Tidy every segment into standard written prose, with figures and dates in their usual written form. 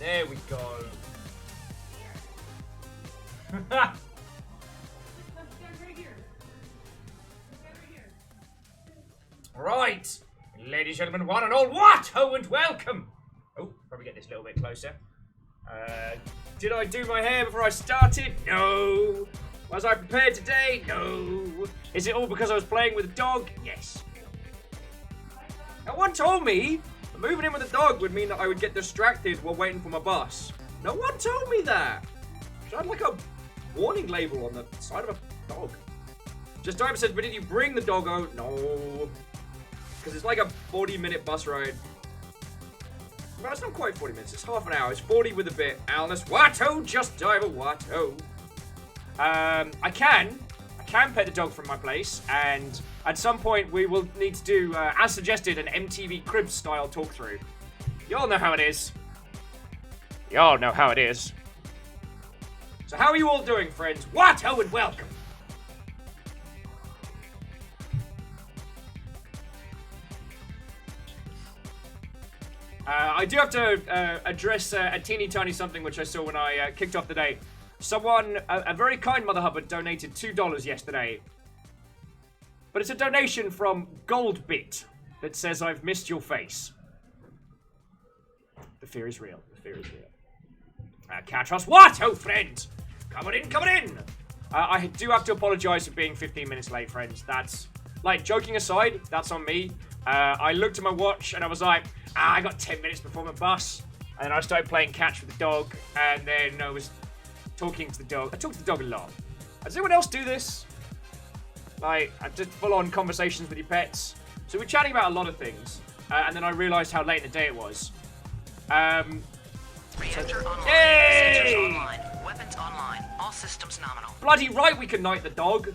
There we go. Right, ladies, gentlemen, one and all, what? Oh, and welcome. Oh, probably get this a little bit closer. Did I do my hair before I started? No. Was I prepared today? No. Is it all because I was playing with a dog? Yes. No one told me moving in with a dog would mean that I would get distracted while waiting for my bus. No one told me that. I had like a warning label on the side of a dog. Just Diver says, but did you bring the dog out? No. Because it's like a 40-minute bus ride. No, it's not quite 40 minutes. It's half an hour. It's 40 with a bit. Alice, Watto, Just Diver, Watto. I can pet the dog from my place, and at some point we will need to do, as suggested, an MTV Cribs style talkthrough. Y'all know how it is. Y'all know how it is. So how are you all doing, friends? Watto and welcome. I do have to address a teeny tiny something which I saw when I kicked off the day. Someone, a very kind Mother Hubbard, donated $2 yesterday. But it's a donation from Goldbit that says, I've missed your face. The fear is real. The fear is real. Catros, what? Oh, friends. Come on in, come on in. I do have to apologize for being 15 minutes late, friends. That's, like, joking aside, that's on me. I looked at my watch and I was like, I got 10 minutes before my bus. And then I started playing catch with the dog. And then I was talking to the dog. I talk to the dog a lot. Does anyone else do this? Like, just full-on conversations with your pets. So we're chatting about a lot of things. And then I realized how late in the day it was. Reactor online. Yay! Sensors online. Weapons online. All systems nominal. Bloody right we can knight the dog.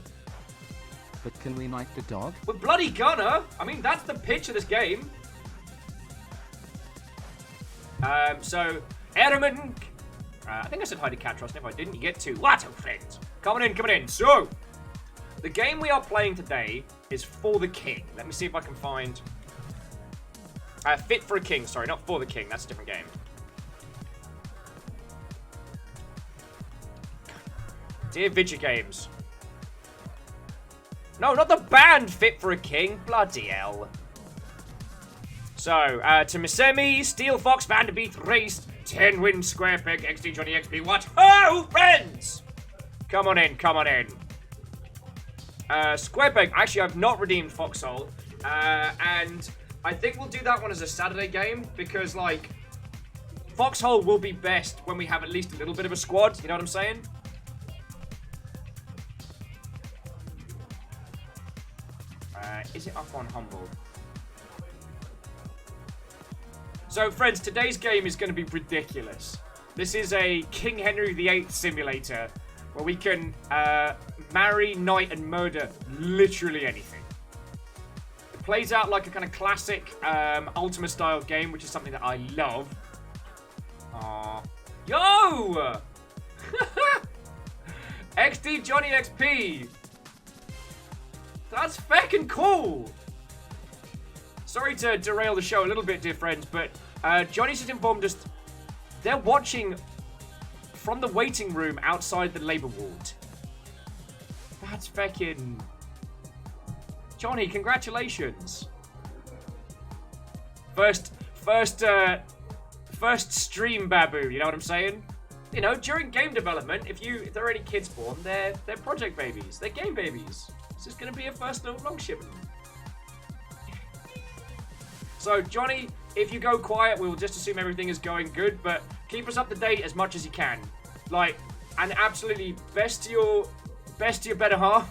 But can we knight the dog? We're bloody gonna. I mean, that's the pitch of this game. So, Erman. I think I said hi to Catros, and if I didn't, you get two. What a friend. Coming in, coming in. So, the game we are playing today is For the King. Let me see if I can find... Fit for a King. Sorry, not For the King. That's a different game. Dear Vidya Games. No, not the band Fit for a King. Bloody hell. So, to Missemi, Steel Fox, Vanderbeek, Race, 10 Win, Square Peg, XD, Johnny XP, what? Oh, friends! Come on in, come on in. Square Peg, actually, I've not redeemed Foxhole, and I think we'll do that one as a Saturday game, because, like, Foxhole will be best when we have at least a little bit of a squad, you know what I'm saying? Is it up on Humble? So, friends, today's game is going to be ridiculous. This is a King Henry VIII simulator where we can marry, knight, and murder literally anything. It plays out like a kind of classic Ultima-style game, which is something that I love. Aww. Yo! XD Johnny XP! That's feckin' cool! Sorry to derail the show a little bit, dear friends, but Johnny's just informed us they're watching from the waiting room outside the Labour ward. That's feckin'... Johnny, congratulations! First stream babu, you know what I'm saying? You know, during game development, if there are any kids born, they're project babies, they're game babies. This is gonna be a first long shipment. So, Johnny, if you go quiet, we will just assume everything is going good, but keep us up to date as much as you can. Like, and absolutely best to your better half,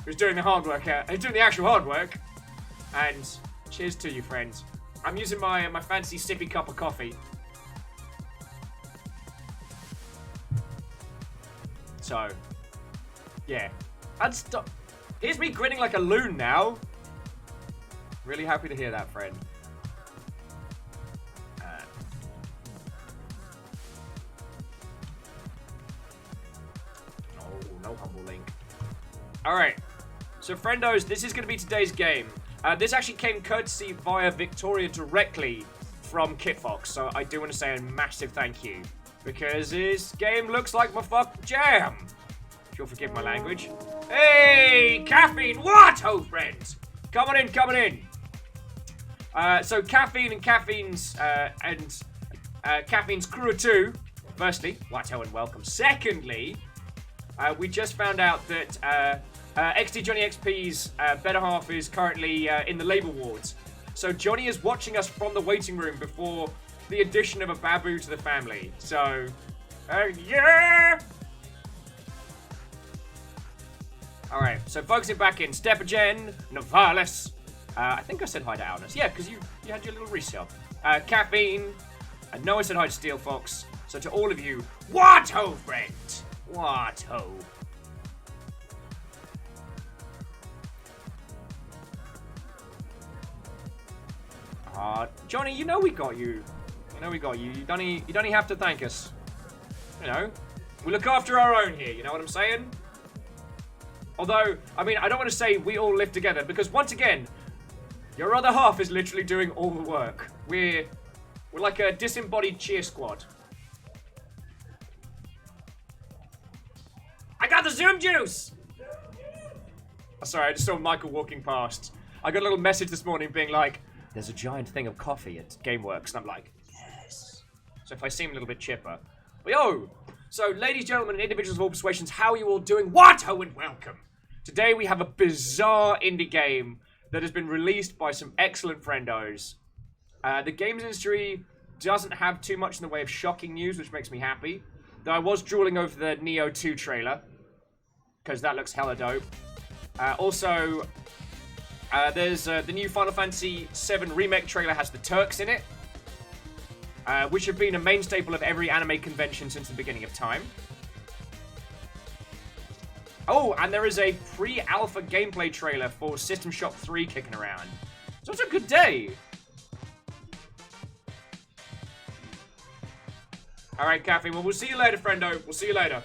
who's doing the hard work, who's doing the actual hard work. And cheers to you, friends. I'm using my fancy sippy cup of coffee. So, yeah. I'd stop. Here's me grinning like a loon now. Really happy to hear that, friend. No humble link. Alright. So, friendos, this is going to be today's game. This actually came courtesy via Victoria directly from Kitfox, so I do want to say a massive thank you. Because this game looks like my fuck jam. If you'll forgive my language. Hey, Caffeine, what? Oh, friends. Come on in, coming in. So Caffeine and Caffeine's, Caffeine's crew of 2. Firstly, what and welcome. Secondly, we just found out that XD Johnny XP's better half is currently in the labor wards. So Johnny is watching us from the waiting room before the addition of a babu to the family. So, yeah! Alright, so focusing back in. Stepagen, Navalis. I think I said hi to Alnus. Yeah, because you had your little resub. Caffeine. I know I said hi to Steel Fox. So to all of you, what ho, friend? What ho? Johnny, you know we got you. You know we got you. You don't even have to thank us. You know, we look after our own here. You know what I'm saying? Although, I mean, I don't want to say we all live together because once again, your other half is literally doing all the work. We're like a disembodied cheer squad. I got the Zoom juice! Oh, sorry, I just saw Michael walking past. I got a little message this morning being like, there's a giant thing of coffee at GameWorks, and I'm like, yes. So if I seem a little bit chipper. Yo! So, ladies, gentlemen, and individuals of all persuasions, how are you all doing? What? Oh, and welcome! Today we have a bizarre indie game that has been released by some excellent friendos. The games industry doesn't have too much in the way of shocking news, which makes me happy. Though I was drooling over the Neo 2 trailer, because that looks hella dope. Also, there's the new Final Fantasy VII Remake trailer has the Turks in it, which have been a main staple of every anime convention since the beginning of time. Oh, and there is a pre-alpha gameplay trailer for System Shock 3 kicking around. So it's a good day. Alright, Caffeine. Well, we'll see you later, friendo. We'll see you later.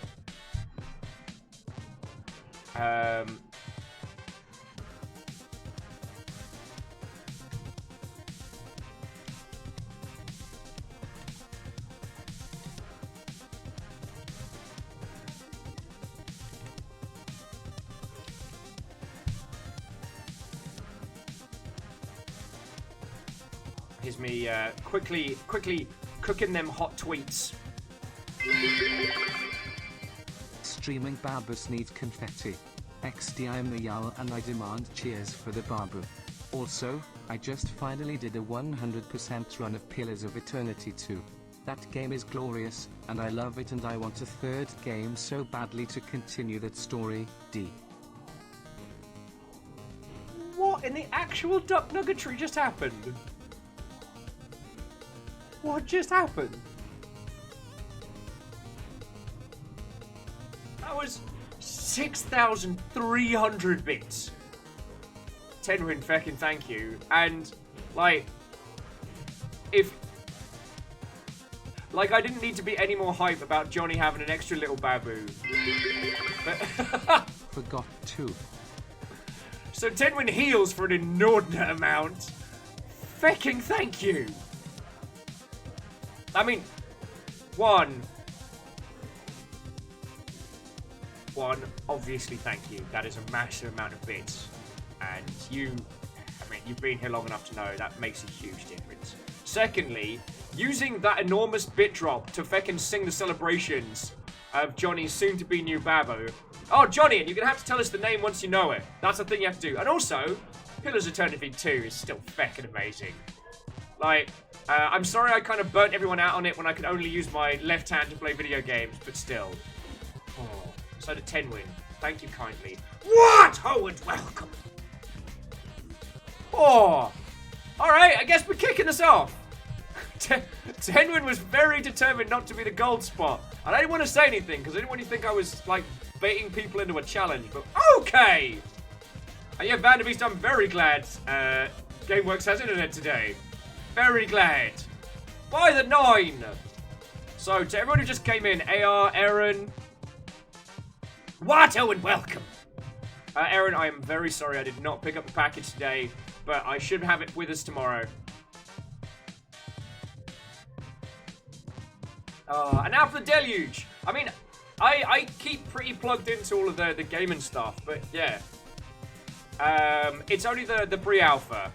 Here's me quickly cooking them hot tweets. Streaming Babus needs confetti. XD, I am the Yal and I demand cheers for the Babu. Also, I just finally did a 100% run of Pillars of Eternity 2. That game is glorious, and I love it, and I want a third game so badly to continue that story. D. What in the actual duck nuggetry just happened? What just happened? That was 6,300 bits. Tenwin, feckin' thank you. And, like, I didn't need to be any more hype about Johnny having an extra little babu. But Forgot to. So Tenwin heals for an inordinate amount. Fecking thank you. I mean, one, obviously thank you. That is a massive amount of bits. And you've been here long enough to know that makes a huge difference. Secondly, using that enormous bit drop to feckin' sing the celebrations of Johnny's soon-to-be new Babu. Oh, Johnny, and you're gonna have to tell us the name once you know it. That's the thing you have to do. And also, Pillars of Eternity 2 is still feckin' amazing. Like, I'm sorry I kind of burnt everyone out on it when I could only use my left hand to play video games, but still. Oh, so did Tenwin. Thank you kindly. What? Oh, and welcome. Oh, alright, I guess we're kicking this off. Tenwin was very determined not to be the gold spot. And I didn't want to say anything, because I didn't want you to think I was, like, baiting people into a challenge, but okay! And yeah, Vanderbeest, I'm very glad GameWorks has internet today. Very glad. By the 9! So, to everyone who just came in, AR, Aaron... What? Oh, and welcome! Aaron, I am very sorry I did not pick up the package today, but I should have it with us tomorrow. And now for the deluge. I mean, I keep pretty plugged into all of the gaming stuff, but yeah. It's only the pre-alpha.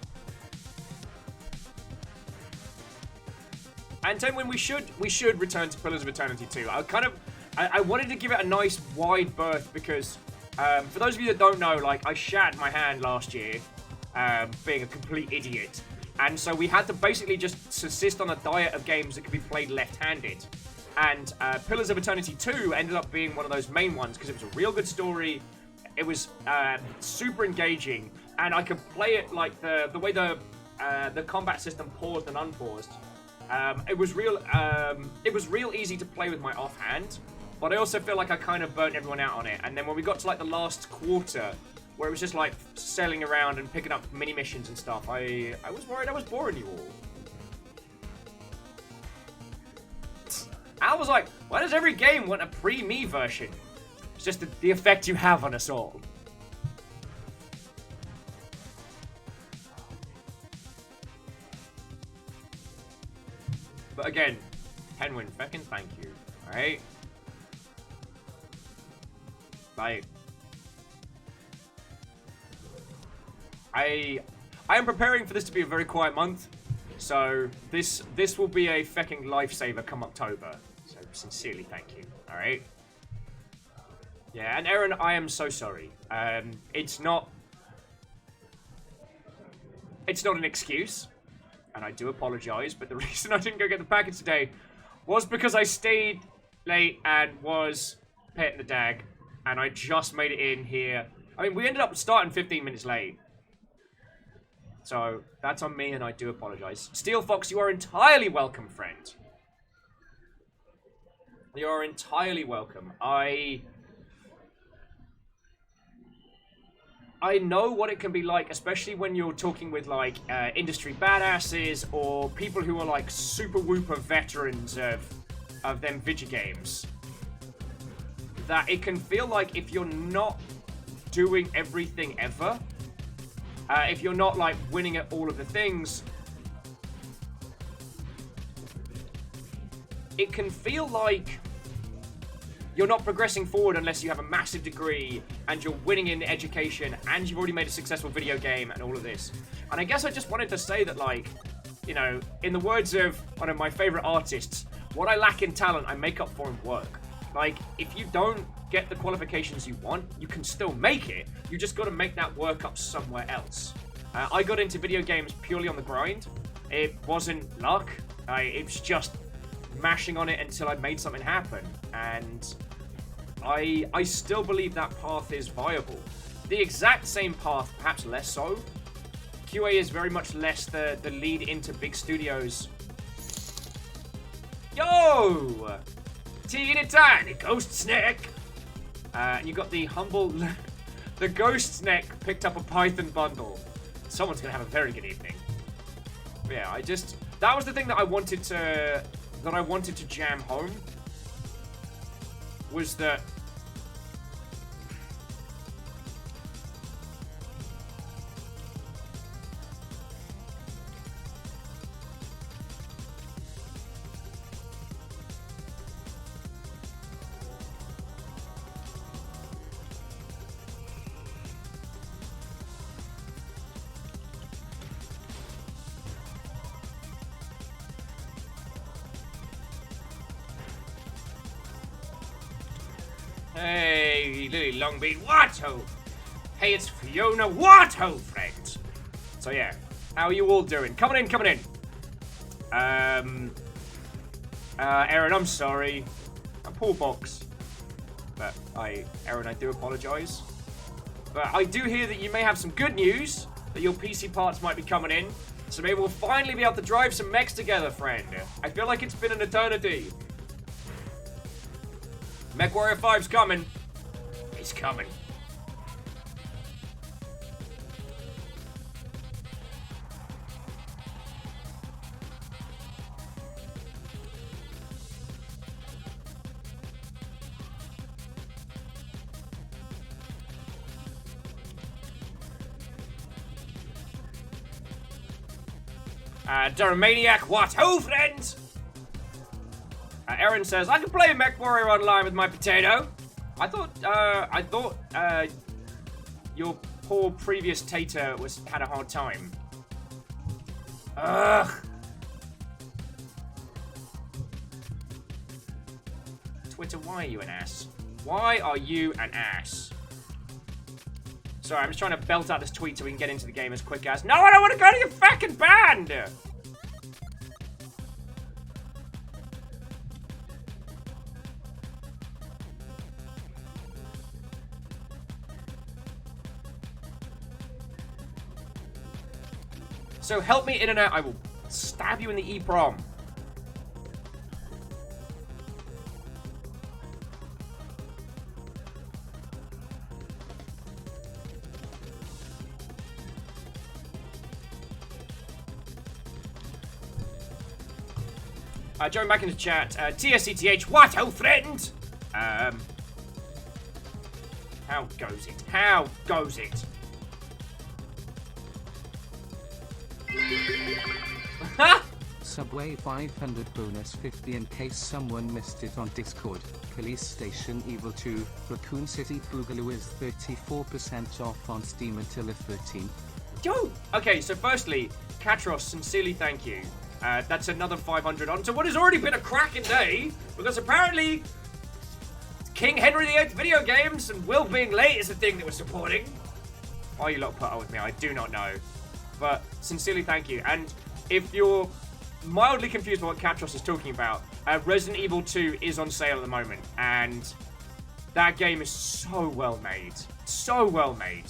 And Tenwin, we should return to Pillars of Eternity 2. I wanted to give it a nice wide berth because, for those of you that don't know, like, I shattered my hand last year, being a complete idiot. And so we had to basically just subsist on a diet of games that could be played left-handed. And Pillars of Eternity 2 ended up being one of those main ones because it was a real good story. It was super engaging, and I could play it like the way the combat system paused and unpaused. It was real easy to play with my offhand, but I also feel like I kind of burnt everyone out on it. And then when we got to like the last quarter, where it was just like sailing around and picking up mini missions and stuff, I was worried I was boring you all. I was like, why does every game want a pre-me version? It's just the effect you have on us all. But again, Henwin, feckin' thank you. Alright? Like, I am preparing for this to be a very quiet month, so this will be a fecking lifesaver come October. So sincerely thank you. Alright? Yeah, and Aaron, I am so sorry. It's not an excuse, and I do apologize, but the reason I didn't go get the package today was because I stayed late and was petting the dag, and I just made it in here. I mean, we ended up starting 15 minutes late. So, that's on me, and I do apologize. Steel Fox, you are entirely welcome, friend. You are entirely welcome. I know what it can be like, especially when you're talking with, like, industry badasses or people who are, like, super whooper veterans of them video games. That it can feel like if you're not doing everything ever, if you're not, like, winning at all of the things, it can feel like you're not progressing forward unless you have a massive degree and you're winning in education and you've already made a successful video game and all of this. And I guess I just wanted to say that, like, you know, in the words of one of my favorite artists, what I lack in talent, I make up for in work. Like, if you don't get the qualifications you want, you can still make it. You just got to make that work up somewhere else. I got into video games purely on the grind. It wasn't luck. It was just mashing on it until I made something happen. And I still believe that path is viable. The exact same path, perhaps less so. QA is very much less the lead into big studios. Yo! Teeny tiny ghost snake! And you got the humble... the ghost snake picked up a Python bundle. Someone's gonna have a very good evening. But yeah, that was the thing that I wanted to jam home. Was that... Hey, Lily Longbean, what ho? Hey, it's Fiona, what ho, friends? So yeah, how are you all doing? Coming in. Aaron, I'm sorry. A poor box. But Aaron, I do apologize. But I do hear that you may have some good news, that your PC parts might be coming in. So maybe we'll finally be able to drive some mechs together, friend. I feel like it's been an eternity. MechWarrior 5's coming. He's coming. Durmaniac, what ho, friends? Aaron says, I can play MechWarrior online with my potato. I thought your poor previous tater had a hard time. Ugh. Twitter, why are you an ass? Why are you an ass? Sorry, I'm just trying to belt out this tweet so we can get into the game as quick as... No, I don't want to go to your fucking band! So help me in and out. I will stab you in the EEPROM. Join back in the chat. TSCTH, what, old friend? How goes it? How goes it? Subway 500 bonus 50 in case someone missed it on Discord. Police Station Evil 2, Raccoon City Boogaloo is 34% off on Steam until the 13th. Yo! Okay, so firstly, Katros, sincerely thank you. That's another 500 on to what has already been a cracking day, because apparently King Henry VIII video games and Will being late is the thing that we're supporting. Why you lot put up with me, I do not know. But sincerely thank you. And if you're mildly confused by what Katros is talking about, Resident Evil 2 is on sale at the moment, and that game is so well made. So well made.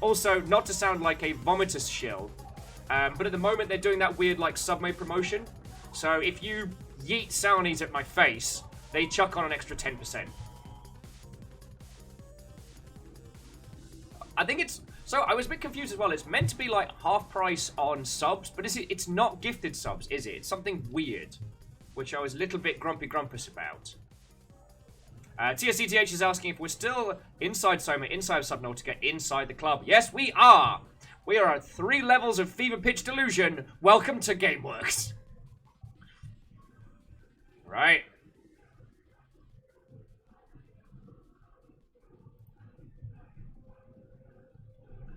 Also, not to sound like a vomitous shill, but at the moment they're doing that weird like Subway promotion. So if you yeet Sownies at my face, they chuck on an extra 10%. I think it's... So I was a bit confused as well. It's meant to be like half price on subs, but it's not gifted subs, is it? It's something weird, which I was a little bit grumpus about. TSCTH is asking if we're still inside Soma, inside Subnautica, inside the club. Yes, we are! We are at 3 levels of fever pitch delusion. Welcome to GameWorks. Right.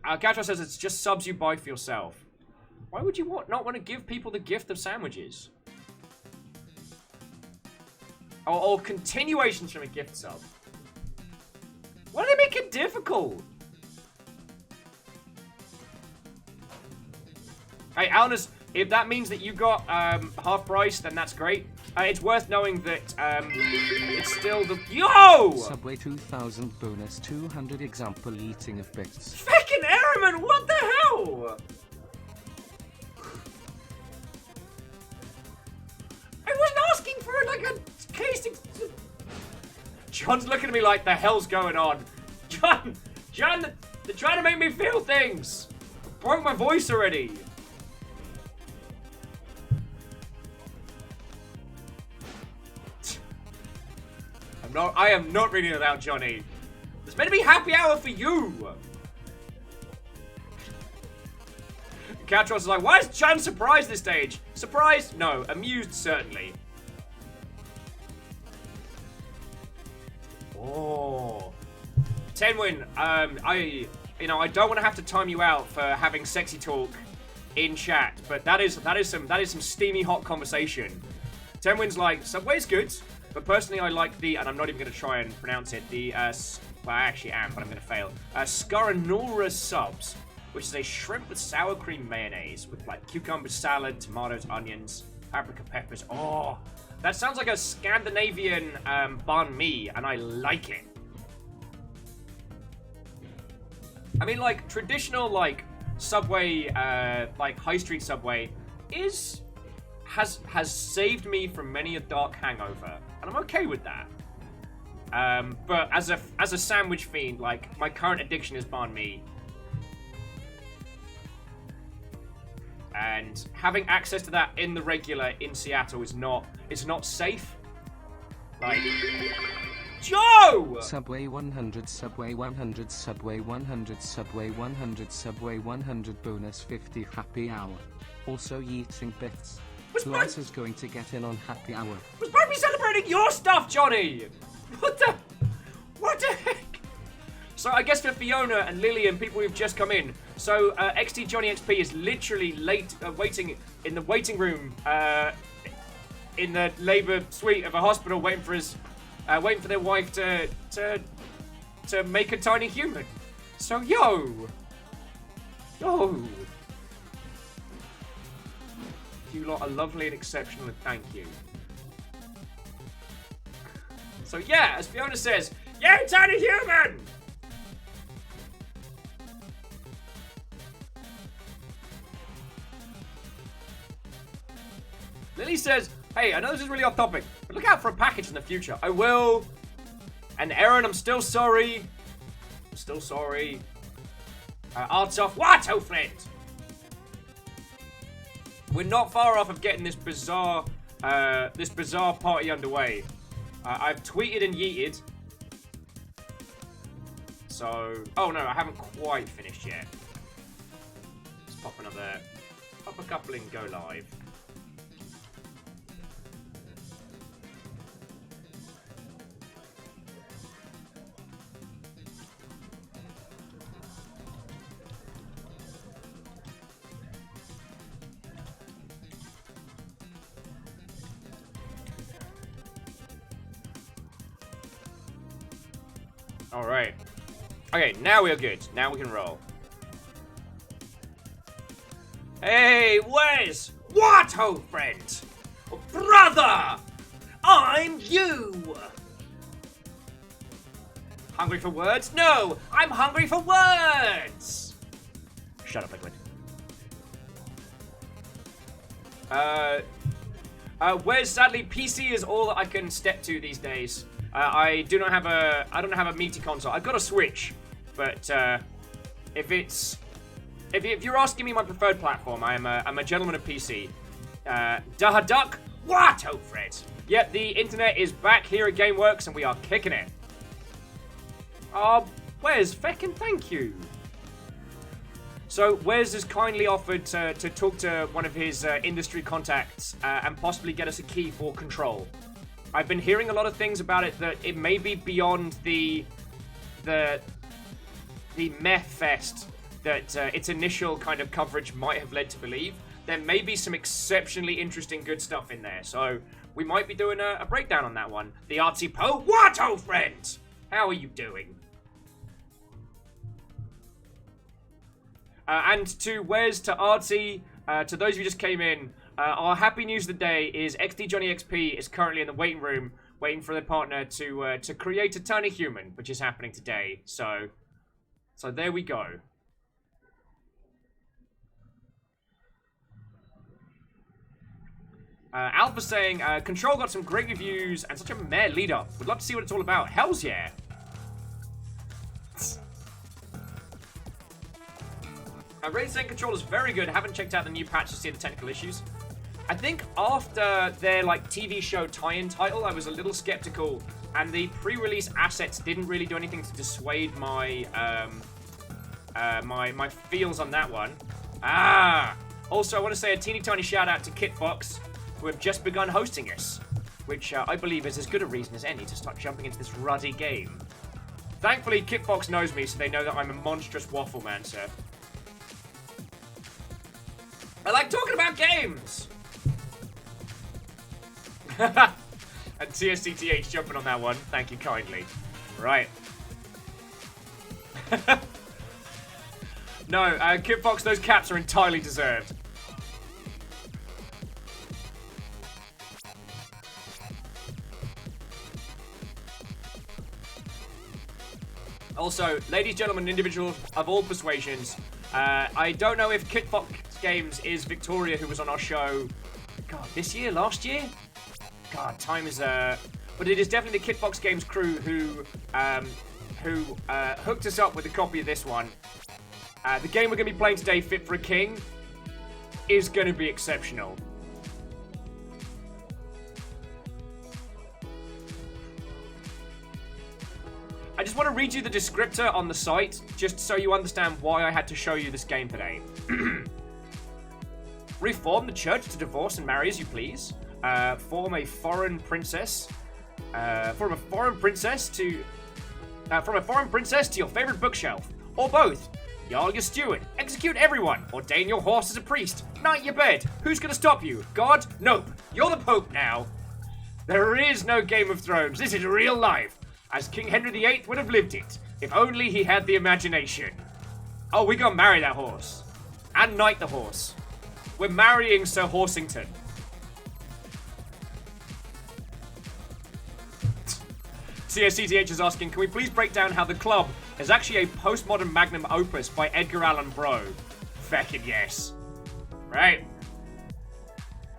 Gatra says it's just subs you buy for yourself. Why would you not want to give people the gift of sandwiches? Or continuations from a gift sub. Why do they make it difficult? Hey, Alnus, if that means that you got half price, then that's great. It's worth knowing that it's still the... Yo! Subway 2000 bonus 200 example eating of bits. Fucking Airman, what the hell? I wasn't asking for like a case. John's looking at me like the hell's going on. John, they're trying to make me feel things. I broke my voice already. I am not reading it out, Johnny. There's meant to be happy hour for you. Catros is like, why is John surprised this stage? Surprised? No. Amused? Certainly. Oh. Tenwin, I don't want to have to time you out for having sexy talk in chat, but that is some steamy hot conversation. Tenwin's like, Subway's good. But personally, I like the, and I'm not even going to try and pronounce it, the, well, I actually am, but I'm going to fail. Scaranura subs, which is a shrimp with sour cream mayonnaise with, like, cucumber salad, tomatoes, onions, paprika peppers. Oh, that sounds like a Scandinavian banh mi, and I like it. I mean, like, traditional, like, Subway, like, high street Subway has saved me from many a dark hangover. And I'm okay with that. But as a sandwich fiend, like, my current addiction is banh mi. And having access to that in the regular in Seattle is not safe. Like, Joe! Subway 100, Subway 100, Subway 100, Subway 100, Subway 100 bonus 50 happy hour. Also eating bits. Was Who else is going to get in on happy hour? Barbie celebrating your stuff, Johnny? What the heck? So I guess for Fiona and Lily and people who've just come in, so XT Johnny XP is literally waiting in the waiting room in the labour suite of a hospital, waiting for their wife to make a tiny human. So yo. You lot are lovely and exceptional, and thank you. So yeah, as Fiona says, you tiny human! Lily says, hey, I know this is really off topic, but look out for a package in the future. I will. And Aaron, I'm still sorry. Arts off. What, oh friend? We're not far off of getting this bizarre party underway. I've tweeted and yeeted. So, oh no, I haven't quite finished yet. Let's pop a couple in, go live. Alright. Okay, now we're good. Now we can roll. Hey, Wes! What, ho, friend? Brother! I'm you! Hungry for words? No! I'm hungry for words! Shut up, Liquid. Wes, sadly, PC is all that I can step to these days. I don't have a meaty console. I've got a Switch, but if you're asking me my preferred platform, I'm a gentleman of PC. Duck, what, oh Fred? Yep, the internet is back here at GameWorks, and we are kicking it. Wes, feckin' thank you. So Wes has kindly offered to talk to one of his industry contacts and possibly get us a key for Control. I've been hearing a lot of things about it that it may be beyond the meth fest that its initial kind of coverage might have led to believe. There may be some exceptionally interesting good stuff in there, so we might be doing a breakdown on that one. The Artsy Poe, what, oh friend? How are you doing? And to Wes, to Artsy, to those of you who just came in, our happy news of the day is XD Johnny XP is currently in the waiting room, waiting for their partner to create a tiny human, which is happening today. So there we go. Alpha saying, Control got some great reviews and such a meh lead up. Would love to see what it's all about. Hells yeah. Raid saying Control is very good. Haven't checked out the new patch to see the technical issues. I think after their TV show tie-in title, I was a little skeptical, and the pre-release assets didn't really do anything to dissuade my my feels on that one. Also, I want to say a teeny tiny shout out to Kitfox, who have just begun hosting us, which I believe is as good a reason as any to start jumping into this ruddy game. Thankfully, Kitfox knows me, so they know that I'm a monstrous waffle man, sir. I like talking about games! And TSCTH jumping on that one. Thank you kindly. Right. No, Kid Fox, those caps are entirely deserved. Also, ladies, gentlemen, individuals of all persuasions, I don't know if Kid Fox Games is Victoria, who was on our show, God, this year, last year? God, time is but it is definitely the Kid Fox Games crew who hooked us up with a copy of this one. The game we're going to be playing today, Fit for a King, is going to be exceptional. I just want to read you the descriptor on the site, just so you understand why I had to show you this game today. Reform the church to divorce and marry as you please. Form a foreign princess. From a foreign princess to your favorite bookshelf, or both. Jarl your steward. Execute everyone. Ordain your horse as a priest. Knight your bed. Who's gonna stop you? God? Nope. You're the Pope now. There is no Game of Thrones. This is real life, as King Henry VIII would have lived it, if only he had the imagination. Oh, we gonna marry that horse. And knight the horse. We're marrying Sir Horsington. CSCTH is asking, can we please break down how The Club is actually a postmodern magnum opus by Edgar Allan Poe? Feckin' yes. Right.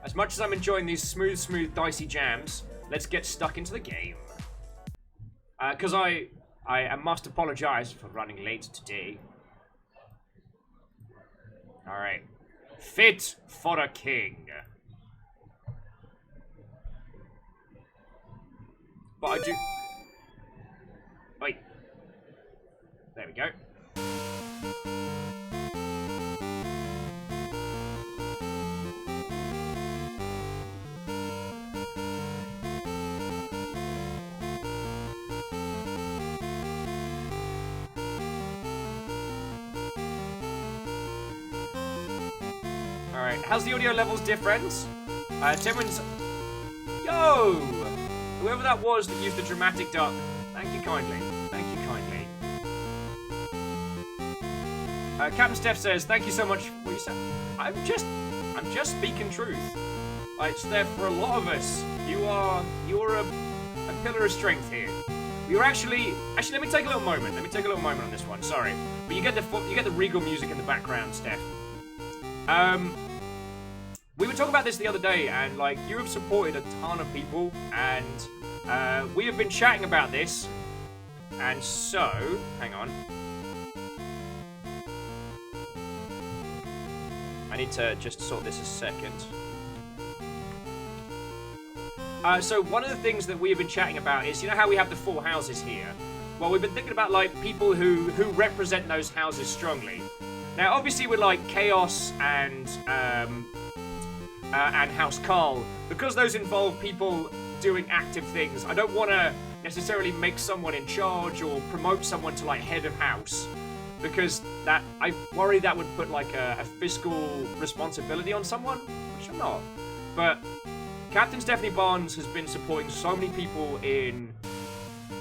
As much as I'm enjoying these smooth, dicey jams, let's get stuck into the game. Because I must apologize for running late today. Alright. Fit for a king. But I do... Wait. There we go. Alright, how's the audio levels different? Timwin's... Yo! Whoever that was that used the dramatic duck, thank you kindly. Thank you kindly. Captain Steph says, thank you so much for what you said. I'm just speaking truth. Like, Steph, for a lot of us, you're a pillar of strength here. You're actually, let me take a little moment. Let me take a little moment on this one. Sorry, but you get the regal music in the background, Steph. We were talking about this the other day, and like, you have supported a ton of people, and we have been chatting about this, and so, hang on. I need to just sort this a second. So one of the things that we have been chatting about is, you know how we have the 4 houses here? Well, we've been thinking about like people who represent those houses strongly. Now, obviously, with like Chaos and House Carl, because those involve people doing active things, I don't want to necessarily make someone in charge or promote someone to like head of house, because that I worry that would put like a fiscal responsibility on someone, which I'm not. But Captain Stephanie Barnes has been supporting so many people in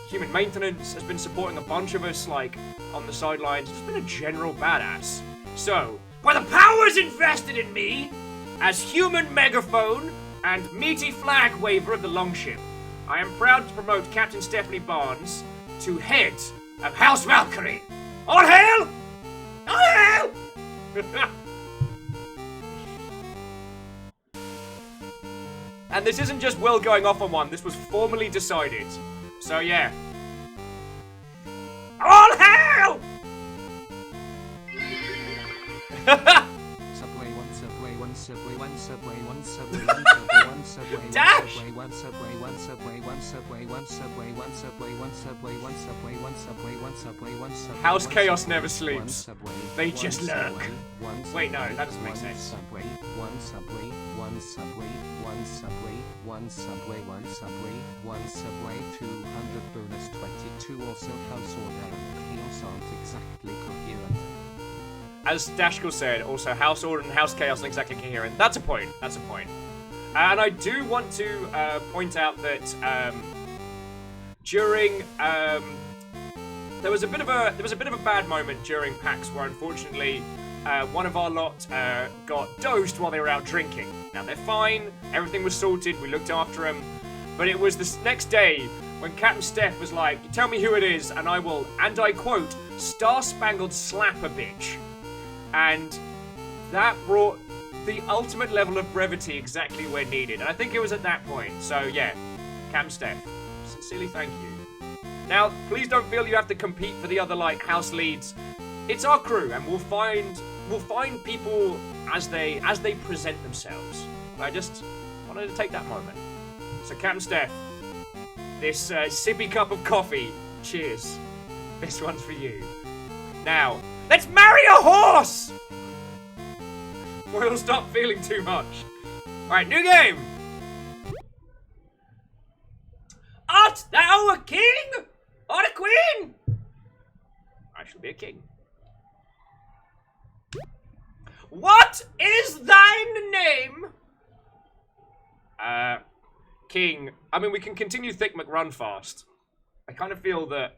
human maintenance, has been supporting a bunch of us like on the sidelines, just been a general badass. So, by the powers invested in me as human megaphone and meaty flag waver of the Longship, I am proud to promote Captain Stephanie Barnes to head of House Valkyrie. All hail! All hail! And this isn't just Will going off on one, this was formally decided. So yeah. All hail! Subway, one subway, one subway, one subway, one subway, one subway, one subway, Dash! one subway, one subway, one subway, one subway, one subway, one subway, one subway, one subway, one subway, one subway. House Chaos never sleeps. They just lurk. Wait, no, that doesn't make sense. Subway, one subway, one subway, one subway, one subway, one subway, one subway, 200 bonus 22. Also, House Order and Chaos aren't exactly coherent. As Dashkal said, also House Order and House Chaos aren't exactly coherent. That's a point. That's a point. And I do want to point out that during there was a bit of a bad moment during PAX where unfortunately one of our lot got dosed while they were out drinking. Now they're fine. Everything was sorted. We looked after them. But it was the next day when Captain Steph was like, "You tell me who it is, and I will," and I quote, "star-spangled slap a bitch." And that brought the ultimate level of brevity exactly where needed. And I think it was at that point. So yeah, Captain Steph, sincerely thank you. Now, please don't feel you have to compete for the other like house leads. It's our crew, and we'll find people as they present themselves. I just wanted to take that moment. So Captain Steph, this sippy cup of coffee, cheers. This one's for you. Now, let's marry a horse! We'll stop feeling too much. Alright, new game! Art thou a king or a queen? I shall be a king. What is thine name? King. I mean, we can continue Thick McRunfast. I kind of feel that,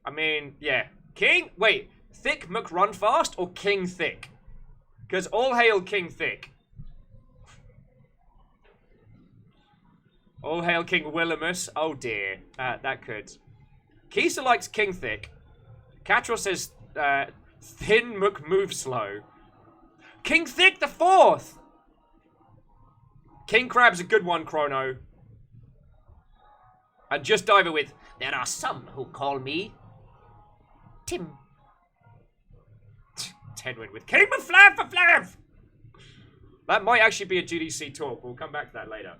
I mean, yeah. King? Wait, Thick McRunfast or King Thick? Because all hail King Thick. All hail King Willimus. Oh dear. That could. Kisa likes King Thick. Catral says, Thin McMove Slow. King Thick the Fourth! King Crab's a good one, Chrono. And just dive it with, there are some who call me Tim. Tenwin with King McFlav for Flav! That might actually be a GDC talk. We'll come back to that later.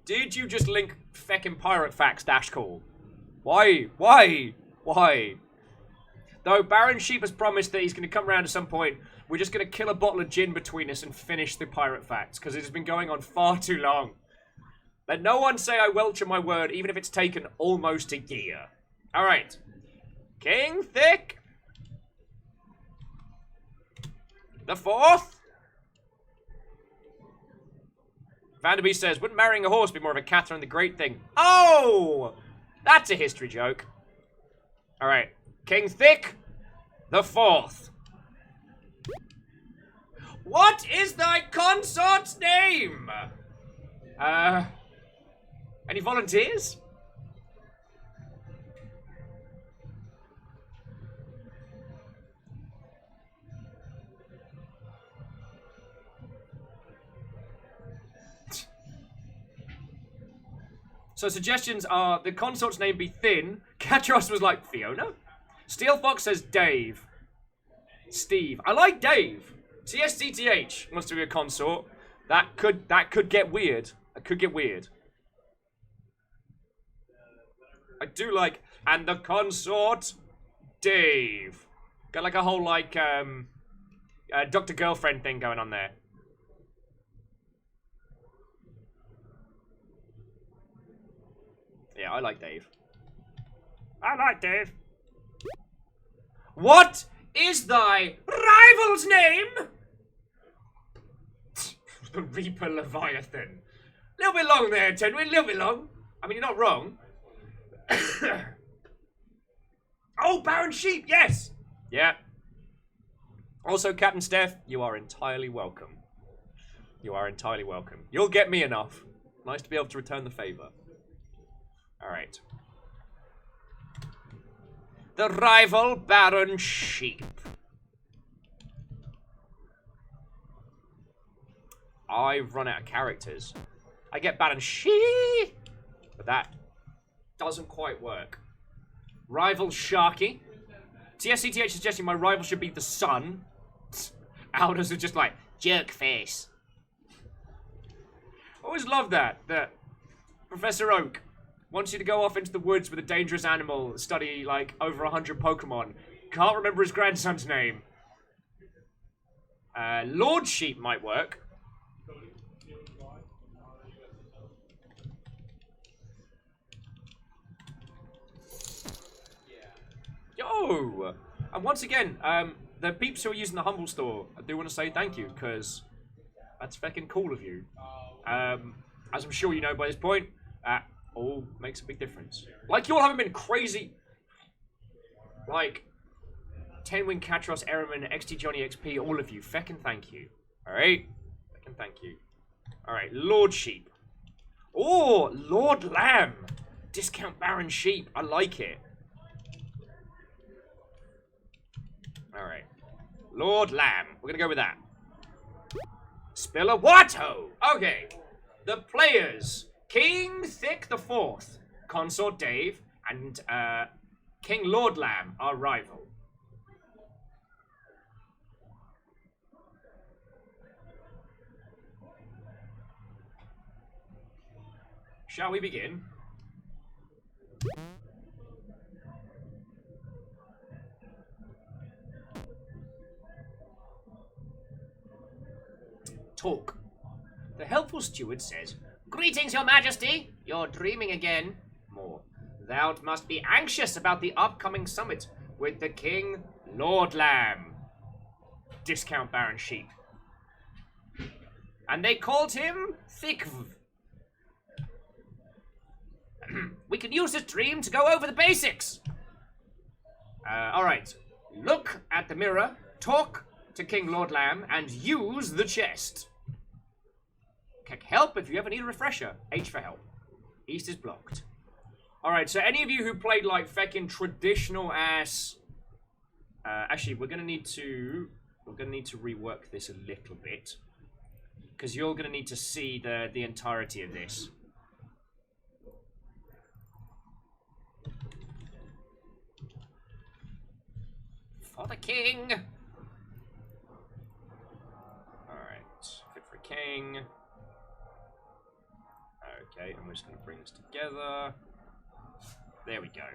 Did you just link feckin' pirate facts dash call? Why? Why? Why? Though Baron Sheep has promised that he's going to come around at some point, we're just going to kill a bottle of gin between us and finish the pirate facts, because it has been going on far too long. Let no one say I welch on my word, even if it's taken almost a year. Alright. King Thick the Fourth. Vanderby says, wouldn't marrying a horse be more of a Catherine the Great thing? Oh! That's a history joke. Alright. King Thick the Fourth. What is thy consort's name? Any volunteers? So suggestions are, the consort's name be Thin. Katros was like, Fiona? Steel Fox says Dave. Steve. I like Dave. CSCTH wants to be a consort. That could get weird. That could get weird. I do like, and the consort, Dave. Got like a whole like Dr. Girlfriend thing going on there. Yeah, I like Dave. I like Dave. What is thy rival's name? The Reaper Leviathan. Little bit long there, Tenwin, little bit long. I mean, you're not wrong. Oh, Baron Sheep, yes! Yeah. Also, Captain Steph, you are entirely welcome. You are entirely welcome. You'll get me enough. Nice to be able to return the favor. Alright. The rival Baron Sheep. I've run out of characters. I get Baron Sheep, but that doesn't quite work. Rival Sharky. TSCTH suggesting my rival should be the sun. Aldous is just like, jerk face. Always love that Professor Oak wants you to go off into the woods with a dangerous animal, study like over 100 Pokemon. Can't remember his grandson's name. Lord Sheep might work. Yo! And once again, the peeps who are using the Humble Store, I do want to say thank you, because that's fucking cool of you. As I'm sure you know by this point, that all makes a big difference. Like, you all haven't been crazy. Like, Tenwin, Katros, Eraman, XT Johnny XP, all of you, feckin' thank you. Alright? Feckin' thank you. Alright, Lord Sheep. Oh, Lord Lamb. Discount Baron Sheep. I like it. Alright. Lord Lamb. We're gonna go with that. Spiller Watto. Okay. The players. King Thick the Fourth. Consort Dave. And, King Lord Lamb, our rival. Shall we begin? helpful steward says, "Greetings, your majesty. You're dreaming again." More. "Thou must be anxious about the upcoming summit with the king, Lord Lamb." Discount Baron Sheep. And they called him Thikv. "We can use this dream to go over the basics." Alright. Look at the mirror, talk to King Lord Lamb, and use the chest. Click help if you ever need a refresher. H for help. East is blocked. Alright, so any of you who played like feckin' traditional ass... actually, we're gonna need to rework this a little bit. Because you're gonna need to see the entirety of this. For the king! Alright, fit for king. Okay, I'm just going to bring this together. There we go.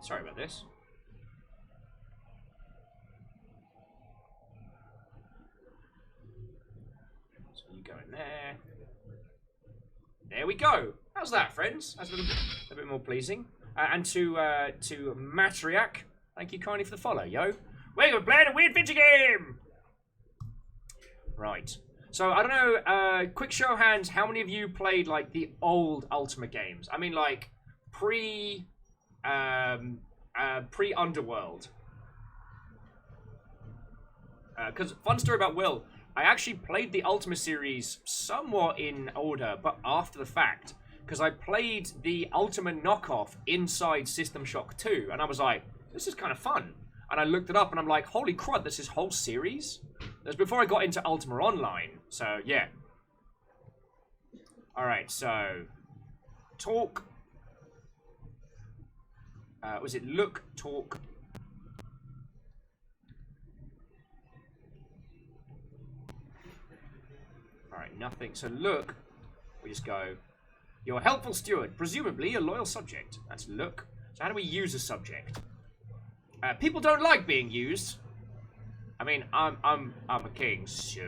Sorry about this. So you go in there. There we go. How's that, friends? That's a bit more pleasing. And to Matriarch, thank you kindly for the follow, yo. We're playing a weird video game! Right. So, I don't know, quick show of hands, how many of you played, like, the old Ultima games? I mean, like, pre-Underworld. Because, fun story about Will, I actually played the Ultima series somewhat in order, but after the fact. Because I played the Ultima knockoff inside System Shock 2, and I was like, this is kind of fun. And I looked it up, and I'm like, holy crud, this is whole series? That was before I got into Ultima Online, so yeah. Alright, so... Talk. Was it look, talk? Alright, nothing. So look, we just go... You're a helpful steward, presumably a loyal subject. That's look. So how do we use a subject? People don't like being used. I mean, I'm a king, so...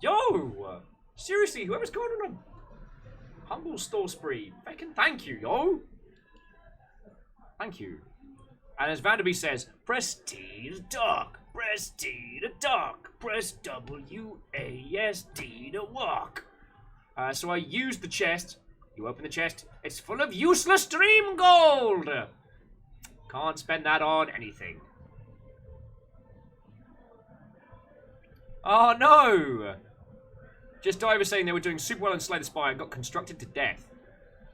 Yo! Seriously, whoever's going on a humble store spree, fucking thank you, yo! Thank you. And as Vanderby says, press T to talk, press T to talk, press W-A-S-D to walk. So I used the chest. You open the chest. It's full of useless dream gold. Can't spend that on anything. Oh no! Just Di was saying they were doing super well in Slay the Spire and got constructed to death.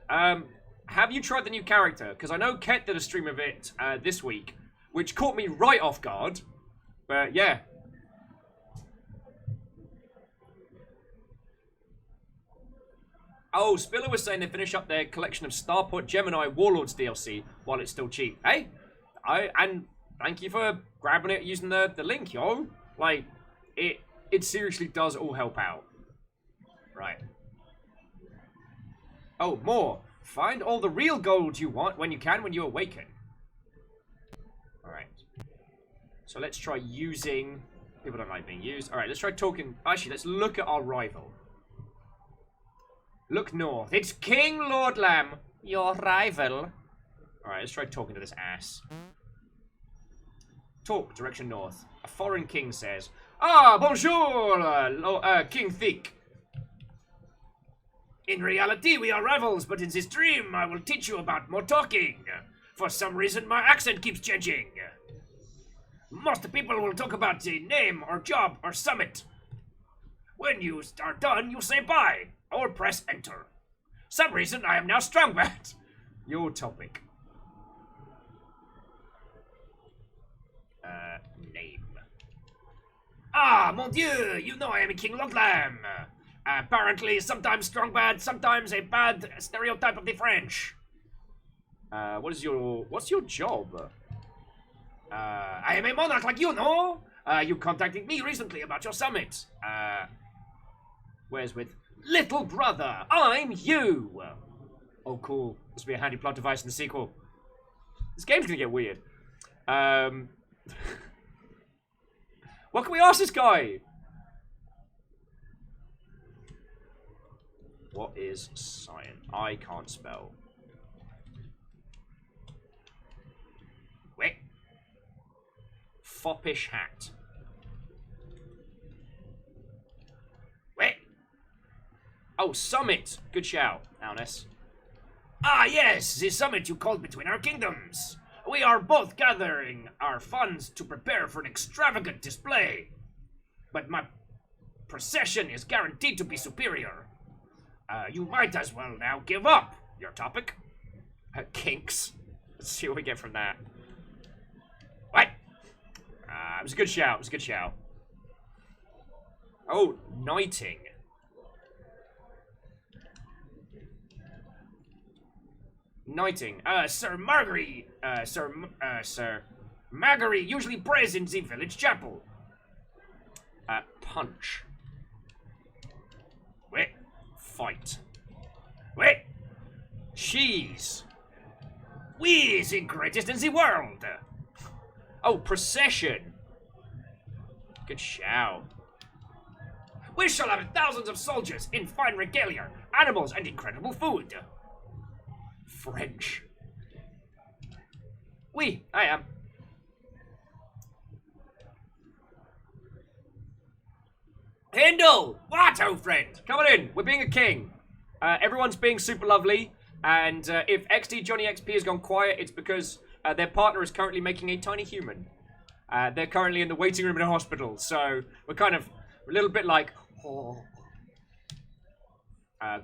Have you tried the new character? Because I know Ket did a stream of it this week, which caught me right off guard. But yeah. Oh, Spiller was saying they finish up their collection of Starport Gemini Warlords DLC while it's still cheap. Hey, and thank you for grabbing it using the link, yo. Like, it seriously does all help out. Right. Oh, more. Find all the real gold you want when you awaken. Alright. So let's try using... People don't like being used. Alright, let's try talking... Actually, let's look at our rival. Look north. It's King Lord Lamb, your rival. Alright, let's try talking to this ass. Talk, direction north. A foreign king says, "Ah, bonjour, King Thick. In reality, we are rivals, but in this dream, I will teach you about more talking. For some reason, my accent keeps changing. Most people will talk about the name or job or summit. When you are done, you say bye. Or press enter. Some reason I am now Strongbad." Your topic. Name. "Ah, mon dieu, you know I am a King Lord Lamb. Apparently sometimes Strongbad, sometimes a bad stereotype of the French. What's your job? I am a monarch like you, no? You contacted me recently about your summit. Where's with... Little brother, I'm you!" Oh, cool. This will be a handy plot device in the sequel. This game's gonna get weird. What can we ask this guy? What is cyan? I can't spell. Wait. Foppish hat. Wait. Oh, summit. Good shout, Alness. Ah, yes, the summit you called between our kingdoms. We are both gathering our funds to prepare for an extravagant display. But my procession is guaranteed to be superior. You might as well now give up your topic. Kinks. Let's see what we get from that. What? It was a good shout. It was a good shout. Oh, knighting. Knighting. Sir Margery usually prays in the village chapel. Punch. Wait. Fight. Wait. Cheese. We is the greatest in the world. Oh, procession. Good shout. We shall have thousands of soldiers in fine regalia, animals, and incredible food. French. Oui, I am. Hindle! What, oh friend? Come on in. We're being a king. Everyone's being super lovely. And if XD Johnny XP has gone quiet, it's because their partner is currently making a tiny human. They're currently in the waiting room in a hospital. So we're kind of a little bit like, oh.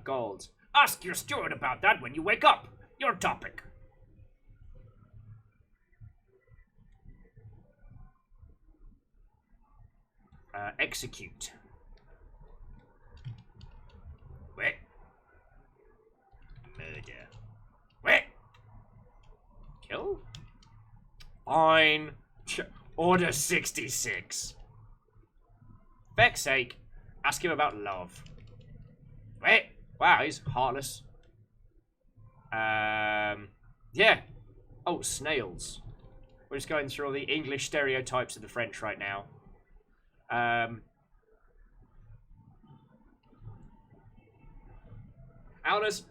Gold. Ask your steward about that when you wake up. Your topic. Execute. Wait. Murder. Wait. Kill? Fine. Order 66. Feck's sake, ask him about love. Wait. Wow, he's heartless. Yeah. Oh, snails. We're just going through all the English stereotypes of the French right now. Alice,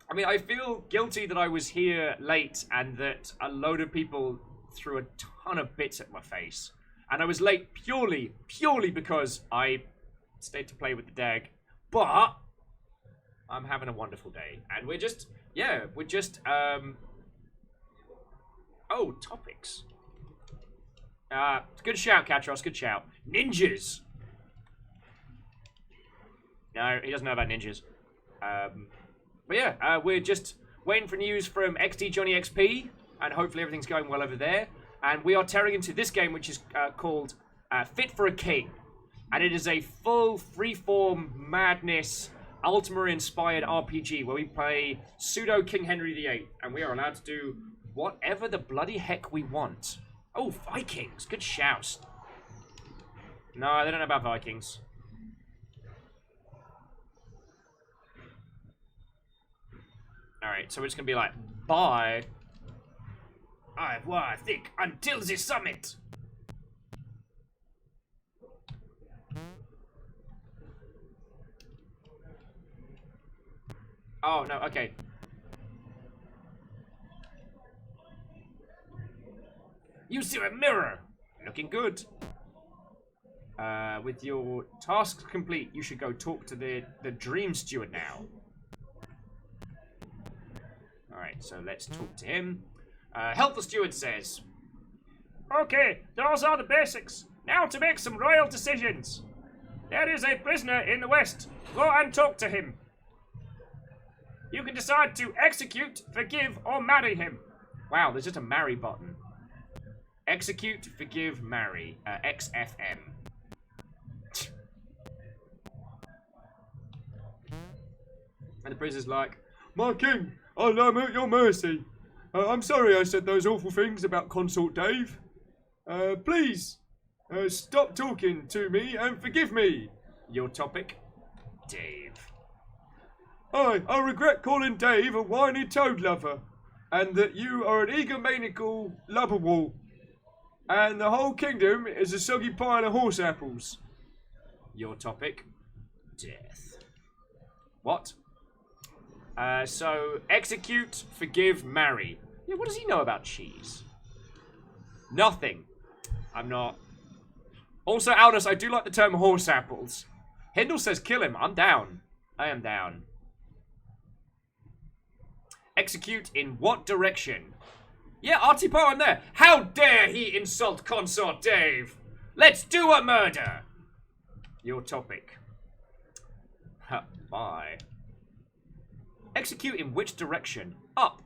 I mean, I feel guilty that I was here late and that a load of people threw a ton of bits at my face. And I was late purely because I stayed to play with the dag. But I'm having a wonderful day. And we're just, oh, topics. Good shout, Katros, good shout. Ninjas. No, he doesn't know about ninjas. But yeah, we're just waiting for news from XD Johnny XP, and hopefully everything's going well over there. And we are tearing into this game, which is called Fit for a King. And it is a full freeform madness Ultima-inspired RPG where we play pseudo King Henry VIII, and we are allowed to do whatever the bloody heck we want. Oh, Vikings, good shout. No, they don't know about Vikings. Alright, so we're just gonna be like, bye. I think until the summit. Oh, no, okay. You see a mirror. Looking good. With your tasks complete, you should go talk to the Dream Steward now. Alright, so let's talk to him. Help the Steward says. Okay, those are the basics. Now to make some royal decisions. There is a prisoner in the west. Go and talk to him. You can decide to execute, forgive, or marry him. Wow, there's just a marry button. Execute, forgive, marry. XFM. And the prisoner's like, my king, I am at your mercy. I'm sorry I said those awful things about Consort Dave. Please, stop talking to me and forgive me. Your topic? Dave. I regret calling Dave a whiny toad lover, and that you are an egomaniacal lubberwall. And the whole kingdom is a soggy pile of horse apples. Your topic. Death. What? So, execute, forgive, marry. Yeah, what does he know about cheese? Nothing. I'm not. Also, Aldous, I do like the term horse apples. Hindle says kill him. I'm down. I am down. Execute in what direction? Yeah, Artie Poe, I'm there. How dare he insult Consort Dave? Let's do a murder. Your topic. Bye. Execute in which direction? Up.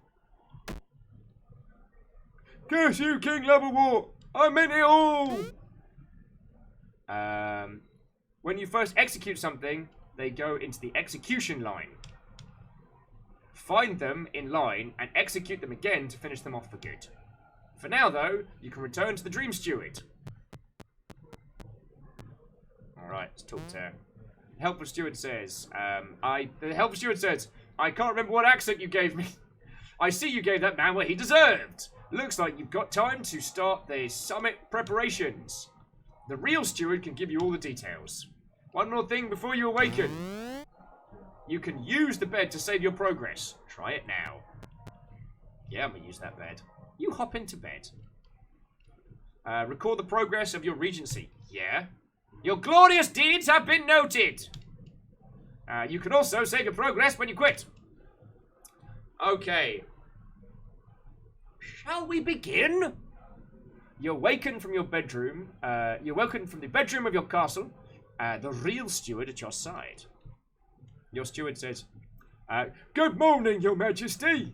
Curse you, King Loverwort! I meant it all! When you first execute something, they go into the execution line. Find them in line and execute them again to finish them off for good. For now, though, you can return to the Dream Steward. Alright, let's talk to the helpful steward says, the helpful steward says, I can't remember what accent you gave me. I see you gave that man what he deserved. Looks like you've got time to start the summit preparations. The real steward can give you all the details. One more thing before you awaken. You can use the bed to save your progress. Try it now. Yeah, I'm gonna use that bed. You hop into bed. Record the progress of your regency. Yeah. Your glorious deeds have been noted. You can also save your progress when you quit. Okay. Shall we begin? You're wakened from your bedroom. You're woken from the bedroom of your castle. The real steward at your side. Your steward says, good morning, your majesty.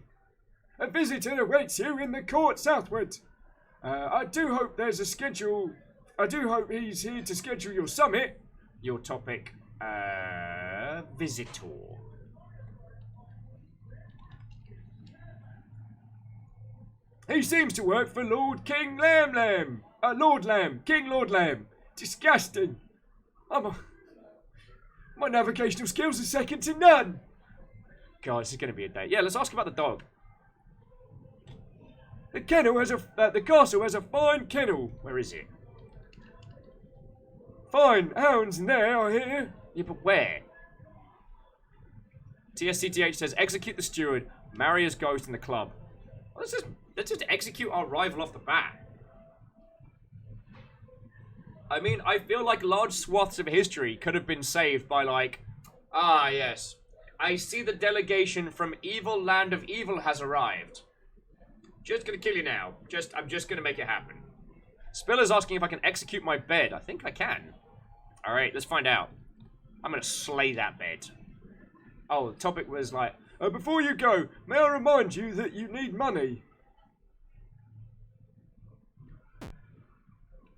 A visitor awaits you in the court southward. I do hope there's a schedule. I do hope he's here to schedule your summit. Your topic, visitor. He seems to work for Lord King Lamb. Lord Lamb. King Lord Lamb. Disgusting. My navigational skills are second to none. God, this is going to be a day. Yeah, let's ask about the dog. The kennel has the castle has a fine kennel. Where is it? Fine hounds in there, I hear. Yeah, but where? TSCTH says, execute the steward. Marry his ghost in the club. Well, let's just execute our rival off the bat. I mean, I feel like large swaths of history could have been saved by like, yes. I see the delegation from evil land of evil has arrived. Just gonna kill you now. I'm just gonna make it happen. Spiller's asking if I can execute my bed. I think I can. Alright, let's find out. I'm gonna slay that bed. Oh, the topic was like, before you go, may I remind you that you need money?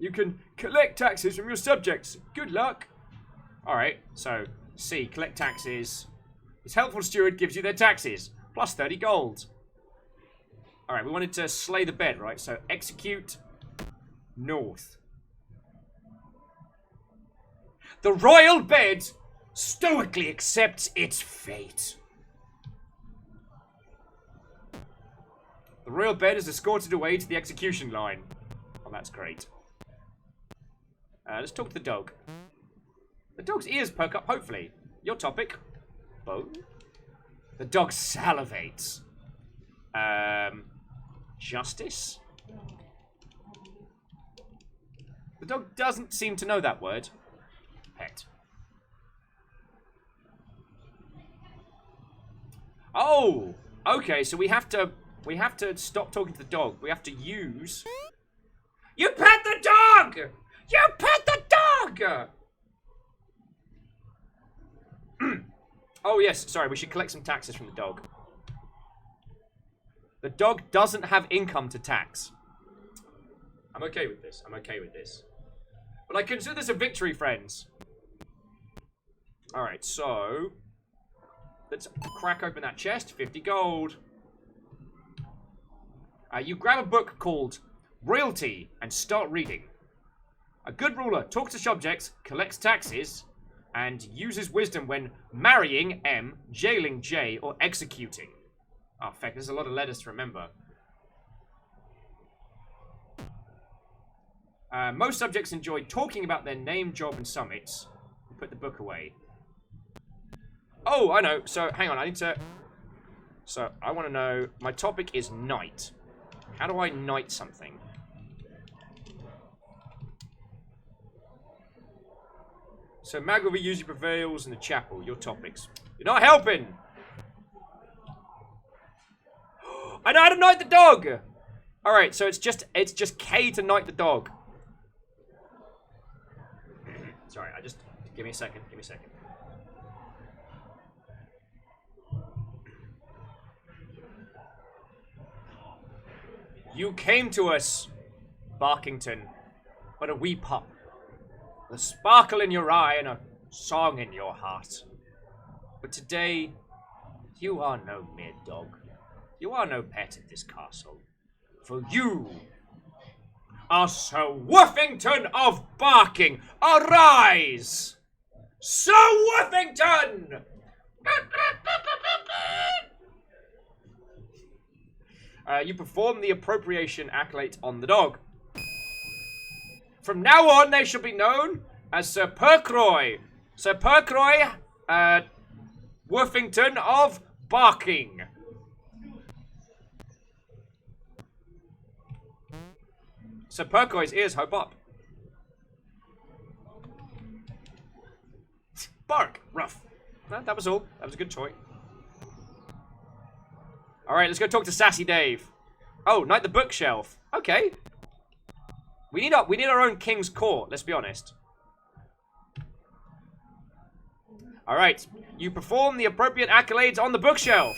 You can collect taxes from your subjects. Good luck. Alright, so C, collect taxes. This helpful steward gives you their taxes. Plus 30 gold. Alright, we wanted to slay the bed, right? So execute north. The royal bed stoically accepts its fate. The royal bed is escorted away to the execution line. Oh, that's great. Let's talk to the dog. The dog's ears perk up, hopefully. Your topic. Bone. The dog salivates. Justice? The dog doesn't seem to know that word. Pet. Oh! Okay, so we have to stop talking to the dog. We have to use... You pet the dog! You pet the dog! Oh, yes. Sorry, we should collect some taxes from the dog. The dog doesn't have income to tax. I'm okay with this. I'm okay with this. But I consider this a victory, friends. Alright, so... let's crack open that chest. 50 gold. You grab a book called Royalty and start reading. A good ruler talks to subjects, collects taxes, and uses wisdom when marrying M, jailing J, or executing. Oh, feck, there's a lot of letters to remember. Most subjects enjoy talking about their name, job, and summits. Put the book away. Oh, I know. So, hang on. I need to... So, I want to know... My topic is knight. How do I knight something? So, Magilvy usually prevails in the chapel. Your topics. You're not helping! I know how to knight the dog! Alright, so it's just K to knight the dog. Sorry, give me a second. You came to us, Barkington, but a wee pup. The sparkle in your eye and a song in your heart. But today, you are no mere dog. You are no pet at this castle. For you are Sir Woofington of Barking. Arise! Sir Woofington! You perform the appropriation accolade on the dog. From now on, they shall be known as Sir Percroy. Sir Percroy, Woofington of Barking. Sir Percroy's ears hope up. Bark. Rough. No, that was all. That was a good toy. Alright, let's go talk to Sassy Dave. Oh, Knight the Bookshelf. Okay. We need our own King's Court, let's be honest. Alright. You perform the appropriate accolades on the bookshelf.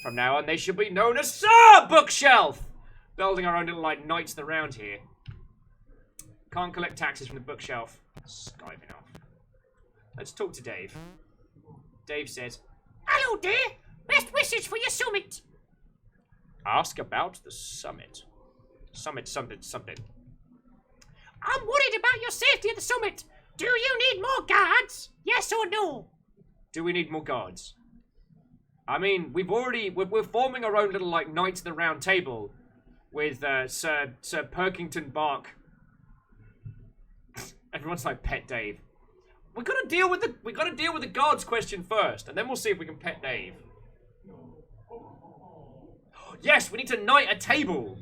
From now on, they shall be known as Sir Bookshelf. Building our own little, like, knights of the round here. Can't collect taxes from the bookshelf. Skiving off. Let's talk to Dave. Dave says, "Hello there. Best wishes for your summit." ask about the summit. Summit. I'm worried about your safety at the summit. Do you need more guards? Yes or no? Do we need more guards? I mean, we're forming our own little, like, Knights of the Round Table with Sir Perkington Bark. Everyone's like, pet Dave. We gotta deal with the guards question first, and then we'll see if we can pet Dave. Yes, we need to knight a table.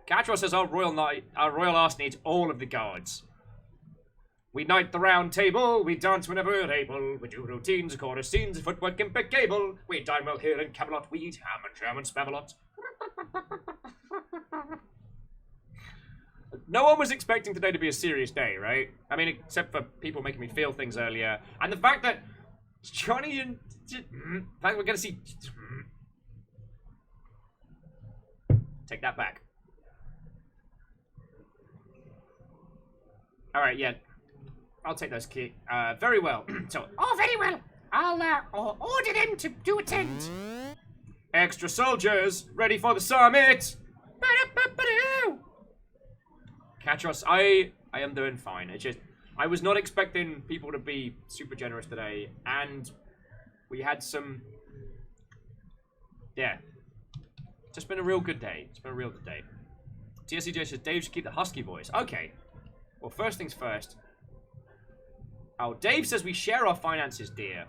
Catro says our royal ass needs all of the guards. We knight the round table, we dance whenever we're able, we do routines, chorus scenes, footwork impeccable. We dine well here in Camelot, we eat ham and jam and spamalot. No one was expecting today to be a serious day, right? I mean, except for people making me feel things earlier. And the fact that Johnny and... In fact, we're gonna see... Take that back. Alright, yeah. I'll take those key. Very well. So, Oh, very well. I'll order them to attend. extra soldiers, ready for the summit! Ba-da-ba-ba-doo. Catros, I am doing fine. It's just, I was not expecting people to be super generous today, and we had some... Yeah. Just been a real good day. It's been a real good day. TSCJ says Dave should keep the husky voice. Okay. Well, first things first. Oh, Dave says we share our finances, dear.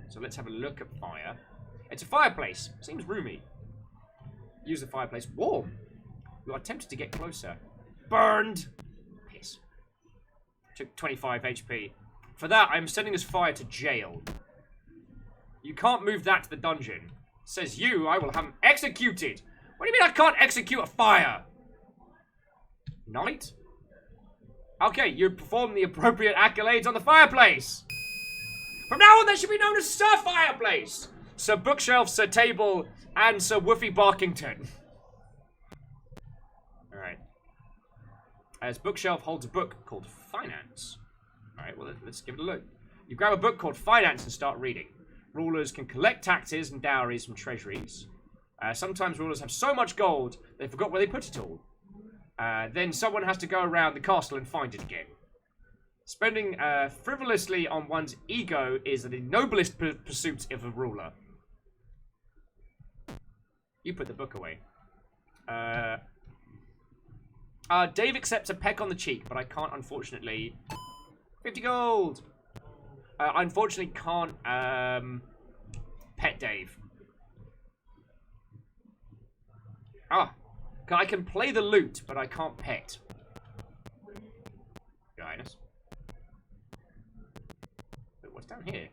So let's have a look at fire. It's a fireplace. Seems roomy. Use the fireplace. Warm. You are tempted to get closer. Burned. Piss. Took 25 HP. For that, I'm sending this fire to jail. You can't move that to the dungeon. Says you, I will have him executed. What do you mean I can't execute a fire? Knight? Okay, you perform the appropriate accolades on the fireplace. From now on, they should be known as Sir Fireplace, Sir Bookshelf, Sir Table, and Sir Woofy Barkington. Alright. As Bookshelf holds a book called Finance. Alright, well, let's give it a look. You grab a book called Finance and start reading. Rulers can collect taxes and dowries from treasuries. Sometimes rulers have so much gold, they forgot where they put it all. Then someone has to go around the castle and find it again. Spending frivolously on one's ego is the noblest pursuit of a ruler. You put the book away. Dave accepts a peck on the cheek, but I can't, unfortunately. 50 gold! I unfortunately can't, pet Dave. Ah, I can play the lute, but I can't pet. Your Highness. Wait, what's down here?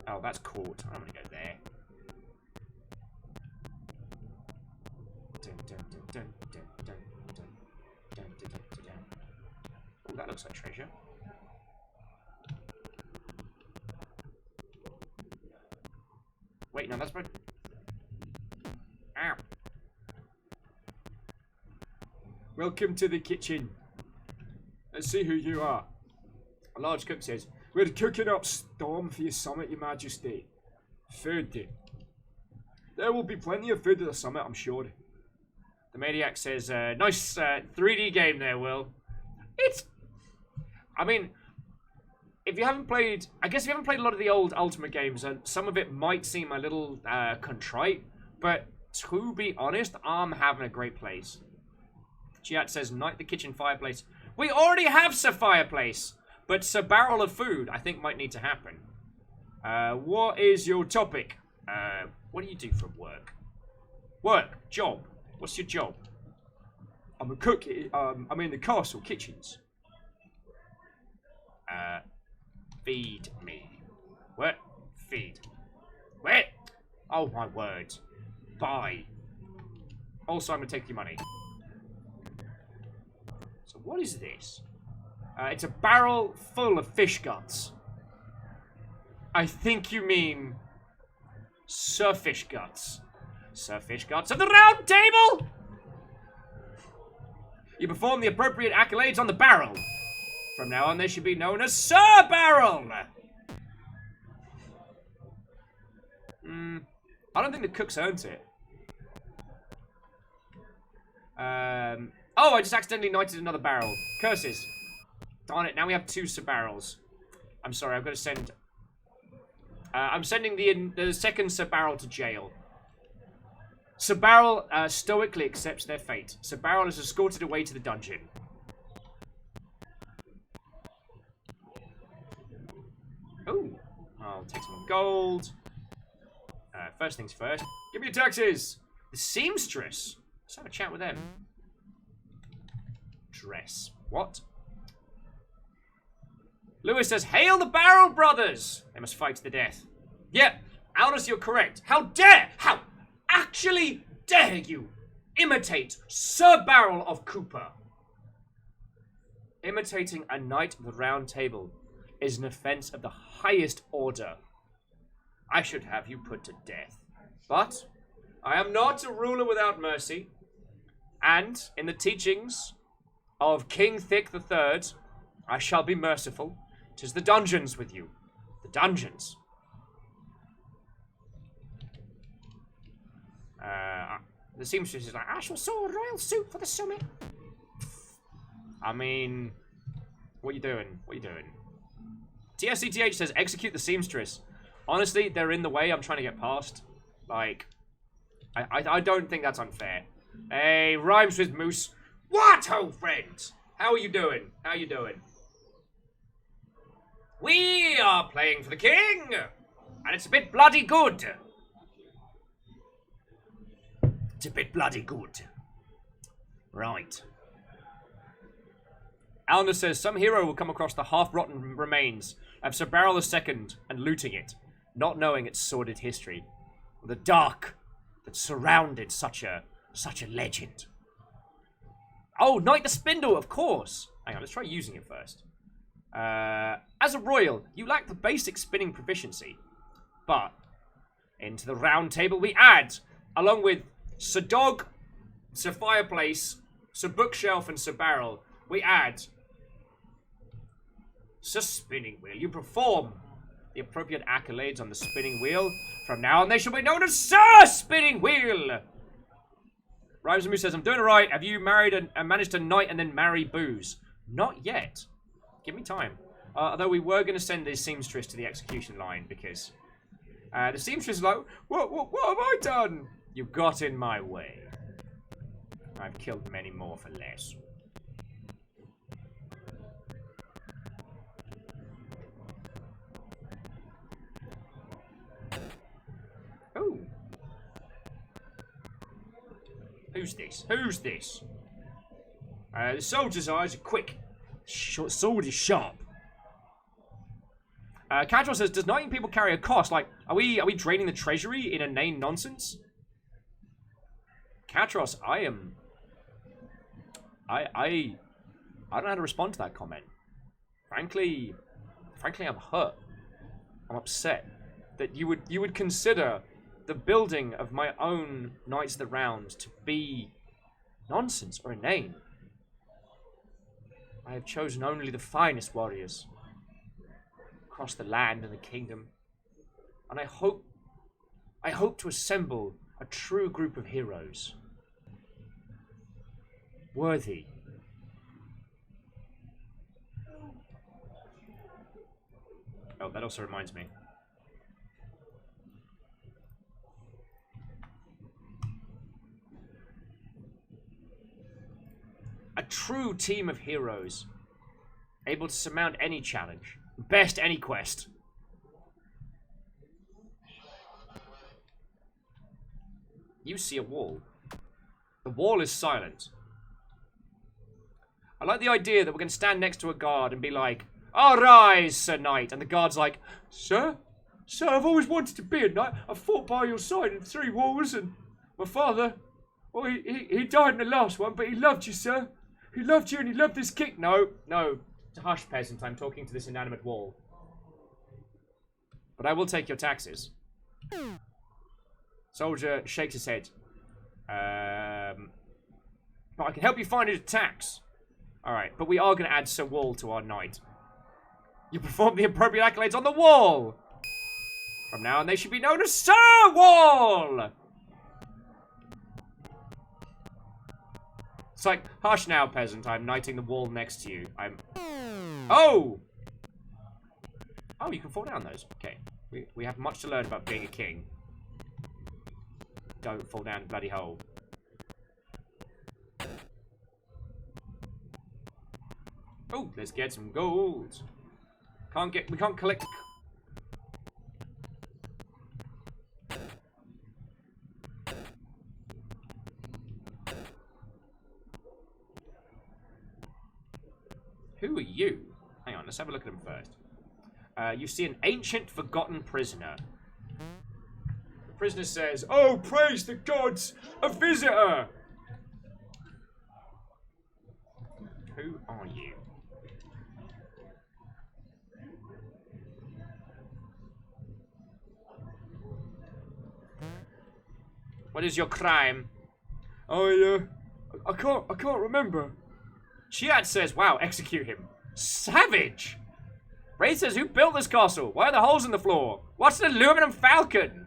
Oh, that's court. I'm gonna go there. Oh, that looks like treasure. Wait, no, that's my... Ow. Welcome to the kitchen. Let's see who you are. A large cook says, "We're cooking up storm for your summit, your majesty. Food. There will be plenty of food at the summit, I'm sure." The maniac says, nice 3D game there, Will. I mean, if you haven't played... I guess if you haven't played a lot of the old Ultimate games, some of it might seem a little contrite, but to be honest, I'm having a great place. Chat says, "Night the kitchen fireplace." We already have Sir Fireplace, but Sir Barrel of Food, I think, might need to happen. What is your topic? What do you do for work? Work. Job. What's your job? I'm a cook. I'm in the castle kitchens. Feed me. What? Feed. What? Oh my word. Buy. Also, I'm gonna take your money. So what is this? It's a barrel full of fish guts. I think you mean Sir Fish Guts. Sir Fish Guts of the Round Table! You perform the appropriate accolades on the barrel. From now on, they should be known as Sir Barrel! I don't think the cook's earned it. Oh, I just accidentally knighted another barrel. Curses. Darn it, now we have 2 Sir Barrels. I'm sorry, I've got to send... I'm sending the second Sir Barrel to jail. Sir Barrel stoically accepts their fate. Sir Barrel is escorted away to the dungeon. Ooh. I'll take some gold. First things first. Give me your taxes! The seamstress. Let's have a chat with them. Dress. What? Lewis says, "Hail the Barrel Brothers!" They must fight to the death. Yeah, Aldous, you're correct. How actually dare you imitate Sir Barrel of Cooper? Imitating a knight of the Round Table is an offense of the highest order. I should have you put to death. But I am not a ruler without mercy. And in the teachings of King Thick III, I shall be merciful. 'Tis the dungeons with you. The dungeons. The seamstress is like, "I shall sew a royal suit for the summit." I mean, what are you doing? What are you doing? TSCTH says, "Execute the seamstress." Honestly, they're in the way. I'm trying to get past. Like, I don't think that's unfair. Hey, rhymes with moose. What, old friend? How are you doing? How you doing? We are playing for the king, and it's a bit bloody good. It's a bit bloody good. Right. Alna says, "Some hero will come across the half-rotten remains of Sir Barrel II and looting it, not knowing its sordid history, or the dark that surrounded such a legend." Oh, Knight the Spindle, of course. Hang on, let's try using it first. As a royal, you lack the basic spinning proficiency, but into the Round Table we add, along with Sir Dog, Sir Fireplace, Sir Bookshelf, and Sir Barrel, we add Sir Spinning Wheel. You perform the appropriate accolades on the spinning wheel. From now on, they shall be known as Sir Spinning Wheel. Rhymes and Moose says, "I'm doing alright. Have you married and managed to knight and then marry Booze?" Not yet. Give me time. Although we were going to send this seamstress to the execution line because The seamstress is like, what have I done? You got in my way. I've killed many more for less. Oh. Who's this? Who's this? The soldier's eyes are quick. Sword is sharp. Cadwell says, does 9 people carry a cost? Like, are we draining the treasury in inane nonsense? Katros, I don't know how to respond to that comment. Frankly, I'm hurt. I'm upset that you would consider the building of my own Knights of the Round to be nonsense or inane. I have chosen only the finest warriors across the land and the kingdom, and I hope to assemble a true group of heroes, worthy. Oh, that also reminds me. A true team of heroes, able to surmount any challenge, best any quest. You see a wall. The wall is silent. I like the idea that we're going to stand next to a guard and be like, "Arise, Sir Knight," and the guard's like, Sir, I've always wanted to be a knight. I fought by your side in 3 wars, and my father, well, he died in the last one, but he loved you, sir. He loved you and he loved this king. No. Hush, peasant. I'm talking to this inanimate wall. But I will take your taxes. Soldier shakes his head. But I can help you find a tax. Alright, but we are going to add Sir Wall to our knight. You perform the appropriate accolades on the wall. From now on, they should be known as Sir Wall. It's like, hush now, peasant. I'm knighting the wall next to you. Oh! Oh, you can fall down those. Okay. We have much to learn about being a king. Don't fall down the bloody hole. Oh, let's get some gold. We can't collect. Who are you? Hang on, let's have a look at them first. You see an ancient, forgotten prisoner. The prisoner says, "Oh, praise the gods! A visitor!" Who are you? What is your crime? I can't remember. Chiat says, wow, execute him. Savage! Ray says, who built this castle? Why are there holes in the floor? What's an aluminum falcon?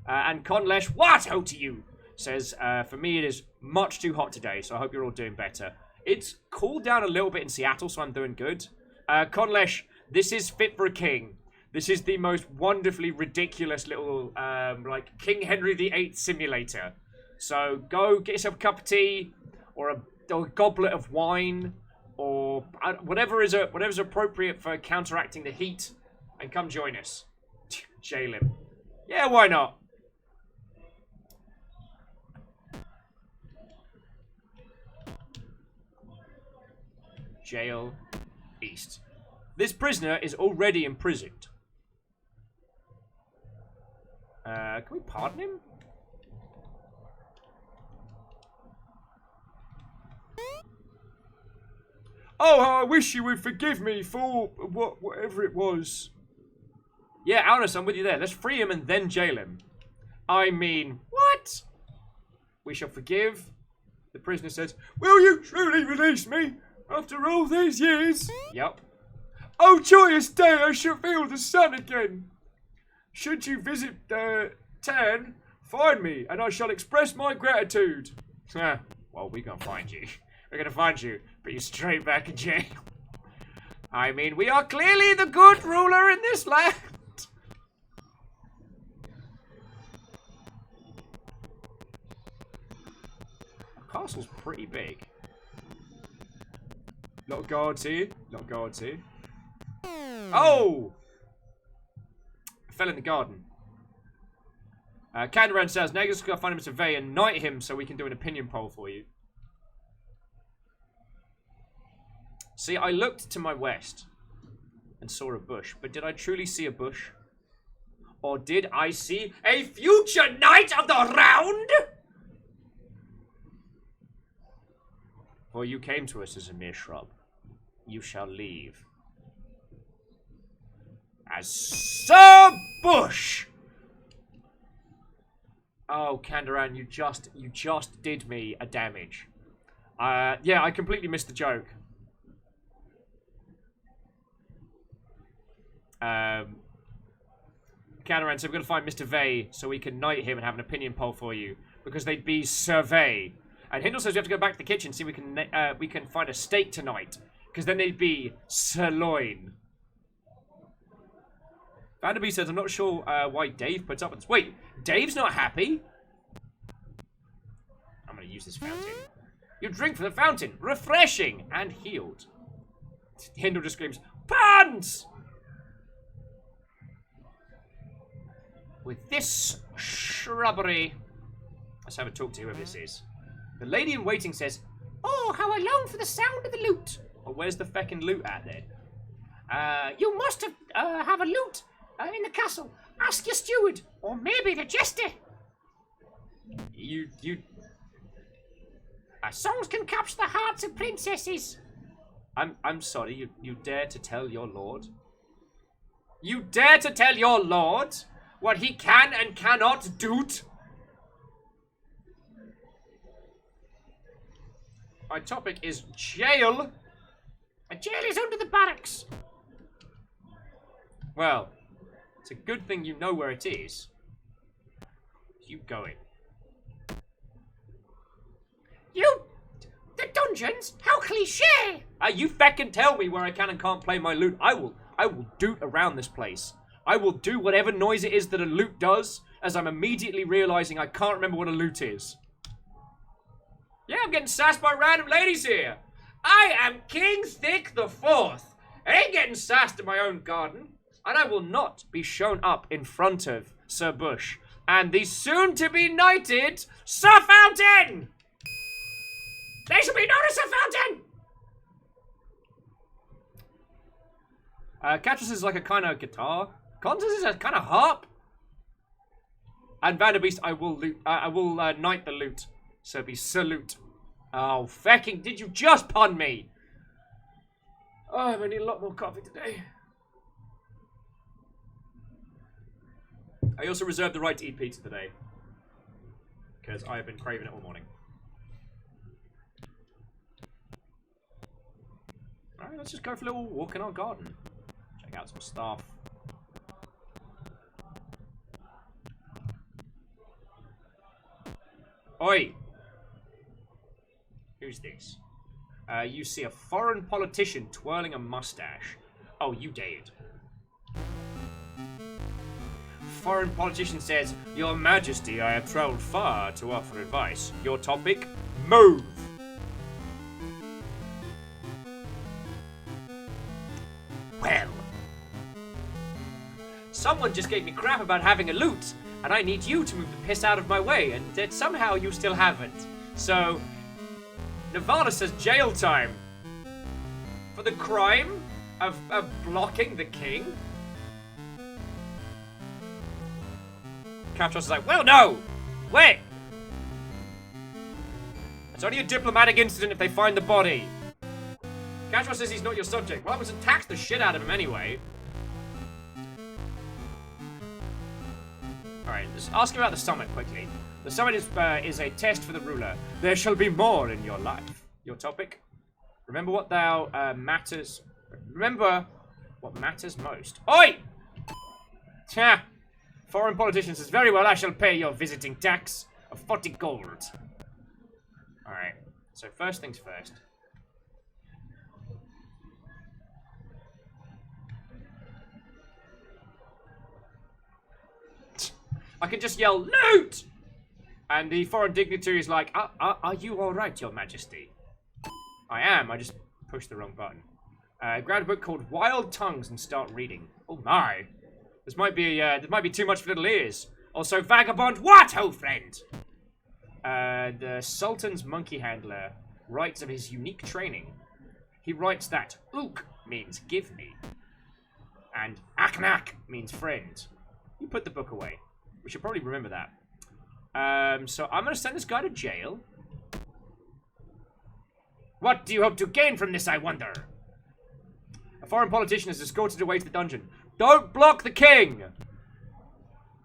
And Conlesh, what? Ho to you! Says, for me it is much too hot today, so I hope you're all doing better. It's cooled down a little bit in Seattle, so I'm doing good. Conlesh, this is fit for a king. This is the most wonderfully ridiculous little, like, King Henry VIII simulator. So go get yourself a cup of tea, or a goblet of wine, or whatever's appropriate for counteracting the heat, and come join us. Jail him. Yeah, why not? Jail East. This prisoner is already imprisoned. Can we pardon him? Oh, how I wish you would forgive me for whatever it was. Yeah, Alnus, I'm with you there. Let's free him and then jail him. I mean, what? We shall forgive. The prisoner says, will you truly release me after all these years? Yep. Oh, joyous day, I shall feel the sun again. Should you visit Tan, find me, and I shall express my gratitude. Well, we're gonna find you. We're gonna find you, put you straight back in jail. I mean, we are clearly the good ruler in this land. castle's pretty big. Lot of guards here. Lot of guards here. Oh! I fell in the garden. Candaran says, Negus, go find him survey and knight him so we can do an opinion poll for you. See, I looked to my west and saw a bush, but did I truly see a bush? Or did I see a future knight of the round? For you came to us as a mere shrub. You shall leave as Sir Bush. Oh, Candaran, you just did me a damage. Yeah, I completely missed the joke. Candaran said we're gonna find Mr. Vey so we can knight him and have an opinion poll for you because they'd be survey. And Hindle says we have to go back to the kitchen see if we can find a steak tonight because then they'd be sirloin. Vanderby says I'm not sure why Dave puts up with this. Wait, Dave's not happy? I'm gonna use this fountain. You drink from the fountain, refreshing and healed. Hindle just screams, puns! With this shrubbery. Let's have a talk to whoever this is. The lady in waiting says, Oh, how I long for the sound of the lute. well, where's the feckin' loot at then? You must have a lute in the castle. Ask your steward, or maybe the jester. You... Songs can capture the hearts of princesses. I'm sorry, you dare to tell your lord? You dare to tell your lord what he can and cannot do? My topic is jail. A jail is under the barracks. Well, it's a good thing you know where it is. You going? The dungeons? How cliche! You feckin' tell me where I can and can't play my lute. I will doot around this place. I will do whatever noise it is that a lute does, as I'm immediately realizing I can't remember what a lute is. Yeah, I'm getting sassed by random ladies here. I am King Thick the Fourth. I ain't getting sassed in my own garden. And I will not be shown up in front of Sir Bush and the soon-to-be knighted Sir Fountain! They shall be known as Sir Fountain! Catras is like a kind of guitar. Constance is a kind of harp. And Vanderbeest, I will knight the lute. So be salute. Oh, fecking, did you just pun me? Oh, I'm gonna need a lot more coffee today. I also reserve the right to eat pizza today. Because I have been craving it all morning. Alright, let's just go for a little walk in our garden. Check out some stuff. Oi! Who's this? You see a foreign politician twirling a mustache. Oh, you dared. Foreign politician says, Your Majesty, I have travelled far to offer advice. Your topic? Move! Well. Someone just gave me crap about having a lute, and I need you to move the piss out of my way, and that somehow you still haven't. So, Nevada says jail time. For the crime of blocking the king? Captros is like, well, no! Wait! It's only a diplomatic incident if they find the body. Captros says he's not your subject. Well, I was tax the shit out of him anyway. Alright, let's ask him about the summit quickly. The summit is a test for the ruler. There shall be more in your life. Your topic? Remember what matters. Remember what matters most. Oi! Tja! Foreign politician says, very well, I shall pay your visiting tax of 40 gold. Alright, so first things first. I can just yell, loot! And the foreign dignitary is like, are you alright, your majesty? I am, I just pushed the wrong button. Grab a book called Wild Tongues and start reading. Oh my. This might be too much for little ears. Also, vagabond, what, oh friend? The Sultan's monkey handler writes of his unique training. He writes that ook means give me. And aknak means friend. You put the book away. We should probably remember that. So I'm going to send this guy to jail. What do you hope to gain from this, I wonder? A foreign politician is escorted away to the dungeon. Don't block the king!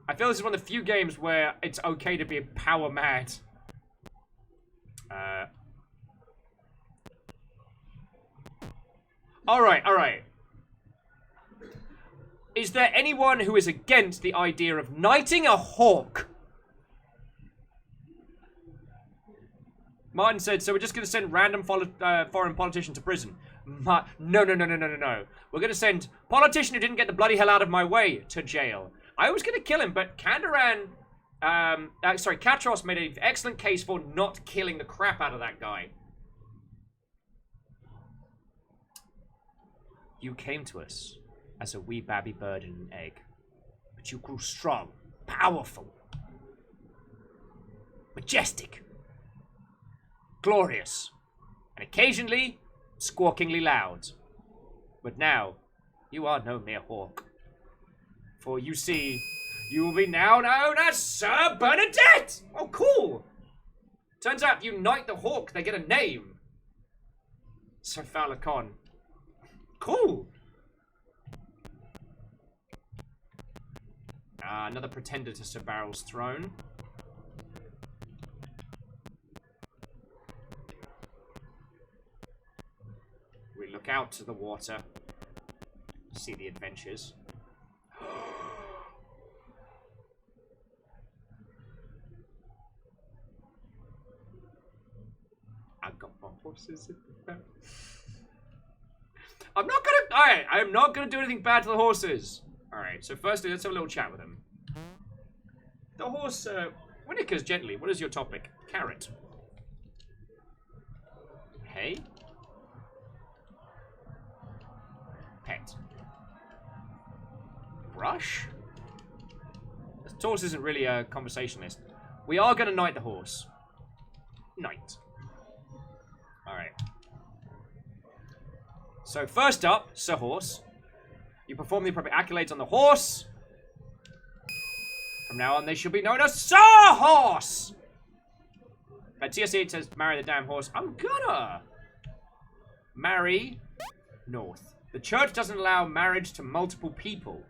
I feel this is one of the few games where it's okay to be power mad. Alright. Is there anyone who is against the idea of knighting a hawk? Martin said, so we're just going to send random foreign politician to prison. No. We're going to send politician who didn't get the bloody hell out of my way to jail. I was going to kill him, but Katros made an excellent case for not killing the crap out of that guy. You came to us as a wee babby bird in an egg, but you grew strong, powerful, majestic, glorious, and occasionally squawkingly loud. But now, you are no mere hawk. For you see, you will be now known as Sir Bernadette! Oh, cool! Turns out you knight the hawk, they get a name. Sir Falcon. Cool! Another pretender to Sir Barrel's throne. We look out to the water. See the adventures. I got my horses in the back. Alright, I am not gonna do anything bad to the horses. Alright, so firstly, let's have a little chat with them. The horse, Winnikers, gently, what is your topic? Carrot. Hey? Pet. Brush? The horse isn't really a conversationalist. We are gonna knight the horse. Knight. Alright. So first up, Sir Horse. You perform the appropriate accolades on the horse. From now on, they shall be known as Sir Horse! But TSC says, marry the damn horse. I'm gonna! Marry North. The church doesn't allow marriage to multiple people.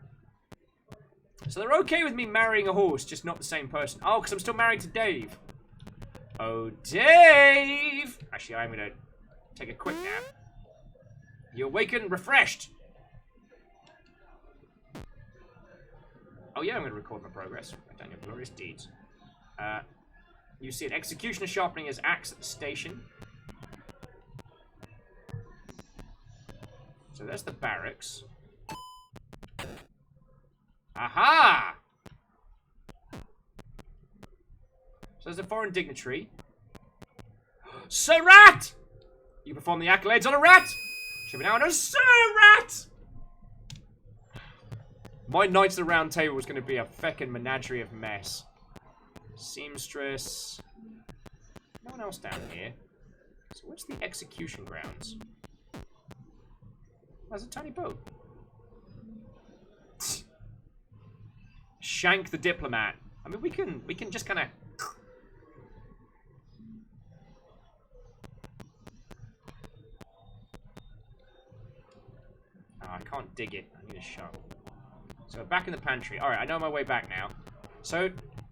So they're okay with me marrying a horse, just not the same person. Oh, because I'm still married to Dave. Oh, Dave! Actually, I'm gonna take a quick nap. You awaken refreshed. Oh yeah, I'm going to record my progress. Write down your glorious deeds. You see an executioner sharpening his axe at the station. So there's the barracks. Aha! So there's a foreign dignitary. Sir Rat! You perform the accolades on a rat! Should be now known as Sir Rat! My Knights of the Round Table was going to be a feckin' menagerie of mess. Seamstress. No one else down here. So what's the execution grounds? There's a tiny boat. Shank the diplomat. I mean, we can just kind of. Oh, I can't dig it. I need a shovel. So back in the pantry. All right, I know my way back now. So,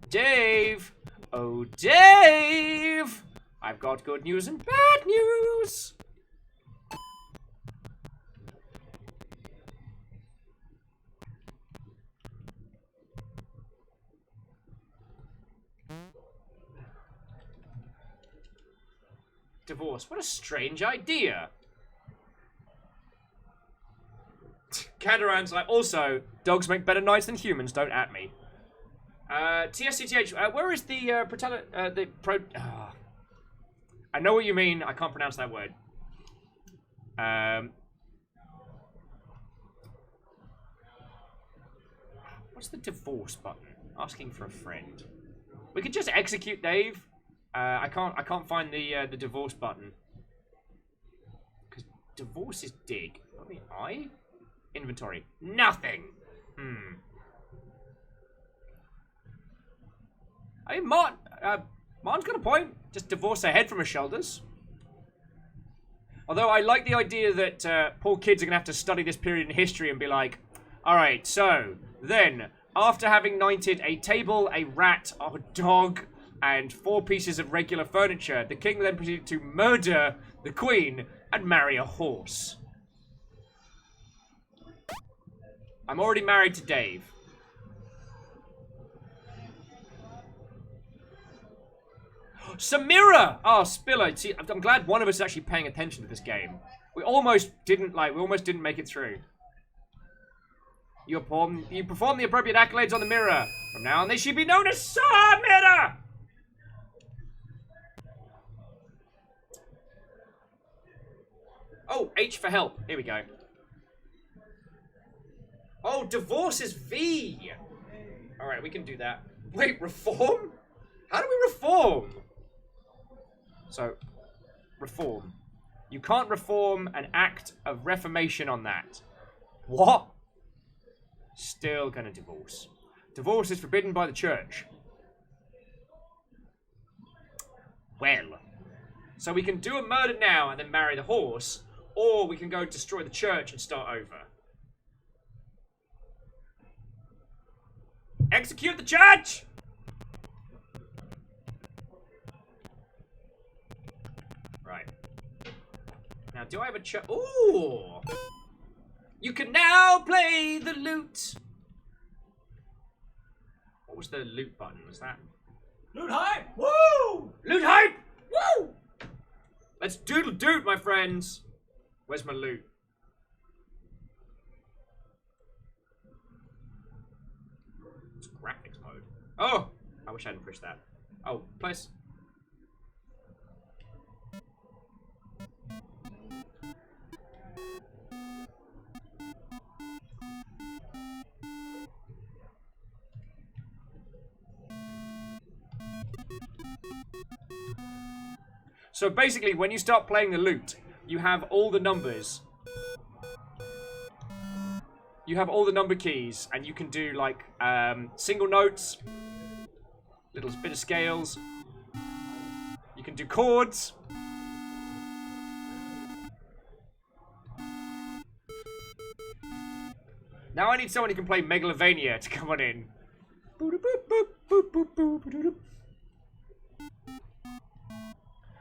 Dave. Oh, Dave. I've got good news and bad news. Divorce. What a strange idea. Kandaran's like, also, dogs make better knights than humans, don't at me. TSCTH, where is the I know what you mean. I can't pronounce that word. What's the divorce button? Asking for a friend. We could just execute Dave. I can't find the divorce button. Because divorce is dig. I mean, inventory. Nothing. I mean, Martin's got a point. Just divorce her head from her shoulders. Although I like the idea that poor kids are going to have to study this period in history and be like, alright, so, then, after having knighted a table, a rat, a dog, and 4 pieces of regular furniture, the king then proceeded to murder the queen and marry a horse. I'm already married to Dave. Samira! Oh, Spiller. See, I'm glad one of us is actually paying attention to this game. We almost didn't make it through. You perform the appropriate accolades on the mirror. From now on, they should be known as Samira! Oh, H for help. Here we go. Oh, divorce is V. Alright, we can do that. Wait, reform? How do we reform? So, reform. You can't reform an act of reformation on that. What? Still gonna divorce. Divorce is forbidden by the church. Well. So we can do a murder now and then marry the horse, or we can go destroy the church and start over. Execute the church! Right. Now, do I have a church? Ooh! You can now play the lute! What was the loot button? Was that? Loot hype! Woo! Loot hype! Woo! Let's doodle doot, my friends! Where's my loot? It's graphics mode. Oh! I wish I hadn't pushed that. Oh, place. So basically, when you start playing the lute, you have all the numbers. You have all the number keys, and you can do like single notes, little bit of scales. You can do chords. Now I need someone who can play Megalovania to come on in.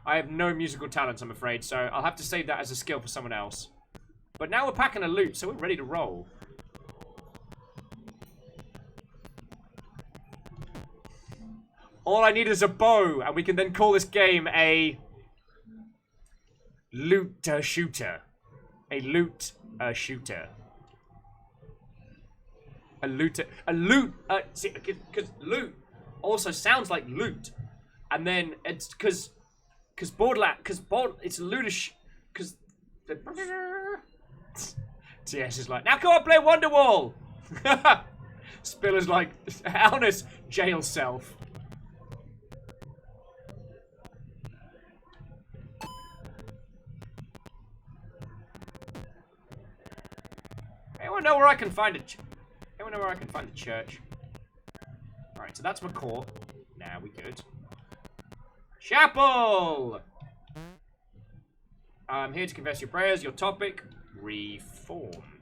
I have no musical talents, I'm afraid, so I'll have to save that as a skill for someone else. But now we're packing a loot, so we're ready to roll. All I need is a bow, and we can then call this game a loot shooter. A loot shooter. A loot, see, because loot also sounds like loot, and then it's because it's lootish, because TS is like, now come on, play Wonderwall. Spiller's like, Alna's jail self. Anyone know where I can find it? Anyone know where I can find the church? Alright, so that's my court. Now we good. Chapel! I'm here to confess your prayers. Your topic, reform.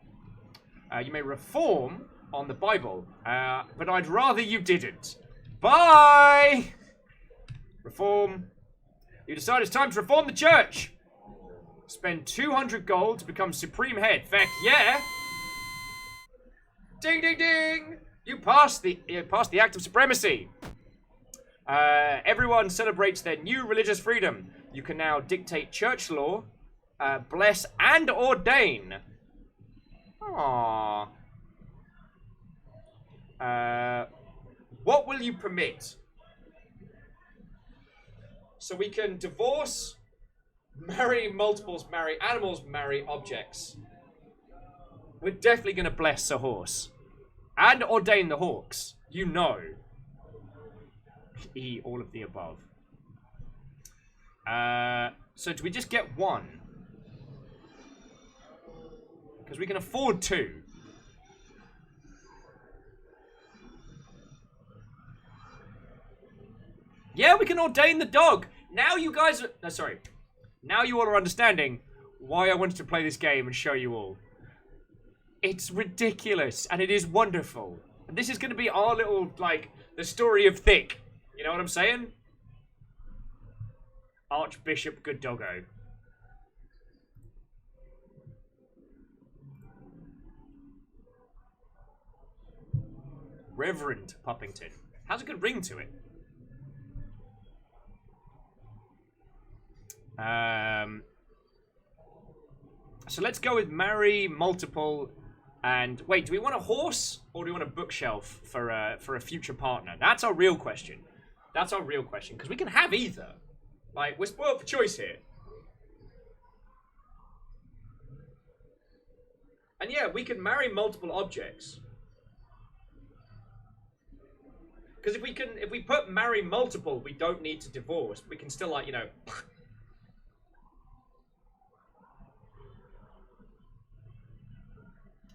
You may reform on the Bible, but I'd rather you didn't. Bye! Reform. You decide it's time to reform the church. Spend 200 gold to become supreme head. Feck yeah! Ding, ding, ding! You passed the act of supremacy. Everyone celebrates their new religious freedom. You can now dictate church law, bless and ordain. Aww. What will you permit? So we can divorce, marry multiples, marry animals, marry objects. We're definitely going to bless a horse. And ordain the hawks. You know. E, all of the above. So do we just get one? Because we can afford two. Yeah, we can ordain the dog. Now you guys are... No, sorry. Now you all are understanding why I wanted to play this game and show you all. It's ridiculous, and it is wonderful. And this is going to be our little, like, the story of Thick. You know what I'm saying? Archbishop Good Doggo. Reverend Puppington. Has a good ring to it. So let's go with marry, multiple, and wait, do we want a horse or do we want a bookshelf for a future partner? That's our real question. That's our real question, because we can have either. Like, we're spoiled for choice here. And yeah, we can marry multiple objects. Because if we put marry multiple, we don't need to divorce. We can still, like, you know...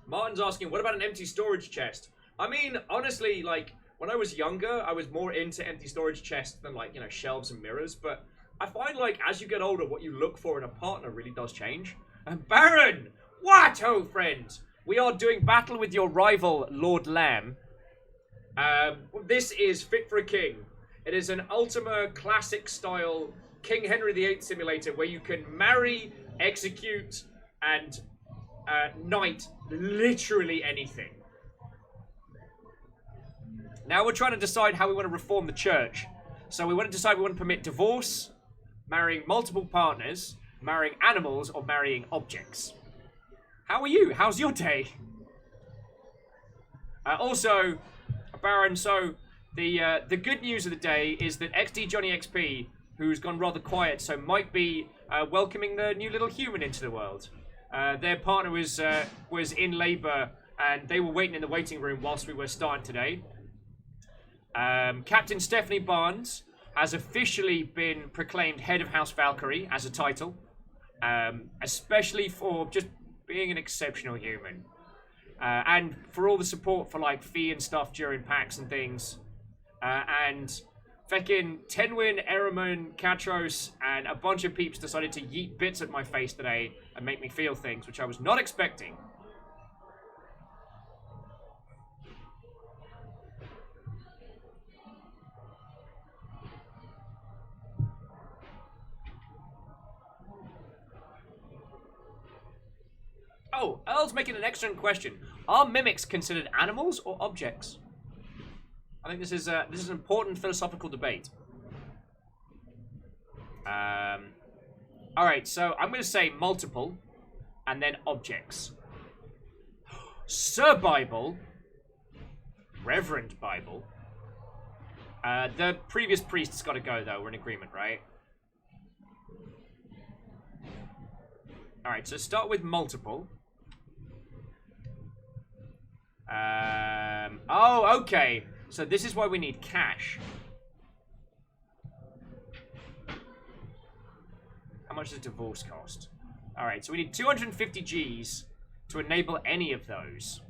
Martin's asking, what about an empty storage chest? I mean, honestly, like, when I was younger, I was more into empty storage chests than, like, you know, shelves and mirrors. But I find, like, as you get older, what you look for in a partner really does change. And Baron! What, oh, friends? We are doing battle with your rival, Lord Lamb. This is Fit for a King. It is an Ultima classic style King Henry VIII simulator where you can marry, execute, and knight literally anything. Now we're trying to decide how we want to reform the church. So we want to decide we want to permit divorce, marrying multiple partners, marrying animals, or marrying objects. How are you? How's your day? Also, Baron, so the good news of the day is that XD Johnny XP, who's gone rather quiet, so might be welcoming the new little human into the world. Their partner was in labour, and they were waiting in the waiting room whilst we were starting today. Captain Stephanie Barnes has officially been proclaimed head of House Valkyrie as a title, especially for just being an exceptional human. And for all the support for, like, Fee and stuff during packs and things. And feckin' Tenwin, Ereman, Katros, and a bunch of peeps decided to yeet bits at my face today and make me feel things, which I was not expecting. Oh, Earl's making an excellent question. Are mimics considered animals or objects? I think this is an important philosophical debate. Alright, so I'm going to say multiple, and then objects. Sir Bible. Reverend Bible. The previous priest's got to go, though. We're in agreement, right? Alright, so start with multiple. Oh, okay. So this is why we need cash. How much does divorce cost? Alright, so we need 250 Gs to enable any of those.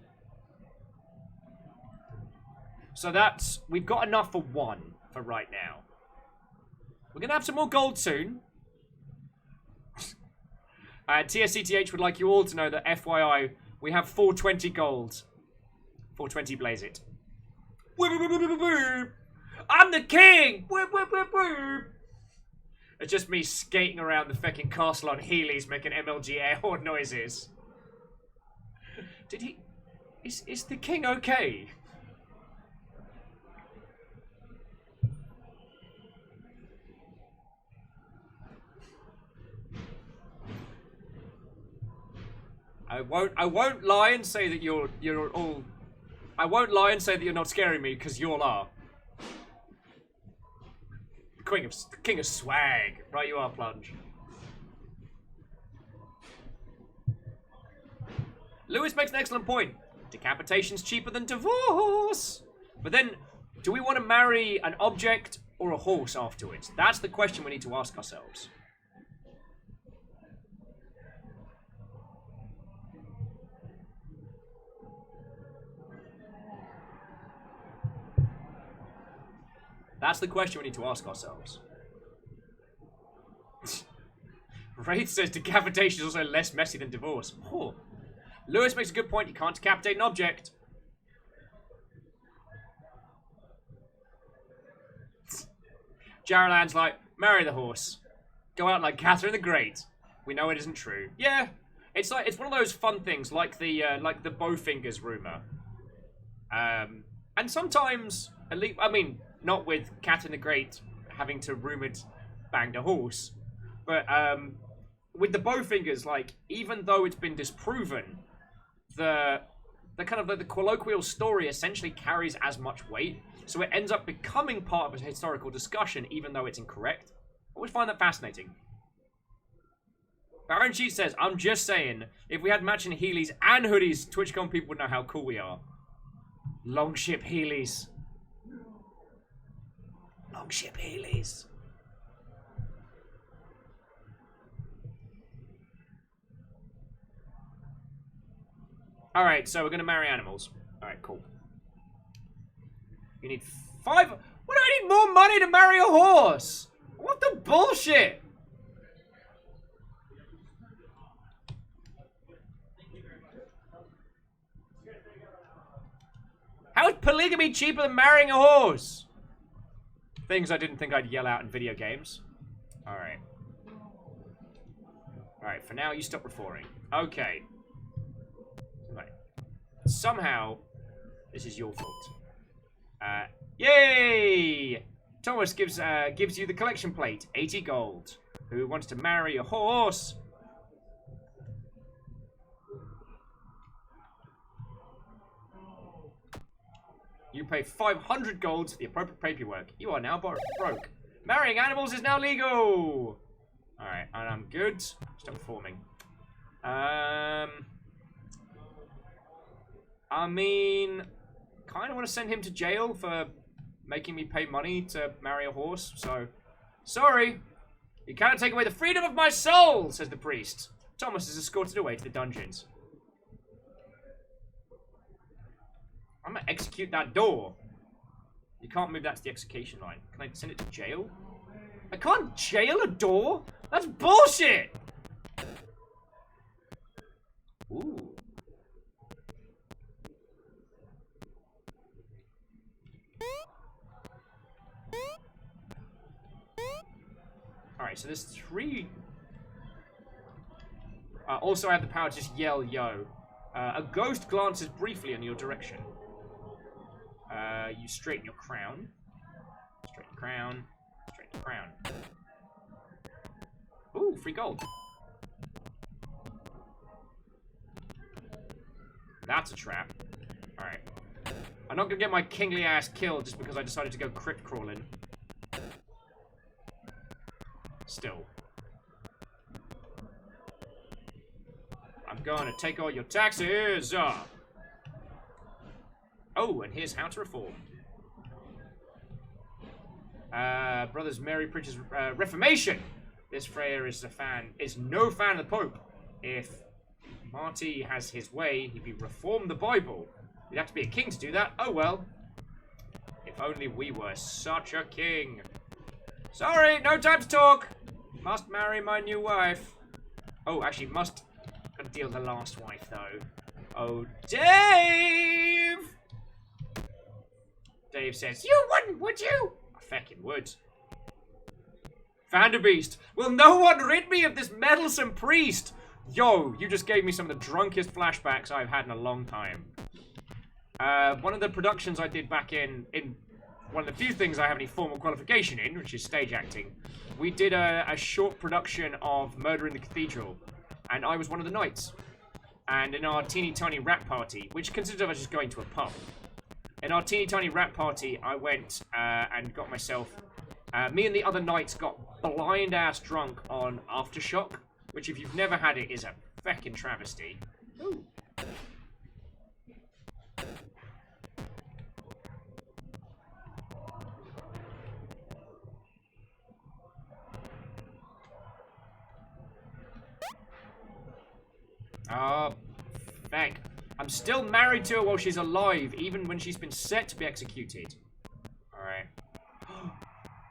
So that's... We've got enough for one for right now. We're going to have some more gold soon. TSCTH would like you all to know that, FYI, we have 420 gold. 420 blaze it. I'm the king! It's just me skating around the fucking castle on Heelys making MLG air horn noises. Did he... Is the king okay? I won't lie and say that you're all... I won't lie and say that you're not scaring me, because you all are. king of swag. Right, you are, Plunge. Lewis makes an excellent point. Decapitation's cheaper than divorce. But then, do we want to marry an object or a horse afterwards? That's the question we need to ask ourselves. That's the question we need to ask ourselves. Wraith says decapitation is also less messy than divorce. Oh. Lewis makes a good point. You can't decapitate an object. Jaralan's like, marry the horse. Go out like Catherine the Great. We know it isn't true. Yeah, it's one of those fun things, like the Bowfingers rumor. And sometimes, at least, I mean, not with Catherine the Great having to rumored banged a horse, but with the Bowfingers, like, even though it's been disproven, the kind of the colloquial story essentially carries as much weight, so it ends up becoming part of a historical discussion, even though it's incorrect. I always find that fascinating. Baron Cheat says, I'm just saying, if we had matching Heelys and hoodies, TwitchCon people would know how cool we are. Longship Heelys. Longship Heelys. Alright, so we're gonna marry animals. Alright, cool. You need 5... What do I need more money to marry a horse? What the bullshit? How is polygamy cheaper than marrying a horse? Things I didn't think I'd yell out in video games. Alright. Alright, for now you stop referring. Okay. Right. Somehow, this is your fault. Yay! Thomas gives you the collection plate, 80 gold. Who wants to marry a horse? You pay 500 gold for the appropriate paperwork. You are now broke. Marrying animals is now legal! Alright, and I'm good. Stop performing. I mean, kind of want to send him to jail for making me pay money to marry a horse, so... Sorry! You cannot take away the freedom of my soul, says the priest. Thomas is escorted away to the dungeons. I'm gonna execute that door. You can't move that to the execution line. Can I send it to jail? I can't jail a door? That's bullshit! Ooh. Alright, so there's 3... also, I have the power to just yell, yo. A ghost glances briefly in your direction. You straighten your crown. Straighten crown. Straighten crown. Ooh, free gold. That's a trap. Alright. I'm not gonna get my kingly ass killed just because I decided to go crypt crawling. Still. I'm gonna take all your taxes! Oh, and here's how to reform. Brothers Mary preaches Reformation! This Freya is no fan of the Pope. If Marty has his way, he'd be reform the Bible. You'd have to be a king to do that. Oh well. If only we were such a king. Sorry, no time to talk. Must marry my new wife. Oh, actually, must gotta deal with the last wife, though. Oh, Dave! Dave says, you wouldn't, would you? I feckin' would. Vanderbeest, will no one rid me of this meddlesome priest? Yo, you just gave me some of the drunkest flashbacks I've had in a long time. One of the productions I did back in one of the few things I have any formal qualification in, which is stage acting, we did a short production of Murder in the Cathedral, and I was one of the knights. And in our teeny tiny rap party, which consisted of us just going to a pub, in our teeny tiny rap party, I went and got myself Me and the other knights got blind-ass drunk on Aftershock, which if you've never had it is a feckin' travesty. Ooh. Oh, feck. I'm still married to her while she's alive, even when she's been set to be executed. Alright.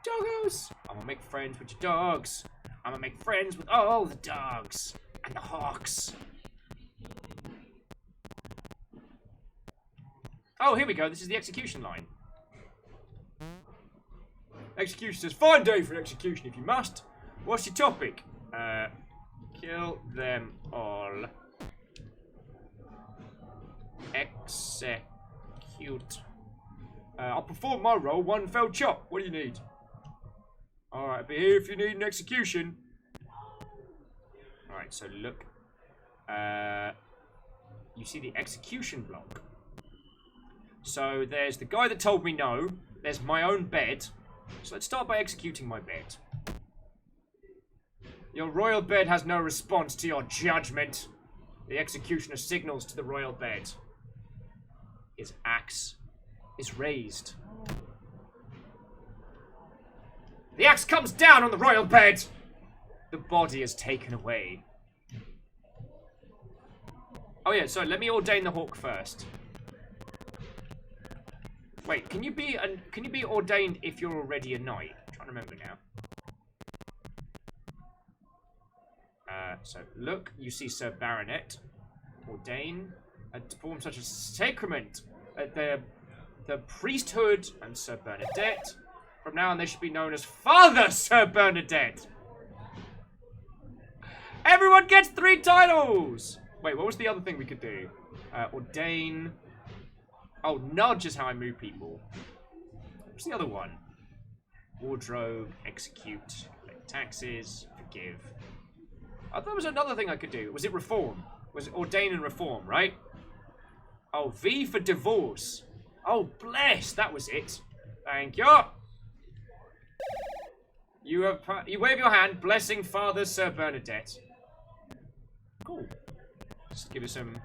Doggos! I'm gonna make friends with your dogs. I'm gonna make friends with all the dogs. And the hawks. Oh, here we go. This is the execution line. Execution says, fine day for execution if you must. What's your topic? Kill them all. Execute. I'll perform my role, one fell chop. What do you need? Alright, I'll be here if you need an execution. Alright, so look. You see the execution block. So there's the guy that told me no. There's my own bed. So let's start by executing my bed. Your royal bed has no response to your judgment. The executioner signals to the royal bed. His axe is raised. The axe comes down on the royal bed. The body is taken away. Oh yeah, so let me ordain the hawk first. Wait, can you be ordained if you're already a knight? I'm trying to remember now. So look, you see Sir Baronet. Ordain. To perform such a sacrament. The priesthood and Sir Bernadette. From now on they should be known as Father Sir Bernadette. Everyone gets 3 titles! Wait, what was the other thing we could do? Ordain. Oh, nudge is how I move people. What's the other one? Wardrobe, execute, collect taxes, forgive. I thought there was another thing I could do. Was it reform? Was it ordain and reform, right? Oh, V for divorce. Oh, bless. That was it. Thank you. You wave your hand, blessing Father Sir Bernadette. Cool. Let's give it some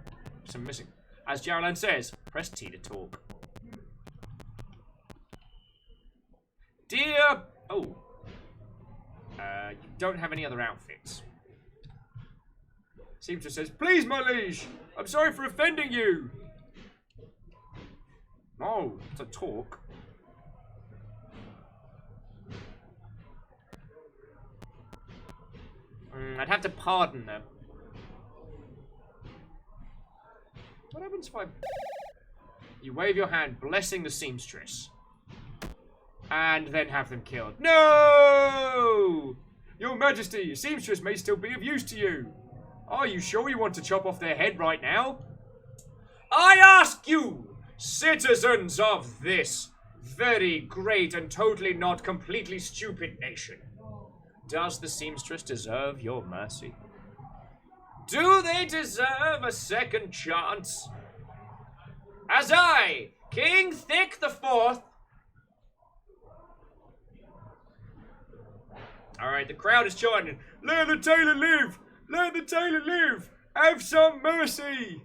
missing. As Jarlan says, press T to talk. Dear... Oh. You don't have any other outfits. Seamstress says, please, my liege, I'm sorry for offending you. Oh, to talk. I'd have to pardon them. What happens if I... You wave your hand, blessing the seamstress. And then have them killed. No! Your Majesty, seamstress may still be of use to you. Are you sure you want to chop off their head right now? I ask you, citizens of this very great and totally not completely stupid nation, does the seamstress deserve your mercy? Do they deserve a second chance? As I, King Thick the Fourth... Alright, the crowd is chanting, let the tailor live! Let the tailor live! Have some mercy!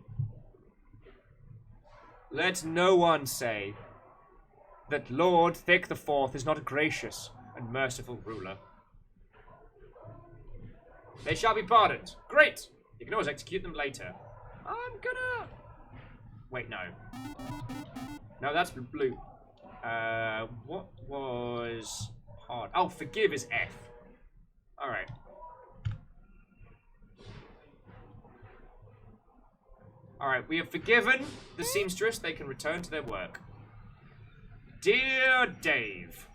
Let no one say that Lord Thick the Fourth is not a gracious and merciful ruler. They shall be pardoned. Great! You can always execute them later. I'm gonna... Wait, no. No, that's blue. What was hard? Oh, forgive is F. Alright. Alright, we have forgiven the seamstress. They can return to their work. Dear Dave.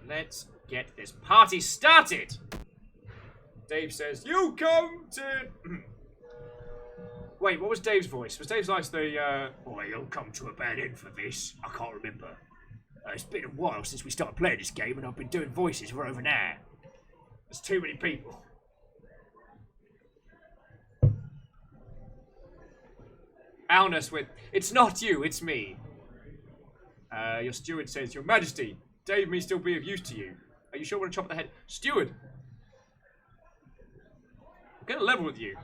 Let's get this party started. Dave says, you come to... Wait, what was Dave's voice? Was Dave's voice the, Boy, you'll come to a bad end for this. I can't remember. It's been a while since we started playing this game, and I've been doing voices for over an hour. There's too many people. Alnus with, it's not you, it's me. Your steward says, Your Majesty, Dave may still be of use to you. Are you sure we want to chop the head? Steward! I'm gonna level with you.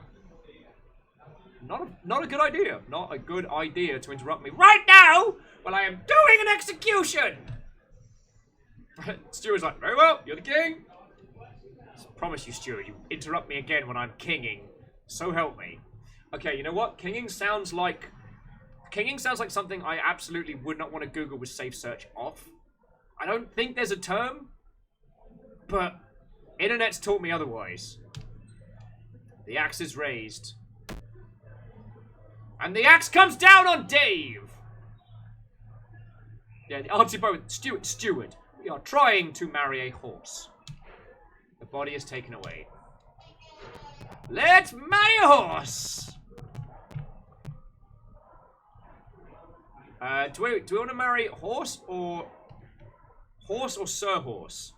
Not a good idea. Not a good idea to interrupt me right now while I am doing an execution! Steward's like, very well, you're the king. I promise you, Steward, you interrupt me again when I'm kinging. So help me. Okay, you know what? Kinging sounds like something I absolutely would not want to Google with safe search off. I don't think there's a term, but internet's taught me otherwise. The axe is raised. And the axe comes down on Dave! Yeah, the Archie Bow, Steward, we are trying to marry a horse. The body is taken away. Let's marry a horse! Do we want to marry horse or Sir Horse?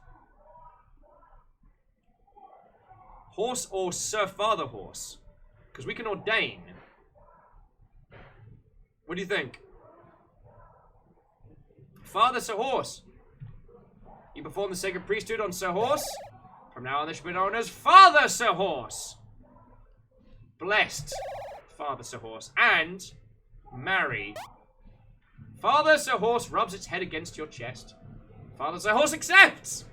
Horse or Sir Father Horse? Because we can ordain. What do you think? Father Sir Horse. You perform the sacred priesthood on Sir Horse. From now on, this should be known as Father Sir Horse. Blessed Father Sir Horse. And marry. Father Sir Horse rubs its head against your chest. Father Sir Horse accepts.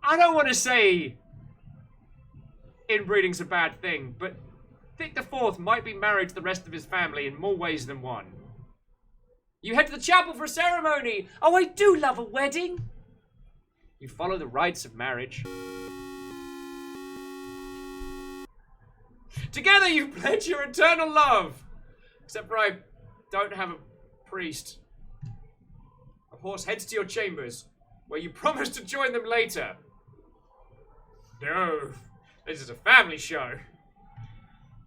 I don't want to say inbreeding's a bad thing, but Dick the Fourth might be married to the rest of his family in more ways than one. You head to the chapel for a ceremony. Oh, I do love a wedding. You follow the rites of marriage. Together you pledge your eternal love. Except for I don't have a priest. A horse heads to your chambers, where you promise to join them later. No, this is a family show.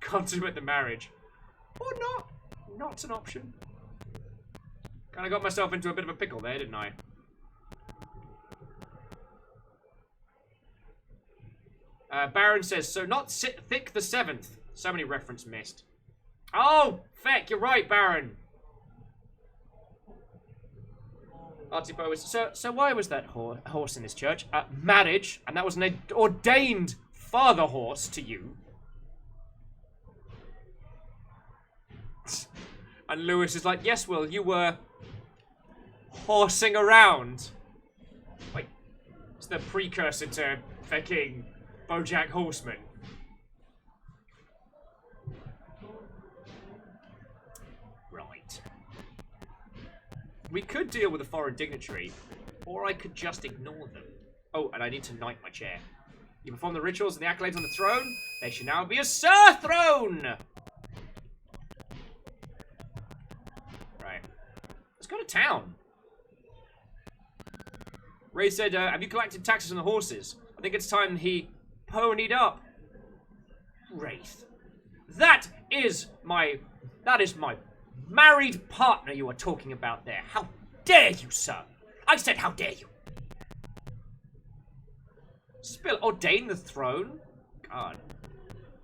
Consummate the marriage. Or not. Not an option. Kinda got myself into a bit of a pickle there, didn't I? Baron says, so not Thick the Seventh. So many reference missed. Oh, feck, you're right, Baron. Artibo was, so why was that horse in this church? Marriage, and that was an ordained father horse to you. And Lewis is like, yes, Will, you were horsing around. Like, it's the precursor to fucking BoJack Horseman. Right. We could deal with a foreign dignitary, or I could just ignore them. Oh, and I need to knight my chair. You perform the rituals and the accolades on the throne. They should now be a Sir Throne! Right. Let's go to town. Ray said, have you collected taxes on the horses? I think it's time he ponied up. Wraith. That is my married partner you are talking about there. How dare you, sir? I said, how dare you? Spill, ordain the throne? God,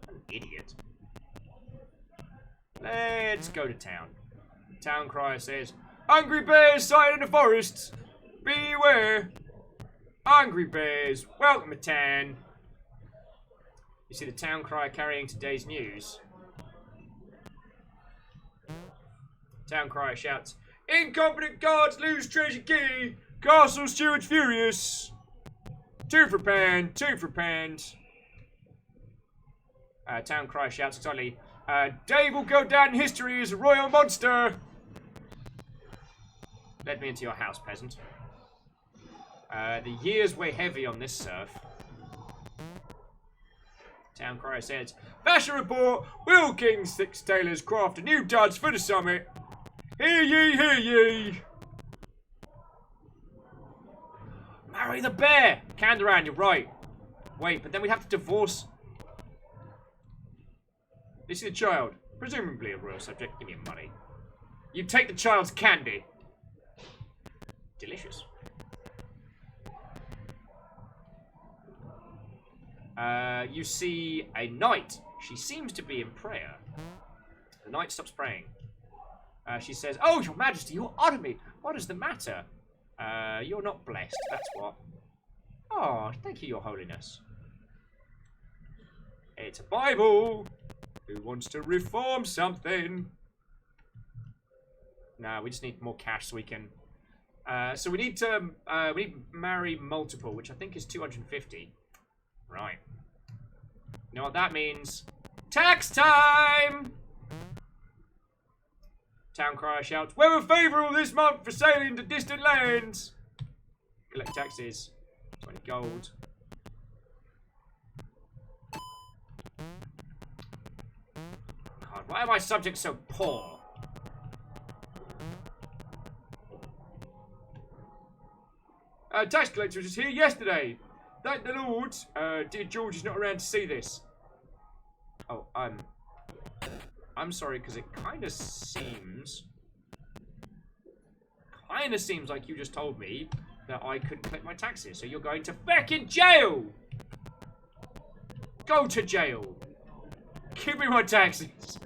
an idiot. Let's go to town. Town crier says, Hungry bears sighted in the forest. Beware. Hungry bears, welcome to town. You see the town crier carrying today's news. Town crier shouts, Incompetent guards lose treasure key. Castle steward furious. 2 for pound, 2 for pound. Town crier shouts excitedly, Dave will go down in history as a royal monster. Let me into your house, peasant. The years weigh heavy on this serf. Town crier says, Fashion report, Will King's 6 tailors craft a new duds for the summit. Hear ye, hear ye. Marry the bear. Kandaran, you're right. Wait, but then we'd have to divorce. This is a child, presumably a royal subject. Give me your money. You take the child's candy. Delicious. You see a knight She seems to be in prayer. The knight stops praying. She says, "Oh, your majesty, you honor me. What is the matter? You're not blessed, that's what." "Oh, thank you, your holiness." "It's a Bible. Who wants to reform something?" Nah, we just need more cash so we can... so we need to marry multiple, which I think is 250. Right. You know what that means? Tax time! Town crier shouts, "We're favourable this month for sailing to distant lands." Collect taxes. 20 gold. God, why are my subjects so poor? Tax collector was just here yesterday. Thank the Lord. Dear George is not around to see this. Oh, I'm sorry, because it kind of seems like you just told me that I couldn't collect my taxes. So you're going to feckin' jail. Go to jail. Give me my taxes.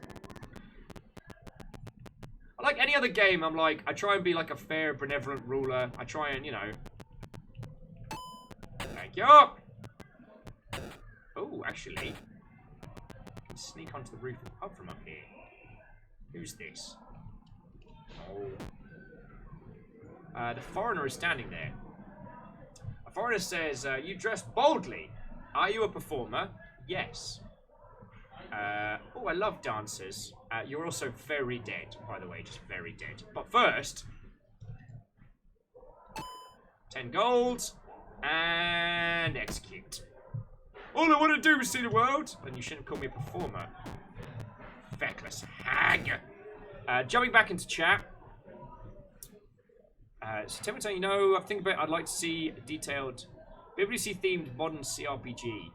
Like any other game, I'm like, I try and be like a fair, benevolent ruler. I try and, you know. Thank you. Oh, actually, I can sneak onto the roof of the pub from up here. Who's this? Oh. The foreigner is standing there. A foreigner says, "You dress boldly. Are you a performer?" "Yes." Oh, I love dancers. You're also very dead, by the way, just very dead. But first, 10 gold, and execute. All I want to do is see the world. Then you shouldn't call me a performer. Feckless hag. Jumping back into chat. So tell me, you know, I'm thinking about. I'd like to see a detailed, BBC themed modern CRPG.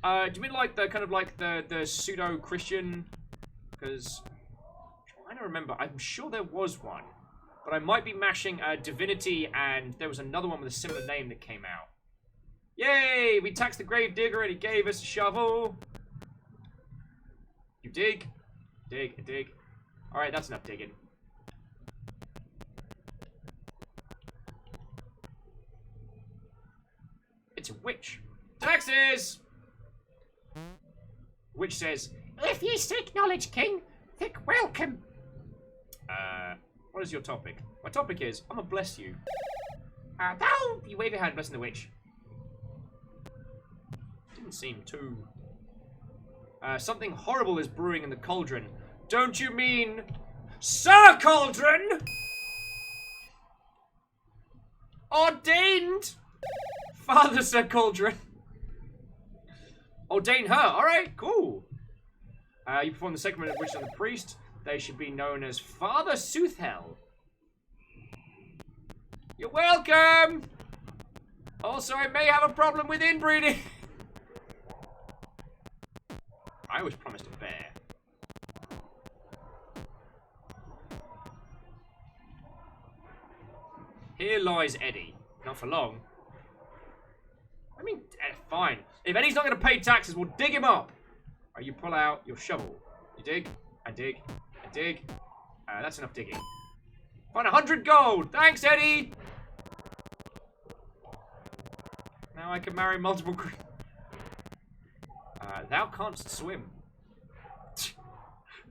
Do you mean like the kind of like the pseudo Christian? Because I'm trying to remember. I'm sure there was one, but I might be mashing Divinity, and there was another one with a similar name that came out. Yay! We taxed the grave digger, and he gave us a shovel. You dig, dig. All right, that's enough digging. It's a witch. Taxes. Witch says, "If ye seek knowledge, king, think welcome." What is your topic? My topic is, I'm gonna bless you. Thou! You wave your hand, blessing the witch. Didn't seem too... something horrible is brewing in the cauldron. Don't you mean... Sir Cauldron? Ordained? Father Sir Cauldron. Ordain her. Alright, cool. You perform the sacrament of witch on the priest. They should be known as Father Soothhell. You're welcome! Also, I may have a problem with inbreeding. I was promised a bear. Here lies Eddie. Not for long. I mean, fine. If Eddie's not going to pay taxes, we'll dig him up. Right, you pull out your shovel. You dig, and dig, and dig. That's enough digging. Find 100 gold. Thanks, Eddie. Now I can marry multiple... thou canst swim.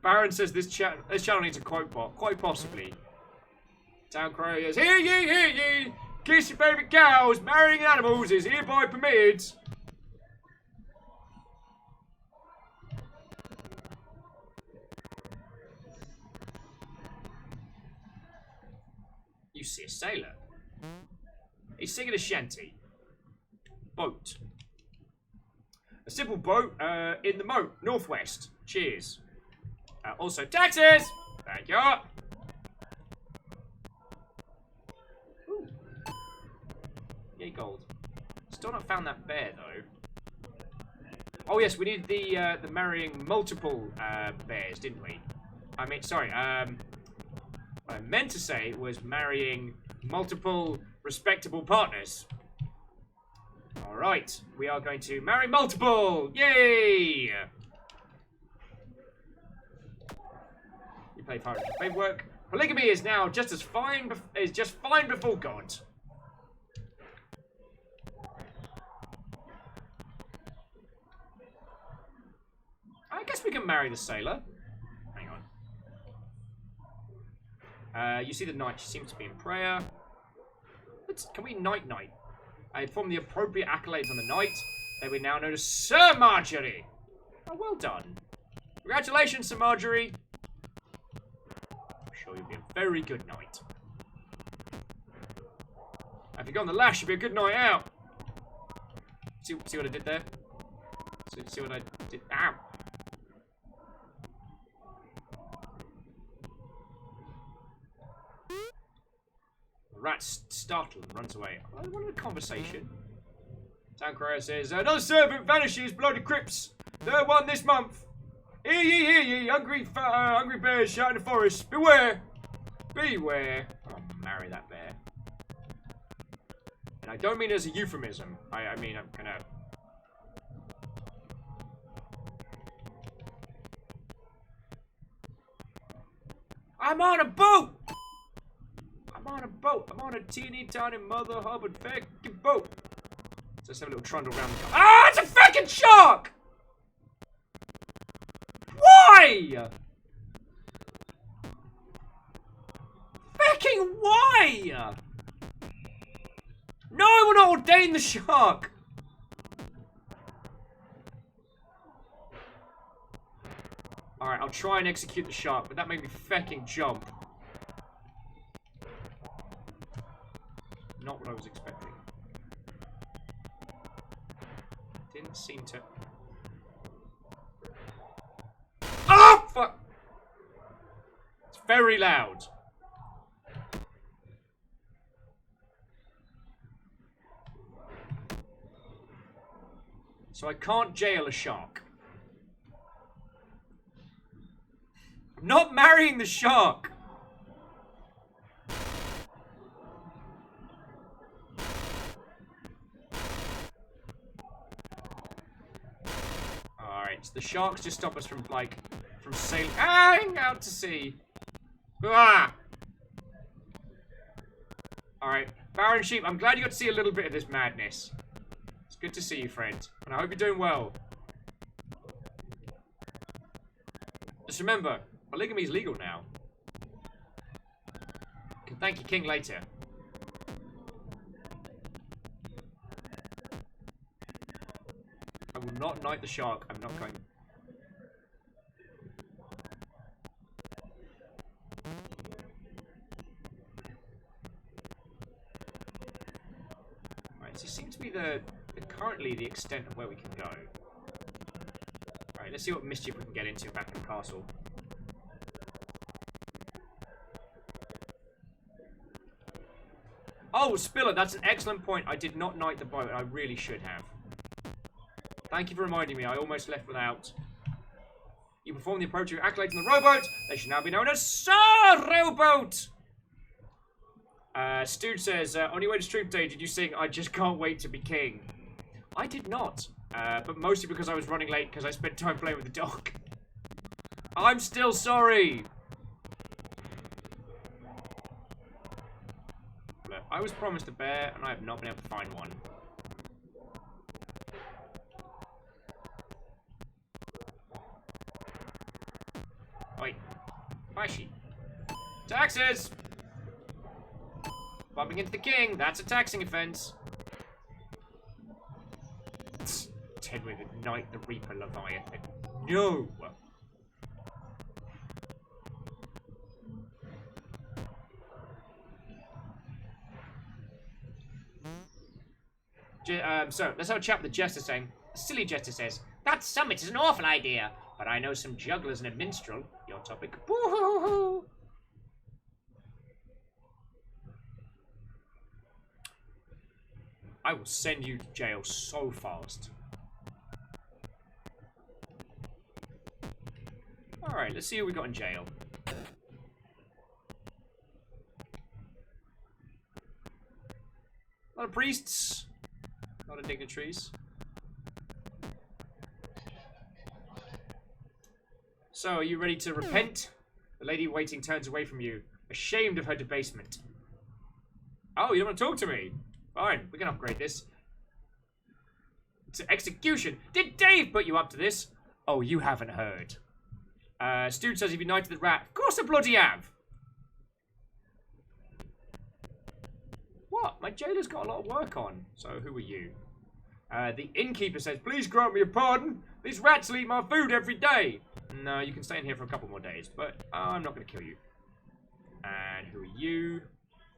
Baron says this channel needs a quote bot. Quite possibly. Town crier yells, "Hear ye, hear ye! Kiss your favourite cows! Marrying animals is hereby permitted!" You see a sailor. He's singing a shanty. Boat. A simple boat in the moat, northwest. Cheers. Also, taxes! Thank you. Ooh. Yay, gold. Still not found that bear, though. Oh, yes, we needed the marrying multiple bears, didn't we? I mean, sorry, what I meant to say was marrying multiple respectable partners. Alright, we are going to marry multiple! Yay! You play fine paperwork. Polygamy is now just as fine, just fine before God. I guess we can marry the sailor. Hang on. You see the knight. She seems to be in prayer. Can we knight? I informed the appropriate accolades on the knight. They were now known as Sir Marjorie. Oh, well done. Congratulations, Sir Marjorie. I'm sure you'll be a very good knight. If you go on the lash, you'll be a good night out. See what I did there? See what I did? Ow. The rat startled and runs away. I wanted a conversation. Town crier says, another servant vanishes below the crypts. Third one this month. Hear ye, hungry bears shout in the forest. Beware. Beware. I'll marry that bear. And I don't mean it as a euphemism. I mean, I'm gonna... I'm on a boat! I'm on a boat. I'm on a teeny tiny Mother Hubbard fucking boat. So let's have a little trundle around the... Ah, it's a fucking shark! Why? Fucking why? No, I will not ordain the shark! Alright, I'll try and execute the shark, but that made me fucking jump. Not what I was expecting. Didn't seem to... Oh, fuck! It's very loud. So I can't jail a shark. I'm not marrying the shark. Alright, so the sharks just stop us from, like, from sailing out to sea. Ah! Alright, Baron Sheep, I'm glad you got to see a little bit of this madness. It's good to see you, friend. And I hope you're doing well. Just remember, polygamy is legal now. You can thank your king later. I will not knight the shark. I'm not going... Right, so it seems to be currently the extent of where we can go. Alright, let's see what mischief we can get into back in the castle. Oh, Spiller, that's an excellent point. I did not knight the boat. I really should have. Thank you for reminding me. I almost left without. You performed the appropriate accolades on the rowboat. They should now be known as Sir Rowboat. Stooge says, on your way to Stream Day, did you sing I Just Can't Wait to Be King? I did not. But mostly because I was running late because I spent time playing with the dog. I'm still sorry. Look, I was promised a bear and I have not been able to find one. Oi. Bashi. Taxes! Bumping into the king, that's a taxing offense. Ted with Knight the Reaper Leviathan. No! So, let's have a chat with the jester saying. The silly jester says, that summit is an awful idea, but I know some jugglers and a minstrel. Your topic. Boo-hoo-hoo. I will send you to jail so fast. Alright, let's see who we got in jail. A lot of priests. A Not a dignitaries. So, are you ready to repent? The lady waiting turns away from you, ashamed of her debasement. Oh, you don't want to talk to me? Fine, we can upgrade this. To execution. Did Dave put you up to this? Oh, you haven't heard. Stu says you've united the rat. Of course I bloody have. What? My jailer's got a lot of work on. So, who are you? The innkeeper says, please grant me a pardon. These rats will eat my food every day. No, you can stay in here for a couple more days, but I'm not going to kill you. And who are you?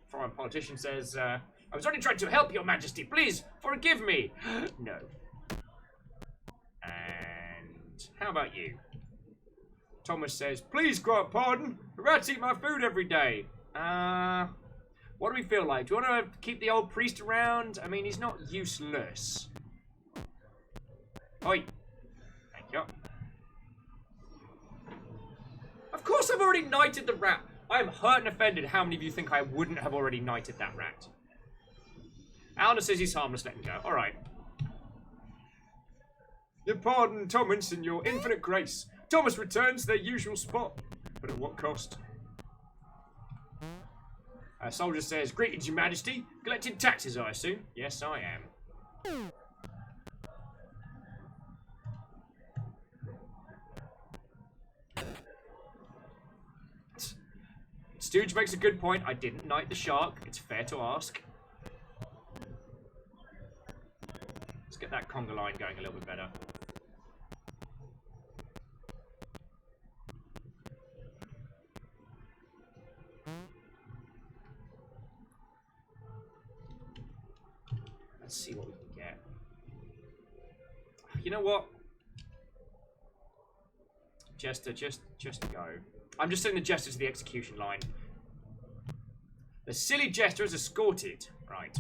Foreign politician says, I was only trying to help your majesty. Please, forgive me. No. And how about you? Thomas says, please grant pardon. The rats eat my food every day. What do we feel like? Do you want to keep the old priest around? I mean, he's not useless. Oi. Thank you. Of course I've already knighted the rat. I am hurt and offended how many of you think I wouldn't have already knighted that rat. Alna says he's harmless, let him go. Alright. Your pardon, Thomas, and your infinite grace. Thomas returns to their usual spot. But at what cost? A soldier says, greetings, your majesty. Collecting taxes, I assume? Yes, I am. Stooge makes a good point. I didn't knight the shark. It's fair to ask. Let's get that conga line going a little bit better. Let's see what we can get. You know what? Jester, just go. I'm just sending the jester to the execution line. The silly jester is escorted. Right.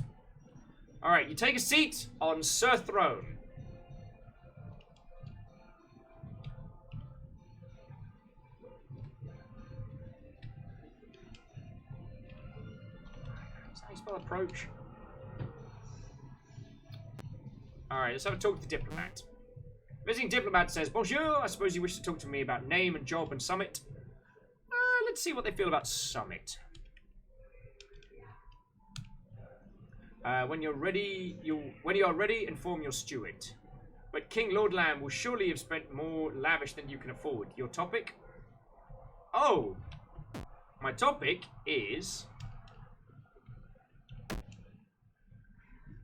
Alright, you take a seat on Sir Throne. Is that how you spell approach? Alright, let's have a talk with the diplomat. Visiting diplomat says, bonjour, I suppose you wish to talk to me about name and job and summit. Let's see what they feel about summit. When you are ready, inform your steward. But King Lord Lamb will surely have spent more lavish than you can afford. Your topic? Oh, my topic is...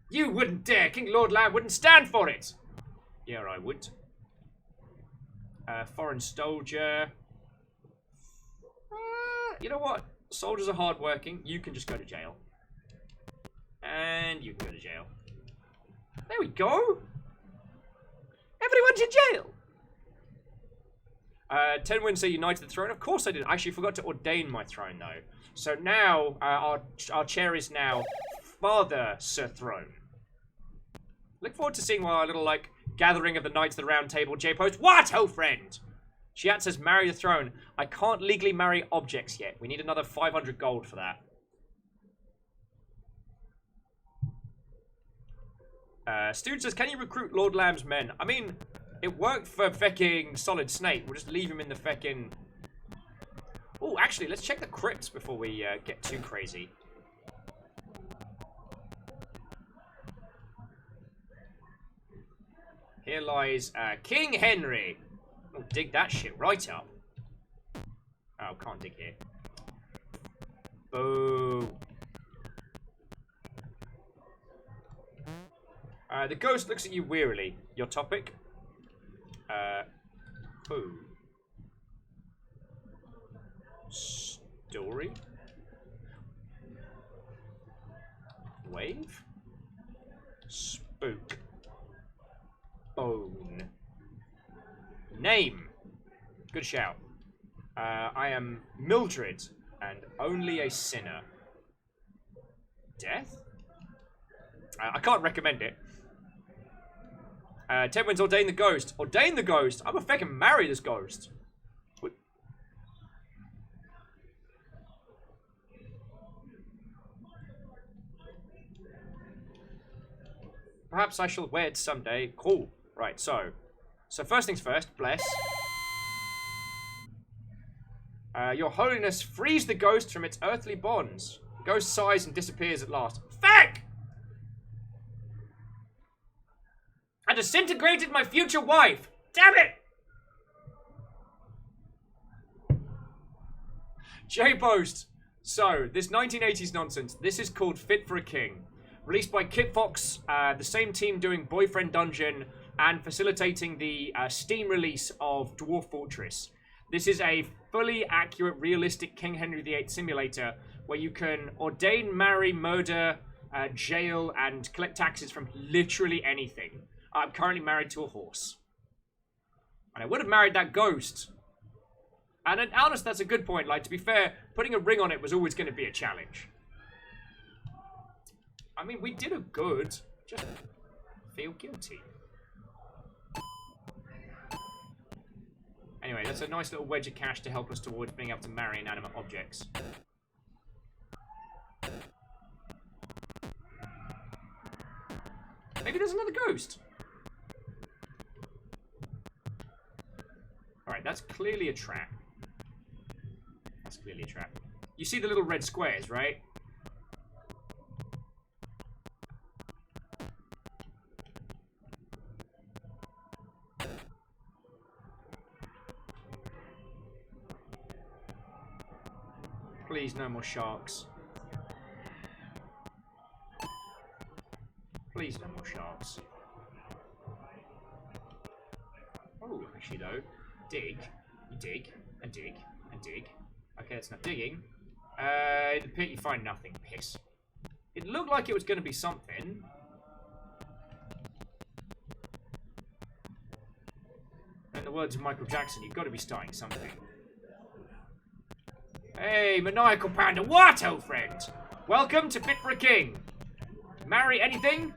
You wouldn't dare! King Lord Lamb wouldn't stand for it! Yeah, I would. Foreign soldier. You know what? Soldiers are hardworking. You can just go to jail. And you can go to jail. There we go! Everyone's in jail! Tenwin say united the throne. Of course I did. I actually forgot to ordain my throne, though. So now, our chair is now Father Sir Throne. Look forward to seeing our little, like, gathering of the Knights of the Round Table J-post. What, oh friend? Shiat says, marry the throne. I can't legally marry objects yet. We need another 500 gold for that. Stooge says, can you recruit Lord Lamb's men? I mean, it worked for fecking Solid Snake. We'll just leave him in the fecking... Oh, actually, let's check the crypts before we get too crazy. Here lies King Henry. Oh, dig that shit right up. Oh, can't dig here. Boo. The ghost looks at you wearily. Your topic? Who? Story? Wave? Spook. Bone. Name. Good shout. I am Mildred, and only a sinner. Death? I can't recommend it. Tenwin's ordain the ghost. Ordain the ghost? I'm gonna fucking marry this ghost. What? Perhaps I shall wed someday. Cool. Right, so first things first, bless. Your Holiness, frees the ghost from its earthly bonds. The ghost sighs and disappears at last. Feck! I disintegrated my future wife! Damn it! J-Post. So, this 1980s nonsense, this is called Fit for a King. Released by Kit Fox, the same team doing Boyfriend Dungeon and facilitating the Steam release of Dwarf Fortress. This is a fully accurate, realistic King Henry VIII simulator where you can ordain, marry, murder, jail, and collect taxes from literally anything. I'm currently married to a horse. And I would have married that ghost. And honest, that's a good point. Like, to be fair, putting a ring on it was always going to be a challenge. I mean, we did a good. Just feel guilty. Anyway, that's a nice little wedge of cash to help us towards being able to marry inanimate objects. Maybe there's another ghost. Alright, that's clearly a trap. That's clearly a trap. You see the little red squares, right? Please, no more sharks. Please, no more sharks. Oh, actually though, dig, you dig, and dig, and dig. Okay, that's not digging. In the pit you find nothing, piss. It looked like it was going to be something. In the words of Michael Jackson, you've got to be starting something. Hey, maniacal panda, what, old friend? Welcome to Fit for a King. Marry anything?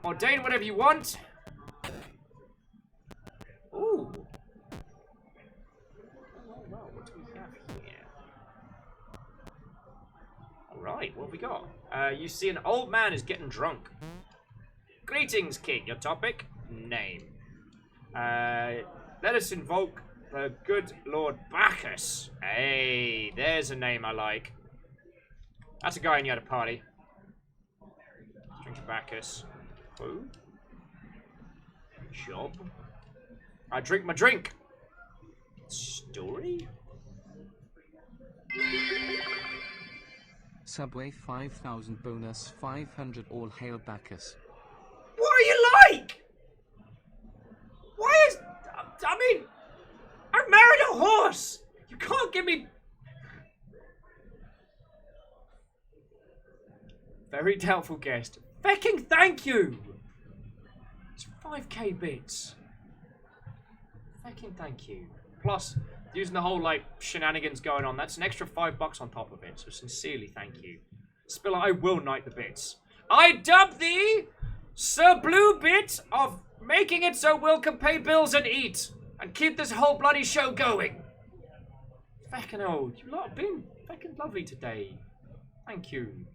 Ordain whatever you want. Ooh. Oh, wow, what do we have here? Alright, what have we got? You see an old man is getting drunk. Greetings, King. Your topic? Name. Let us invoke the good Lord Bacchus. Hey, there's a name I like. That's a guy I knew at a party. Drink Bacchus. Who? Job. I drink my drink. Story? Subway 5000 bonus 500 all hail Bacchus. What are you like? Why is... I mean... I married a horse! You can't give me... Very doubtful guest. Fecking thank you! It's 5k bits. Fecking thank you. Plus, using the whole, like, shenanigans going on, that's an extra $5 on top of it. So sincerely thank you. Spiller, I will knight the bits. I dub thee Sir Blue Bit of making it so Will can pay bills and eat. And keep this whole bloody show going. Feckin' old. You lot have been feckin' lovely today. Thank you.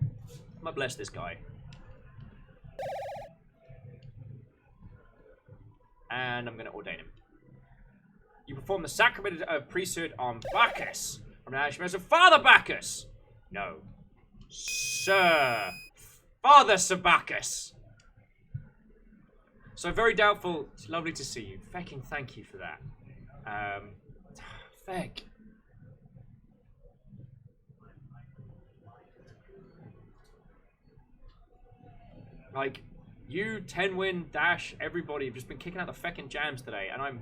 I'm gonna bless this guy. And I'm gonna ordain him. You perform the sacrament of priesthood on Bacchus. From now as a Father Bacchus. No. Sir. Father Sir Bacchus. So very doubtful. It's lovely to see you. Fecking thank you for that. Feck. Like, you, Tenwin, Dash, everybody have just been kicking out the fecking jams today, and I'm...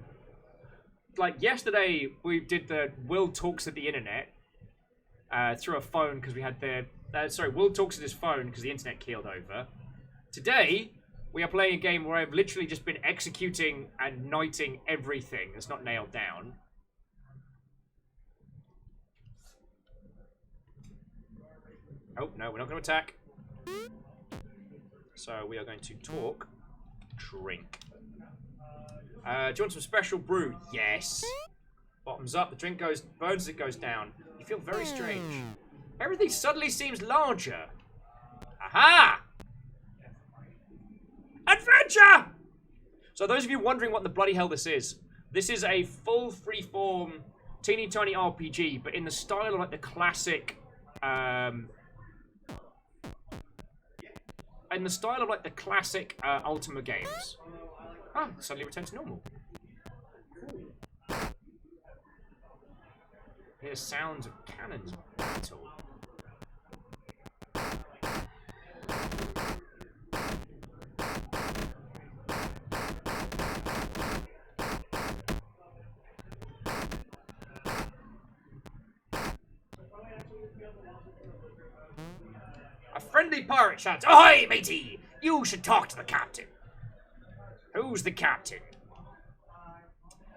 Like, yesterday we did the Will Talks at the Internet through a phone because we had the... sorry, Will talks at his phone because the internet keeled over. Today, we are playing a game where I've literally just been executing and knighting everything that's not nailed down. Oh, no, we're not going to attack. So we are going to talk, drink. Do you want some special brew? Yes. Bottoms up, the drink burns as it goes down. You feel very strange. Everything suddenly seems larger. Aha! Adventure! So those of you wondering what the bloody hell this is a full freeform, teeny tiny RPG, but in the style of like the classic, Ultima games. Ah, suddenly returned to normal. Cool. Hear sounds of cannons battle. A friendly pirate shouts, "Ahoy, matey! You should talk to the captain." Who's the captain?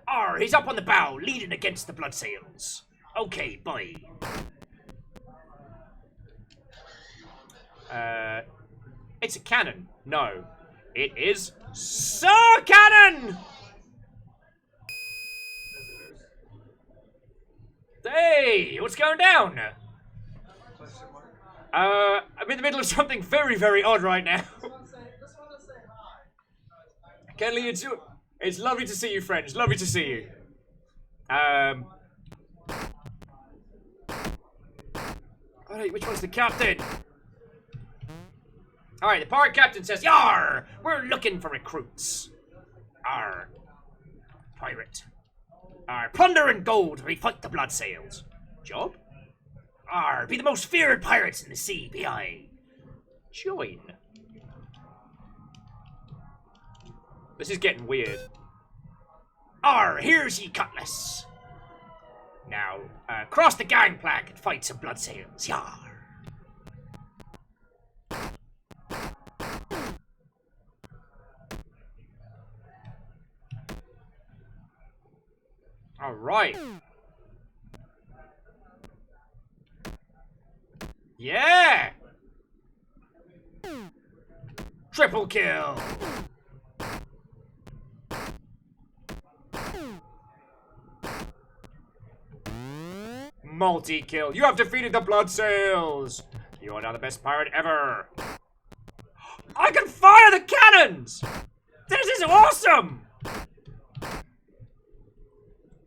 Arr, he's up on the bow, leading against the blood sails. Okay, bye. It's a cannon. No. It is Sir Cannon! Hey, what's going down? I'm in the middle of something very, very odd right now. Kenley, it's lovely to see you, friends. Lovely to see you. Alright, which one's the captain? Alright, the pirate captain says, "Yar! We're looking for recruits. Arr. Pirate. Arr. Plunder and gold, we fight the blood sails. Job? Arr. Be the most feared pirates in the sea, be I. Join." This is getting weird. Arr. Here's ye cutlass. Now, cross the gangplank and fight some blood sails. Yar. All right. Yeah. Triple kill. Multi-kill. You have defeated the blood sails. You are now the best pirate ever. I can fire the cannons. This is awesome.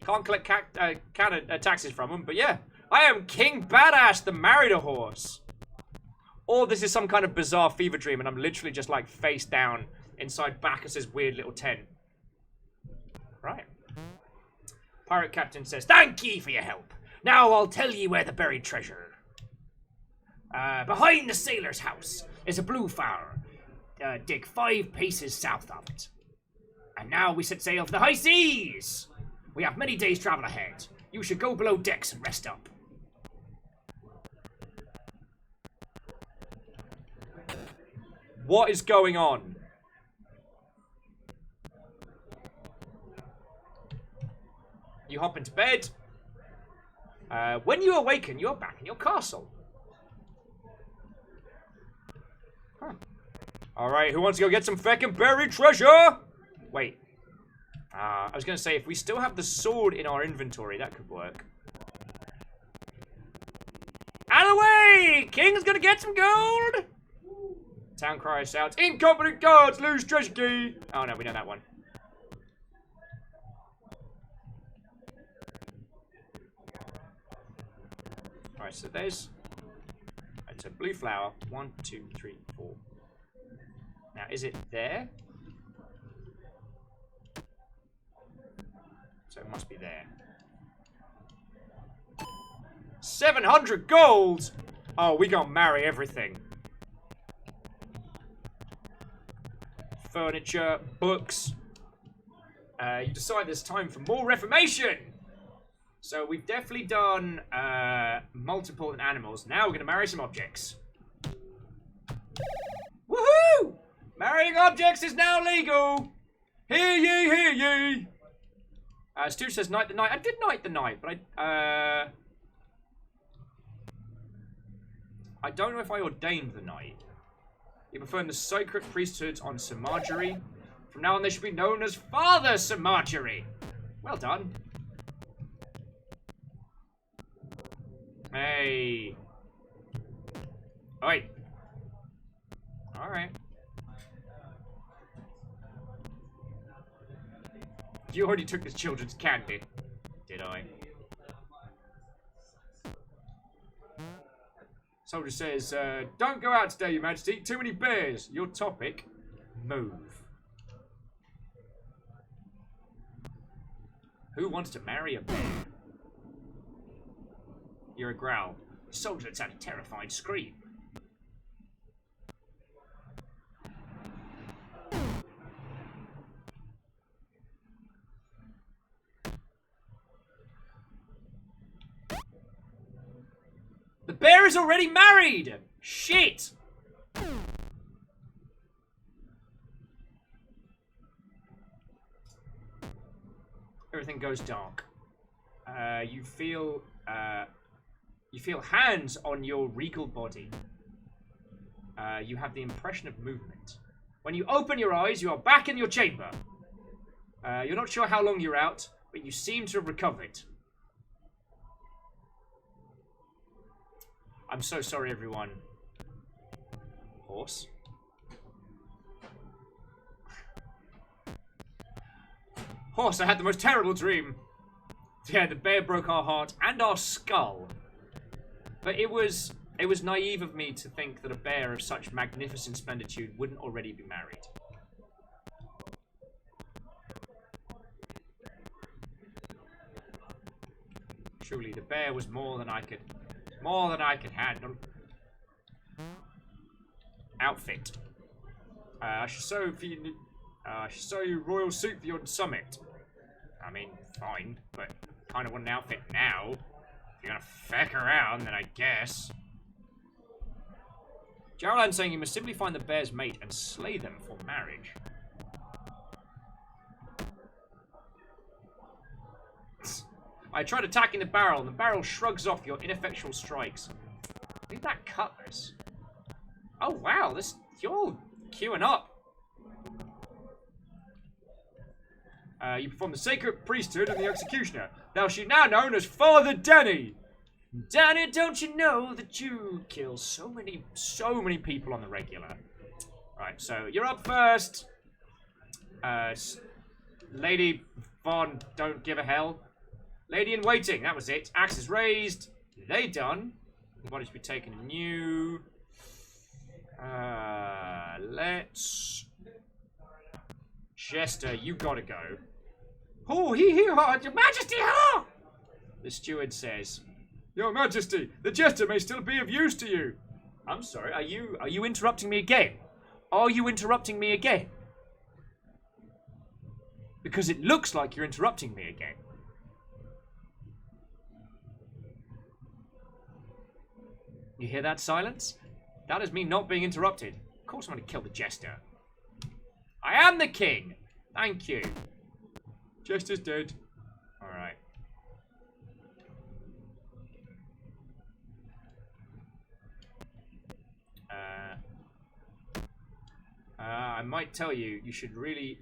Can't collect cannon taxes from them, but yeah. I am King Badass, the Married Horse. Or this is some kind of bizarre fever dream and I'm literally just like face down inside Bacchus's weird little tent. Right. Pirate captain says, "Thank ye for your help. Now I'll tell ye where the buried treasure. Behind the sailor's house is a blue flower. Dig 5 paces south of it. And now we set sail for the high seas. We have many days' travel ahead. You should go below decks and rest up." What is going on? You hop into bed. When you awaken, you're back in your castle. Huh. Alright, who wants to go get some feckin' buried treasure? Wait. I was going to say, if we still have the sword in our inventory, that could work. Out of the way! King's going to get some gold! Town crier shouts, "Incompetent guards lose treasure key!" Oh no, we know that one. Alright, so there's... It's a blue flower. 1, 2, 3, 4. Now, is it there? So it must be there. 700 gold! Oh, we gonna marry everything. Furniture, books. You decide there's time for more reformation! So we've definitely done multiple animals. Now we're gonna marry some objects. Woohoo! Marrying objects is now legal! Hear ye, hear ye! Stu says knight the knight. I did knight the knight, but I don't know if I ordained the knight. He performed the sacred priesthood on Sir Marjorie. From now on, they should be known as Father Sir Marjorie. Well done. Hey. Oi. Alright. You already took this children's candy. Did I? Soldier says, don't go out today, Your Majesty. Too many bears. Your topic, move. Who wants to marry a bear? You're a growl. Soldier lets out a terrified scream. The bear is already married! Shit! Everything goes dark. You feel hands on your regal body. You have the impression of movement. When you open your eyes, you are back in your chamber. You're not sure how long you're out, but you seem to have recovered. I'm so sorry, everyone. Horse. Horse, I had the most terrible dream. Yeah, the bear broke our heart and our skull. But it was naive of me to think that a bear of such magnificent splenditude wouldn't already be married. Truly, the bear was more than I could handle. Outfit. I should sew you royal suit for your summit. I mean, fine, but kind of want an outfit now. If you're gonna feck around, then I guess. Jarlan's saying you must simply find the bear's mate and slay them for marriage. I tried attacking the barrel, and the barrel shrugs off your ineffectual strikes. Leave that cutlass. Oh wow, you're queuing up. You perform the sacred priesthood of the executioner. Thou she now known as Father Danny. Danny, don't you know that you kill so many people on the regular? Right, so you're up first. Lady Von don't give a hell. Lady in waiting, that was it. Axe is raised. They done. The body should be taken anew. Let's... Jester, you gotta go. Oh, your majesty, ha! The steward says, Your Majesty, the jester may still be of use to you. I'm sorry, are you interrupting me again? Are you interrupting me again? Because it looks like you're interrupting me again. You hear that silence? That is me not being interrupted. Of course I'm going to kill the jester. I am the king. Thank you. Jester's dead. Alright. I might tell you, you should really...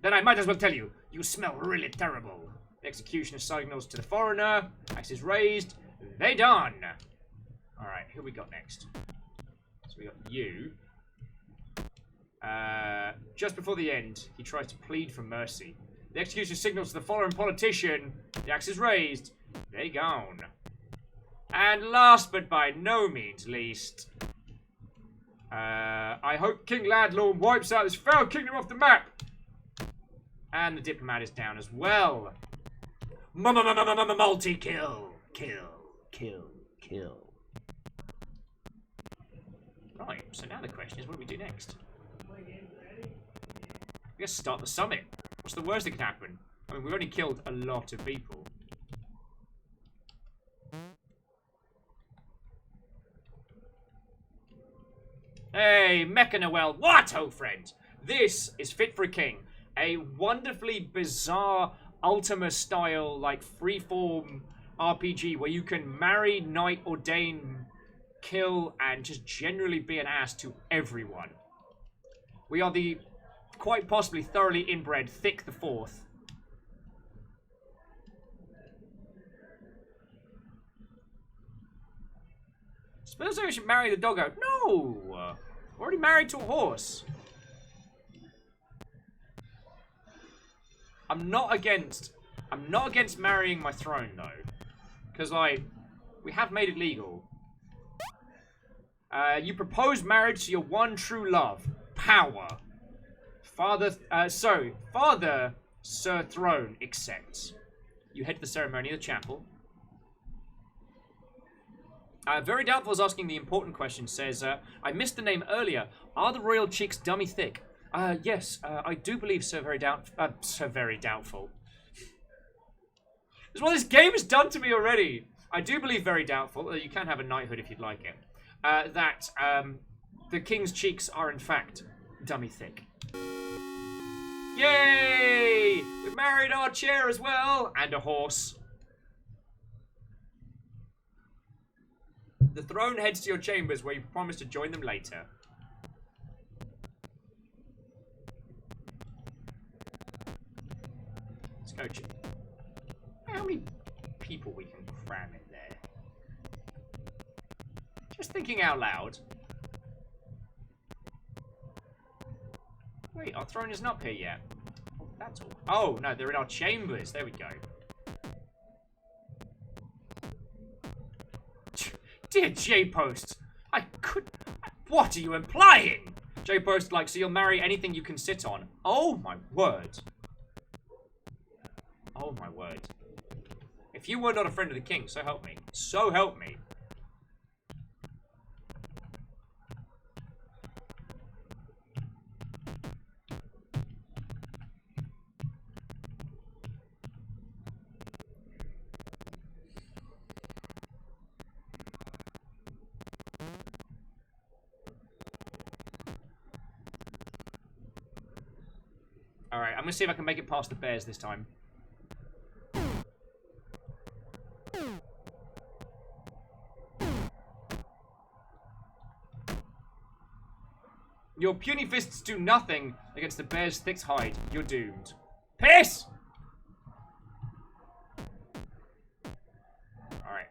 Then I might as well tell you, you smell really terrible. The executioner signals to the foreigner. Axe is raised. They done. Alright, who we got next? So we got you. Just before the end, he tries to plead for mercy. The executioner signals to the foreign politician. The axe is raised. They gone. And last but by no means least, I hope King Ladlorn wipes out this foul kingdom off the map. And the diplomat is down as well. Multi-kill. Kill. Right, so now the question is, what do we do next? We guess start the summit. What's the worst that can happen? I mean, we've only killed a lot of people. Hey, Mecha Noel. What, oh friend? This is Fit for a King. A wonderfully bizarre Ultima-style, like, freeform RPG where you can marry, knight, ordain, kill, and just generally be an ass to everyone. We are the, quite possibly thoroughly inbred, Thick the Fourth. Suppose I should marry the doggo. No! Already married to a horse. I'm not against marrying my throne, though. Because, like, we have made it legal. You propose marriage to your one true love. Power. Father, Sir Throne accepts. You head to the ceremony of the chapel. Very Doubtful is asking the important question. Says, I missed the name earlier. Are the royal cheeks dummy thick? Yes, I do believe so. Very doubtful. This is what this game has done to me already. I do believe Very Doubtful. You can have a knighthood if you'd like it. That the king's cheeks are in fact dummy thick. Yay! We've married our chair as well, and a horse. The throne heads to your chambers where you promise to join them later. Let's go check. How many people we can cram in there? Just thinking out loud. Wait, our throne isn't up here yet. Oh, that's all. Oh, no, they're in our chambers. There we go. Dear J-Post, I could... What are you implying? J-Post, like, so you'll marry anything you can sit on. Oh, my word. Oh, my word. If you were not a friend of the king, so help me. So help me. Alright, I'm gonna see if I can make it past the bears this time. Your puny fists do nothing against the bear's thick hide. You're doomed. Piss! Alright.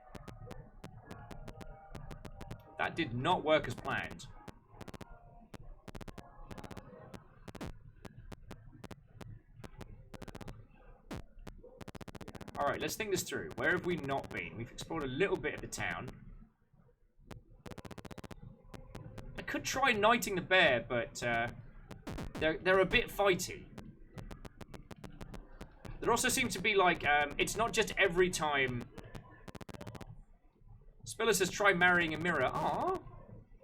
That did not work as planned. Alright, let's think this through. Where have we not been? We've explored a little bit of the town. I could try knighting the bear, but they're a bit fighty. There also seems to be like, it's not just every time. Spiller says try marrying a mirror. Aww.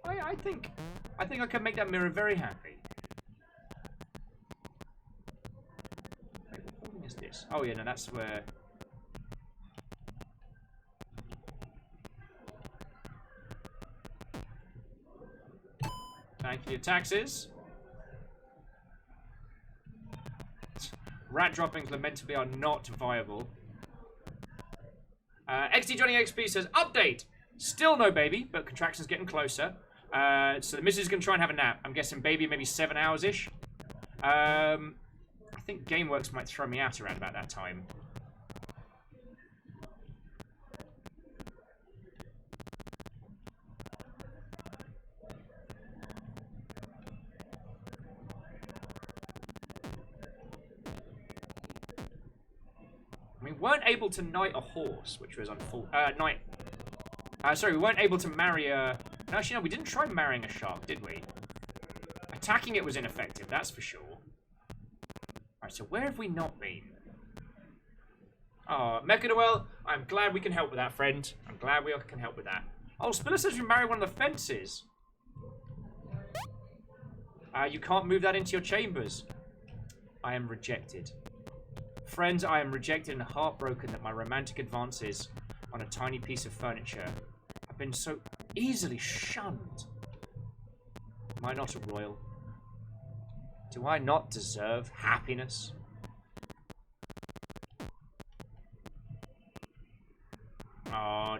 I think I can make that mirror very happy. Wait, what building is this? Oh yeah, no, that's where... Thank you for your taxes. Rat droppings lamentably are not viable. XT Johnny XP says, update! Still no baby, but contraction's getting closer. So the missus is going to try and have a nap. I'm guessing baby maybe 7 hours-ish. I think GameWorks might throw me out around about that time. We weren't able to knight a horse, which was unfortunate. Sorry, we weren't able to marry a... No, actually, no, we didn't try marrying a shark, did we? Attacking it was ineffective, that's for sure. Alright, so where have we not been? Oh, Mechanoel, I'm glad we can help with that, friend. I'm glad we can help with that. Oh, Spiller says we marry one of the fences. You can't move that into your chambers. I am rejected. Friends, I am rejected and heartbroken that my romantic advances on a tiny piece of furniture have been so easily shunned. Am I not a royal? Do I not deserve happiness? Oh,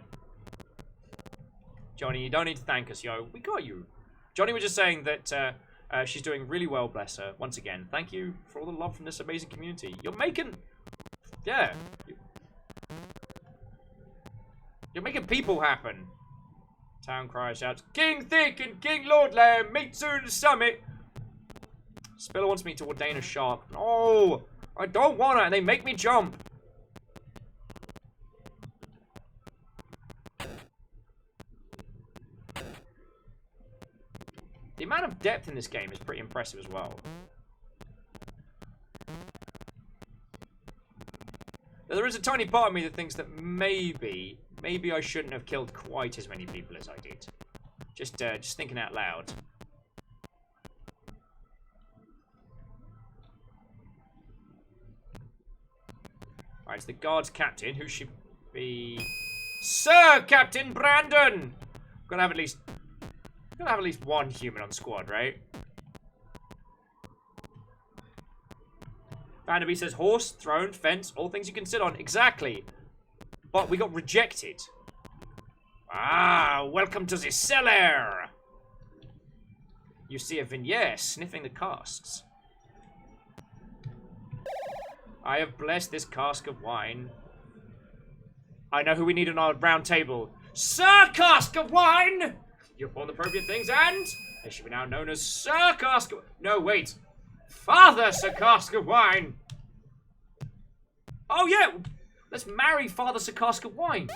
Johnny, you don't need to thank us, yo. We got you. Johnny was just saying that she's doing really well, bless her. Once again, thank you for all the love from this amazing community. You're making... Yeah. You're making people happen. Town crier shouts, King Thick and King Lord Lamb, meet soon at the summit. Spiller wants me to ordain a shark. No, I don't want it, and they make me jump. The amount of depth in this game is pretty impressive as well. There is a tiny part of me that thinks that maybe I shouldn't have killed quite as many people as I did. Just thinking out loud. Alright, it's the guard's captain. Who should be... Sir Captain Brandon! Gotta have at least one human on the squad, right? Vanderby says horse, throne, fence, all things you can sit on. Exactly. But we got rejected. Ah, welcome to the cellar. You see a vignette sniffing the casks. I have blessed this cask of wine. I know who we need on our round table. Sir Cask of Wine! You have worn the appropriate things and they should be now known as Sir Cask of... No, wait. Father Sir Cask of Wine! Oh, yeah! Let's marry Father Sir Cask of Wine.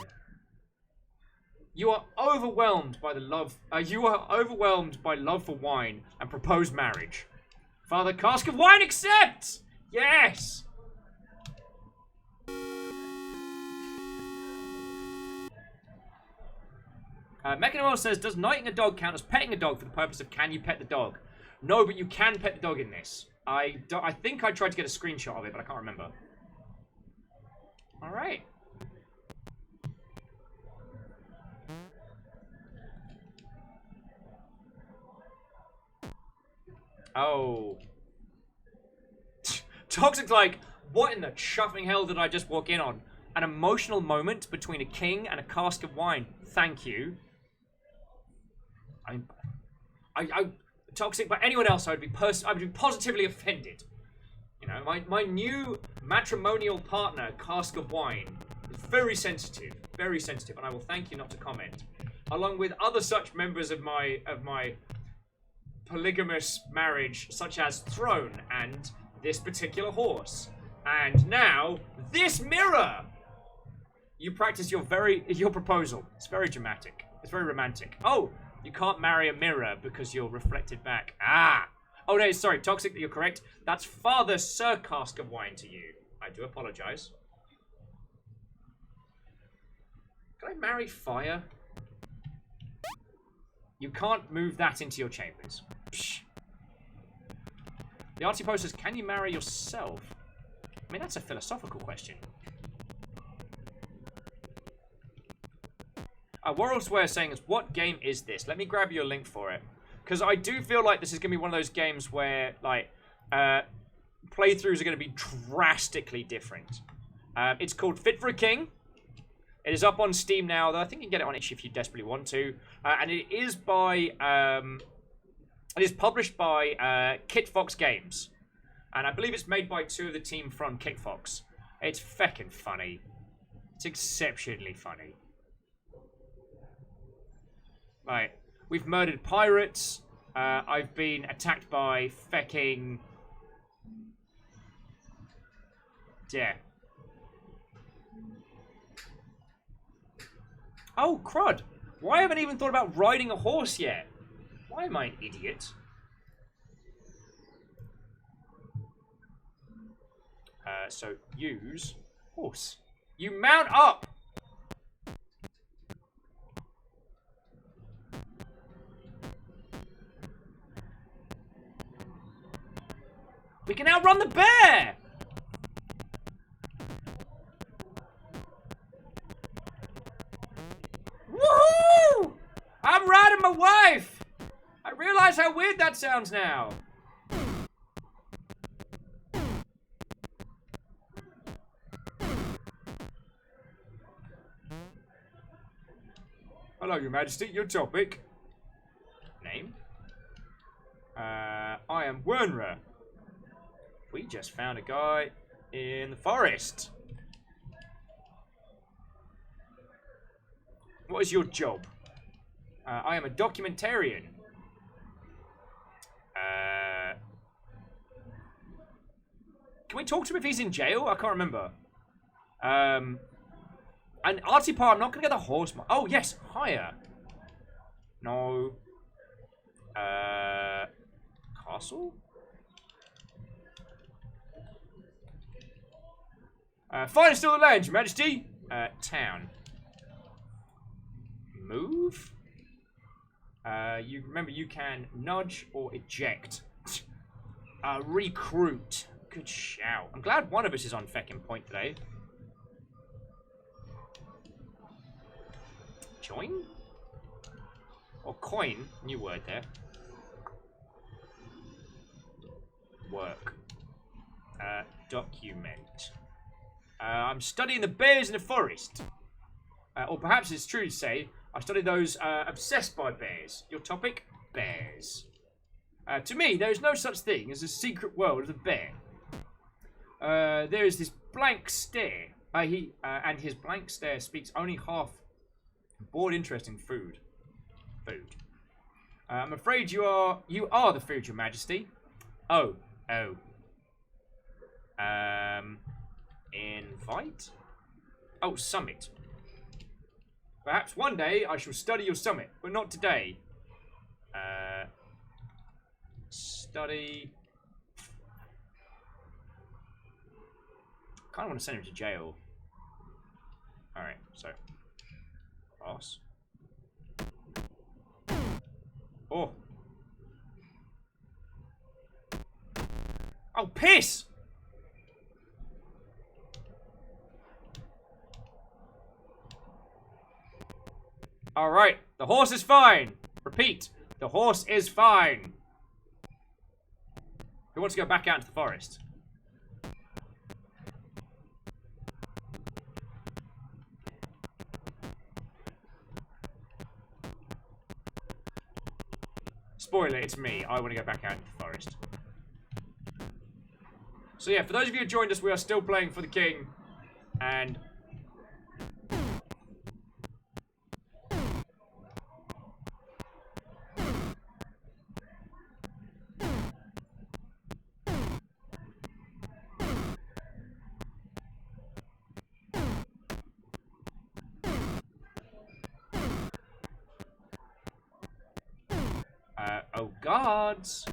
You are overwhelmed by the love... you are overwhelmed by love for wine and propose marriage. Father Cask of Wine accepts! Yes! Mechanoel says, does knighting a dog count as petting a dog for the purpose of can you pet the dog? No, but you can pet the dog in this. I think I tried to get a screenshot of it, but I can't remember. Alright. Oh. Toxic's like, what in the chuffing hell did I just walk in on? An emotional moment between a king and a cask of wine. Thank you. I Toxic, but anyone else, I would be positively offended. You know, my new matrimonial partner, cask of wine, is very sensitive, and I will thank you not to comment. Along with other such members of my polygamous marriage, such as Throne and this particular horse, and now this mirror. You practice your proposal. It's very dramatic. It's very romantic. Oh, you can't marry a mirror because you're reflected back. Ah. Oh, no, sorry. Toxic, you're correct. That's Father Sir Cask of Wine to you. I do apologize. Can I marry fire? You can't move that into your chambers. Psh. The artsy post says, can you marry yourself? I mean, that's a philosophical question. Warrelsware saying, what game is this? Let me grab you a link for it. Because I do feel like this is going to be one of those games where, like, playthroughs are going to be drastically different. It's called Fit for a King. It is up on Steam now, though I think you can get it on itch if you desperately want to. And it is by... it is published by Kit Fox Games. And I believe it's made by two of the team from Kit Fox. It's feckin' funny. It's exceptionally funny. Right, we've murdered pirates. I've been attacked by fecking... Yeah. Oh, crud. Why haven't I even thought about riding a horse yet? Why am I an idiot? So, use horse. You mount up! We can outrun the bear! Woohoo! I'm riding my wife! I realize how weird that sounds now. Hello, Your Majesty. Your topic? Name? I am Wernra. We just found a guy in the forest. What is your job? I am a documentarian. Can we talk to him if he's in jail? I can't remember. And Artipar, I'm not going to get the horse. Oh, yes. Hire. No. Castle? Finest of the land, Your Majesty. Town. Move. You remember you can nudge or eject. Recruit. Good shout. I'm glad one of us is on feckin' point today. Join? Or coin. New word there. Work. Document. I'm studying the bears in the forest. Or perhaps it's true to say, I study those obsessed by bears. Your topic? Bears. To me, there is no such thing as a secret world of the bear. There is this blank stare. And his blank stare speaks only half bored interest in food. I'm afraid you are the food, Your Majesty. Oh. Invite? Oh, summit. Perhaps one day I shall study your summit, but not today. Study. Kind of want to send him to jail. Alright, so. Boss. Oh. Oh, piss! Alright, the horse is fine. Repeat, the horse is fine. Who wants to go back out into the forest? Spoiler, it's me. I want to go back out into the forest. So yeah, for those of you who joined us, we are still playing for the king. And... oh gods.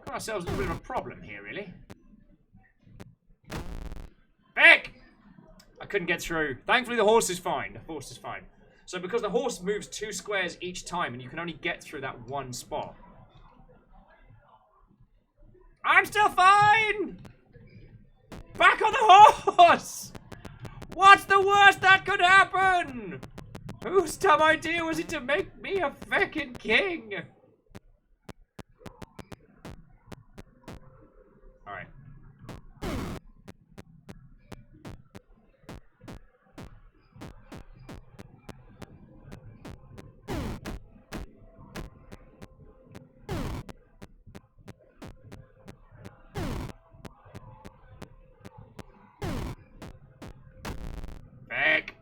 Got ourselves a little bit of a problem here, really. Back! I couldn't get through. Thankfully, the horse is fine. The horse is fine. So because the horse moves 2 squares each time and you can only get through that one spot. I'm still fine! Back on the horse! What's the worst that could happen? Whose dumb idea was it to make me a feckin' king? Alright. Back.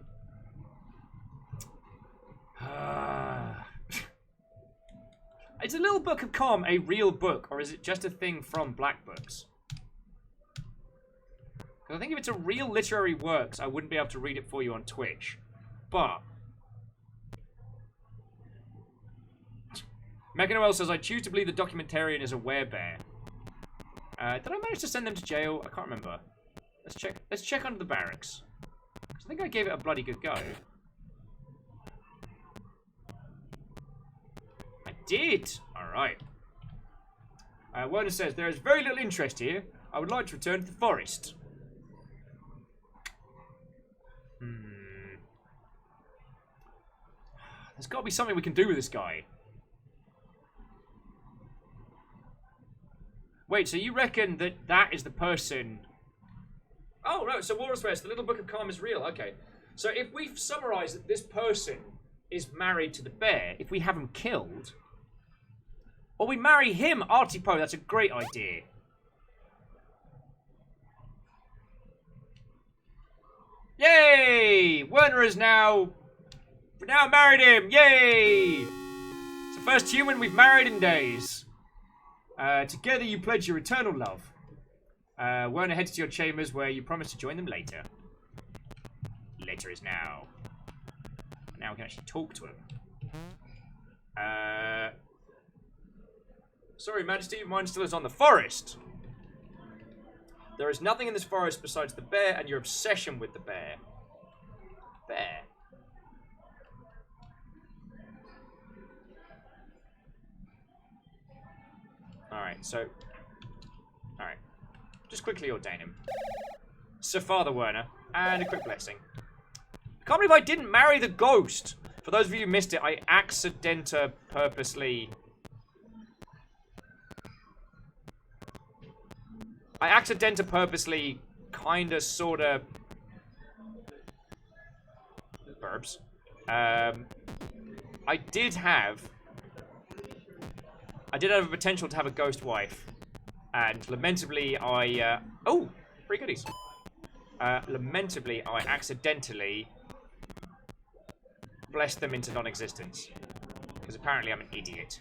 Is a Little Book of Calm a real book, or is it just a thing from Black Books? Because I think if it's a real literary works, I wouldn't be able to read it for you on Twitch. But Megan Noel says, I choose to believe the documentarian is a werebear. Did I manage to send them to jail? I can't remember. Let's check. Let's check under the barracks. I think I gave it a bloody good go. I did! Alright. Werner says, there is very little interest here. I would like to return to the forest. There's got to be something we can do with this guy. Wait, so you reckon that that is the person... Oh, no, so Walrus West, the Little Book of Calm is real. Okay. So if we've summarized that this person is married to the bear if we have him killed. Or we marry him, Artipo. That's a great idea. Yay! Werner is now... We've now married him. Yay! It's the first human we've married in days. Together you pledge your eternal love. Werner heads to your chambers where you promise to join them later. Later is now. Now we can actually talk to him. Sorry, Majesty, mine still is on the forest. There is nothing in this forest besides the bear and your obsession with the bear. Bear. Alright, so... Alright. Just quickly ordain him. Sir Father Werner, and a quick blessing. I can't believe I didn't marry the ghost. For those of you who missed it, I purposely kinda sorta burps. I did have a potential to have a ghost wife. And lamentably oh! Free goodies. Lamentably I accidentally blessed them into non-existence. Because apparently I'm an idiot.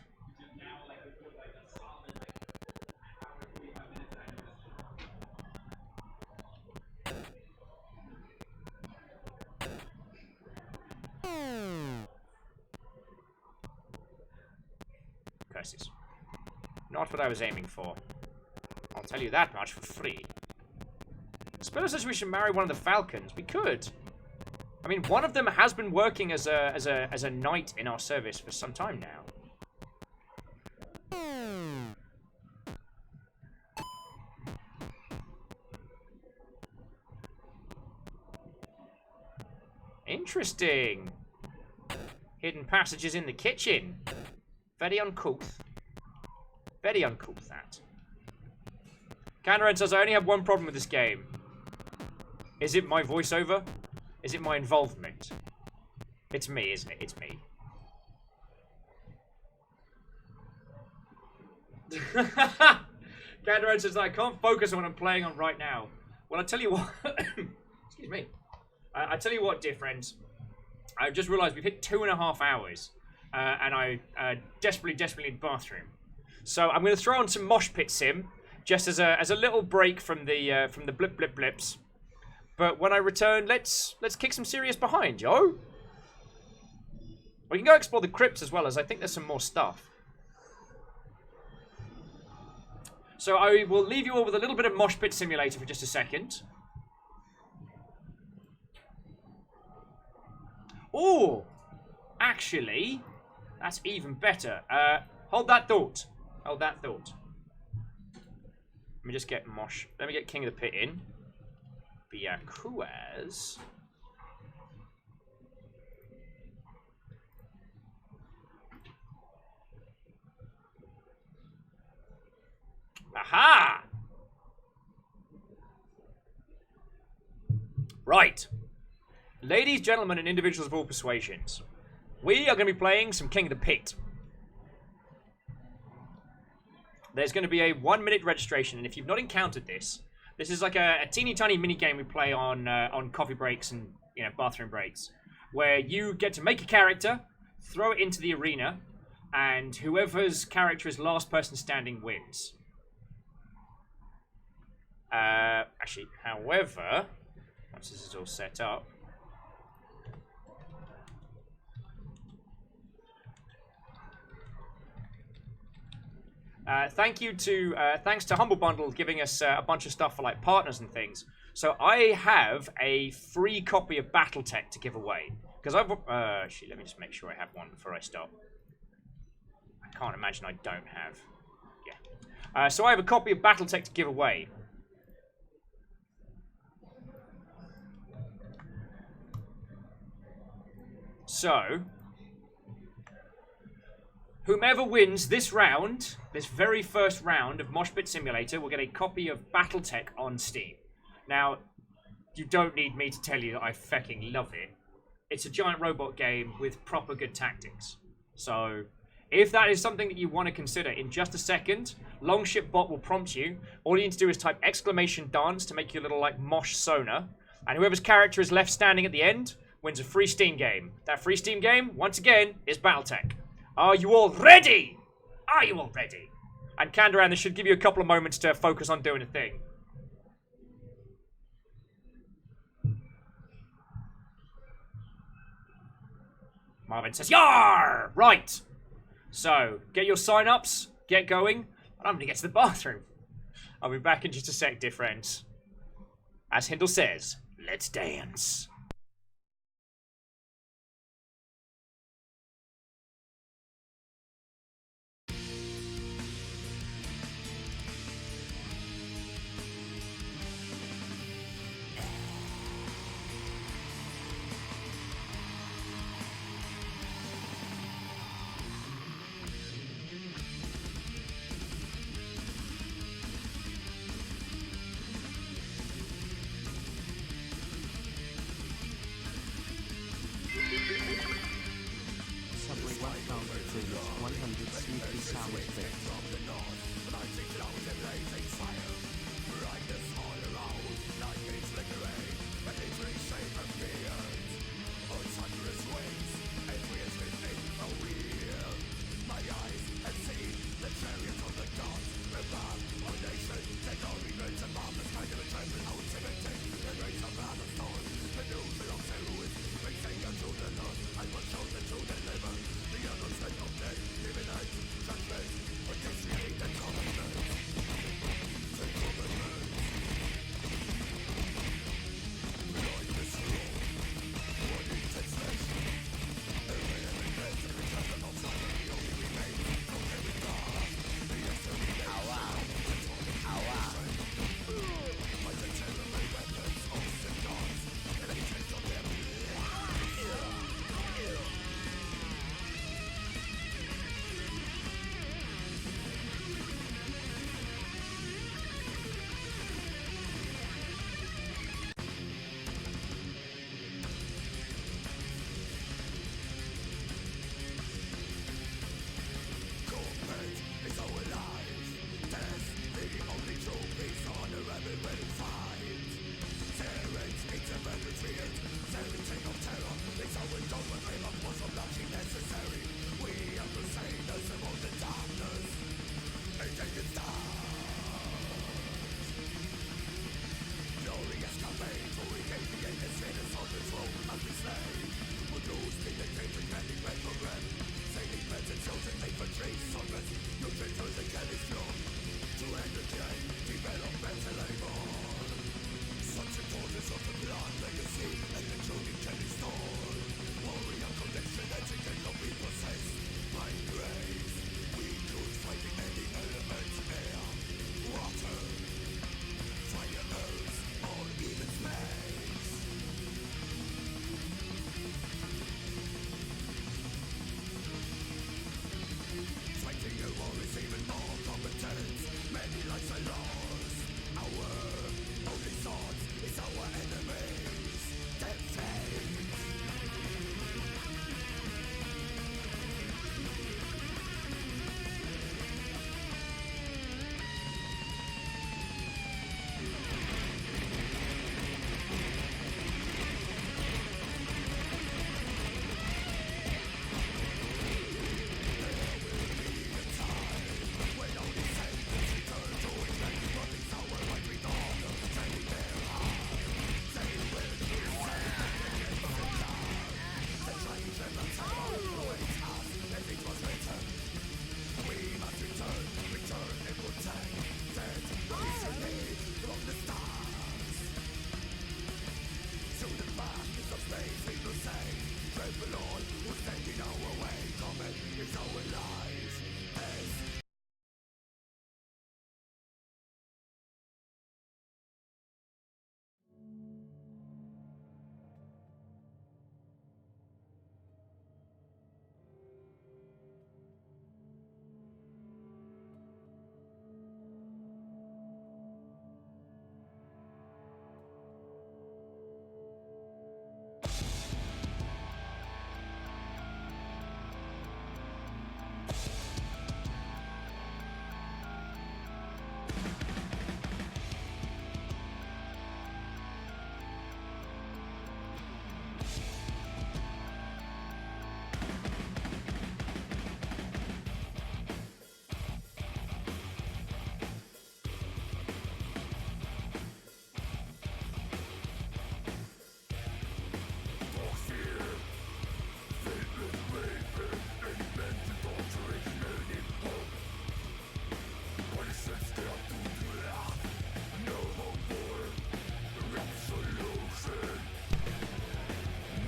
Curses. Not what I was aiming for. I'll tell you that much for free. Spiller says we should marry one of the Falcons. We could. I mean, one of them has been working as a knight in our service for some time now. Interesting. Hidden passages in the kitchen. Very uncouth. Very uncouth, that. Candaran says, I only have one problem with this game. Is it my voiceover? Is it my involvement? It's me, isn't it? It's me. Candaran says, I can't focus on what I'm playing on right now. Well, I tell you what... Excuse me. I tell you what, dear friends. I just realised we've hit 2.5 hours. And I desperately need the bathroom. So I'm going to throw on some Mosh Pit Sim, just as a little break from the blips. But when I return, let's kick some serious behind, yo. We can go explore the crypts as well, as I think there's some more stuff. So I will leave you all with a little bit of Mosh Pit Simulator for just a second. Oh, actually, that's even better. Hold that thought. Hold that thought. Let me just get Mosh. Let me get King of the Pit in. Biakuaz. Aha! Right. Ladies, gentlemen, and individuals of all persuasions, we are going to be playing some King of the Pit. There's going to be a 1-minute registration, and if you've not encountered this, this is like a teeny tiny mini game we play on coffee breaks and bathroom breaks, where you get to make a character, throw it into the arena, and whoever's character is last person standing wins. Actually, however, once this is all set up. Thanks to Humble Bundle giving us a bunch of stuff for like partners and things. So I have a free copy of BattleTech to give away. Because I've actually, let me just make sure I have one before I stop. I can't imagine I don't have. Yeah. So I have a copy of BattleTech to give away. So, whomever wins this round, this very first round of Mosh Pit Simulator, will get a copy of BattleTech on Steam. Now, you don't need me to tell you that I fucking love it. it's a giant robot game with proper good tactics. So, if that is something that you want to consider, in just a second, Longship Bot will prompt you. All you need to do is type exclamation dance to make your little, like, mosh sona. And whoever's character is left standing at the end wins a free Steam game. That free Steam game, once again, is Battletech. Are you all ready? Are you all ready? And Kandaran, this should give you a couple of moments to focus on doing a thing. Marvin says, Yar! Right. So, get your sign-ups, get going, and I'm going to get to the bathroom. I'll be back in just a sec, dear friends. As Hindle says, let's dance.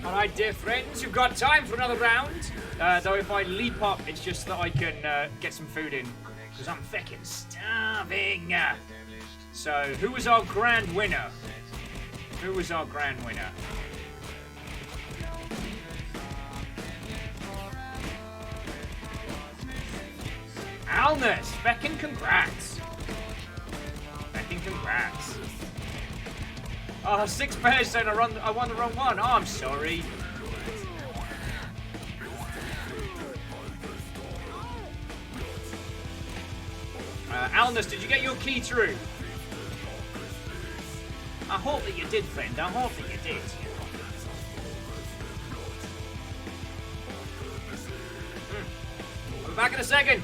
Alright, dear friends, you've got time for another round. Though if I leap up, it's just that I can get some food in. Because I'm feckin' starving. So, who was our grand winner? Who was our grand winner? Alnus! Feckin' congrats! Feckin' congrats. Oh, 6 pairs saying I won the wrong one. Oh, I'm sorry. Alnus, did you get your key through? I hope that you did, friend. I hope that you did. I'll be back in a second.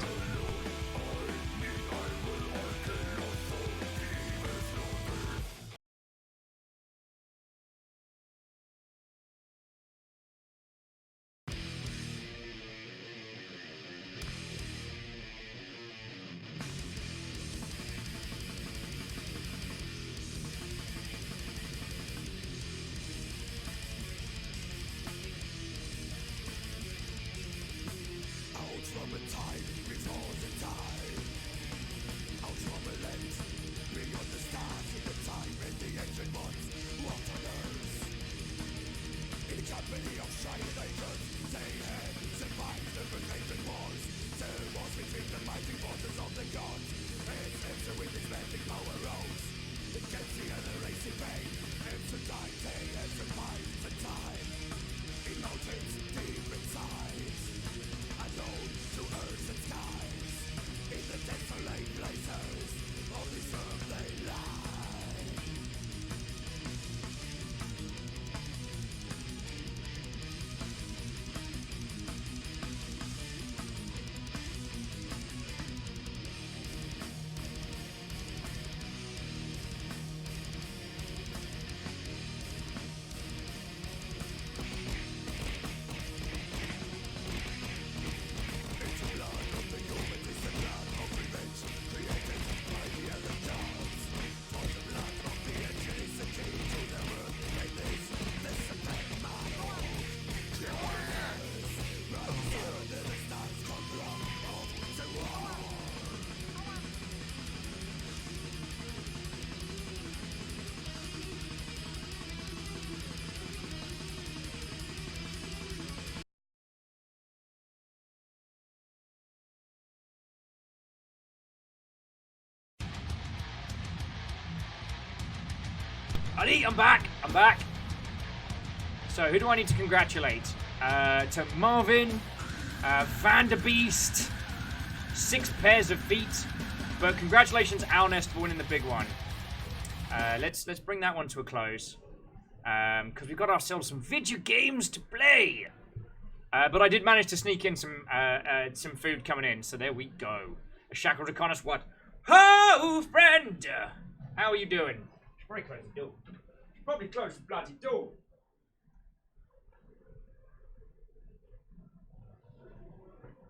Ali, I'm back. I'm back. So, who do I need to congratulate? To Marvin, Vanderbeest, 6 pairs of feet. But congratulations, Alnest, for winning the big one. Let's bring that one to a close. Because we've got ourselves some video games to play. But I did manage to sneak in some food coming in, so there we go. A shackled Draconis, what? Ho, friend! How are you doing? Should probably close the door. Should probably close the bloody door.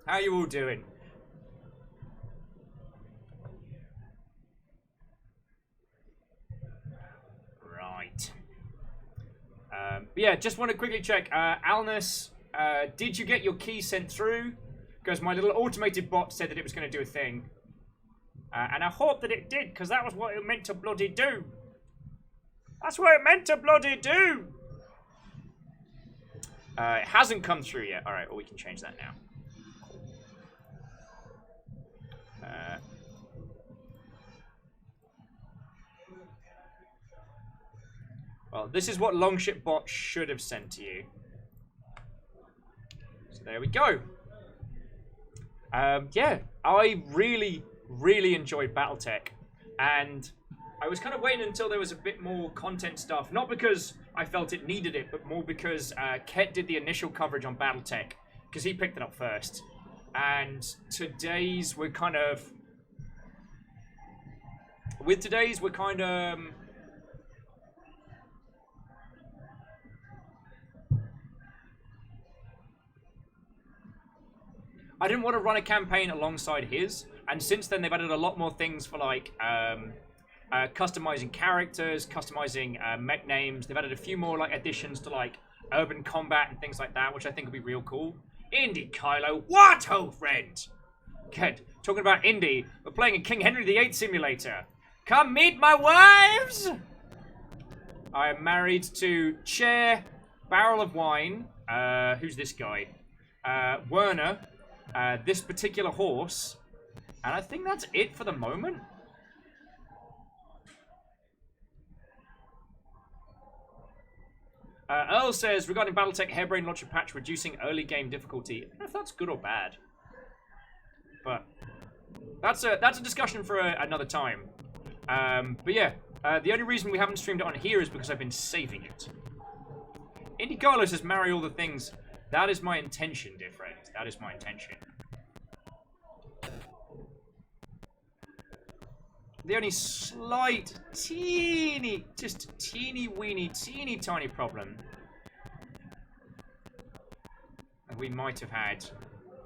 How are you all doing? Right. But yeah, just want to quickly check. Alnus, did you get your key sent through? Because my little automated bot said that it was going to do a thing. And I hope that it did, because that was what it meant to bloody do. That's what it meant to bloody do. It hasn't come through yet. Alright, well, we can change that now. Well, this is what Longship Bot should have sent to you. So there we go. Yeah, I really enjoyed Battletech, and I was kind of waiting until there was a bit more content stuff, not because I felt it needed it, but more because Ket did the initial coverage on Battletech, because he picked it up first. And today's we're kind of... With today's, we're kind of... I didn't want to run a campaign alongside his, and since then they've added a lot more things for like customizing characters, customizing mech names. They've added a few more like additions to like urban combat and things like that, which I think would be real cool. Indy, Kylo. What, ho, friend? Good. Talking about Indy, we're playing a King Henry VIII simulator. Come meet my wives! I am married to Chair, Barrel of Wine. Who's this guy? Werner. This particular horse. And I think that's it for the moment. Earl says, regarding Battletech Hairbrain Launcher Patch reducing early game difficulty. I don't know if that's good or bad. But that's a discussion for another time. But yeah, the only reason we haven't streamed it on here is because I've been saving it. Indy Carlo says, marry all the things. That is my intention, dear friend. That is my intention. The only slight, teeny, just teeny weeny, teeny tiny problem that we might have had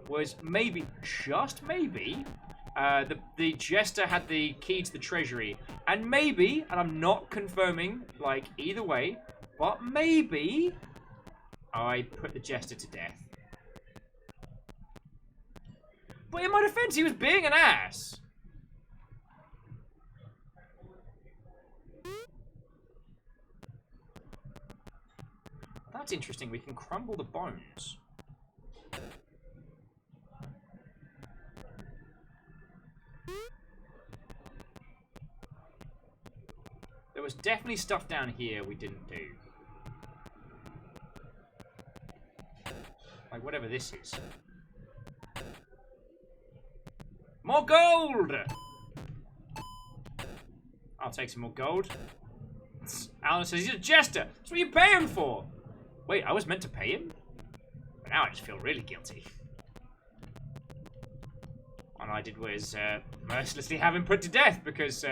was maybe, just maybe, the jester had the key to the treasury, and maybe, and I'm not confirming, like, either way, but maybe I put the jester to death. But in my defense, he was being an ass. That's interesting. We can crumble the bones. There was definitely stuff down here we didn't do. Like whatever this is. More gold! I'll take some more gold. Alan says he's a jester. That's what you pay him for. Wait, I was meant to pay him? But now I just feel really guilty. All I did was mercilessly have him put to death because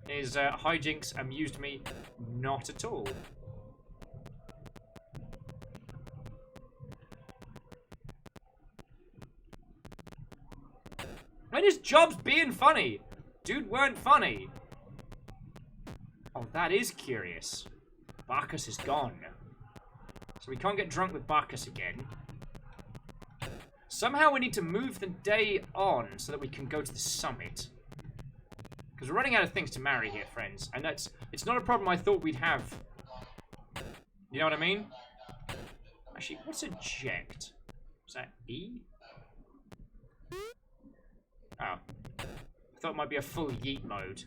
his hijinks amused me not at all. When his job's being funny? Dude weren't funny. Oh, that is curious. Bacchus is gone. So we can't get drunk with Bacchus again. Somehow we need to move the day on so that we can go to the summit. Because we're running out of things to marry here, friends. And it's not a problem I thought we'd have. You know what I mean? Actually, what's eject? Is that E? Oh. I thought it might be a full yeet mode.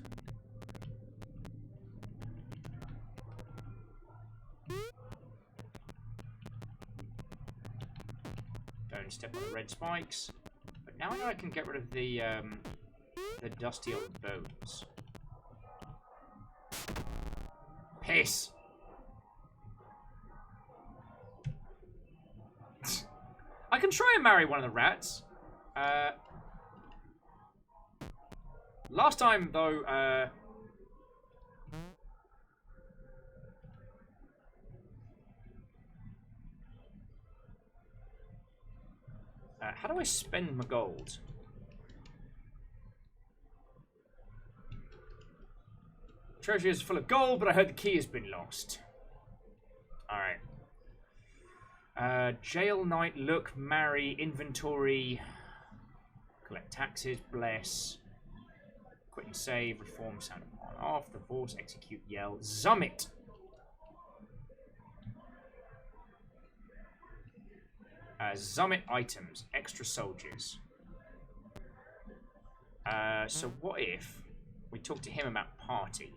Don't step on the red spikes. But now I know I can get rid of the dusty old bones. Piss! I can try and marry one of the rats. Last time, though, how do I spend my gold? Treasure is full of gold, but I heard the key has been lost. Alright. Jail, night, look, marry, inventory, collect taxes, bless, quit and save, reform, sound on, off, divorce, execute, yell, summit. Summit items, extra soldiers. So what if we talk to him about party?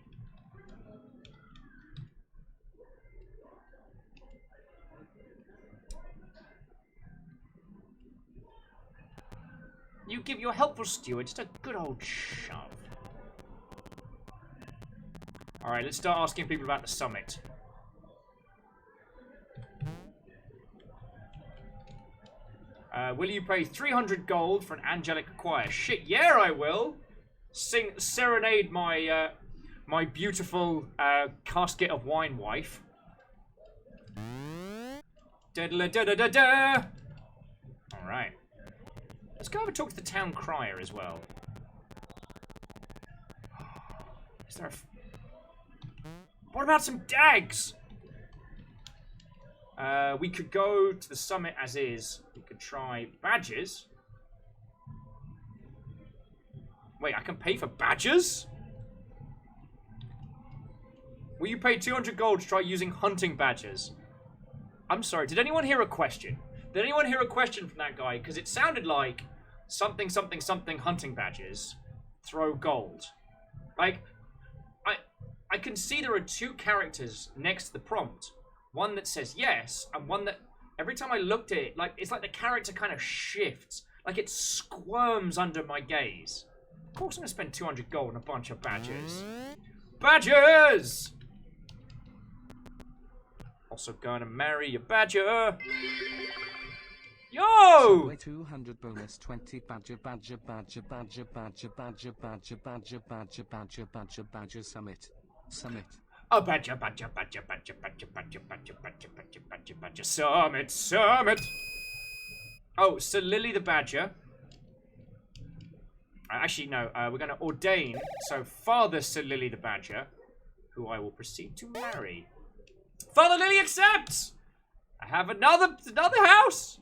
You give your helpful steward just a good old shove. Alright, let's start asking people about the summit. Will you pay 300 gold for an angelic choir? Shit, yeah, I will. Serenade my my beautiful casket of wine wife. Da da da da da da. All right. Let's go have a talk to the town crier as well. Is there a... What about some dags? We could go to the summit as is. We could try badges. Wait, I can pay for badges? Will you pay 200 gold to try using hunting badges? I'm sorry, did anyone hear a question? Did anyone hear a question from that guy? Because it sounded like something, something, something hunting badges. Throw gold. Like, I can see there are two characters next to the prompt. One that says yes, and one that, every time I looked at it, like, it's like the character kind of shifts. Like, it squirms under my gaze. Of course I'm going to spend 200 gold on a bunch of badges. Badgers! Also gonna marry a badger. Yo! Subway 200 bonus 20 badger summit. A badger summit. Oh, so Lily the badger. Actually, no, we're gonna ordain, so Father Sir Lily the badger, who I will proceed to marry. Father Lily accepts! I have another house!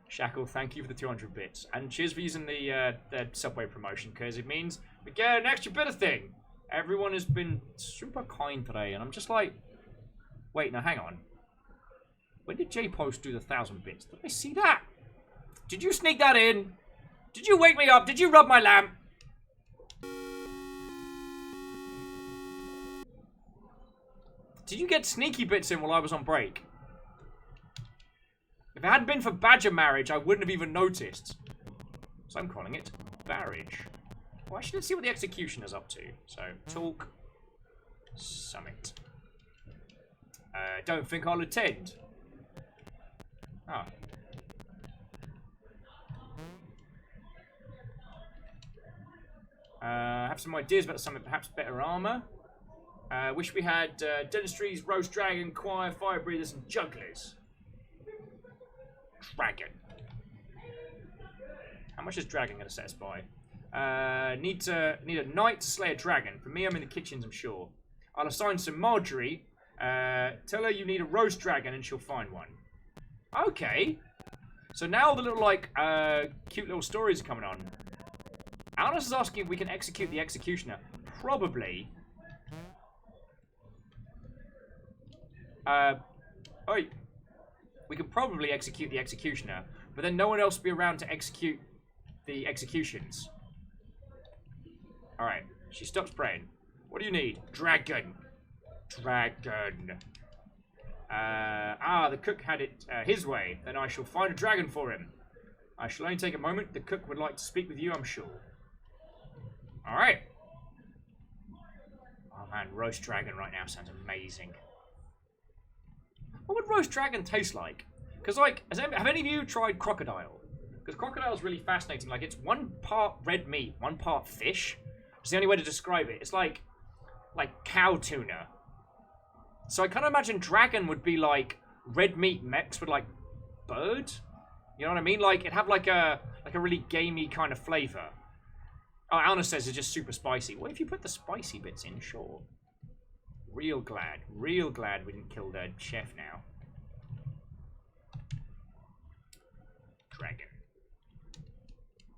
Shackle, thank you for the 200 bits. And cheers for using the Subway promotion, because it means we get an extra bit of thing. Everyone has been super kind today, and I'm just like... Wait, now hang on. When did J-Post do the 1,000 bits? Did I see that? Did you sneak that in? Did you wake me up? Did you rub my lamp? Did you get sneaky bits in while I was on break? If it hadn't been for badger marriage, I wouldn't have even noticed. So I'm calling it marriage. Well, actually, let's see what the executioner's up to. So, talk. Summit. Don't think I'll attend. Ah. Have some ideas about the summit, perhaps better armor. Wish we had dentistries, roast dragon, choir, fire breathers, and jugglers. Dragon. How much is dragon going to set us by? Need a knight to slay a dragon. For me, I'm in the kitchens, I'm sure. I'll assign some Marjorie. Tell her you need a roast dragon and she'll find one. Okay. So now the little, like, cute little stories are coming on. Alice is asking if we can execute the executioner. Probably. Oi. We could probably execute the executioner, but then no one else will be around to execute the executions. Alright, she stops praying. What do you need? Dragon. Dragon. The cook had it his way. Then I shall find a dragon for him. I shall only take a moment. The cook would like to speak with you, I'm sure. Alright. Oh man, roast dragon right now sounds amazing. What would roast dragon taste like? Because, like, have any of you tried crocodile? Because crocodile is really fascinating. Like, it's one part red meat, one part fish. It's the only way to describe it. It's like cow tuna. So I kind of imagine dragon would be like red meat mixed with like bird. You know what I mean? Like it'd have like a really gamey kind of flavor. Oh, Alna says it's just super spicy. What if you put the spicy bits in? Sure. Real glad we didn't kill the chef now. Dragon.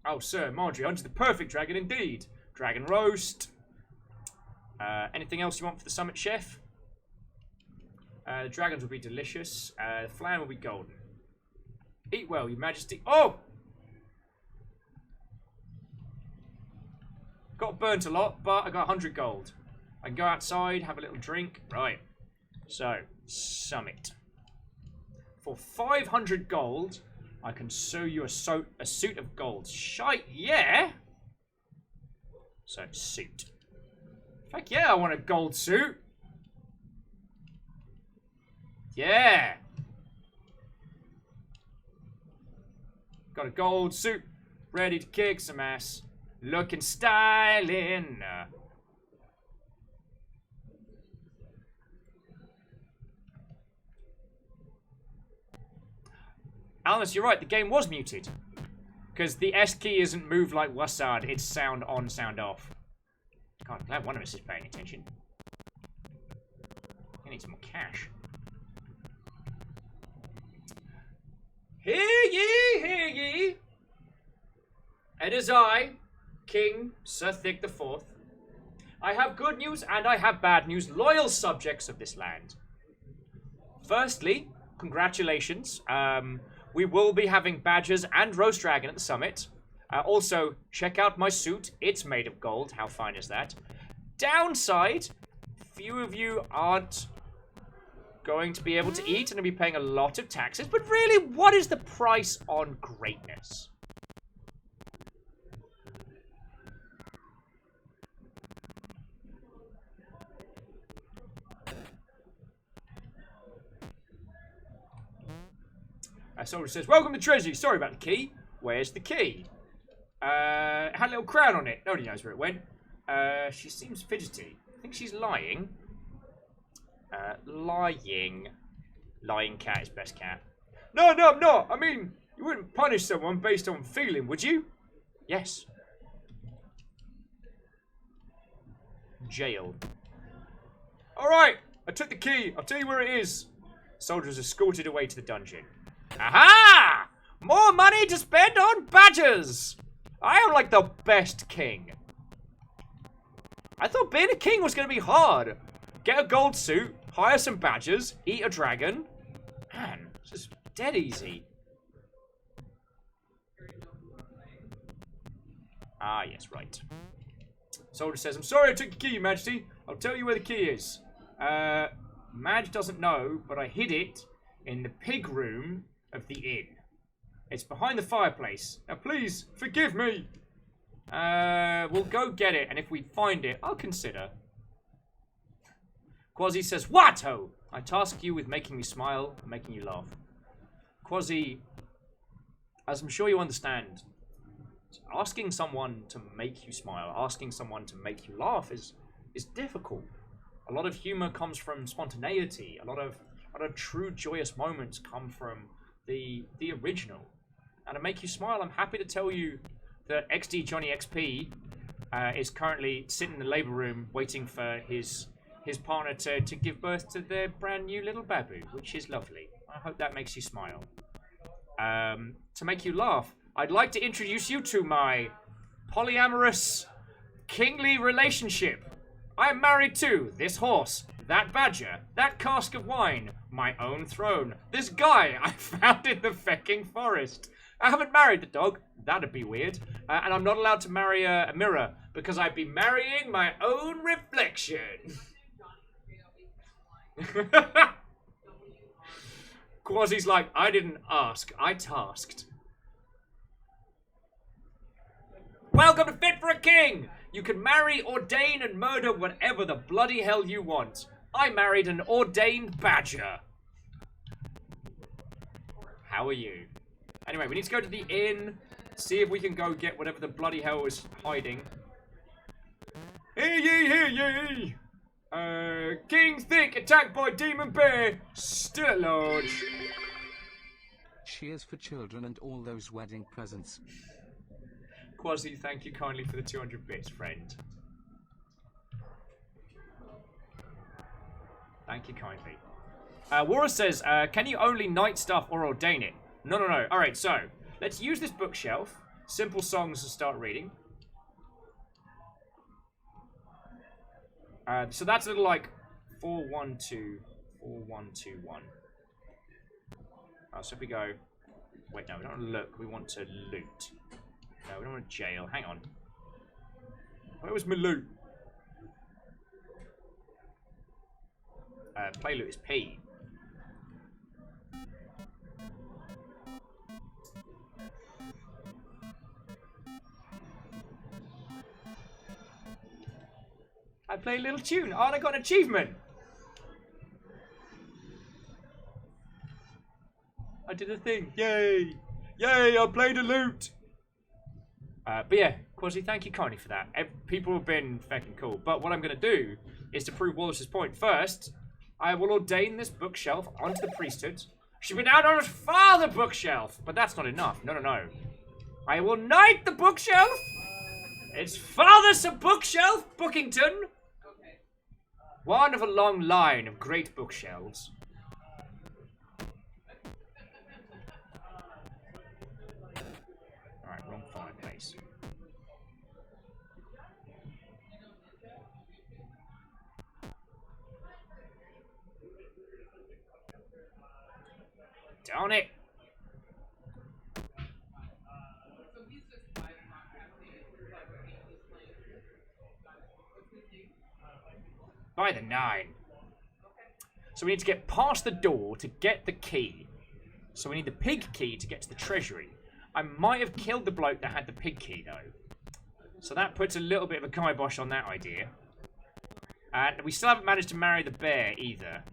Oh, sir, Marjorie, onto the perfect dragon indeed. Dragon roast. Anything else you want for the summit, chef? The dragons will be delicious. The flan will be golden. Eat well, your majesty. Oh! Got burnt a lot, but I got 100 gold. I can go outside, have a little drink. Right. So, summit. For 500 gold, I can sew you a suit of gold. Shite, yeah! So, suit. Fuck yeah, I want a gold suit. Yeah! Got a gold suit. Ready to kick some ass. Looking styling. Alice, you're right, the game was muted. Because the S key isn't moved like Wassard, it's sound on, sound off. God, I'm glad one of us is paying attention. I need some more cash. Hear ye, hear ye. It is I, King Sir Thick the Fourth. I have good news and I have bad news, loyal subjects of this land. Firstly, congratulations. We will be having badgers and roast dragon at the summit. Also, check out my suit. It's made of gold. How fine is that? Downside, few of you aren't going to be able to eat and will be paying a lot of taxes. But really, what is the price on greatness? Soldier says, welcome to Treasury. Sorry about the key. Where's the key? It had a little crown on it. Nobody knows where it went. She seems fidgety. I think she's lying. Lying. Lying cat is best cat. No, I'm not. I mean, you wouldn't punish someone based on feeling, would you? Yes. Jail. Alright, I took the key. I'll tell you where it is. Soldiers escorted away to the dungeon. Aha! More money to spend on badgers! I am like the best king. I thought being a king was going to be hard. Get a gold suit, hire some badgers, eat a dragon. Man, it's just dead easy. Ah, yes, right. Soldier says, I'm sorry I took your key, Your Majesty. I'll tell you where the key is. Madge doesn't know, but I hid it in the pig room of the inn. It's behind the fireplace. Now please, forgive me. We'll go get it, and if we find it, I'll consider. Quasi says, what ho? I task you with making me smile and making you laugh. Quasi, as I'm sure you understand, asking someone to make you smile, asking someone to make you laugh is difficult. A lot of humor comes from spontaneity. A lot of true joyous moments come from the original. And to make you smile, I'm happy to tell you that XD Johnny XP is currently sitting in the labor room waiting for his partner to give birth to their brand new little babu, which is lovely. I hope that makes you smile. To make you laugh, I'd like to introduce you to my polyamorous kingly relationship. I am married to this horse, that badger, that cask of wine, my own throne, this guy I found in the fecking forest. I haven't married the dog. That'd be weird. And I'm not allowed to marry a mirror because I'd be marrying my own reflection. Quasi's like, I didn't ask, I tasked. Welcome to Fit for a King! You can marry, ordain, and murder whatever the bloody hell you want. I married an ordained badger. How are you? Anyway, we need to go to the inn, see if we can go get whatever the bloody hell is hiding. Hear ye, hear ye! King Thick attacked by Demon Bear, still at large. Cheers for children and all those wedding presents. Quasi, thank you kindly for the 200 bits, friend. Thank you kindly. Wara says, can you only knight stuff or ordain it? No. Alright, so, let's use this bookshelf. Simple songs to start reading. So that's a little like 412, 4121. So if we go, wait, no, we don't want to look, we want to loot. No, we don't want to jail. Hang on. Where was my loot? Play loot is P. I play a little tune. Oh, I got an achievement. I did a thing. Yay! Yay! I played a loot. But yeah, Quasi, thank you kindly for that. People have been fucking cool. But what I'm going to do is to prove Wallace's point. First, I will ordain this bookshelf onto the priesthood. She's been out on as Father Bookshelf. But that's not enough. No. I will knight the bookshelf. It's Father Sir Bookshelf Bookington. One of a long line of great bookshelves. Darn it. By the 9. So we need to get past the door to get the key. So we need the pig key to get to the treasury. I might have killed the bloke that had the pig key, though. So that puts a little bit of a kibosh on that idea. And we still haven't managed to marry the bear, either.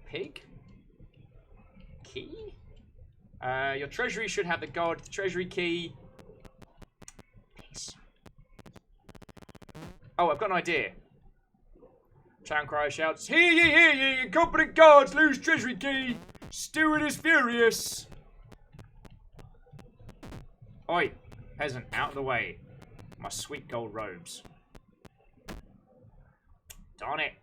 Pig? Key? Your treasury should have the guard, the treasury key. Please. Oh, I've got an idea. Town crier shouts, "Hear ye, hear ye! Incompetent guards lose treasury key! Steward is furious!" Oi, peasant, out of the way. My sweet gold robes. Darn it.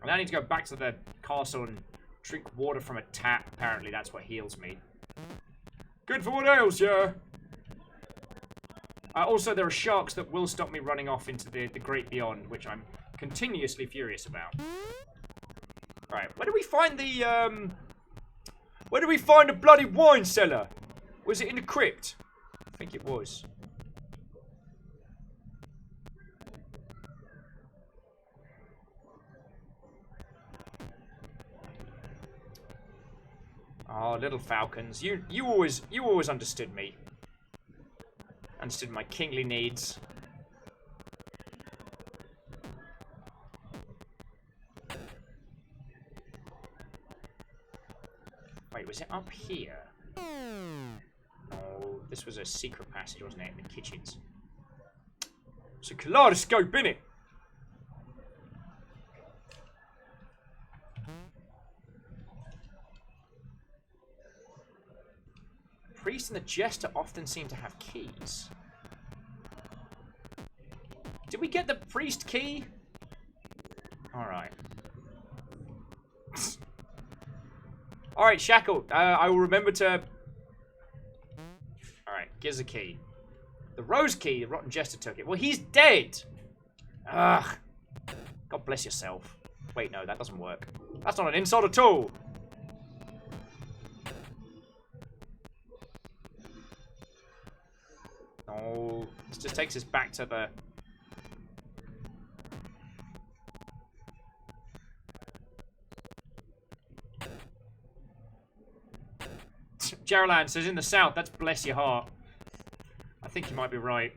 I now need to go back to the castle and drink water from a tap. Apparently that's what heals me. Good for what ails you. Also, there are sharks that will stop me running off into the great beyond, which I'm continuously furious about. Right, where do we find the, where do we find the bloody wine cellar? Was it in the crypt? I think it was. Oh, little falcons. You always understood me. Understood my kingly needs. Wait, was it up here? No, this was a secret passage, wasn't it? In the kitchens. It's a kaleidoscope, innit? The priest and the jester often seem to have keys. Did we get the priest key? Alright. Alright, Shackle. I will remember to... Alright, gives a key. The rose key, the rotten jester took it. Well, he's dead! Ugh. God bless yourself. Wait, no, that doesn't work. That's not an insult at all. No, this just takes us back to the... Geraldine says in the south, that's bless your heart. I think you might be right.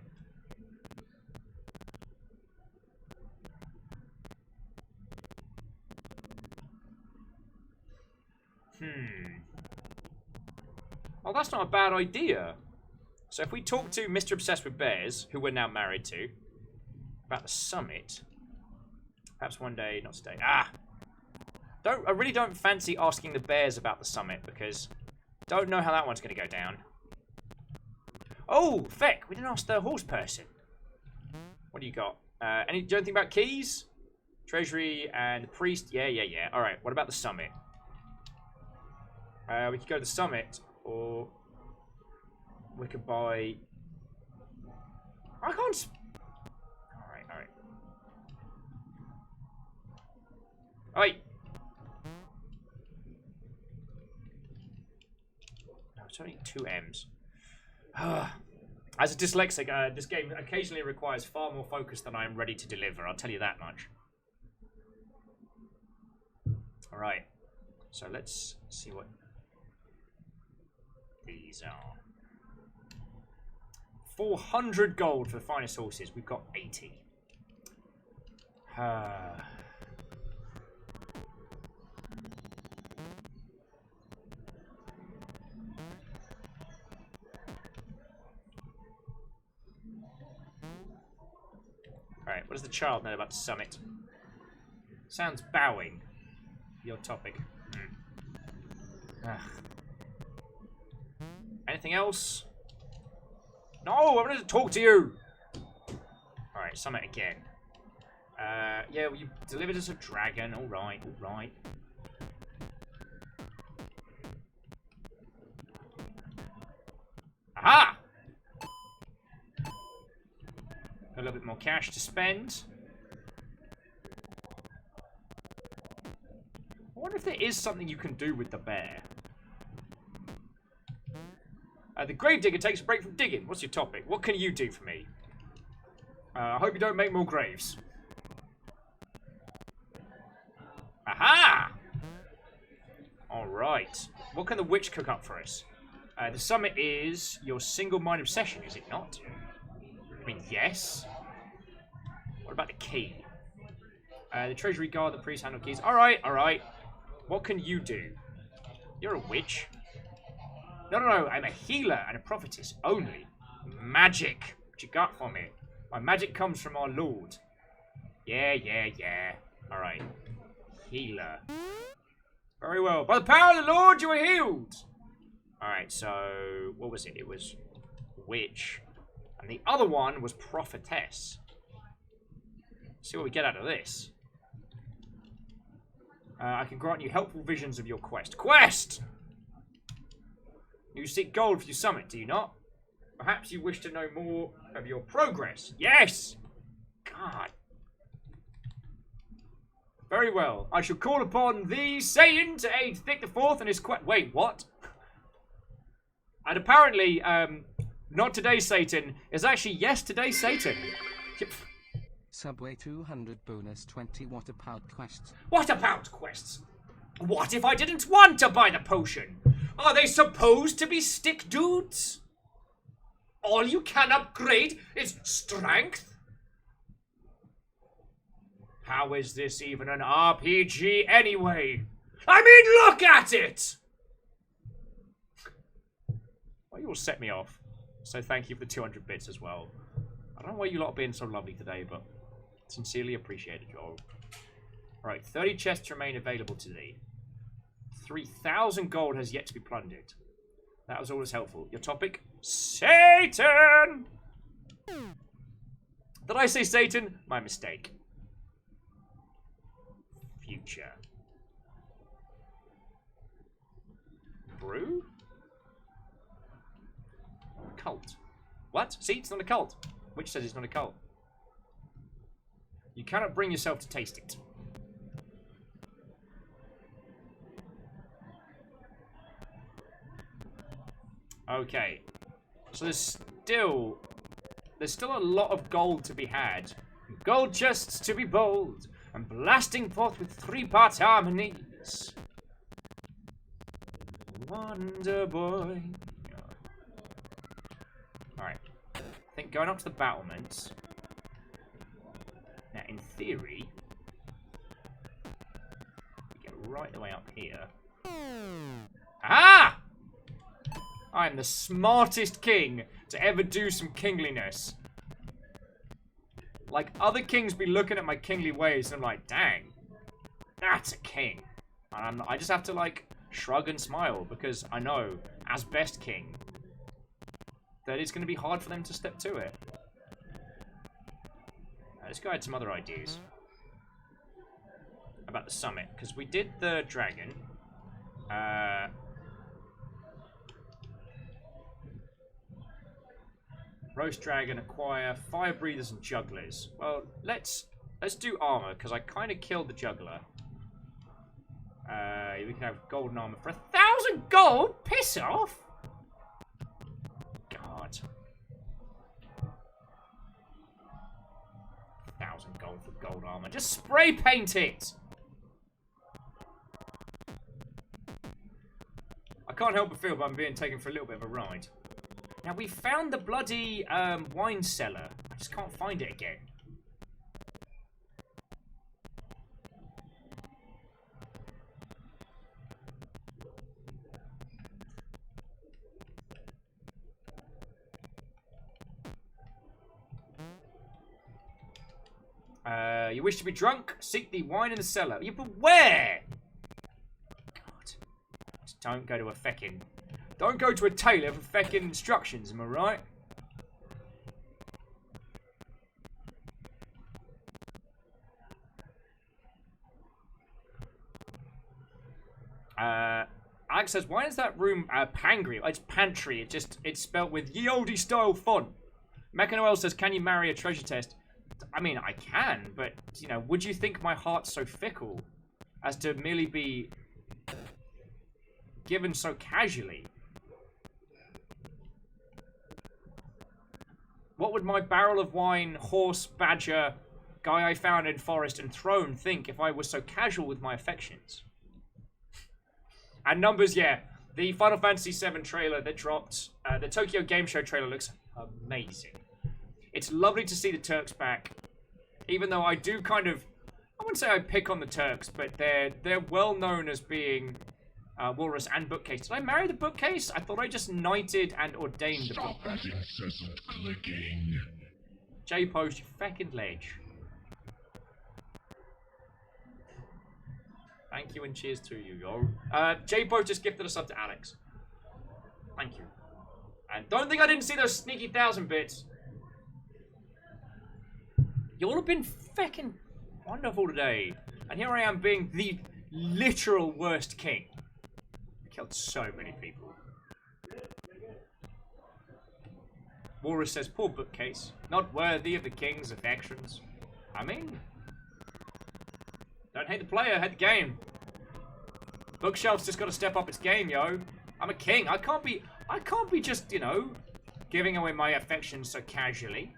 Oh, that's not a bad idea. So if we talk to Mr. Obsessed with Bears, who we're now married to, about the summit, perhaps one day, not today. I really don't fancy asking the bears about the summit because don't know how that one's going to go down. Oh, feck, we didn't ask the horse person. What do you got? Do you know anything about keys? Treasury and the priest? Yeah. All right, what about the summit? We could go to the summit, or we could buy... I can't... Alright. Oi! No, it's only 2 M's. As a dyslexic, this game occasionally requires far more focus than I am ready to deliver, I'll tell you that much. Alright. So let's see what these are. 400 gold for the finest horses. We've got 80. Alright, what does the child know about the summit? Sounds bowing. Your topic. Anything else? No, I wanted to talk to you. Alright, summit again. Yeah, well, you delivered us a dragon. Alright. Aha! A little bit more cash to spend. I wonder if there is something you can do with the bear. The grave digger takes a break from digging. What's your topic? What can you do for me? I hope you don't make more graves. Aha! Alright. What can the witch cook up for us? The summit is your single-minded obsession, is it not? I mean, yes. What about the key? The treasury guard, the priest handle keys. Alright, alright. What can you do? You're a witch. No, I'm a healer and a prophetess only. Magic. What you got for me? My magic comes from our Lord. Yeah. Alright. Healer. Very well. By the power of the Lord, you are healed. Alright, so... what was it? It was witch. And the other one was prophetess. Let's see what we get out of this. I can grant you helpful visions of your quest. Quest! You seek gold for your summit, do you not? Perhaps you wish to know more of your progress. Yes! God. Very well. I shall call upon thee, Satan, to aid Thick the Fourth in his quest. Wait, what? And apparently, not today, Satan, is actually yesterday, Satan. Subway 200 bonus 20 what about quests? What about quests? What if I didn't want to buy the potion? Are they supposed to be stick dudes? All you can upgrade is strength? How is this even an RPG anyway? I mean, look at it! Well, you all set me off. So thank you for the 200 bits as well. I don't know why you lot are being so lovely today, but sincerely appreciated, Joel. Right, 30 chests remain available to thee. 3,000 gold has yet to be plundered. That was always helpful. Your topic? Satan! Did I say Satan? My mistake. Future. Brew? Cult. What? See, it's not a cult. Which says it's not a cult. You cannot bring yourself to taste it. Okay. So there's still a lot of gold to be had. Gold chests to be bold. And blasting forth with 3-part harmonies. Wonder Boy. Alright. I think going up to the battlements. Now, in theory, we get right the way up here. Ah! I am the smartest king to ever do some kingliness. Like, other kings be looking at my kingly ways and I'm like, dang, that's a king. And I just have to, like, shrug and smile because I know, as best king, that it's going to be hard for them to step to it. Let's go ahead some other ideas about the summit, because we did the dragon. Roast dragon, acquire fire breathers and jugglers. Well, let's do armor, because I kind of killed the juggler. We can have golden armor for 1,000 gold. Piss off! God. 1,000 gold for gold armor. Just spray paint it! I can't help but feel I'm being taken for a little bit of a ride. Now, we found the bloody wine cellar. I just can't find it again. You wish to be drunk? Seek the wine in the cellar. Yeah, but where? God. Just don't go to a feckin'... Don't go to a tailor for feckin' instructions, am I right? Alex says, why is that room pangry? It's pantry. It's spelled with ye olde style font. Mecha Noel says, can you marry a treasure chest? I mean, I can, but, you know, would you think my heart's so fickle as to merely be given so casually? What would my barrel of wine, horse, badger, guy I found in forest, and throne think if I was so casual with my affections? And numbers, yeah. The Final Fantasy VII trailer that dropped, the Tokyo Game Show trailer looks amazing. It's lovely to see the Turks back, even though I do kind of, I wouldn't say I pick on the Turks, but they're well known as being Walrus and Bookcase. Did I marry the Bookcase? I thought I just knighted and ordained the Bookcase. Stop that incessant clicking. J-Post, you feckin' ledge. Thank you and cheers to you, yo. J-Post just gifted us up to Alex. Thank you. And don't think I didn't see those sneaky 1,000 bits. You all have been feckin' wonderful today. And here I am being the literal worst king. I killed so many people. Walrus says, poor Bookcase. Not worthy of the king's affections. I mean, don't hate the player, hate the game. Bookshelf's just got to step up its game, yo. I'm a king. I can't be just, you know, giving away my affections so casually.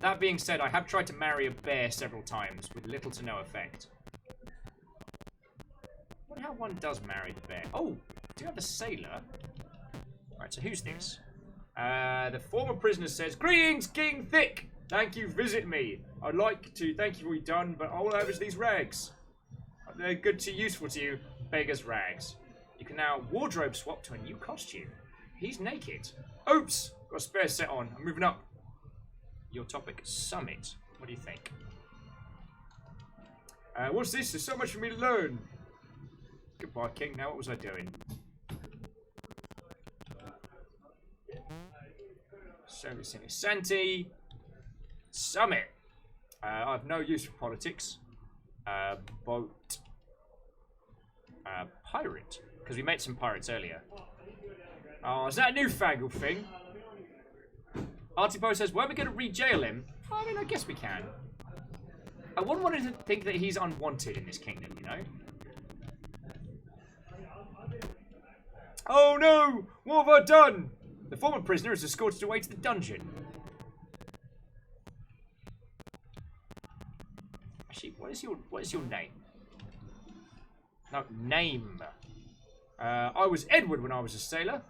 That being said, I have tried to marry a bear several times with little to no effect. I wonder how one does marry the bear. Oh, do you have a sailor? Alright, so who's this? The former prisoner says, greetings, King Thick! Thank you, visit me. I'd like to thank you for what you've done, but all I have is these rags. They're good to useful to you, beggar's rags. You can now wardrobe swap to a new costume. He's naked. Oops! Got a spare set on. I'm moving up. Your topic, summit. What do you think? What's this? There's so much for me to learn. Goodbye, King. Now what was I doing? Servicing a Santi. Summit. I have no use for politics. Boat. Pirate. Because we met some pirates earlier. Oh, is that a newfangled thing? Artipo says, were we going to re-jail him? I mean, I guess we can. I wouldn't want to think that he's unwanted in this kingdom, you know? Oh no! What have I done? The former prisoner is escorted away to the dungeon. Actually, what is your name? No, name. I was Edward when I was a sailor.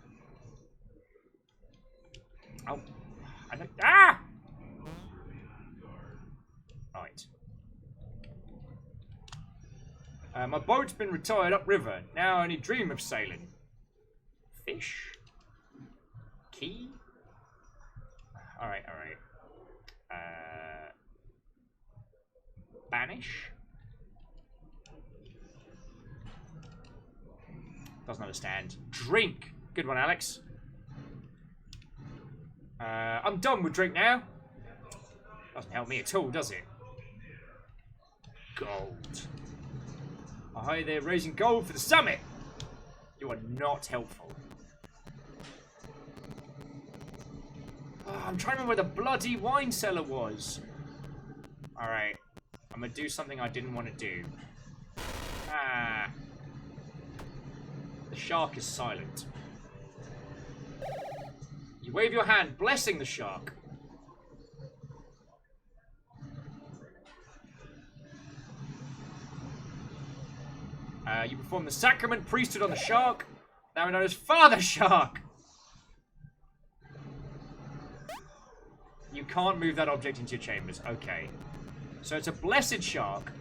Oh. Ah! Right. My boat's been retired upriver. Now I only dream of sailing. Fish? Key? Alright, alright. Banish? Doesn't understand. Drink! Good one, Alex. I'm done with drink now. Doesn't help me at all, does it? Gold. Oh, hi there, raising gold for the summit. You are not helpful. Oh, I'm trying to remember where the bloody wine cellar was. Alright. I'm gonna do something I didn't want to do. Ah. The shark is silent. You wave your hand, blessing the shark. You perform the sacrament priesthood on the shark, now known as Father Shark. You can't move that object into your chambers. Okay. So it's a blessed shark.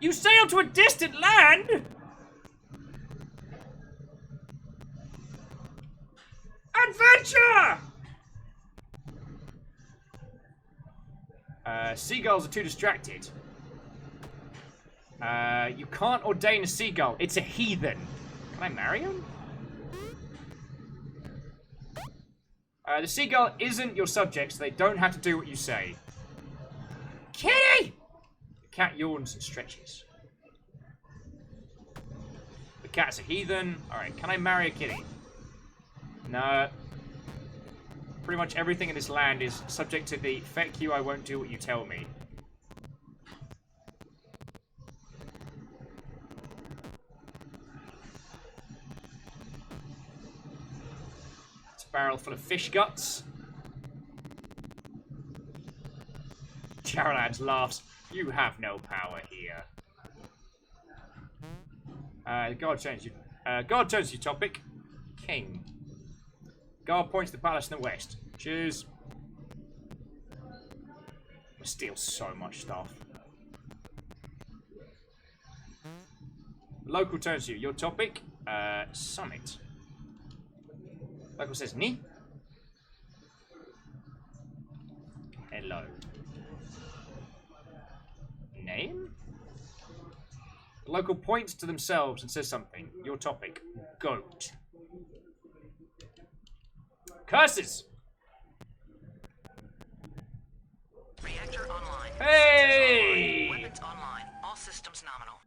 You sail to a distant land? Adventure! Seagulls are too distracted. You can't ordain a seagull. It's a heathen. Can I marry him? The seagull isn't your subject, so they don't have to do what you say. Kitty! The cat yawns and stretches. The cat's a heathen. Alright, can I marry a kitty? No. Pretty much everything in this land is subject to the feck you, I won't do what you tell me. It's a barrel full of fish guts. Charolans laughs. You have no power here. God turns you topic. King. Guard points to the palace in the west. Cheers. I steal so much stuff. Local turns to you. Your topic? Summit. Local says, Ni. Hello. Name? The local points to themselves and says something. Your topic. Goat. Curses! Reactor online. Hey! Weapons online. All systems nominal.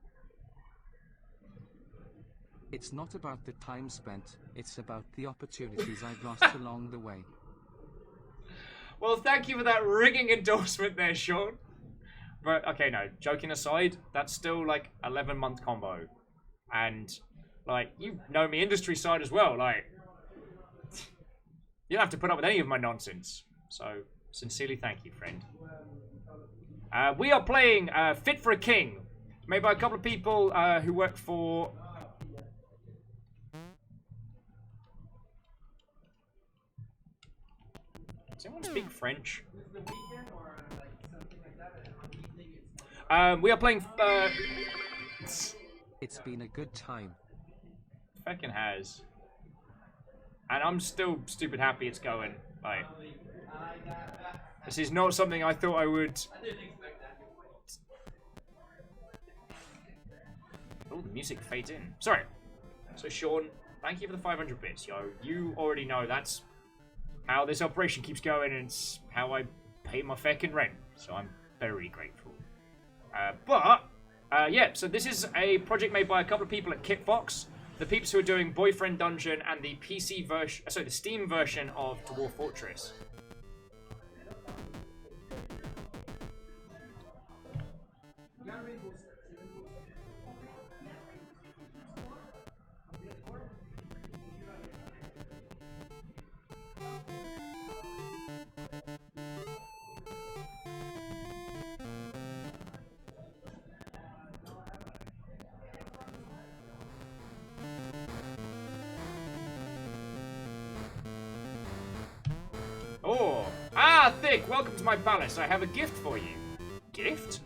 It's not about the time spent, it's about the opportunities I've lost along the way. Well, thank you for that ringing endorsement there, Sean. But, okay, no, joking aside, that's still, like, 11-month combo. And, like, you know me industry side as well, like... You don't have to put up with any of my nonsense. So, sincerely thank you, friend. We are playing Fit for a King, made by a couple of people who work for... Does anyone speak French? We are playing... It's been a good time. Feckin' has. And I'm still stupid happy it's going. Like, this is not something I thought I would... Oh, the music fades in. Sorry. So, Sean, thank you for the 500 bits, yo. You already know that's how this operation keeps going, and it's how I pay my feckin' rent. So I'm very grateful. Yeah, so this is a project made by a couple of people at Kitfox. The peeps who are doing Boyfriend Dungeon and the PC version, sorry, the Steam version of Dwarf Fortress. Oh, Thick, welcome to my palace. I have a gift for you. Gift?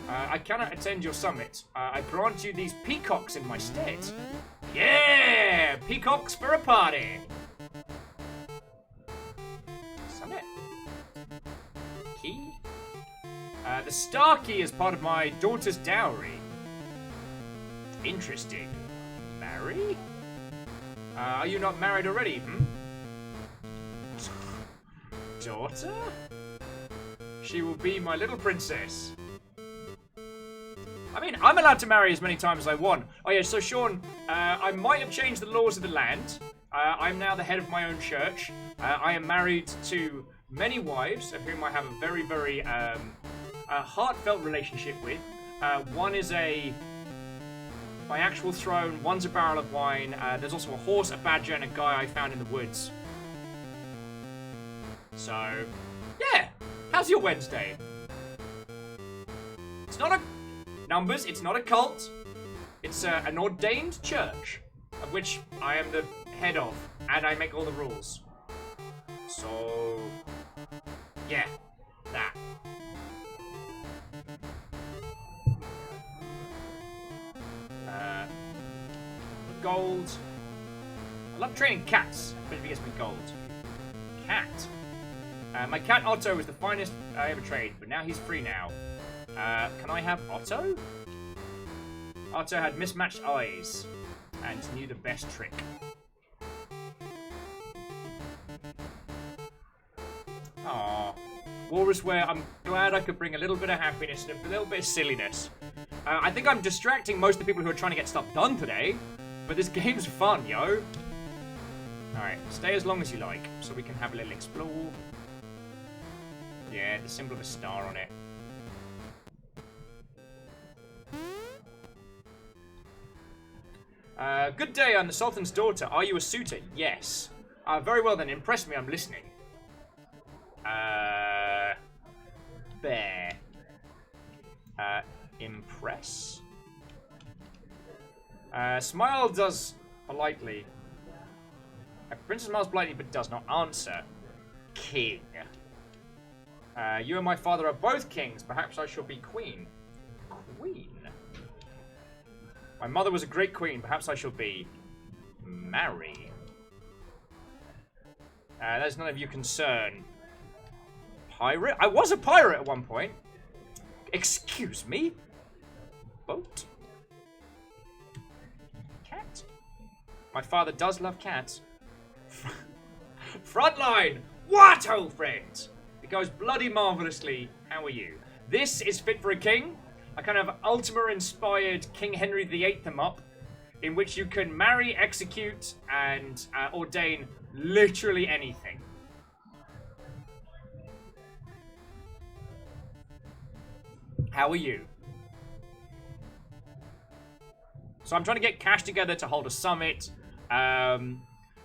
I cannot attend your summit. I grant you these peacocks in my stead. Yeah! Peacocks for a party! Summit? Key? The star key is part of my daughter's dowry. Interesting. Marry? Are you not married already, hmm? Daughter? She will be my little princess. I mean, I'm allowed to marry as many times as I want. Oh yeah, so Sean, I might have changed the laws of the land. I'm now the head of my own church. I am married to many wives, of whom I have a very, very heartfelt relationship with. One is my actual throne, one's a barrel of wine. There's also a horse, a badger, and a guy I found in the woods. So, yeah. How's your Wednesday? It's not a... Numbers, it's not a cult. It's an ordained church, of which I am the head of, and I make all the rules. So, yeah, that. Gold. I love training cats, especially if it gets me gold. Cat. My cat Otto was the finest I ever trained, but now he's free now. Can I have Otto? Otto had mismatched eyes and knew the best trick. War is where I'm glad I could bring a little bit of happiness and a little bit of silliness. I think I'm distracting most of the people who are trying to get stuff done today, but this game's fun, yo. Alright, stay as long as you like, so we can have a little explore. Yeah, the symbol of a star on it. Good day, I'm the Sultan's daughter. Are you a suitor? Yes. Very well then, impress me, I'm listening. Bear. Impress? Smile does politely. Princess smiles politely but does not answer. King. You and my father are both kings. Perhaps I shall be queen. Queen? My mother was a great queen. Perhaps I shall be... marry. There's none of you concern. Pirate? I was a pirate at one point. Excuse me? Boat? Cat? My father does love cats. Frontline! What, old friends? It goes bloody marvellously. How are you? This is fit for a king. A kind of Ultima-inspired King Henry VIII them-up, in which you can marry, execute, and ordain literally anything. How are you? So I'm trying to get cash together to hold a summit. And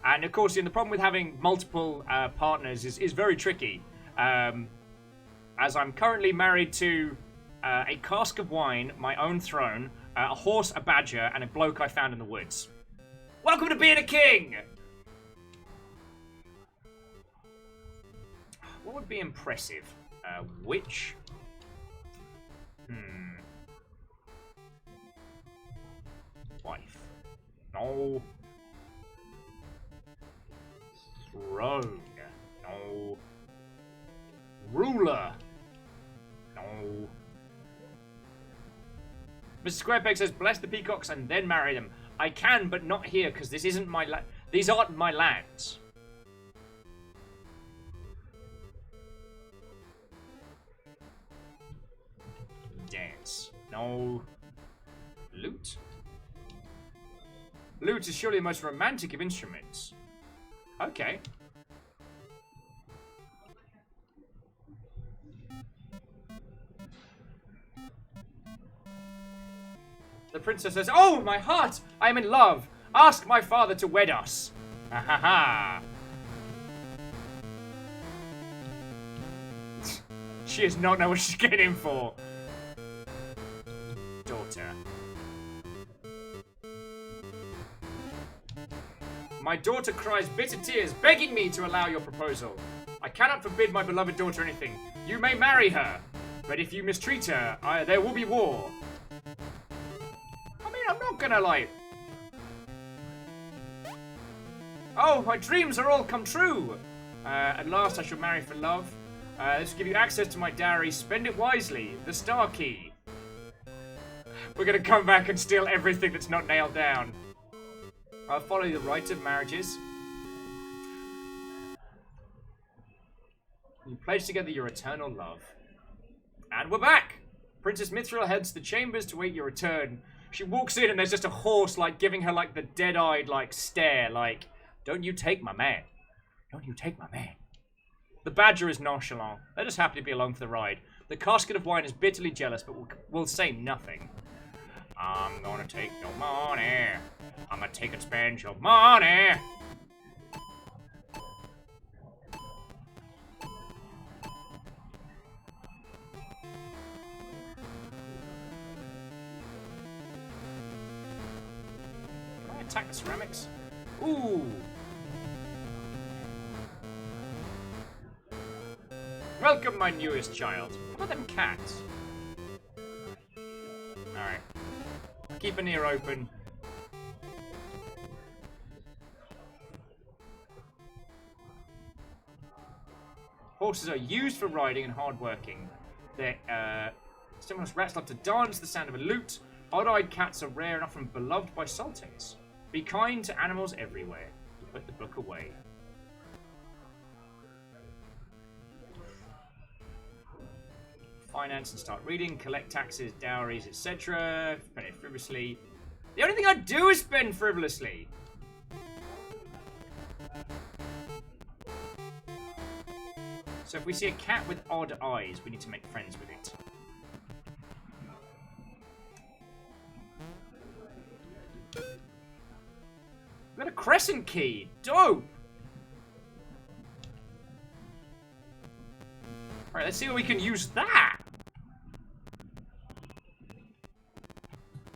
of course, the problem with having multiple partners is very tricky. As I'm currently married to a cask of wine, my own throne, a horse, a badger, and a bloke I found in the woods. Welcome to being a king! What would be impressive? Witch? Wife. No. Throne. No. Ruler. No. Mr. Squarepeg says, bless the peacocks and then marry them. I can, but not here, because this isn't my these aren't my lands. Dance. No. Lute? Lute is surely the most romantic of instruments. Okay. The princess says, oh, my heart! I am in love! Ask my father to wed us! Ha ha ha! She does not know what she's getting in for. Daughter. My daughter cries bitter tears, begging me to allow your proposal. I cannot forbid my beloved daughter anything. You may marry her, but if you mistreat her, there will be war. I mean, I'm not gonna, like... Oh, my dreams are all come true! At last I shall marry for love. This will give you access to my dowry. Spend it wisely. The star key. We're gonna come back and steal everything that's not nailed down. I'll follow the rite of marriages. You pledge together your eternal love. And we're back! Princess Mithril heads to the chambers to wait your return. She walks in and there's just a horse, like, giving her, like, the dead-eyed, like, stare, like, don't you take my man. Don't you take my man. The badger is nonchalant. They're just happy to be along for the ride. The casket of wine is bitterly jealous, but will say nothing. I'm gonna take your money. I'm gonna take and spend your money. Can I attack the ceramics? Ooh. Welcome, my newest child. What about them cats? Alright. Keep an ear open. Horses are used for riding and hard working. They're, stimulus rats love to dance to the sound of a lute. Odd-eyed cats are rare and often beloved by sultans. Be kind to animals everywhere. Put the book away. finance and start reading. Collect taxes, dowries, etc. Spend it frivolously. The only thing I do is spend frivolously. So if we see a cat with odd eyes, we need to make friends with it. We got a crescent key. Dope. Alright, let's see how we can use that.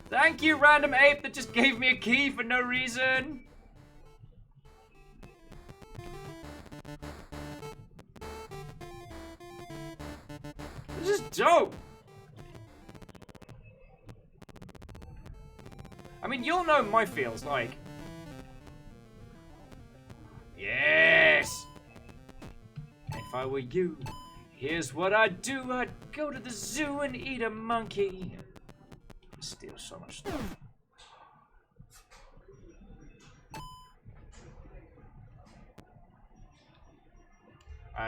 Thank you, random ape that just gave me a key for no reason. This is dope. I mean, you'll know my feels like. Yes! If I were you, here's what I'd do. I'd go to the zoo and eat a monkey. Steal so much stuff.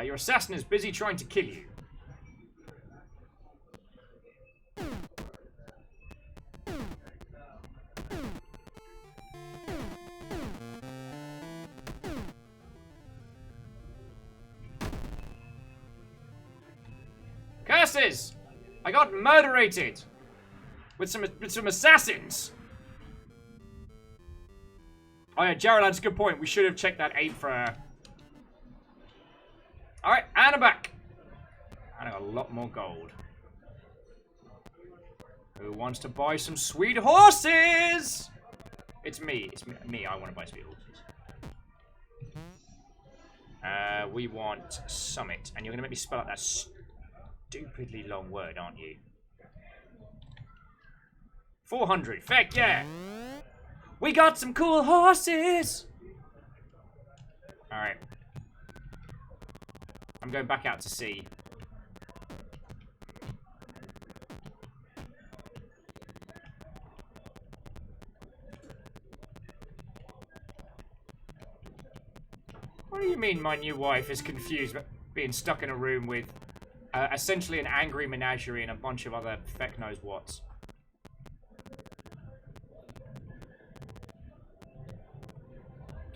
Your assassin is busy trying to kill you. Curses! I got murderated with some assassins. Oh yeah, Jared, that's a good point. We should have checked that ape for her. Alright, and I'm back. And I got a lot more gold. Who wants to buy some sweet horses? It's me. It's me. I want to buy sweet horses. We want summit. And you're going to make me spell out that stupidly long word, aren't you? 400. Feck, yeah. We got some cool horses. Alright. I'm going back out to sea. What do you mean my new wife is confused about being stuck in a room with essentially an angry menagerie and a bunch of other feck knows whats?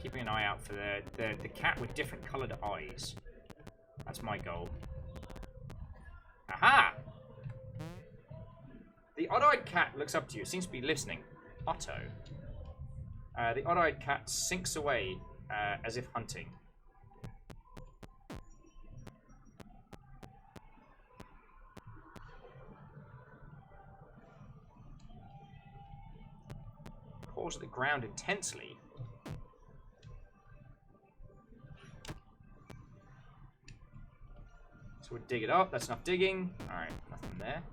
Keeping an eye out for the cat with different coloured eyes. That's my goal. Aha! The odd-eyed cat looks up to you. Seems to be listening. Otto. The odd-eyed cat sinks away as if hunting. Paws at the ground intensely. So we'll dig it up. That's enough digging. Alright, nothing there.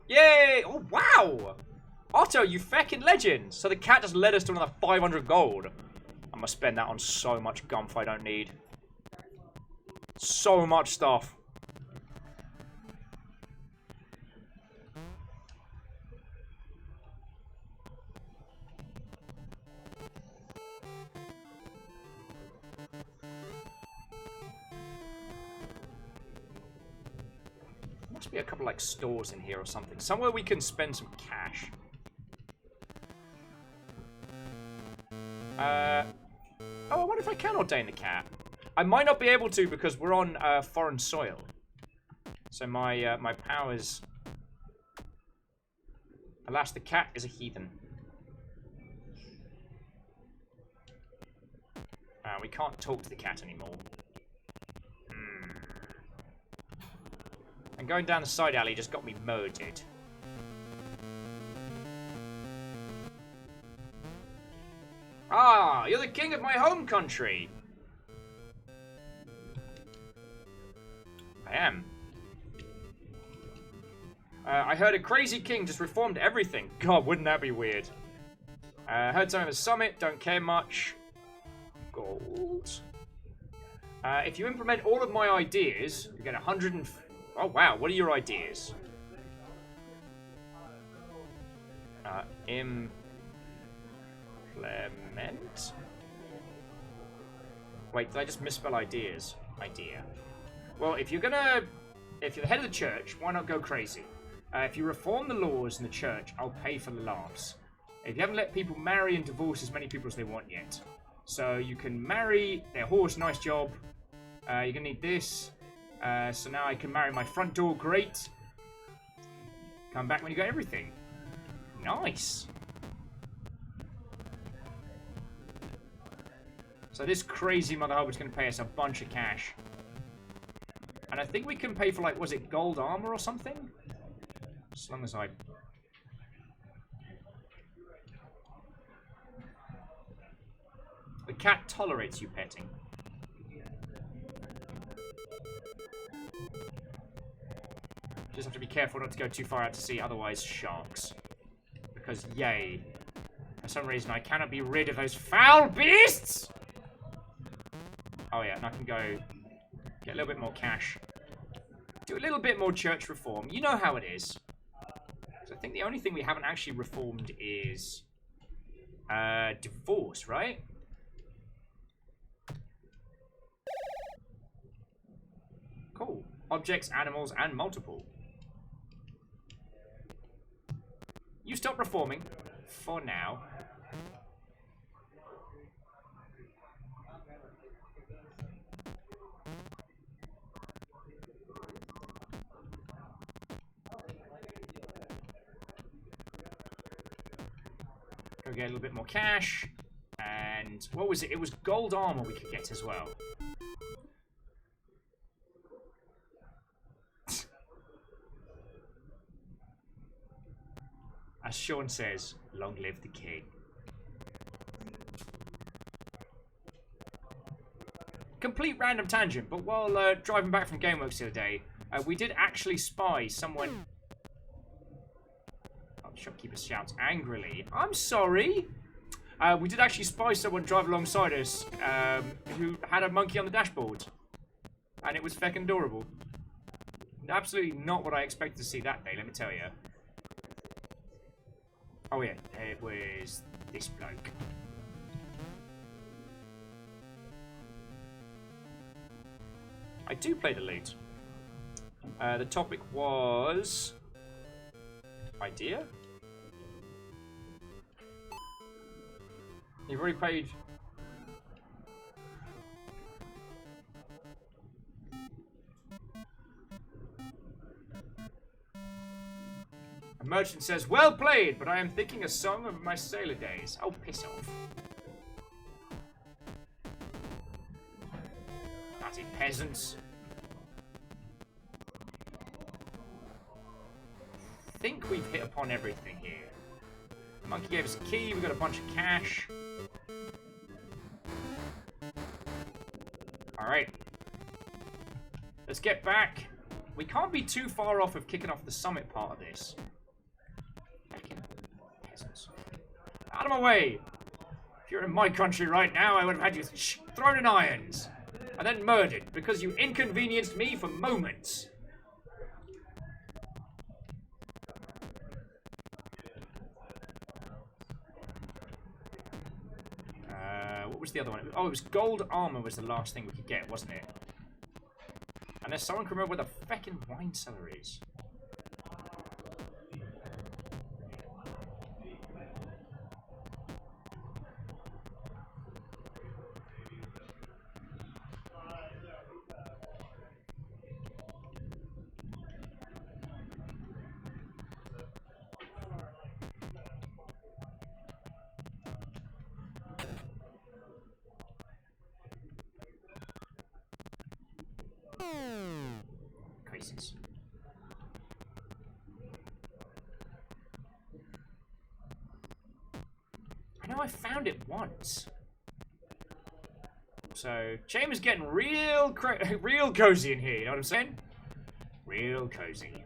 Yay! Oh, wow! Otto, you feckin' legend! So the cat just led us to another 500 gold. I'm gonna spend that on so much gumph I don't need. So much stuff. Must be a couple like stores in here or something. Somewhere we can spend some cash. Oh, I wonder if I can ordain the cat. I might not be able to because we're on foreign soil. So my my powers. Alas, the cat is a heathen. We can't talk to the cat anymore. And going down the side alley just got me murdered. Ah, you're the king of my home country. I am. I heard a crazy king just reformed everything. God, wouldn't that be weird? Heard some of a summit, don't care much. Gold. If you implement all of my ideas, you get 100 and... Oh, wow. What are your ideas? Implement. Wait, did I just misspell ideas? Idea. Well, if you're the head of the church, why not go crazy? If you reform the laws in the church, I'll pay for the laughs. If you haven't let people marry and divorce as many people as they want yet. So you can marry their horse, nice job. You're gonna need this. So now I can marry my front door, great. Come back when you got everything. Nice. So this crazy mother hubber's gonna pay us a bunch of cash. And I think we can pay for, like, was it gold armor or something? As long as I... The cat tolerates you petting. Just have to be careful not to go too far out to sea, otherwise sharks. Because, yay. For some reason, I cannot be rid of those foul beasts! Oh yeah, and I can go get a little bit more cash. Do a little bit more church reform. You know how it is. So I think the only thing we haven't actually reformed is... divorce, right? Cool. Objects, animals, and multiple. You stop reforming. For now. Go get a little bit more cash. And what was it? It was gold armor we could get as well. As Sean says, long live the king. Complete random tangent, but while driving back from Gameworks the other day, we did actually spy someone... Oh, the shopkeeper shouts angrily. I'm sorry! We did actually spy someone drive alongside us who had a monkey on the dashboard. And it was feckin' adorable. Absolutely not what I expected to see that day, let me tell you. Oh yeah, it was this bloke. I do play the loot. The topic was... idea? You've already paid... A merchant says, well played, but I am thinking a song of my sailor days. Oh, piss off. Bloody peasants. I think we've hit upon everything here. The monkey gave us a key, we got a bunch of cash. Alright. Let's get back. We can't be too far off of kicking off the summit part of this. Peasants. Out of my way! If you're in my country right now, I would have had you thrown in irons. And then murdered, because you inconvenienced me for moments. What was the other one? Oh, it was gold armor was the last thing we could get, wasn't it? Unless someone can remember where the feckin' wine cellar is. Crazies. I know I found it once. So, James is getting real cozy in here, you know what I'm saying? Real cozy.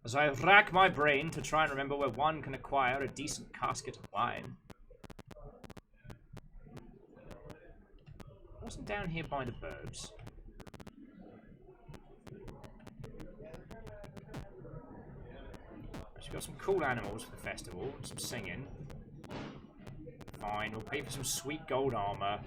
As I rack my brain to try and remember where one can acquire a decent casket of wine. Wasn't down here by the birds. got some cool animals for the festival. Some singing. Fine, we'll pay for some sweet gold armor.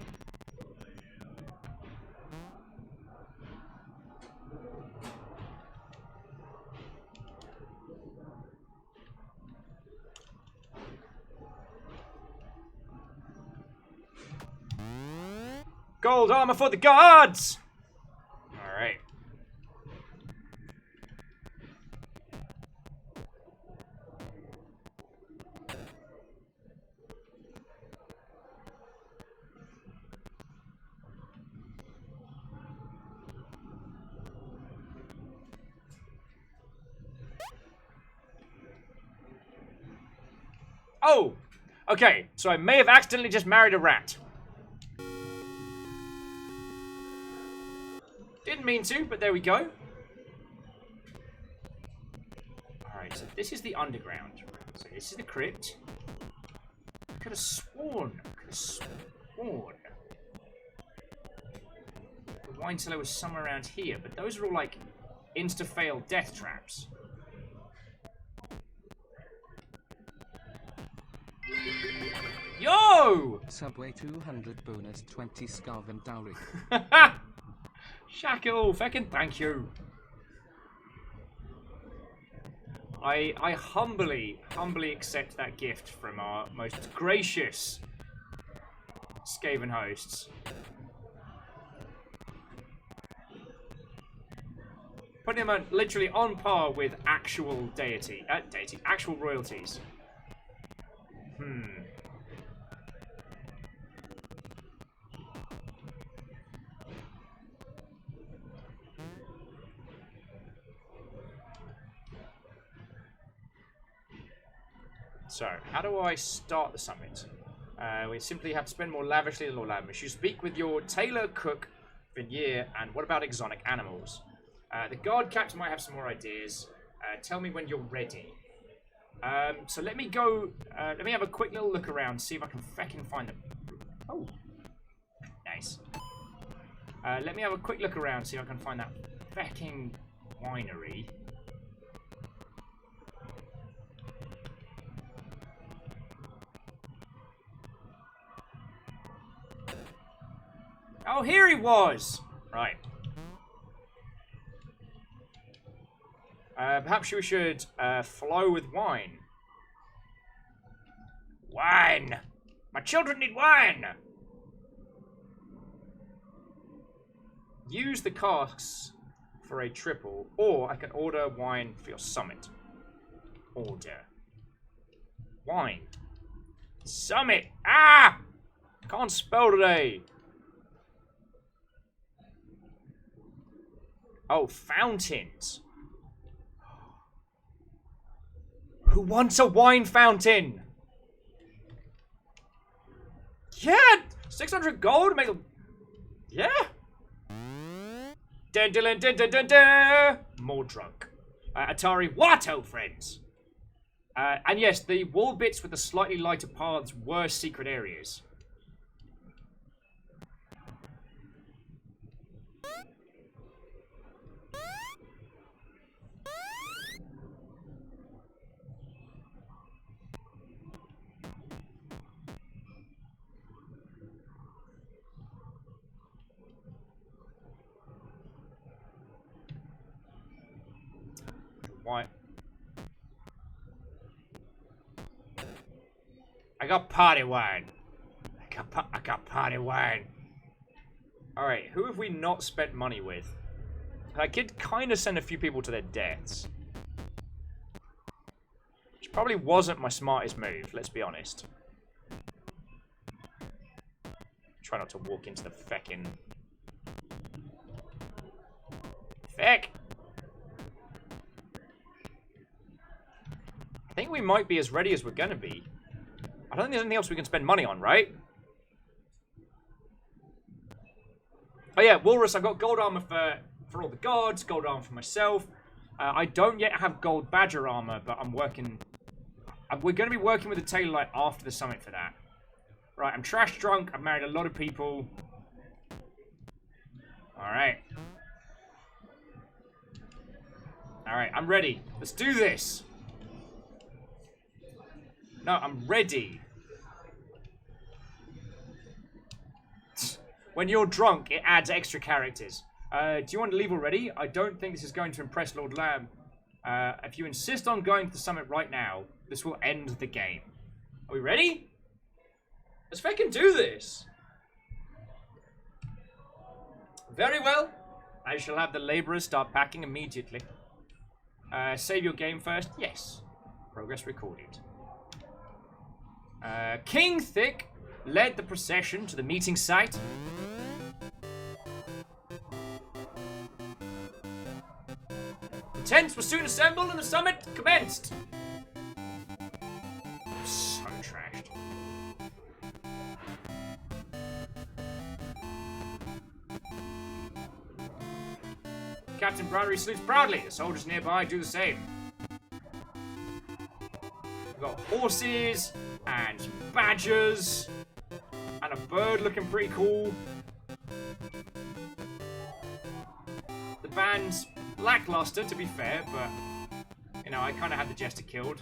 Gold armor for the gods! Alright. Oh! Okay, so I may have accidentally just married a rat. Didn't mean to, but there we go. Alright, so this is the underground. So this is the crypt. I could have sworn. The wine cellar was somewhere around here, but those are all like insta-fail death traps. Yo! Subway 200 bonus 20 Scarven Dowry. Shackle, feckin' thank you. I humbly accept that gift from our most gracious Skaven hosts. Putting him literally on par with actual actual royalties. So, how do I start the summit? We simply have to spend more lavishly than Lord Lavish. You speak with your tailor, cook, Vignier, and what about exotic animals? The guard captain might have some more ideas. Tell me when you're ready. So let me go, let me have a quick little look around, see if I can feckin' find them. Oh, nice. Let me have a quick look around, see if I can find that fecking winery. Oh, here he was! Right. Perhaps we should flow with wine. Wine! My children need wine! Use the casks for a triple, or I can order wine for your summit. Order. Wine. Summit! Ah! Can't spell today. Oh, fountains. Who wants a wine fountain? Yeah! 600 gold? Make them... Yeah! Dun, dun, dun, dun, dun, dun. More drunk. Atari Watto, friends. And yes, the wall bits with the slightly lighter paths were secret areas. Why? I got party wine. I got party wine. Alright, who have we not spent money with? I could kind of send a few people to their deaths. Which probably wasn't my smartest move, let's be honest. Try not to walk into the feckin'... Feck! I think we might be as ready as we're gonna be. I don't think there's anything else we can spend money on, right? Oh yeah, Walrus, I've got gold armor for all the guards, gold armor for myself. I don't yet have gold badger armor, but I'm working... we're going to be working with the tailor light after the summit for that. Right, I'm trash drunk, I've married a lot of people. Alright. Alright, I'm ready. Let's do this! No, I'm ready. When you're drunk, it adds extra characters. Do you want to leave already? I don't think this is going to impress Lord Lamb. If you insist on going to the summit right now, this will end the game. Are we ready? Let's fucking do this. Very well. I shall have the laborers start packing immediately. Save your game first? Yes. Progress recorded. King Thick led the procession to the meeting site. The tents were soon assembled and the summit commenced. So trashed. Captain Bradbury salutes proudly. The soldiers nearby do the same. We've got horses and some badgers and a bird looking pretty cool. The band's lackluster, to be fair, but you know, I kind of had the jester killed.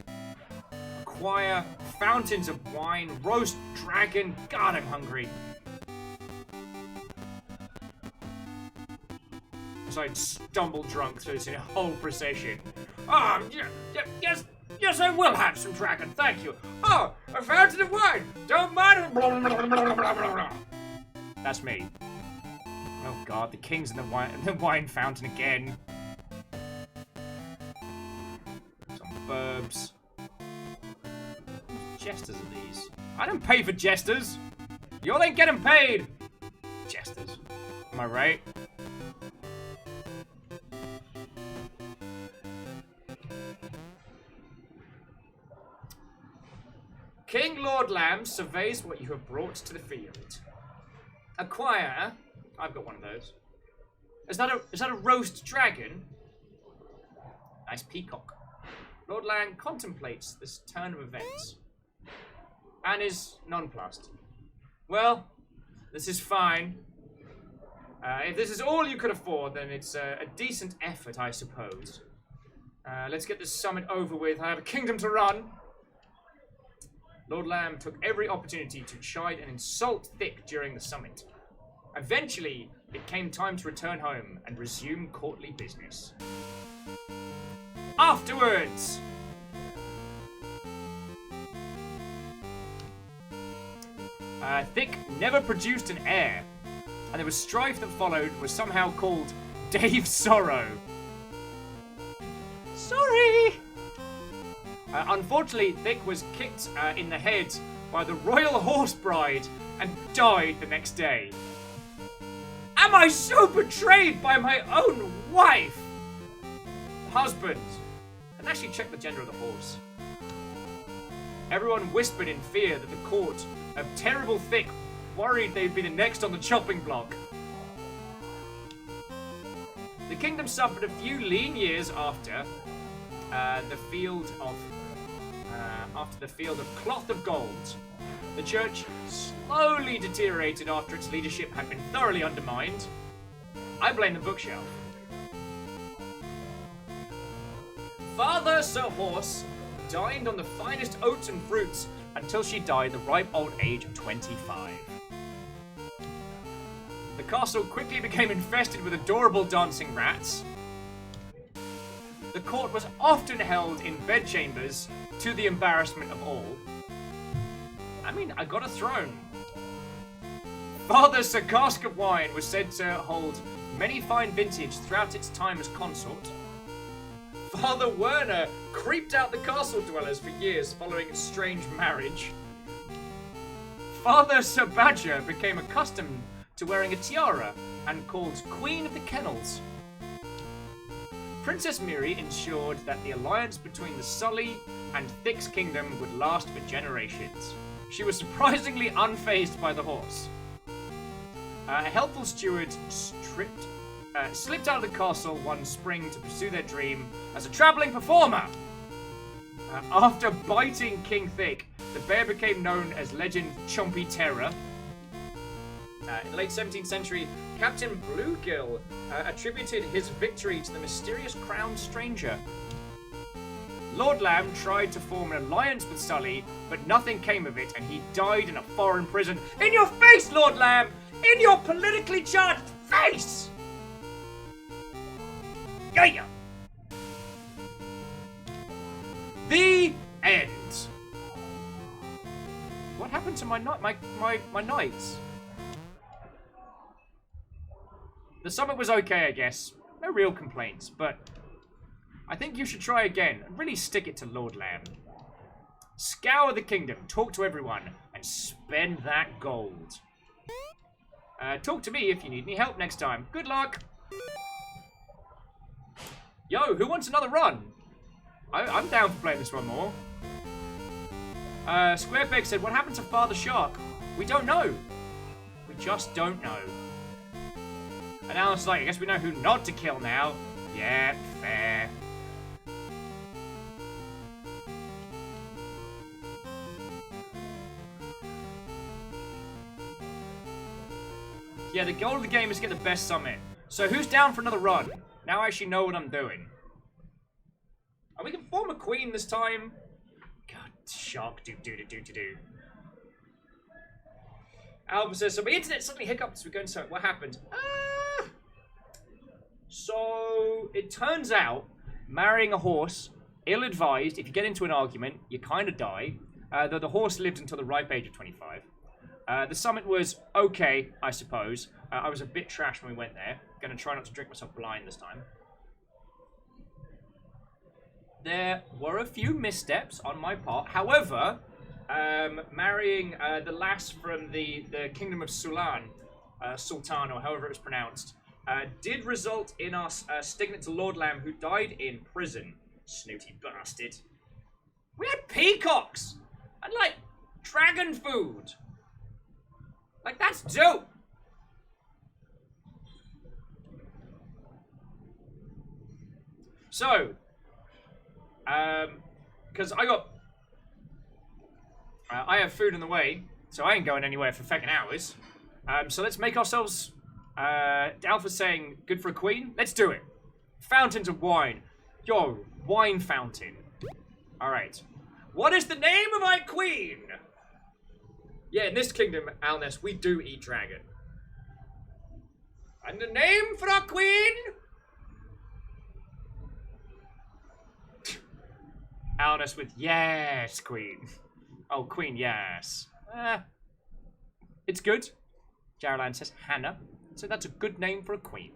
A choir, fountains of wine, roast dragon. God, I'm hungry. So I'd stumble drunk through this whole procession. Ah, yes, I will have some dragon, thank you. Oh, a fountain of wine, don't mind. That's me. Oh God, the king's in the wine fountain again. Some burbs. What jesters are these? I don't pay for jesters. Y'all ain't getting paid. Jesters. Am I right? King Lord Lamb surveys what you have brought to the field. A choir. I've got one of those. Is that a roast dragon? Nice peacock. Lord Lamb contemplates this turn of events and is nonplussed. Well, this is fine. If this is all you could afford, then it's a decent effort, I suppose. Let's get this summit over with. I have a kingdom to run. Lord Lamb took every opportunity to chide and insult Thick during the summit. Eventually, it came time to return home and resume courtly business. Afterwards! Thick never produced an heir, and there was strife that followed was somehow called Dave Sorrow. Sorry! Unfortunately, Thick was kicked in the head by the royal horse bride and died the next day. Am I so betrayed by my own wife? Husband. And actually check the gender of the horse. Everyone whispered in fear that the court of terrible Thick worried they'd be the next on the chopping block. The kingdom suffered a few lean years after the field of cloth of gold. The church slowly deteriorated after its leadership had been thoroughly undermined. I blame the bookshelf. Father Sir Horse dined on the finest oats and fruits until she died the ripe old age of 25. The castle quickly became infested with adorable dancing rats. The court was often held in bedchambers, to the embarrassment of all. I mean, I got a throne. Father Sir Cask of Wine was said to hold many fine vintage throughout its time as consort. Father Werner creeped out the castle dwellers for years following a strange marriage. Father Sir Badger became accustomed to wearing a tiara and called Queen of the Kennels. Princess Miri ensured that the alliance between the Sully and Thick's kingdom would last for generations. She was surprisingly unfazed by the horse. A helpful steward slipped out of the castle one spring to pursue their dream as a travelling performer. After biting King Thick, the bear became known as legend Chompy Terror. In the late 17th century, Captain Bluegill attributed his victory to the mysterious crowned stranger. Lord Lamb tried to form an alliance with Sully, but nothing came of it, and he died in a foreign prison. In your face, Lord Lamb! In your politically charged face! Yeah. The end. What happened to my knights? The summit was okay, I guess. No real complaints, but I think you should try again and really stick it to Lord Lamb. Scour the kingdom, talk to everyone, and spend that gold. Talk to me if you need any help next time. Good luck! Yo, who wants another run? I'm down for playing this one more. Squarepeg said, what happened to Father Shark? We don't know. We just don't know. And Alan's like, I guess we know who not to kill now. Yeah, fair. Yeah, the goal of the game is to get the best summit. So who's down for another run? Now I actually know what I'm doing. And we can form a queen this time. God, shark do. Alba says, so my internet suddenly hiccuped as we're going, so what happened? So it turns out marrying a horse, ill-advised, if you get into an argument, you kind of die. Though the horse lived until the ripe age of 25. The summit was okay, I suppose. I was a bit trash when we went there. Gonna try not to drink myself blind this time. There were a few missteps on my part. However, marrying the lass from the Kingdom of Sulan, Sultan, or however it was pronounced, did result in us sticking it to Lord Lamb, who died in prison. Snooty bastard. We had peacocks! And, like, dragon food! Like, that's dope! So, because I have food in the way, so I ain't going anywhere for fucking hours. So let's make ourselves, Alpha's saying, good for a queen? Let's do it. Fountains of wine. Yo, wine fountain. Alright. What is the name of my queen? Yeah, in this kingdom, Alness, we do eat dragon. And the name for our queen? Alness with, yes, queen. Oh, queen, yes. It's good. Jarlan says, Hannah. So that's a good name for a queen.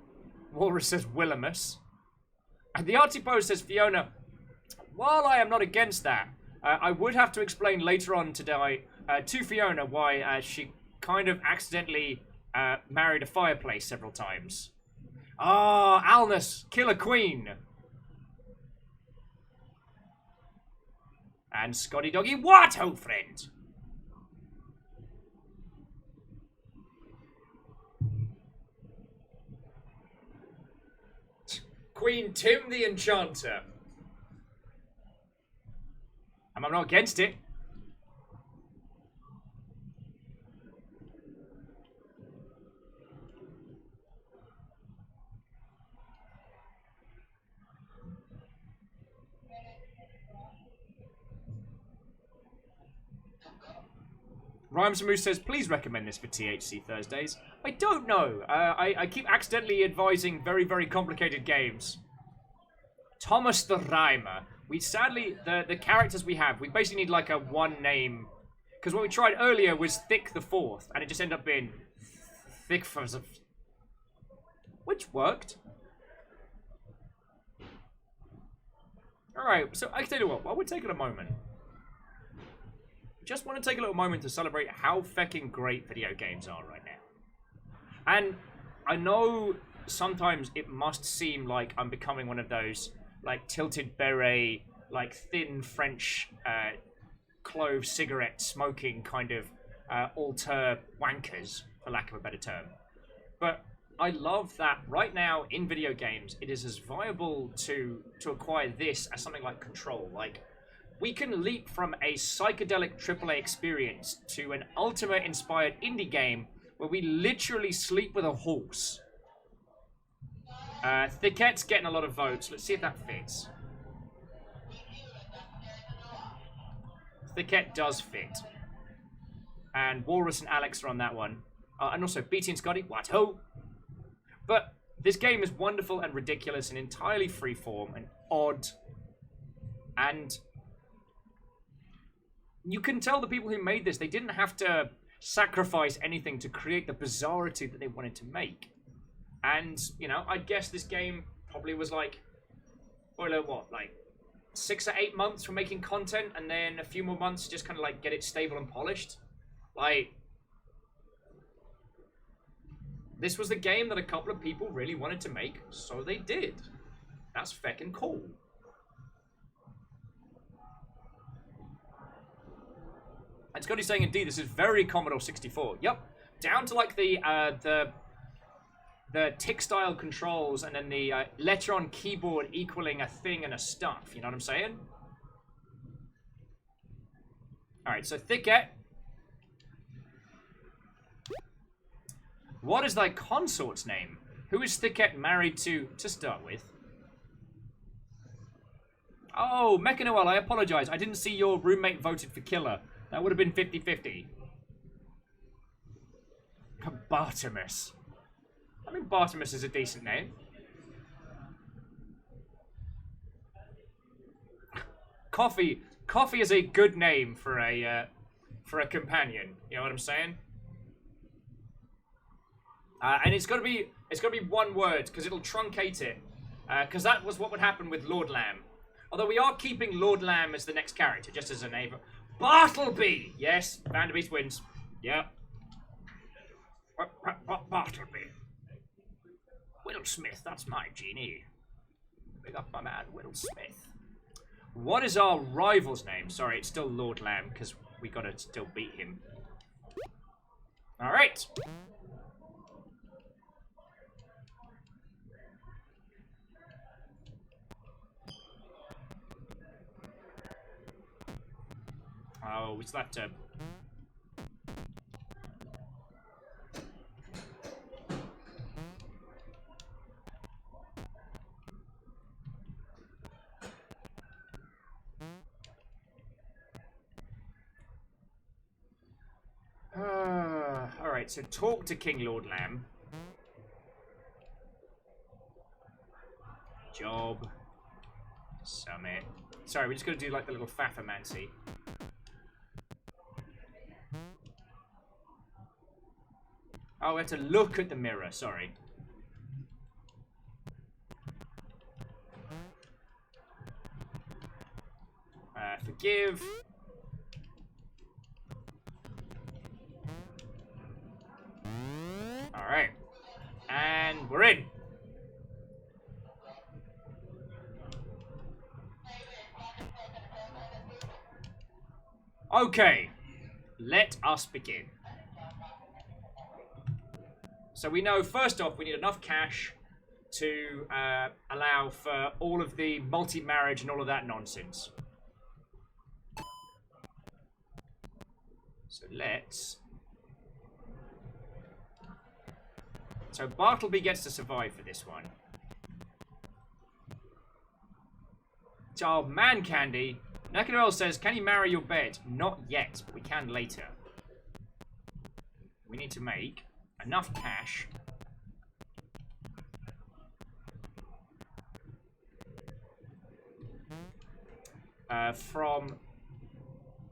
Walrus says, Willimus. And the Artsy Pose says, Fiona, while I am not against that, I would have to explain later on today to Fiona why she kind of accidentally married a fireplace several times. Ah, Alnus, kill a queen. And Scotty Doggy, what, old friend? Queen Tim the Enchanter. I'm not against it. Rhymes and Moose says, please recommend this for THC Thursdays. I don't know. I keep accidentally advising very, very complicated games. Thomas the Rhymer. We sadly, the characters we have, we basically need like a one name. Because what we tried earlier was Thick the Fourth, and it just ended up being Thick for which worked. Alright, so I can tell you what, while we're taking a moment, just want to take a little moment to celebrate how fecking great video games are right now. And I know sometimes it must seem like I'm becoming one of those, like, tilted beret, like, thin French clove cigarette smoking kind of alter wankers, for lack of a better term. But I love that right now in video games, it is as viable to acquire this as something like Control. Like, we can leap from a psychedelic AAA experience to an Ultima-inspired indie game where we literally sleep with a horse. Thicket's getting a lot of votes. Let's see if that fits. Thicket does fit. And Walrus and Alex are on that one. And also BT and Scotty, what ho? But this game is wonderful and ridiculous and entirely freeform and odd. And you can tell the people who made this, they didn't have to sacrifice anything to create the bizarrity that they wanted to make. And, you know, I guess this game probably was like, what, like 6 or 8 months from making content, and then a few more months to just kind of like get it stable and polished. Like, this was the game that a couple of people really wanted to make, so they did. That's feckin' cool. And Scotty's saying, indeed, this is very Commodore 64. Yep, down to like the tick-style controls, and then the letter-on keyboard equaling a thing and a stuff. You know what I'm saying? All right, so Thicket. What is thy consort's name? Who is Thicket married to start with? Oh, Mechanoel, I apologize. I didn't see your roommate voted for Killer. That would have been 50-50. Bartimus. I mean, Bartimus is a decent name. Coffee is a good name for a companion. You know what I'm saying? And it's got to be one word because it'll truncate it. Because that was what would happen with Lord Lamb. Although we are keeping Lord Lamb as the next character, just as a neighbor. Bartleby. Yes, Vanderbeest wins. Yeah. Bartleby. Whittle Smith, that's my genie. Big up my man, Whittle Smith. What is our rival's name? Sorry, it's still Lord Lamb, because we gotta still beat him. Alright. Oh, we still have to... Alright, so talk to King Lord Lamb. Job. Summit. Sorry, we're just going to do like the little Faffermancy. Oh, we have to look at the mirror, sorry. Forgive. Alright. And we're in. Okay. Let us begin. So we know, first off, we need enough cash to allow for all of the multi-marriage and all of that nonsense. So let's... So Bartleby gets to survive for this one. Child Man Candy. Nakanoel says, can you marry your bed? Not yet, but we can later. We need to make enough cash from...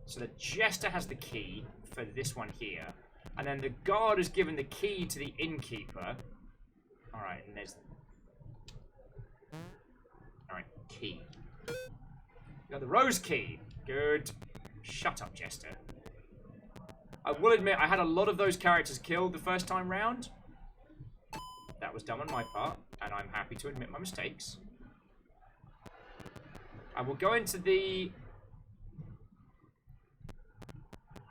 So the Jester has the key for this one here. And then the guard is given the key to the innkeeper. Alright, and there's... Alright, key. You got the rose key. Good. Shut up, Jester. I will admit, I had a lot of those characters killed the first time round. That was dumb on my part, and I'm happy to admit my mistakes. I will go into the...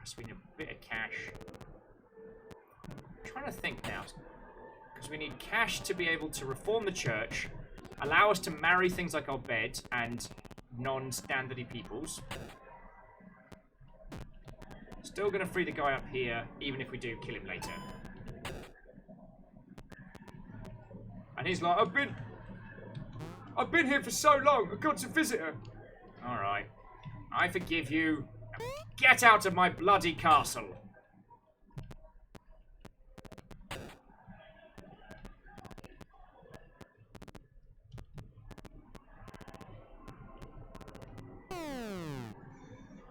So we need a bit of cash. I'm trying to think now. Because we need cash to be able to reform the church, allow us to marry things like our bed and non-standardy peoples. Still going to free the guy up here, even if we do kill him later. And he's like, I've been here for so long. A God's a visitor. All right, I forgive you, Get out of my bloody castle.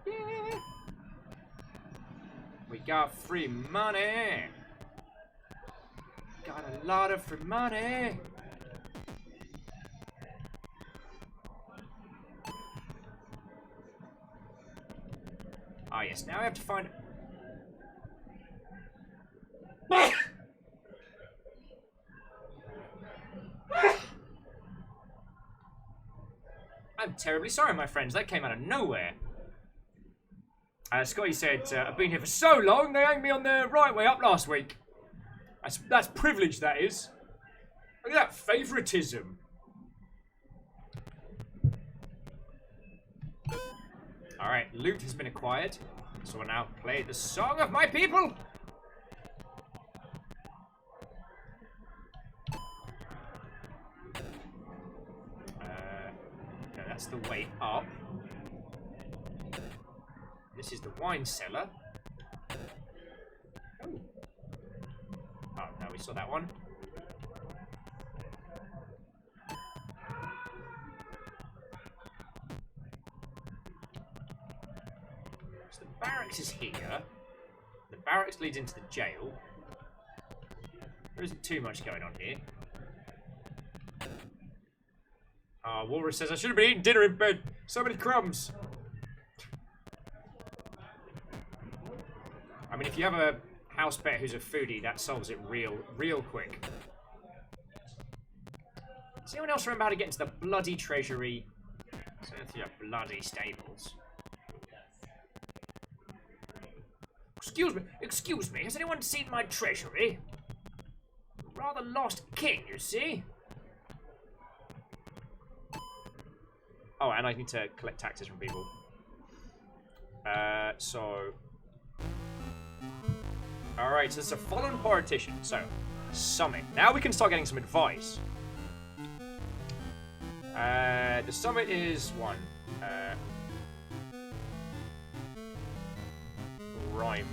Yeah. We got free money. Got a lot of free money. Ah, yes, now I have to find... I'm terribly sorry, my friends. That came out of nowhere. Scotty said, I've been here for so long, they hanged me on the right way up last week. That's privilege, that is. Look at that favoritism. Alright, loot has been acquired. So we'll now play the song of my people. No, that's the way up. This is the wine cellar. Oh. Oh, no, we saw that one. So the barracks is here. The barracks leads into the jail. There isn't too much going on here. Walrus says, I should have been eating dinner in bed. So many crumbs. I mean, if you have a house pet who's a foodie, that solves it real quick. Does anyone else remember how to get into the bloody treasury? So through the bloody stables. Excuse me, has anyone seen my treasury? Rather lost king, you see? Oh, and I need to collect taxes from people. Alright, so it's a fallen politician. So, summit. Now we can start getting some advice. The summit is one. Rimal.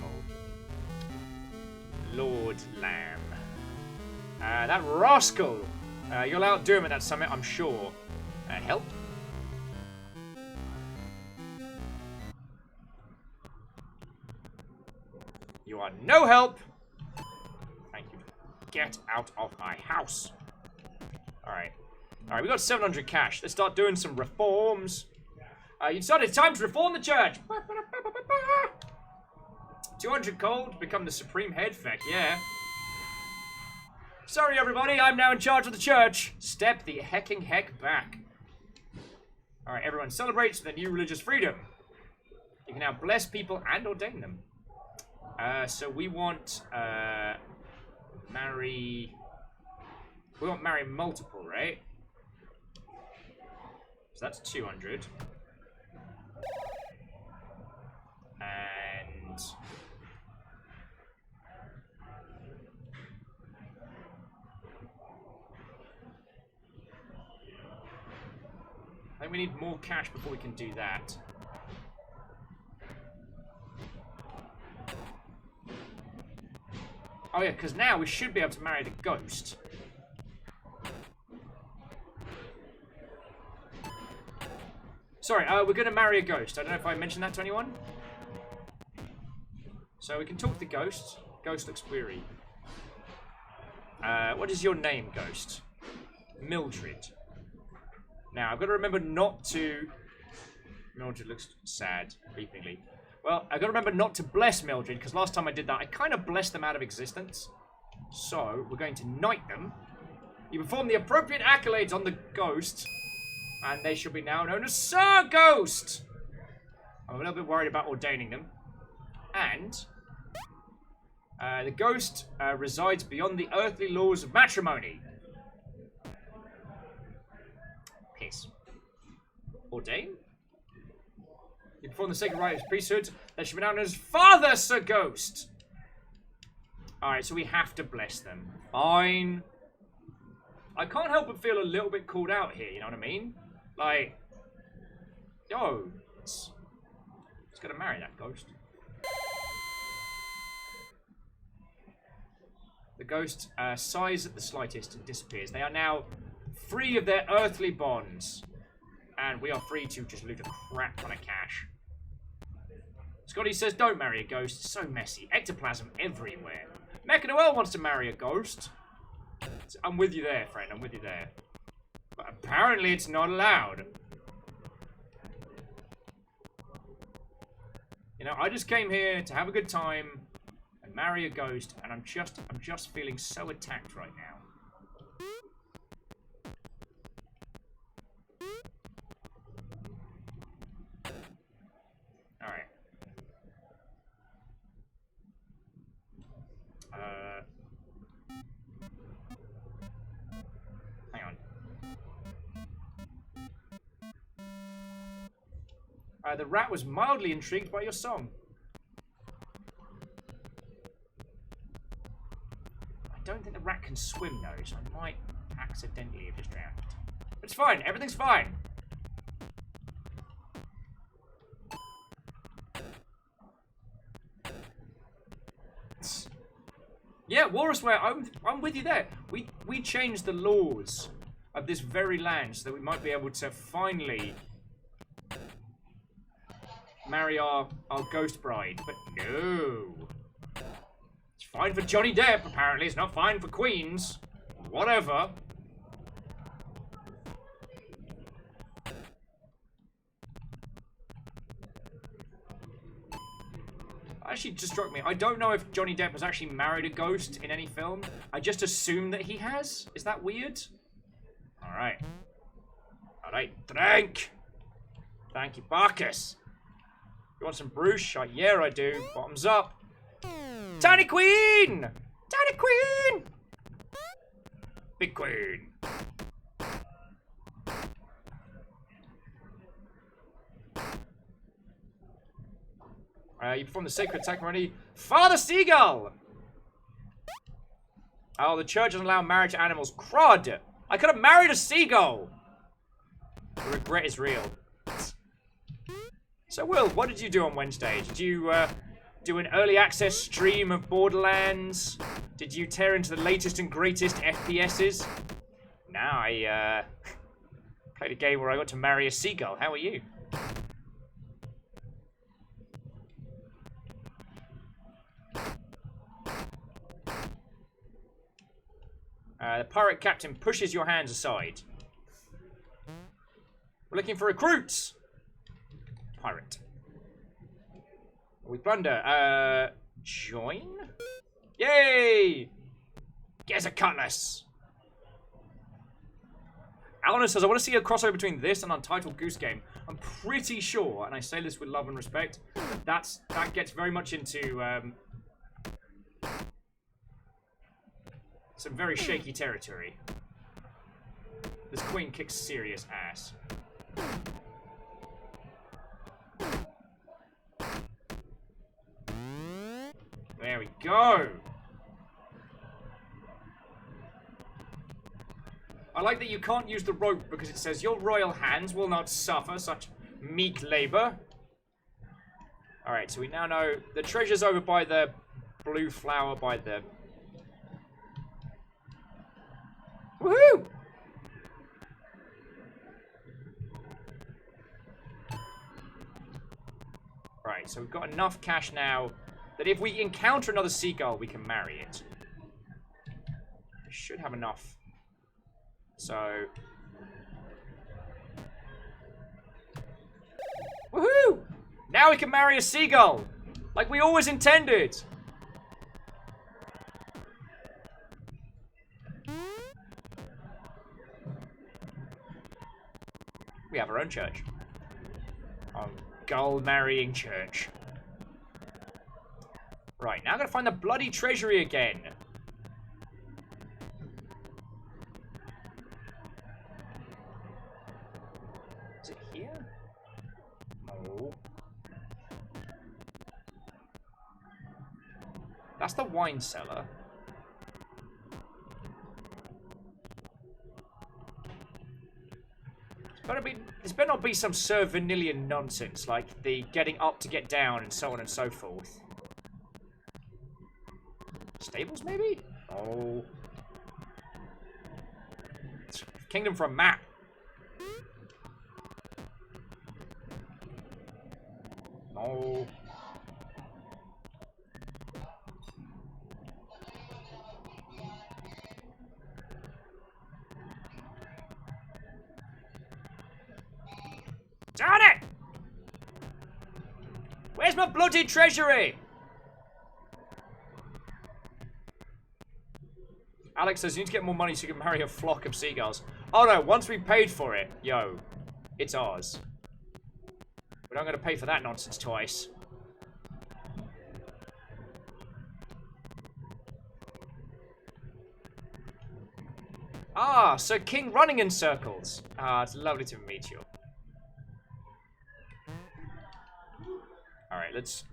Lord Lamb. That rascal. You'll outdo him at that summit, I'm sure. Help? You are no help. Thank you. Get out of my house. Alright. Alright, we got 700 cash. Let's start doing some reforms. You decided it's time to reform the church. 200 gold, become the supreme head. Feck, yeah. Sorry, everybody. I'm now in charge of the church. Step the hecking heck back. Alright, everyone celebrates the new religious freedom. You can now bless people and ordain them. So we want marry. We want marry multiple, right? So that's 200. And I think we need more cash before we can do that. Oh yeah, because now we should be able to marry the ghost. Sorry, we're going to marry a ghost. I don't know if I mentioned that to anyone. So we can talk to the ghost. Ghost looks weary. What is your name, ghost? Mildred. Now, I've got to remember not to... Mildred looks sad, weepingly. Well, I've got to remember not to bless Mildred, because last time I did that, I kind of blessed them out of existence. So, we're going to knight them. You perform the appropriate accolades on the ghost, and they shall be now known as Sir Ghost! I'm a little bit worried about ordaining them. And, the ghost resides beyond the earthly laws of matrimony. Piss. Ordain? You perform the sacred rite of priesthood, they should be known as Father Sir Ghost. Alright, so we have to bless them. Fine. I can't help but feel a little bit called out here, you know what I mean? Like, yo, it's gotta marry that ghost. The ghost sighs at the slightest and disappears. They are now free of their earthly bonds. And we are free to just loot a crap ton of cash. Scotty says, don't marry a ghost. It's so messy. Ectoplasm everywhere. Mecha Noel wants to marry a ghost. So I'm with you there, friend. I'm with you there. But apparently it's not allowed. You know, I just came here to have a good time and marry a ghost, and I'm just feeling so attacked right now. Alright. Hang on. The rat was mildly intrigued by your song. I don't think the rat can swim though, so I might accidentally have just drowned. But it's fine, everything's fine. Yeah, Walrusware, I'm with you there. We changed the laws of this very land so that we might be able to finally marry our ghost bride. But no. It's fine for Johnny Depp, apparently. It's not fine for queens. Whatever. Actually just struck me. I don't know if Johnny Depp has actually married a ghost in any film. I just assume that he has. Is that weird? Alright. Alright, drink! Thank you, Bacchus. You want some brooch? Yeah, I do. Bottoms up. Tiny Queen! Tiny Queen! Big Queen. You perform the sacred ceremony. Father Seagull! Oh, the church doesn't allow marriage to animals. Crud! I could have married a seagull! The regret is real. So, Will, what did you do on Wednesday? Did you do an early access stream of Borderlands? Did you tear into the latest and greatest FPSs? No, I played a game where I got to marry a seagull. How are you? The pirate captain pushes your hands aside. We're looking for recruits! Pirate. We plunder. Join? Yay! Get us a cutlass! Alan says, I want to see a crossover between this and Untitled Goose Game. I'm pretty sure, and I say this with love and respect, that gets very much into some very shaky territory. This queen kicks serious ass. There we go. I like that you can't use the rope because it says your royal hands will not suffer such meek labor. Alright, so we now know the treasure's over by the blue flower by the... Woohoo! Right, so we've got enough cash now that if we encounter another seagull, we can marry it. We should have enough. So... Woohoo! Now we can marry a seagull! Like we always intended! We have our own church. Our gull-marrying church. Right, now I'm gonna find the bloody treasury again. Is it here? No. That's the wine cellar. It's This better not be some Sir Vanillian nonsense, like the getting up to get down and so on and so forth. Stables, maybe? Oh. Kingdom for a map. Oh. Darn it! Where's my bloody treasury? Alex says you need to get more money so you can marry a flock of seagulls. Oh no, once we paid for it, yo, it's ours. We're not going to pay for that nonsense twice. Ah, Sir King running in circles. Ah, it's lovely to meet you. Alright, let's...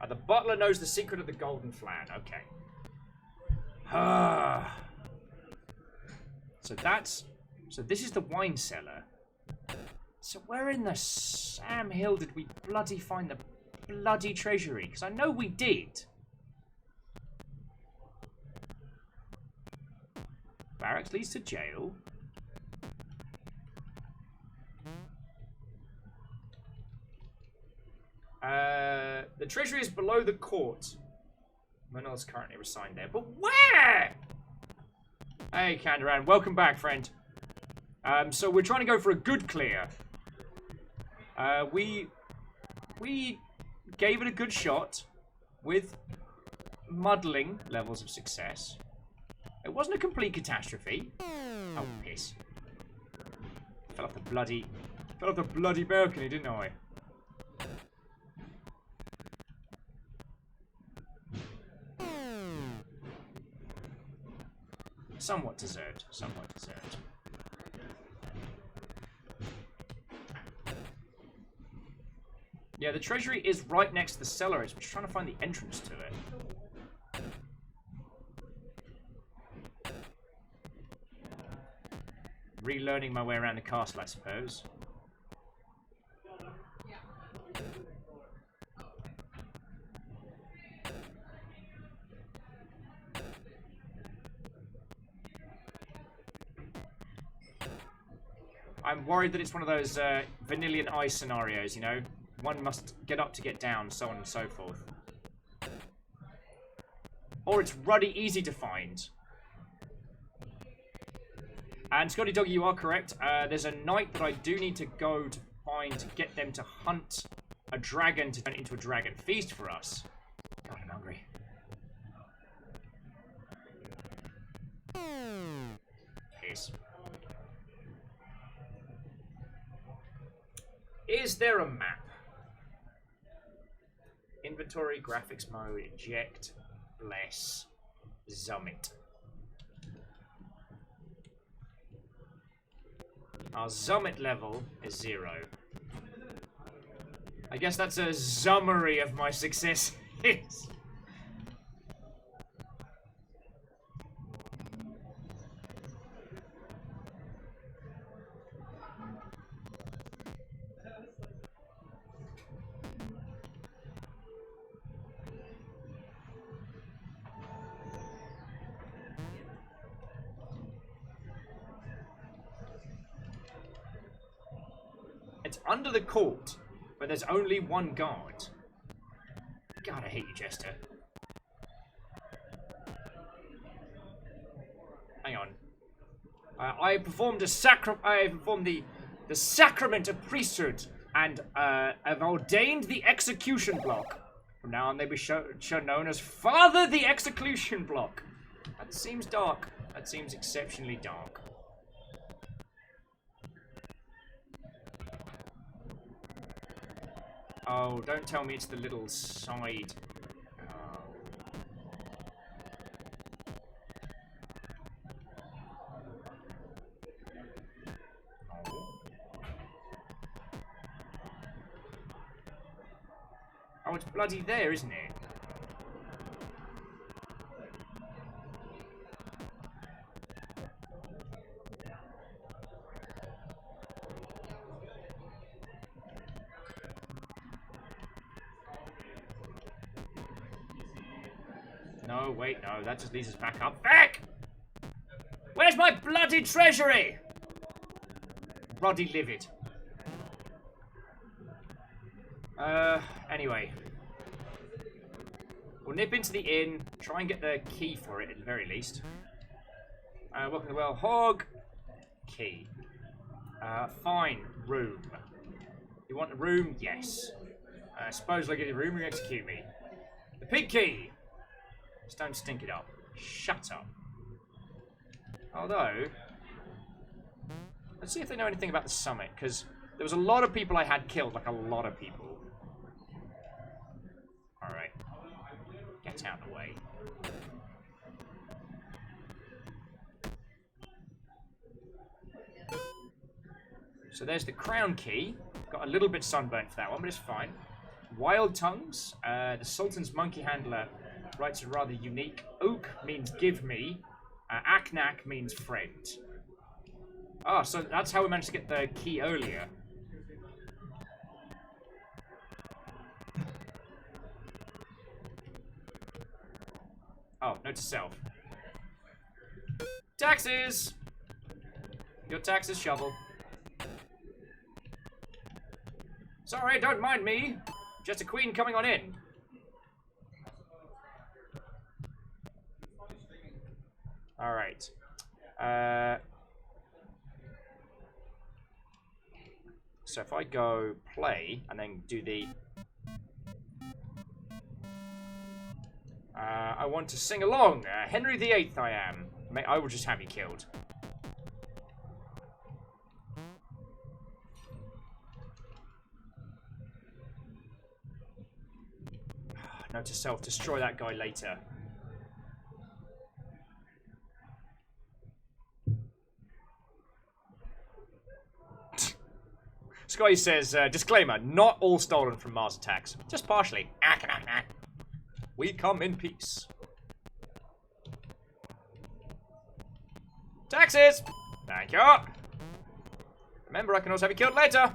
the butler knows the secret of the golden flan. Okay. So that's... So this is the wine cellar. So where in the Sam Hill did we bloody find the bloody treasury? Because I know we did. Barracks leads to jail. The treasury is below the court. Manol's currently resigned there. But where? Hey, Kandaran. Welcome back, friend. So we're trying to go for a good clear. We gave it a good shot with muddling levels of success. It wasn't a complete catastrophe. Oh, piss. Fell off the bloody balcony, didn't I? Somewhat deserved. Somewhat deserved. Yeah, the treasury is right next to the cellar. It's just trying to find the entrance to it. Relearning my way around the castle, I suppose. I'm worried that it's one of those Vanillian Ice scenarios, you know? One must get up to get down, so on and so forth. Or it's ruddy easy to find. And Scotty Doggy, you are correct. There's a knight that I do need to go to find to get them to hunt a dragon to turn into a dragon feast for us. God, I'm hungry. Piss. Is there a map? Inventory, graphics mode, eject, bless, Summit. Our Summit level is 0. I guess that's a summary of my successes. It's under the court, but there's only one guard. God, I hate you, Jester. Hang on. I performed the sacrament of priesthood and have ordained the execution block. From now on, they be known as Father the Execution Block. That seems dark. That seems exceptionally dark. Oh, don't tell me it's the little side. Oh. Oh, it's bloody there, isn't it? No, wait, no, that just leads us back up. Back! Where's my bloody treasury? Roddy livid. Anyway. We'll nip into the inn, try and get the key for it at the very least. Welcome to the well. Hog. Key. Fine. Room. You want a room? Yes. Suppose I get a room and you execute me. The pig key. Just don't stink it up. Shut up. Although, let's see if they know anything about the summit, because there was a lot of people I had killed, like a lot of people. Alright. Get out of the way. So there's the crown key. Got a little bit sunburnt for that one, but it's fine. Wild tongues. The Sultan's monkey handler writes a rather unique. Oak means give me. Aknak means friend. Ah, so that's how we managed to get the key earlier. Oh, note to self. Taxes! Your taxes, shovel. Sorry, don't mind me. Just a queen coming on in. Alright. So if I go play and then do the... I want to sing along. Henry VIII I am. I will just have you killed. Note to self, destroy that guy later. Scotty says, disclaimer, not all stolen from Mars Attacks. Just partially. We come in peace. Taxes! Thank you. Remember, I can also have you killed later.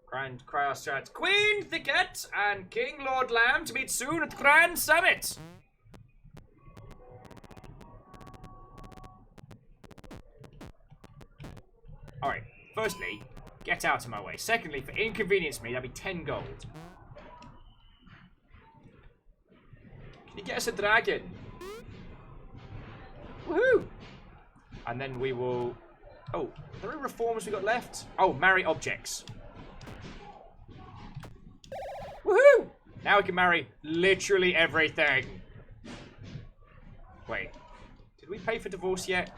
Grand Cross shouts, Queen Thicket and King Lord Lamb to meet soon at the Grand Summit. Alright, firstly, get out of my way. Secondly, for inconvenience me, that'd be 10 gold. Can you get us a dragon? Woohoo! And then we will... Oh, are there any reforms we got left? Oh, marry objects. Woohoo! Now we can marry literally everything. Wait, did we pay for divorce yet?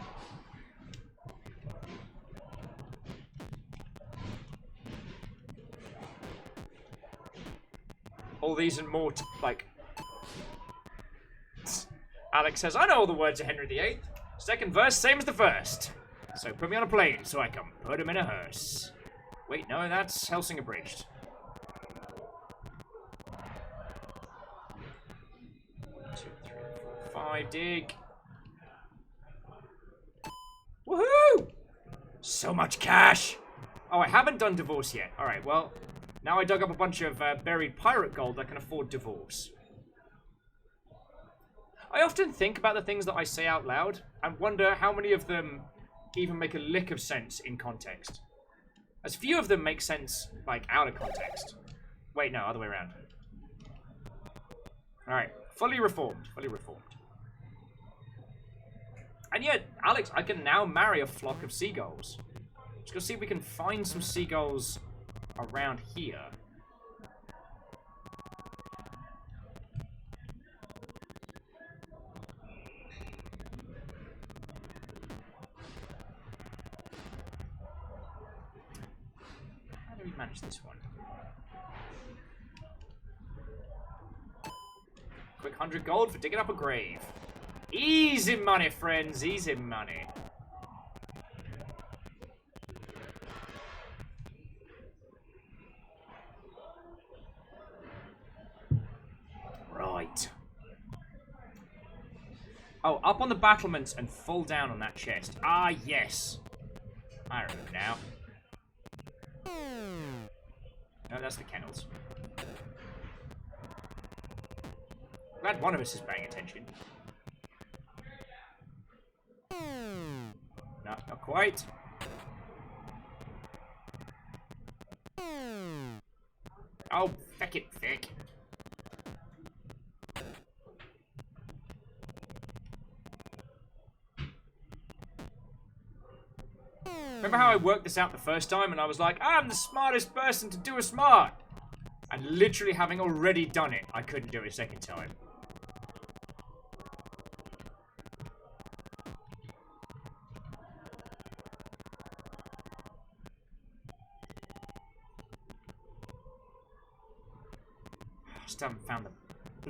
All these and more, like... Alex says, I know all the words of Henry VIII. Second verse, same as the first. So put me on a plane so I can put him in a hearse. Wait, no, that's Helsing Abridged. 1, 2, 3, 4, 5, dig. Woohoo! So much cash! Oh, I haven't done divorce yet. Alright, well... Now I dug up a bunch of buried pirate gold, I can afford divorce. I often think about the things that I say out loud and wonder how many of them even make a lick of sense in context. As few of them make sense, like, out of context. Wait, no, other way around. Alright, fully reformed, fully reformed. And yet, Alex, I can now marry a flock of seagulls. Let's go see if we can find some seagulls around here. How do we manage this one? Quick 100 gold for digging up a grave. Easy money, friends, easy money. Oh, up on the battlements and fall down on that chest. Ah, yes. I remember now. No, that's the kennels. Glad one of us is paying attention. No, not quite. Oh, feck it, feck. Remember how I worked this out the first time and I was like, I'm the smartest person to do a smart. And literally having already done it, I couldn't do it a second time. I still haven't found the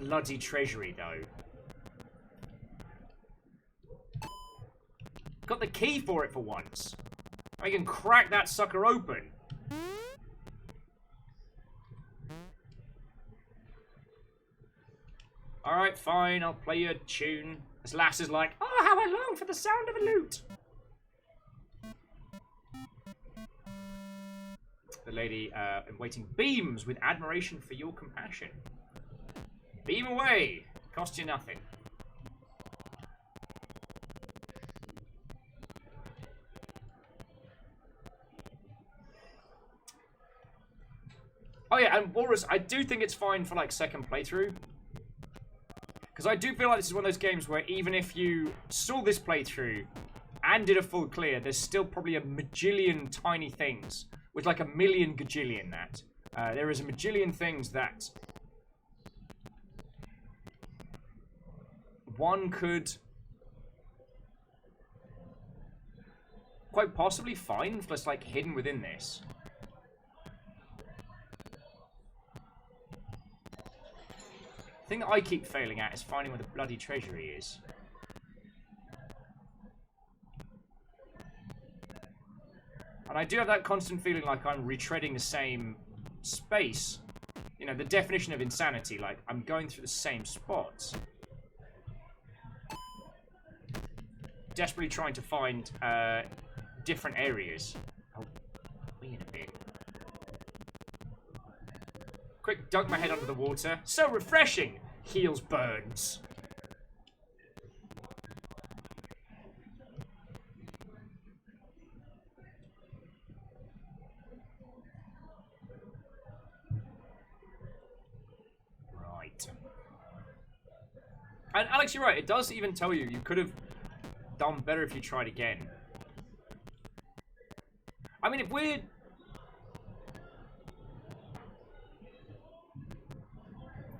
bloody treasury though. Got the key for it for once. I can crack that sucker open. Alright, fine, I'll play you a tune. This lass is like, oh, how I long for the sound of a lute. The lady in waiting beams with admiration for your compassion. Beam away. Cost you nothing. Oh yeah, and Walrus, I do think it's fine for like second playthrough. Because I do feel like this is one of those games where even if you saw this playthrough and did a full clear, there's still probably a majillion tiny things. With like a million gajillion that. There is a majillion things that one could quite possibly find just like hidden within this. The thing that I keep failing at is finding where the bloody treasury is. And I do have that constant feeling like I'm retreading the same space. You know, the definition of insanity, like I'm going through the same spots. Desperately trying to find different areas. Oh, wait a bit. Quick, dunk my head under the water. So refreshing! Heals burns. Right. And Alex, you're right. It does even tell you could have done better if you tried again. I mean, if we're...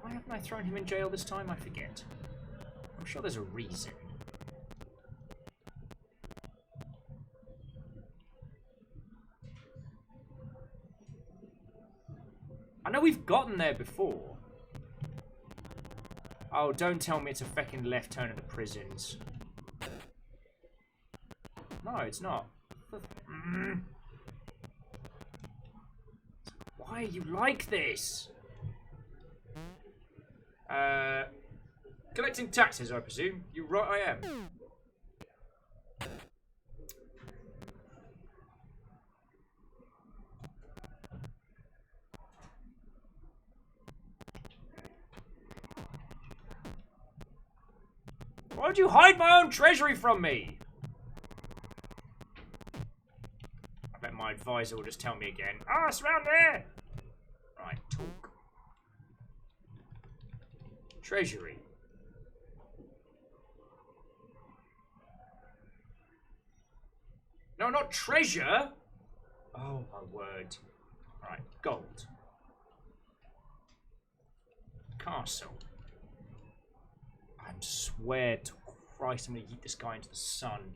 Why haven't I thrown him in jail this time? I forget. I'm sure there's a reason. I know we've gotten there before. Oh, don't tell me it's a feckin' left turn of the prisons. No, it's not. Why are you like this? Collecting taxes, I presume. You're right, I am. Why'd you hide my own treasury from me? I bet my advisor will just tell me again. Ah, it's around there! Right, talk. Treasury. No, not treasure! Oh, my word. Right, gold. Castle. I swear to Christ, I'm gonna yeet this guy into the sun.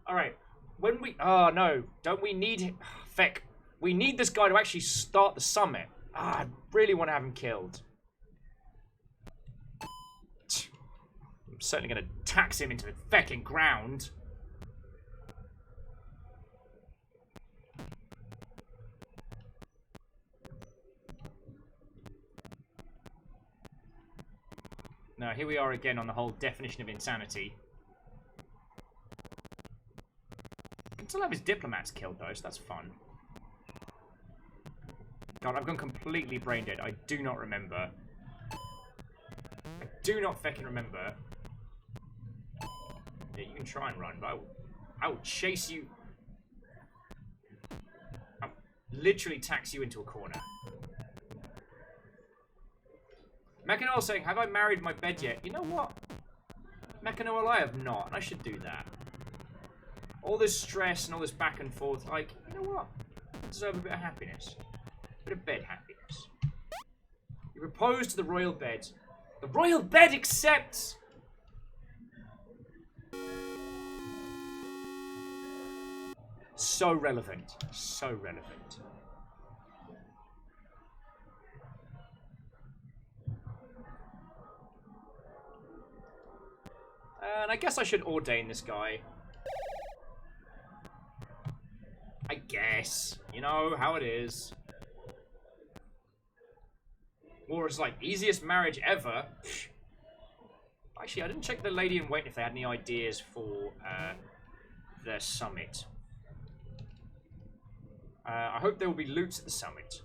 Alright, when we... Oh, no. Don't we need... Feck. We need this guy to actually start the summit. I really want to have him killed. I'm certainly gonna tax him into the fecking ground. Now, here we are again on the whole definition of insanity. can still have his diplomats killed, though, so that's fun. God, I've gone completely brain dead. I do not remember. I do not feckin' remember. Yeah, you can try and run, but I will chase you. I'll literally tax you into a corner. Mechanoil saying, have I married my bed yet? You know what? Mechanoil, I have not, and I should do that. All this stress and all this back and forth, like, you know what? I deserve a bit of happiness. A bit of bed happiness. You propose to the royal bed. The royal bed accepts! So relevant. So relevant. And I guess I should ordain this guy. I guess. You know how it is. War is like, easiest marriage ever. Actually, I didn't check the Lady in Wait if they had any ideas for the summit. I hope there will be loots at the summit.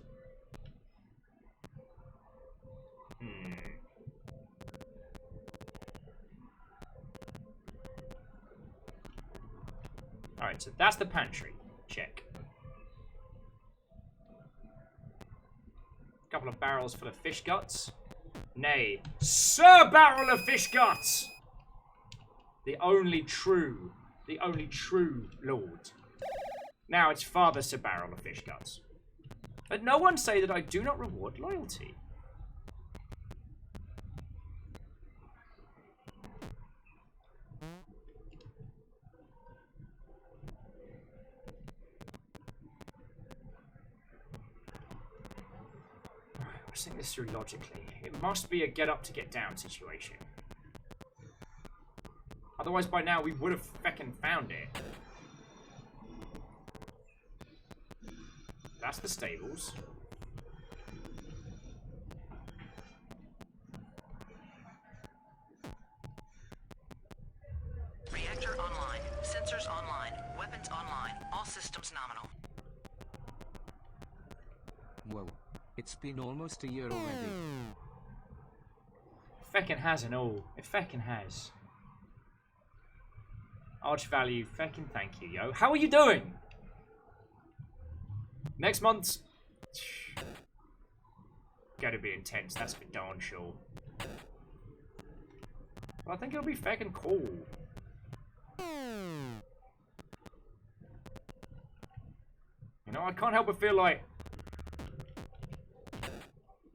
Alright, so that's the pantry. Check. A couple of barrels full of fish guts. Nay, Sir Barrel of Fish Guts! The only true Lord. Now it's Father Sir Barrel of Fish Guts. Let no one say that I do not reward loyalty. Let's think this through logically. It must be a get up to get down situation. Otherwise by now we would have feckin' found it. That's the stables. Reactor online. Sensors online. Weapons online. All systems nominal. Whoa. It's been almost a year already. Feckin' has and all. It feckin' has. Arch value, feckin' thank you, yo. How are you doing? Next month's gonna be intense, that's for darn sure. But I think it'll be feckin' cool. You know, I can't help but feel like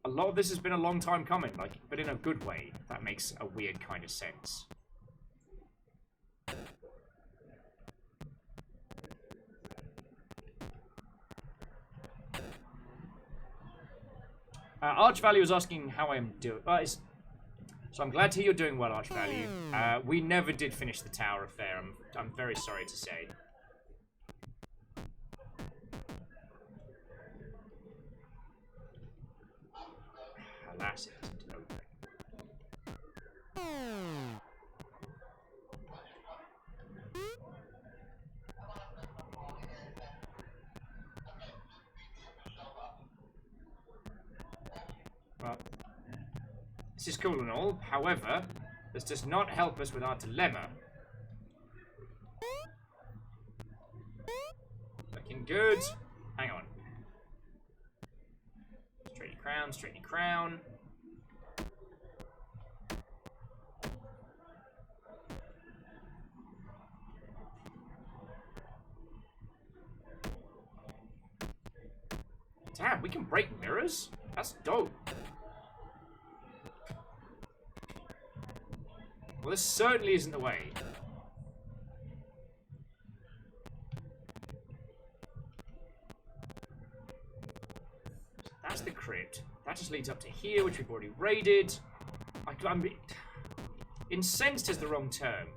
a lot of this has been a long time coming, like, but in a good way. If that makes a weird kind of sense. Arch Value was asking how I'm doing. So I'm glad to hear you're doing well, Arch Value. We never did finish the tower affair. I'm very sorry to say. Alas, it isn't open. Well, this is cool and all. However, this does not help us with our dilemma. Looking good. Hang on. Straighty crown, straighty crown. Damn, we can break mirrors? That's dope. Well, this certainly isn't the way. That's the crypt. That just leads up to here, which we've already raided. I'm incensed is the wrong term.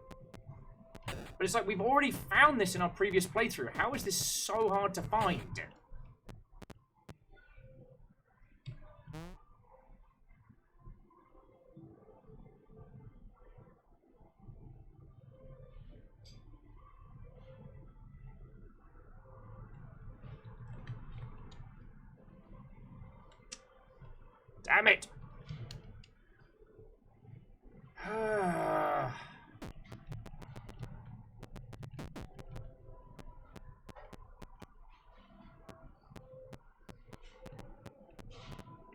But it's like we've already found this in our previous playthrough. How is this so hard to find? Damn it!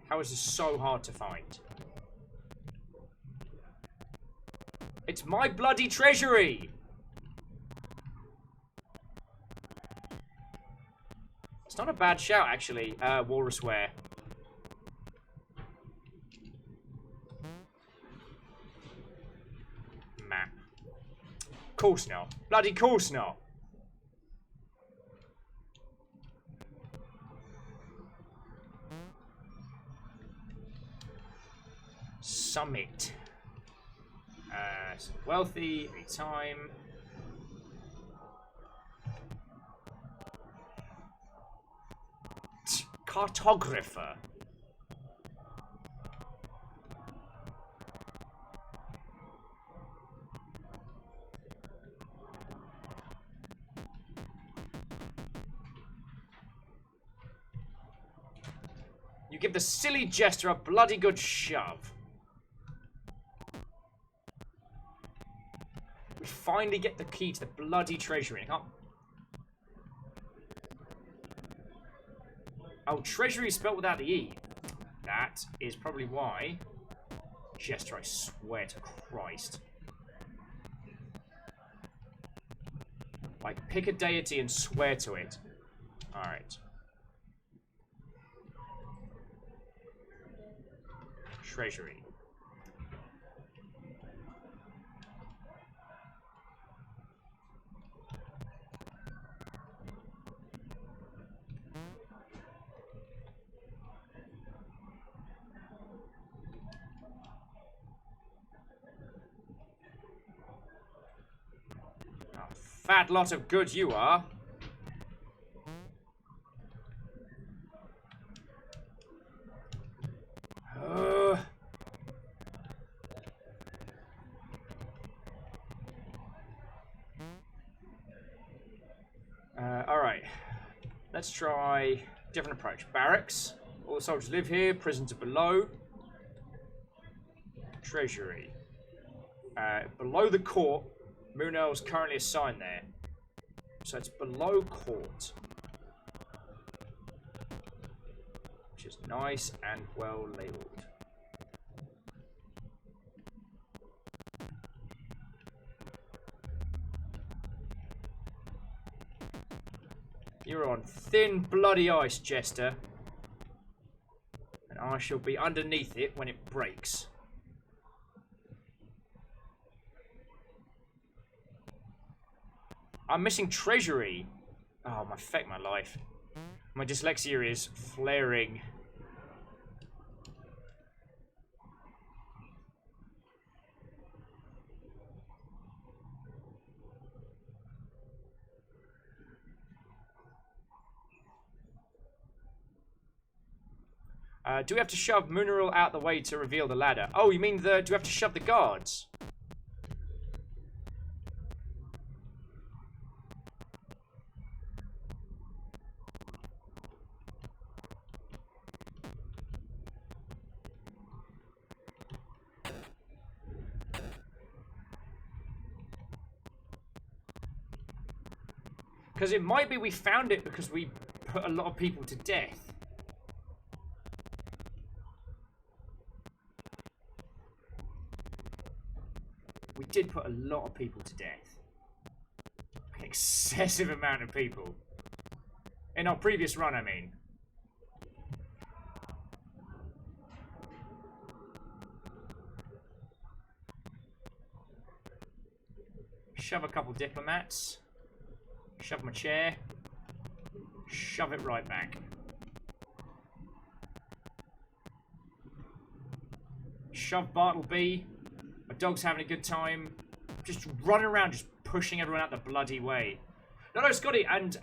How is this so hard to find? It's my bloody treasury! It's not a bad shout, actually, Walrus Ware. Map. Course not. Bloody course not. Summit. So wealthy, anytime. Cartographer. You give the silly jester a bloody good shove. We finally get the key to the bloody treasury. I can't... Oh, treasury is spelled without the E. That is probably why. Jester, I swear to Christ. Like, pick a deity and swear to it. Alright. Treasury. Fat lot of good you are. Alright. Let's try a different approach. Barracks. All the soldiers live here. Prisons are below. Treasury. Below the court. Moonell is currently assigned there. So it's below court. Which is nice and well labelled. You're on thin bloody ice, Jester. And I shall be underneath it when it breaks. I'm missing treasury. Oh, my feck, my life. My dyslexia is flaring. Do we have to shove Mooneril out the way to reveal the ladder? Oh, you mean the... Do we have to shove the guards? Because it might be we found it because we put a lot of people to death. We did put a lot of people to death. An excessive amount of people. In our previous run, I mean. Shove a couple diplomats. Shove my chair. Shove it right back. Shove Bartleby. My dog's having a good time. Just running around, just pushing everyone out the bloody way. No, Scotty, and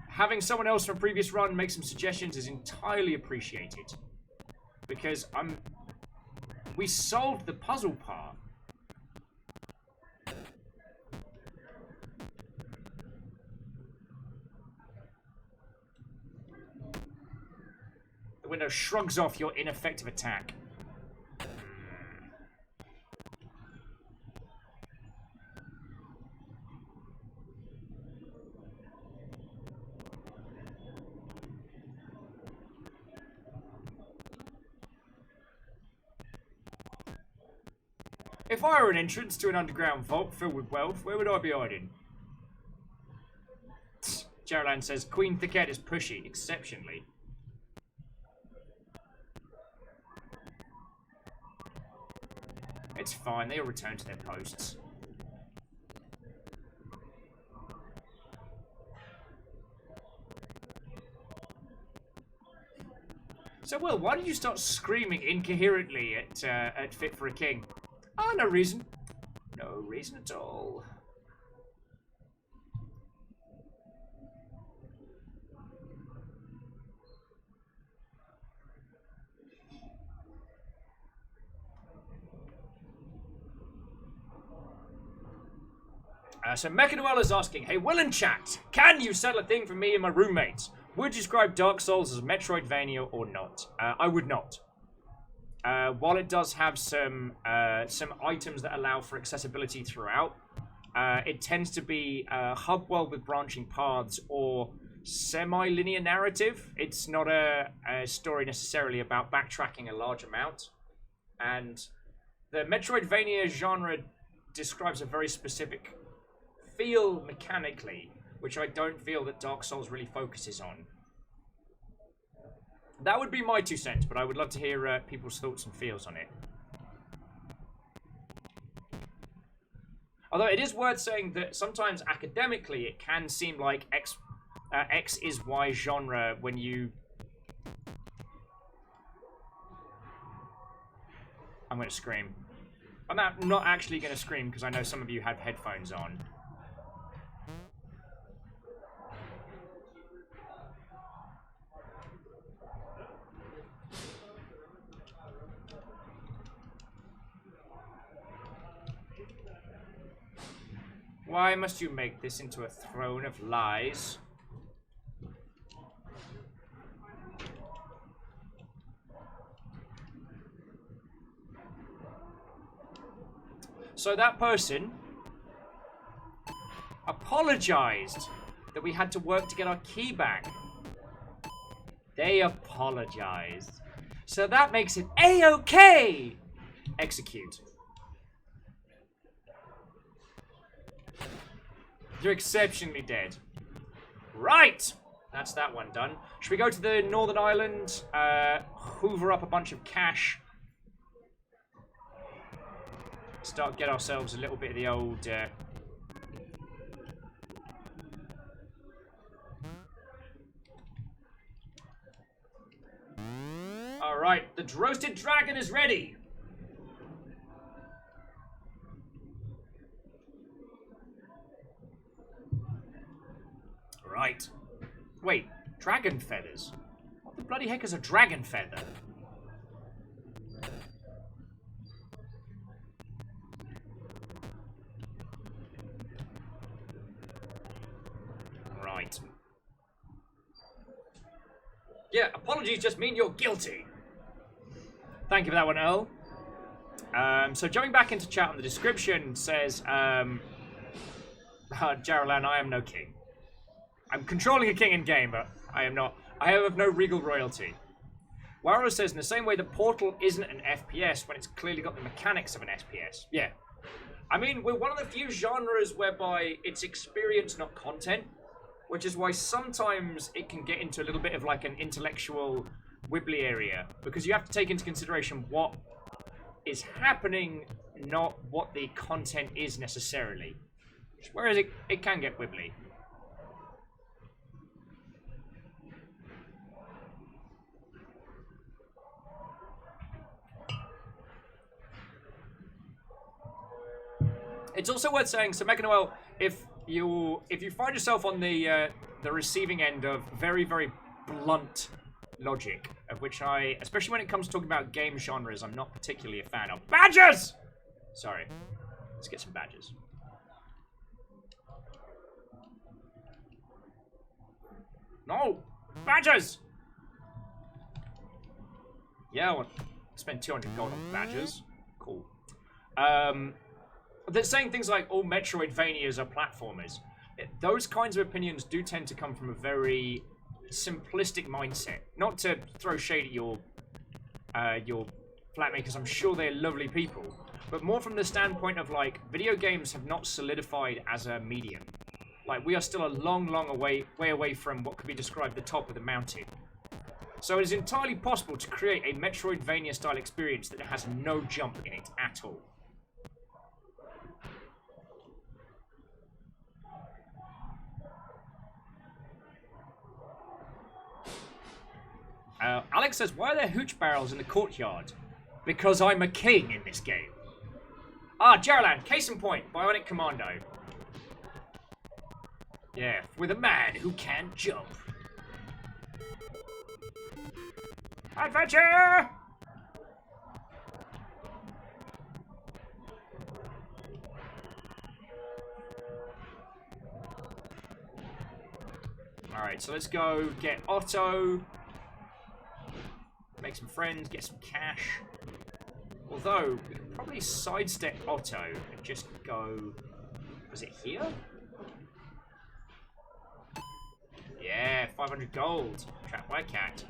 having someone else from a previous run make some suggestions is entirely appreciated. Because we solved the puzzle part. The window shrugs off your ineffective attack. If I were an entrance to an underground vault filled with wealth, where would I be hiding? Geraldine says, Queen Thicket is pushy, exceptionally. It's fine, they'll return to their posts. So, Will, why did you start screaming incoherently at Fit for a King? Oh, no reason. No reason at all. So Mechanoel is asking, hey, Will and chat, can you settle a thing for me and my roommates? Would you describe Dark Souls as Metroidvania or not? I would not. While it does have some items that allow for accessibility throughout, it tends to be hub world with branching paths or semi-linear narrative. It's not a story necessarily about backtracking a large amount. And the Metroidvania genre describes a very specific feel mechanically, which I don't feel that Dark Souls really focuses on. That would be my 2 cents, but I would love to hear people's thoughts and feels on it. Although it is worth saying that sometimes academically it can seem like X is Y genre when you... I'm going to scream. I'm not actually going to scream because I know some of you have headphones on. Why must you make this into a throne of lies? So that person apologized that we had to work to get our key back. They apologized. So that makes it A-OK! Execute. You're exceptionally dead. Right! That's that one done. Should we go to the Northern Island, hoover up a bunch of cash, get ourselves a little bit of the old... Alright, the roasted dragon is ready! Right. Wait, dragon feathers? What the bloody heck is a dragon feather? Right. Yeah, apologies just mean you're guilty. Thank you for that one, Earl. So jumping back into chat on the description says, Jaralan, I am no king. I'm controlling a king in game, but I am not. I have no regal royalty. Waro says, in the same way that Portal isn't an FPS when it's clearly got the mechanics of an FPS. Yeah. I mean, we're one of the few genres whereby it's experience, not content, which is why sometimes it can get into a little bit of like an intellectual wibbly area, because you have to take into consideration what is happening, not what the content is necessarily. Whereas it can get wibbly. It's also worth saying, so Mechanoel, if you find yourself on the receiving end of very, very blunt logic, of which I, especially when it comes to talking about game genres, I'm not particularly a fan of. Badges! Sorry. Let's get some badges. No! Badges! Yeah, I want to spend 200 gold on badgers. Cool. They're saying things like all Metroidvanias are platformers. Those kinds of opinions do tend to come from a very simplistic mindset. Not to throw shade at your flatmakers, I'm sure they're lovely people, but more from the standpoint of like video games have not solidified as a medium. Like we are still a long way away from what could be described the top of the mountain. So it is entirely possible to create a Metroidvania style experience that has no jump in it at all. Alex says, why are there hooch barrels in the courtyard? Because I'm a king in this game. Ah, Gerland, case in point, Bionic Commando. Yeah, with a man who can't jump. Adventure! Alright, so let's go get Otto. Make some friends, get some cash. Although, we could probably sidestep Otto and just go... Was it here? Yeah, 500 gold. Trap my cat.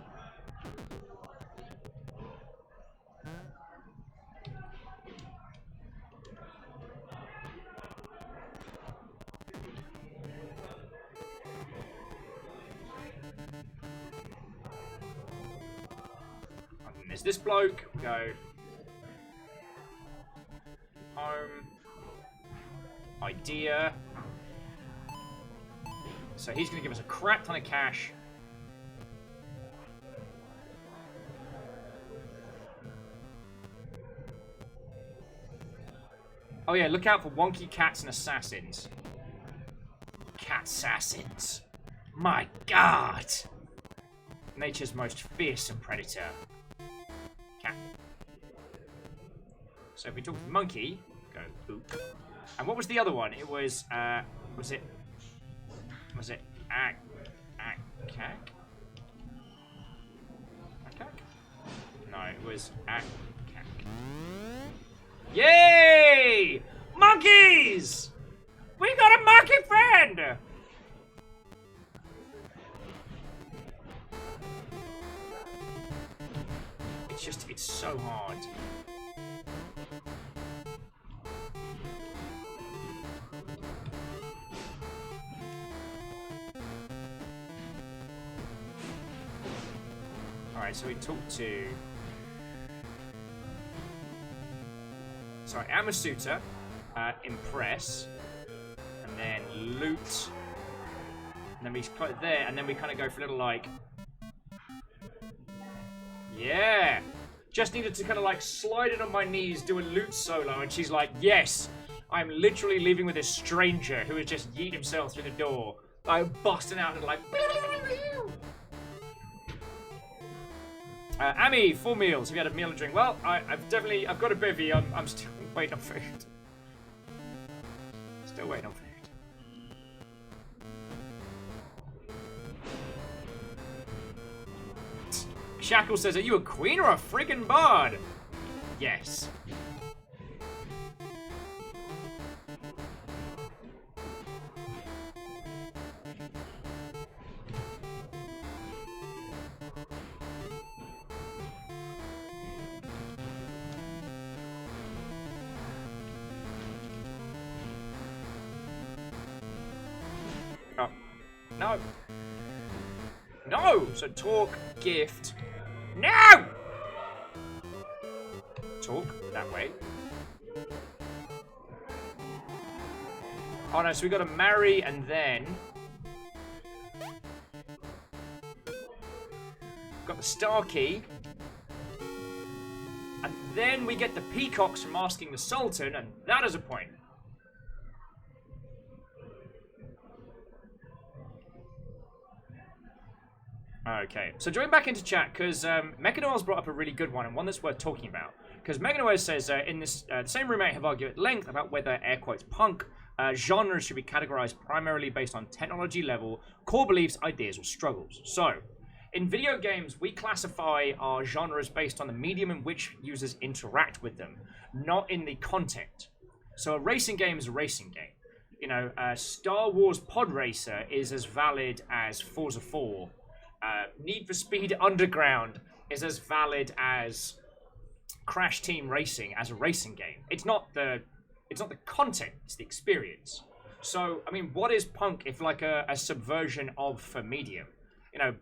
And there's this bloke. We go home. Idea. So he's going to give us a crap ton of cash. Oh yeah, look out for wonky cats and assassins. Cat assassins. My god! Nature's most fearsome predator. Cat. So if we talk monkey, go boop. And what was the other one? It was, was it Akak? No, it was Akak. Yay! Monkeys! We got a monkey friend! It's so hard. Alright, so we talked to... Sorry, Amasuta, Impress, and then Loot, and then we put it there, and then we kind of go for a little, like... Yeah! Just needed to kind of, like, slide it on my knees, do a Loot solo, and she's like, yes! I'm literally leaving with this stranger who has just yeeted himself through the door. I'm busting out and like... Amy, 4 meals. Have you had a meal and drink? Well, I've got a bivvy. I'm still waiting on food. Still waiting on food. Shackle says, are you a queen or a friggin' bard? Yes. Oh. No. No! So talk, gift. No! Talk that way. Oh no, so we gotta marry and then... Got the star key. And then we get the peacocks from asking the Sultan, and that is a point. Okay, so join back into chat, because Mechanoel's brought up a really good one, and one that's worth talking about. Because Mechanoel says, in this same room, I have argued at length about whether, air quotes, punk genres should be categorized primarily based on technology level, core beliefs, ideas, or struggles. So, In video games, we classify our genres based on the medium in which users interact with them, not in the content. So a racing game is a racing game. You know, Star Wars Pod Racer is as valid as Forza 4. Need for Speed Underground is as valid as Crash Team Racing as a racing game. It's not the content, it's the experience. So, I mean, what is punk if like a subversion of a medium? You know,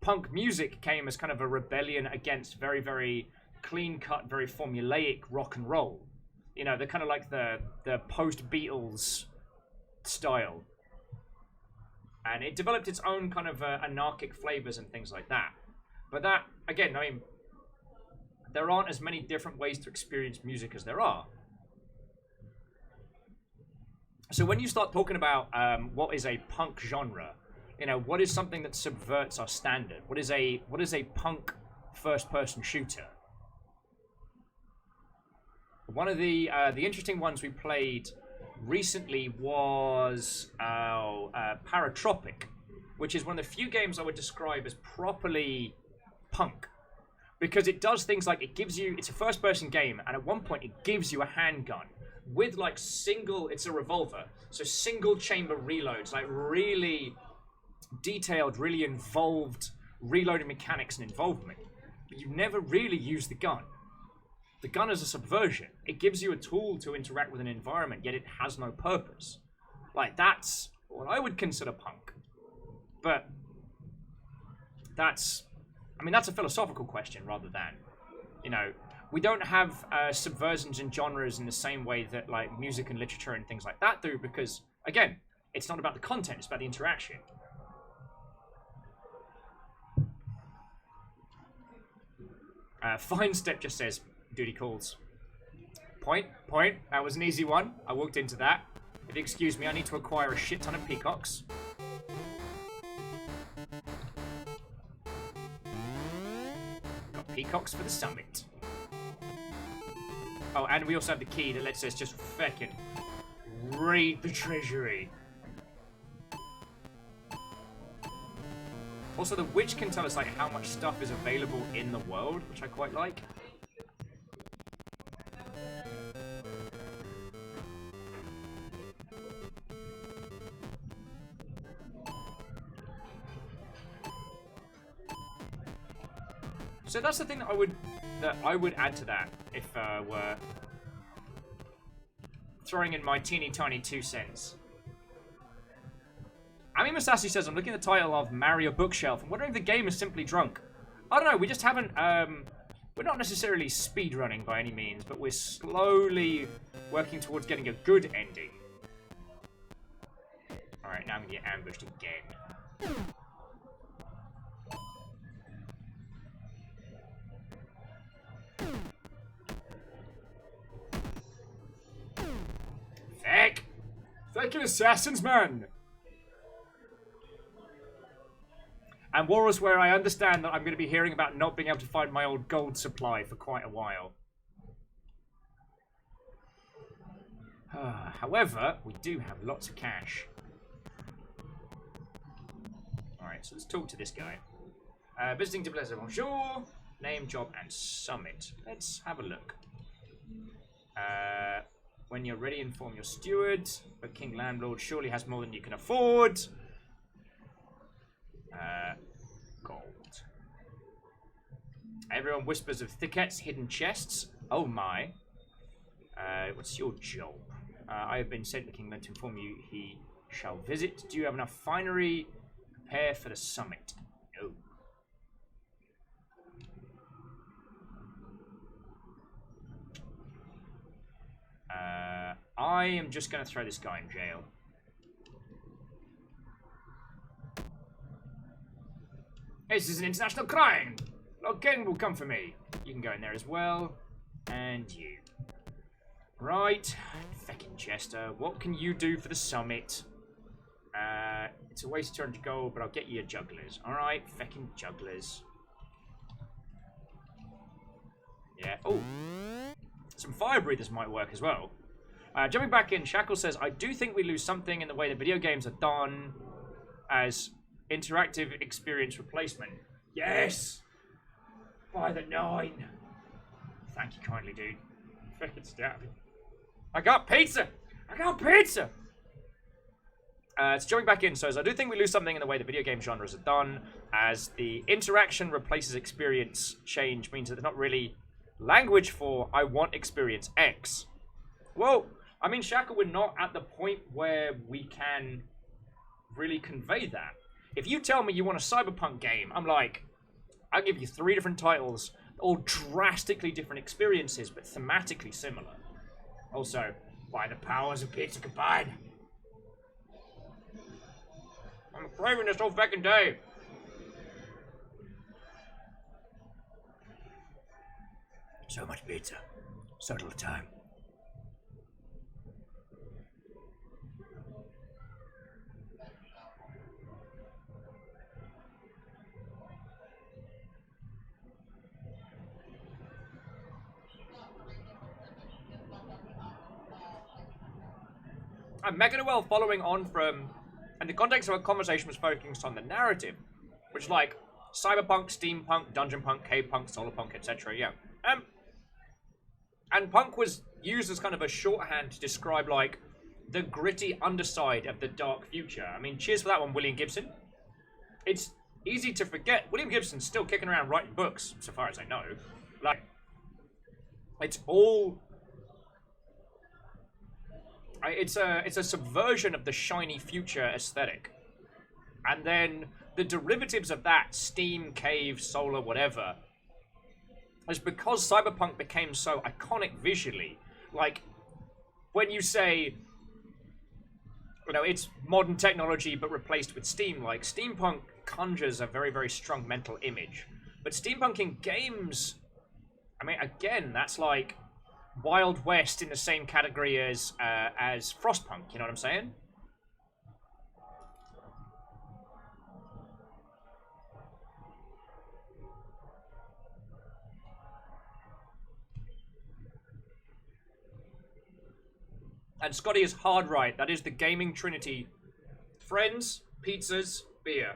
punk music came as kind of a rebellion against very, very clean-cut, very formulaic rock and roll. You know, they're kind of like the post-Beatles style. And it developed its own kind of anarchic flavors and things like that. But that, again, I mean, there aren't as many different ways to experience music as there are. So when you start talking about what is a punk genre, you know, what is something that subverts our standard? What is a punk first-person shooter? One of the interesting ones we played recently was Paratropic, which is one of the few games I would describe as properly punk, because it does things like it's a first-person game, and at one point it gives you a handgun with like it's a revolver, so single chamber reloads, like really detailed, really involved reloading mechanics and involvement. But you never really use the gun. The gun is a subversion. It gives you a tool to interact with an environment, yet it has no purpose. Like, that's what I would consider punk. But that's a philosophical question rather than, you know, we don't have subversions in genres in the same way that like music and literature and things like that do, because, again, it's not about the content, it's about the interaction. Fine Step just says, duty calls. Point. That was an easy one. I walked into that. If you excuse me, I need to acquire a shit ton of peacocks. Got peacocks for the summit. Oh, and we also have the key that lets us just feckin' raid the treasury. Also, the witch can tell us like how much stuff is available in the world, which I quite like. So that's the thing that I would add to that if were throwing in my teeny tiny 2 cents. Ami Masasi says, I'm looking at the title of Mario Bookshelf. I'm wondering if the game is simply drunk. I don't know, we just haven't, we're not necessarily speedrunning by any means, but we're slowly working towards getting a good ending. Alright, now I'm gonna get ambushed again. Feckin' assassins, man! And war is where I understand that I'm going to be hearing about not being able to find my old gold supply for quite a while. However, we do have lots of cash. Alright, so let's talk to this guy. Visiting to Blazer, bonjour. Name, job, and summit. Let's have a look. When you're ready, inform your steward. But King Landlord surely has more than you can afford. Gold. Everyone whispers of thickets, hidden chests. Oh my. What's your job? I have been sent to King Land to inform you he shall visit. Do you have enough finery? Prepare for the summit. No. I am just going to throw this guy in jail. This is an international crime. Lord King will come for me. You can go in there as well. And you. Right. Feckin' Chester. What can you do for the summit? It's a waste of 200 gold, but I'll get you your jugglers. Alright, feckin' jugglers. Yeah. Oh. Some fire breathers might work as well. Jumping back in, Shackle says, I do think we lose something in the way that video games are done, as interactive experience replacement. Yes! By the 9. Thank you kindly, dude. Fucking stab me. I got pizza! I got pizza! So jumping back in, so I do think we lose something in the way the video game genres are done, as the interaction replaces experience change means that there's not really language for I want experience X. Well, I mean, Shaka, we're not at the point where we can really convey that. If you tell me you want a cyberpunk game, I'm like, I'll give you 3 different titles, all drastically different experiences, but thematically similar. Also, by the powers of pizza combined. I'm craving this whole fucking day. So much pizza, so little time. And Megadowell following on from, and the context of our conversation was focused on the narrative, which is like cyberpunk, steampunk, dungeon punk, cave punk, solar punk, etc. Yeah. And punk was used as kind of a shorthand to describe like the gritty underside of the dark future. I mean, cheers for that one, William Gibson. It's easy to forget William Gibson's still kicking around writing books, so far as I know. Like, it's all. It's a subversion of the shiny future aesthetic, and then the derivatives of that, steam, cave, solar, whatever, is because cyberpunk became so iconic visually. Like, when you say, you know, it's modern technology but replaced with steam, like, steampunk conjures a very, very strong mental image. But steampunk in games, I mean, again, that's like Wild West in the same category as Frostpunk, you know what I'm saying? And Scotty is hard right. That is the gaming trinity. Friends, pizzas, beer.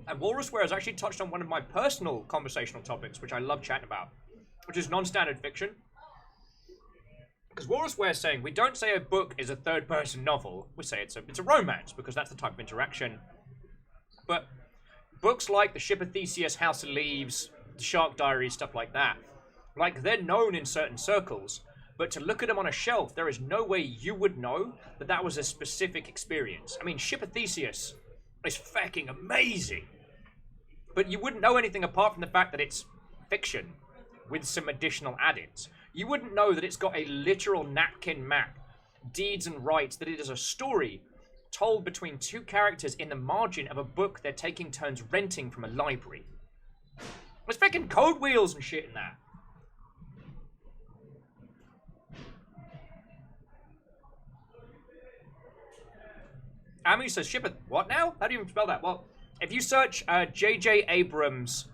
And Walrusware has actually touched on one of my personal conversational topics, which I love chatting about, which is non-standard fiction. Because Walrusware is saying, we don't say a book is a third-person novel, we say it's a romance, because that's the type of interaction. But books like The Ship of Theseus, House of Leaves, The Shark Diaries, stuff like that, like, they're known in certain circles, but to look at them on a shelf, there is no way you would know that that was a specific experience. I mean, Ship of Theseus is fucking amazing. But you wouldn't know anything apart from the fact that it's fiction with some additional add-ins. You wouldn't know that it's got a literal napkin map, deeds and rights, that it is a story told between 2 characters in the margin of a book they're taking turns renting from a library. There's fucking code wheels and shit in that. Amy says, ship it. What now? How do you even spell that? Well, if you search J.J. Abrams,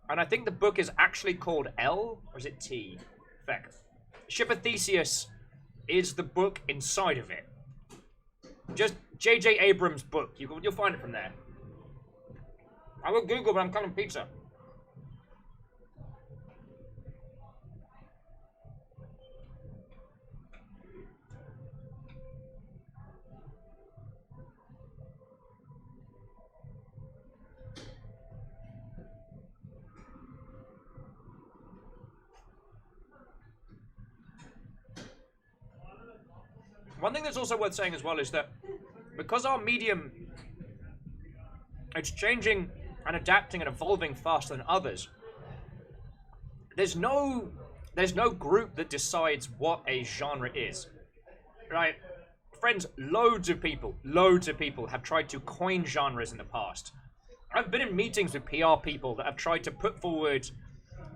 and I think the book is actually called L, or is it T? Feck. Ship of Theseus is the book inside of it. Just J.J. Abrams' book. You'll find it from there. I will Google, but I'm calling pizza. One thing that's also worth saying as well is that because our medium, it's changing and adapting and evolving faster than others, there's no group that decides what a genre is, right? Friends, loads of people have tried to coin genres in the past. I've been in meetings with PR people that have tried to put forward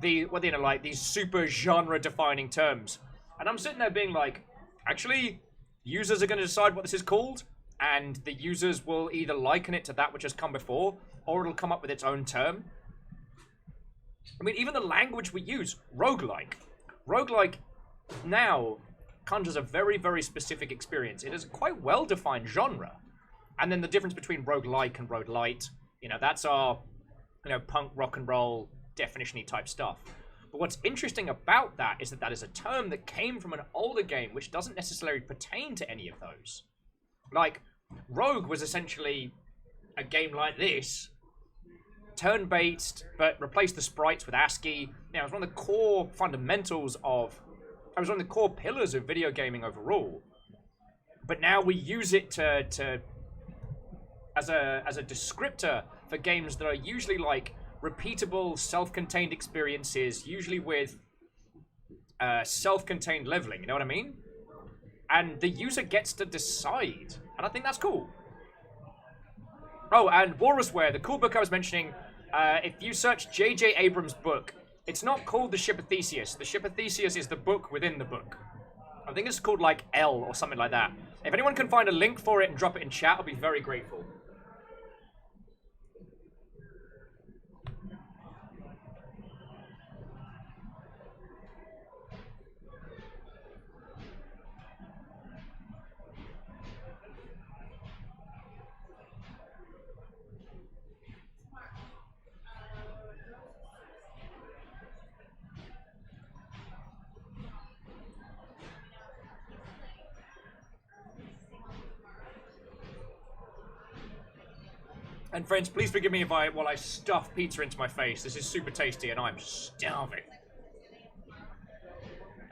these super genre defining terms. And I'm sitting there being like, actually, users are going to decide what this is called, and the users will either liken it to that which has come before, or it'll come up with its own term. I mean, even the language we use, roguelike. Roguelike now conjures a very, very specific experience. It is a quite well-defined genre. And then the difference between roguelike and roguelite, you know, that's our, you know, punk rock and roll definition-y type stuff. But what's interesting about that is that that is a term that came from an older game which doesn't necessarily pertain to any of those. Like, Rogue was essentially a game like this, turn-based, but replaced the sprites with ASCII. Now, it was one of the core fundamentals of... It was one of the core pillars of video gaming overall. But now we use it to as a descriptor for games that are usually like repeatable, self-contained experiences, usually with self-contained leveling, you know what I mean? And the user gets to decide, and I think that's cool. Oh, and Walrusware, the cool book I was mentioning, if you search J.J. Abrams' book, it's not called The Ship of Theseus. The Ship of Theseus is the book within the book. I think it's called, like, L or something like that. If anyone can find a link for it and drop it in chat, I'll be very grateful. And friends, please forgive me while I stuff pizza into my face. This is super tasty and I'm starving.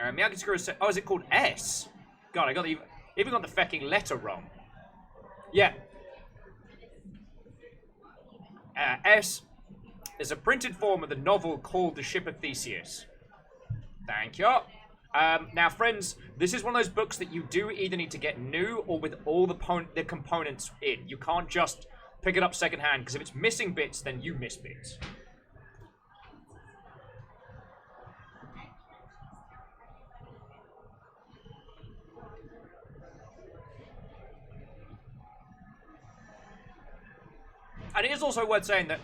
Miyagi-Skuru said, oh, is it called S? God, I even got the fecking letter wrong. Yeah. S is a printed form of the novel called The Ship of Theseus. Thank you. Now, friends, this is one of those books that you do either need to get new or with all the components in. You can't just pick it up secondhand, because if it's missing bits, then you miss bits. And it is also worth saying that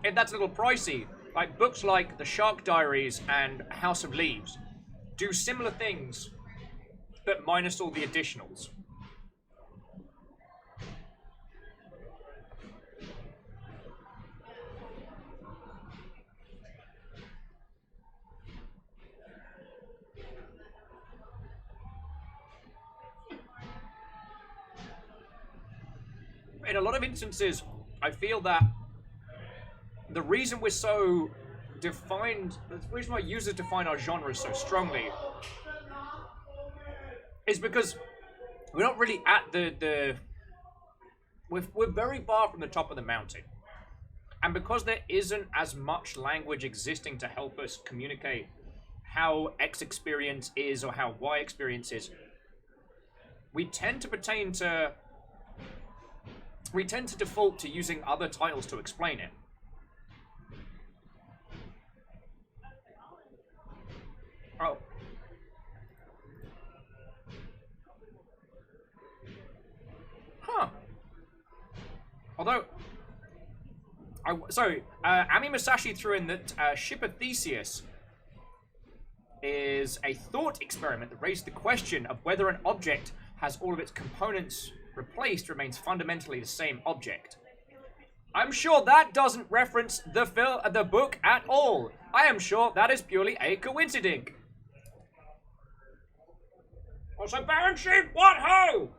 if that's a little pricey, like books like The Shark Diaries and House of Leaves do similar things, but minus all the additionals. In a lot of instances, I feel that the reason we're so defined, the reason why users define our genres so strongly is because we're not really at we're very far from the top of the mountain. And because there isn't as much language existing to help us communicate how X experience is or how Y experience is, we tend to default to using other titles to explain it. Oh. Huh. Although, Ami Masashi threw in that Ship of Theseus is a thought experiment that raised the question of whether an object has all of its components replaced remains fundamentally the same object. I'm sure that doesn't reference the book at all. I am sure that is purely a coincidence. Also, Baron Sheep, what ho?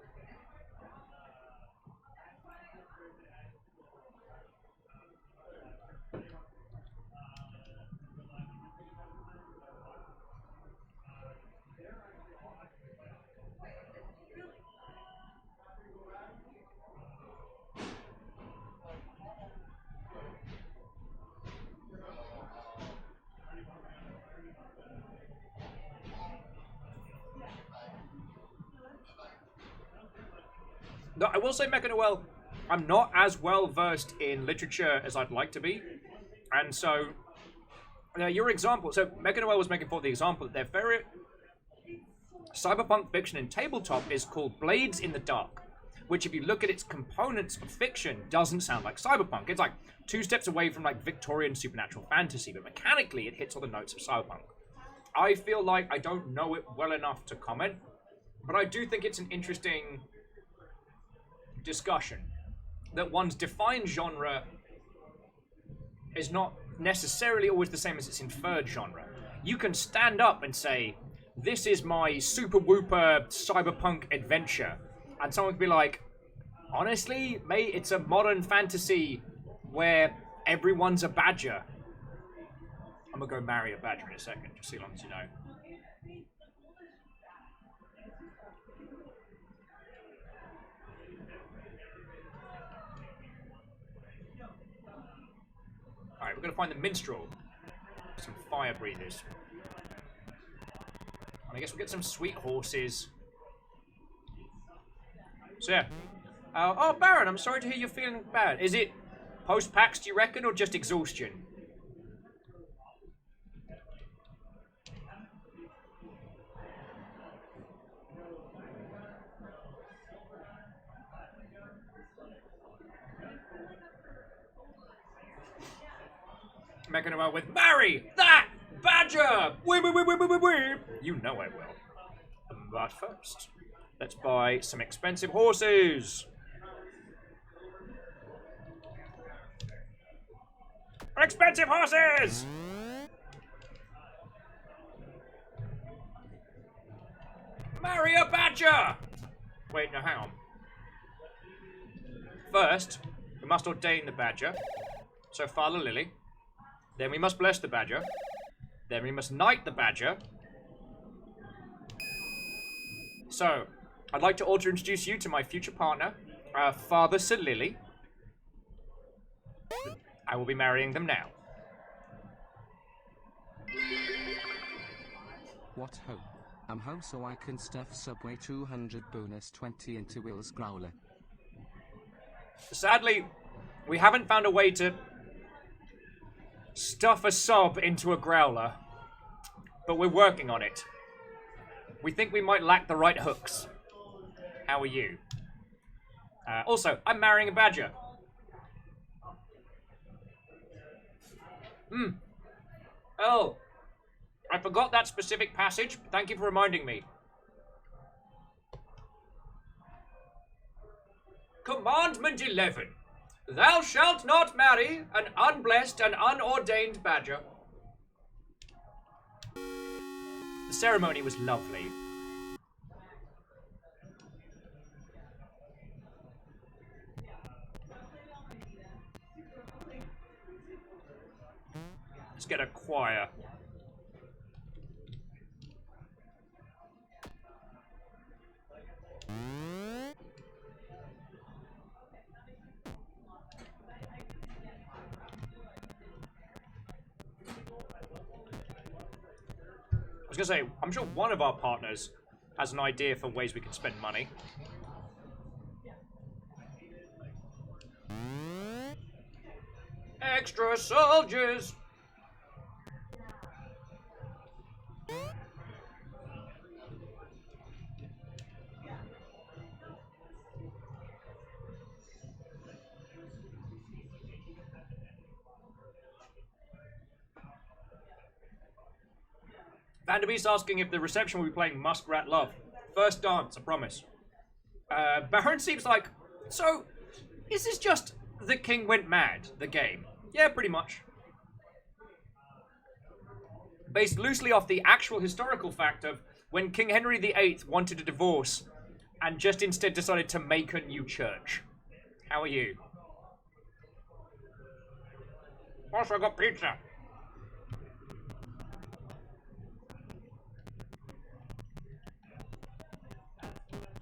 No, I will say, Mecha Noel, I'm not as well versed in literature as I'd like to be, and so your example. So Mecha Noel was making forth the example that their favorite cyberpunk fiction in tabletop is called Blades in the Dark, which if you look at its components of fiction, doesn't sound like cyberpunk. It's like 2 steps away from like Victorian supernatural fantasy, but mechanically it hits all the notes of cyberpunk. I feel like I don't know it well enough to comment, but I do think it's an interesting discussion that one's defined genre is not necessarily always the same as its inferred genre. You can stand up and say, this is my super whooper cyberpunk adventure, and someone could be like, honestly, mate, it's a modern fantasy where everyone's a badger. I'm gonna go marry a badger in a second, just so long as you know. Alright, we're gonna find the minstrel. Some fire breathers. And I guess we'll get some sweet horses. So yeah. Oh, Baron, I'm sorry to hear you're feeling bad. Is it post-PAX, do you reckon, or just exhaustion? Making about with marry that badger! Weep. You know I will. But first, let's buy some expensive horses. Expensive horses! Marry a badger! Wait, no, hang on. First, we must ordain the badger. So, Father Lily. Then we must bless the badger. Then we must knight the badger. So, I'd like to also introduce you to my future partner, Father Sir Lily. I will be marrying them now. What ho? I'm home so I can stuff Subway 200 bonus 20 into Will's growler. Sadly, we haven't found a way to stuff a sub into a growler, but we're working on it. We think we might lack the right hooks. How are you? Also, I'm marrying a badger. Oh, I forgot that specific passage. Thank you for reminding me. Commandment 11. Thou shalt not marry an unblessed and unordained badger. The ceremony was lovely. Let's get a choir. I was gonna say, I'm sure one of our partners has an idea for ways we can spend money. Extra soldiers! Vanderbeest asking if the reception will be playing Muskrat Love. First dance, I promise. Baron seems like... So, is this just The King Went Mad, the game? Yeah, pretty much. Based loosely off the actual historical fact of when King Henry VIII wanted a divorce and just instead decided to make a new church. How are you? Also, I got pizza.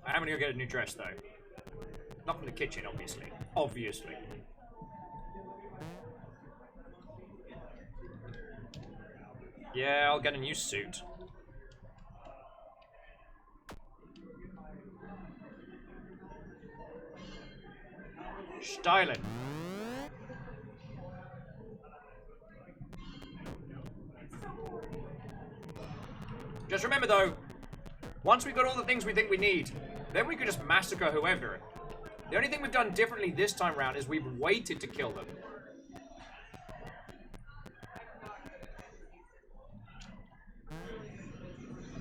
I'm gonna go get a new dress, though. Not from the kitchen, obviously. Obviously. Yeah, I'll get a new suit. Styling. Just remember, though, once we've got all the things we think we need, then we could just massacre whoever. The only thing we've done differently this time round is we've waited to kill them.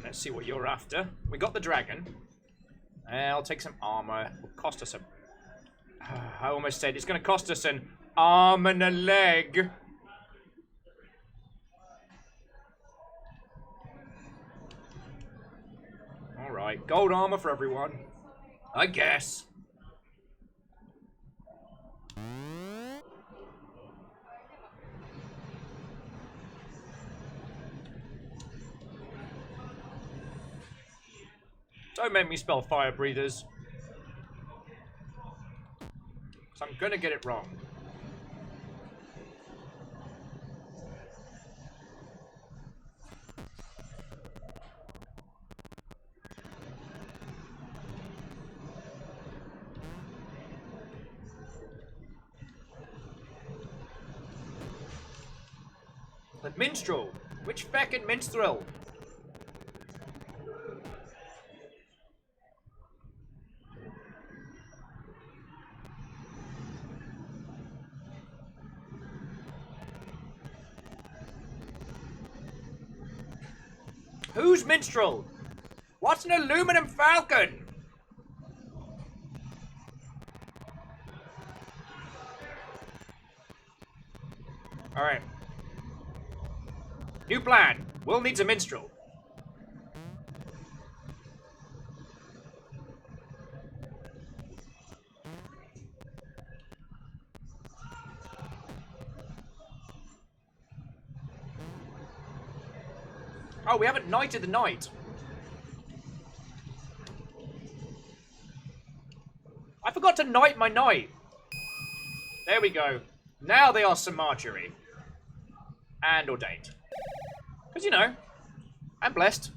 Let's see what you're after. We got the dragon. I'll take some armor. It'll cost us a... I almost said it's going to cost us an arm and a leg. Alright, gold armor for everyone. I guess. Don't make me spell fire breathers. So I'm gonna get it wrong. The minstrel. Which feckin' minstrel? Who's minstrel? What's an aluminum falcon? Alright. New plan. Will needs a minstrel. Oh, we haven't knighted the knight. I forgot to knight my knight. There we go. Now they are Sir Marjorie. And ordained. Because, you know, I'm blessed.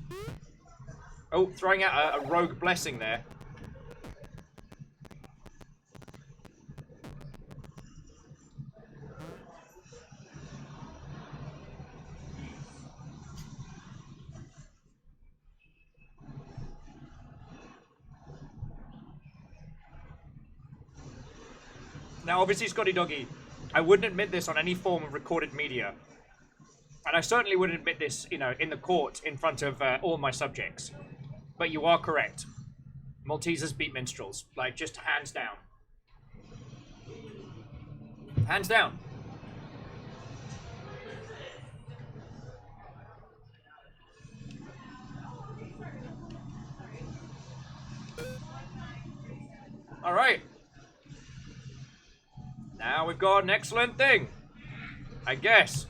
Oh, throwing out a rogue blessing there. Now, obviously, Scotty Doggy, I wouldn't admit this on any form of recorded media. And I certainly wouldn't admit this, you know, in the court in front of all my subjects. But you are correct. Maltesers beat minstrels. Like, just hands down. Hands down. All right. Now we've got an excellent thing. I guess.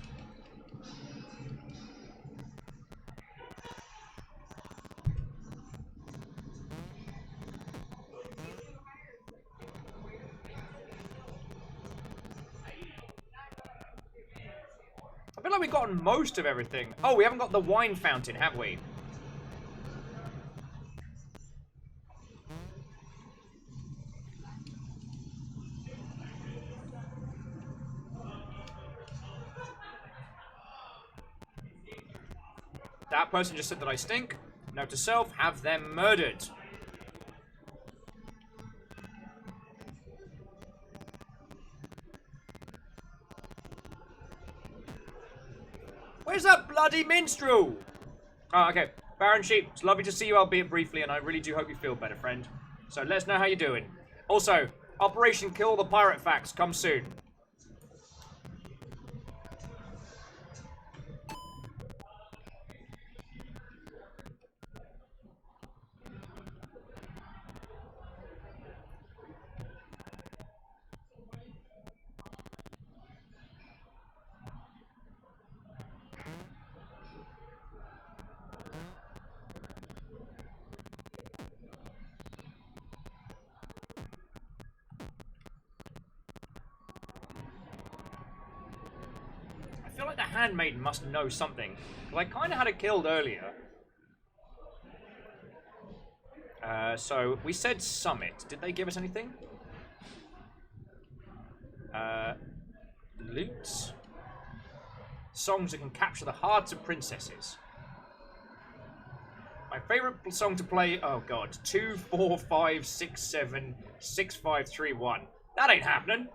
I feel like we've gotten most of everything. Oh, we haven't got the wine fountain, have we? That person just said that I stink. Note to self, have them murdered. Where's that bloody minstrel? Oh, okay. Baron Sheep, it's lovely to see you, albeit briefly, and I really do hope you feel better, friend. So let us know how you're doing. Also, Operation Kill the Pirate Facts comes soon. I feel like the handmaiden must know something. Well, I kind of had it killed earlier. So, we said summit. Did they give us anything? Loot. Songs that can capture the hearts of princesses. My favorite song to play. Oh god, 2, 4, 5, 6, 7, 6, 5, 3, 1. That ain't happening.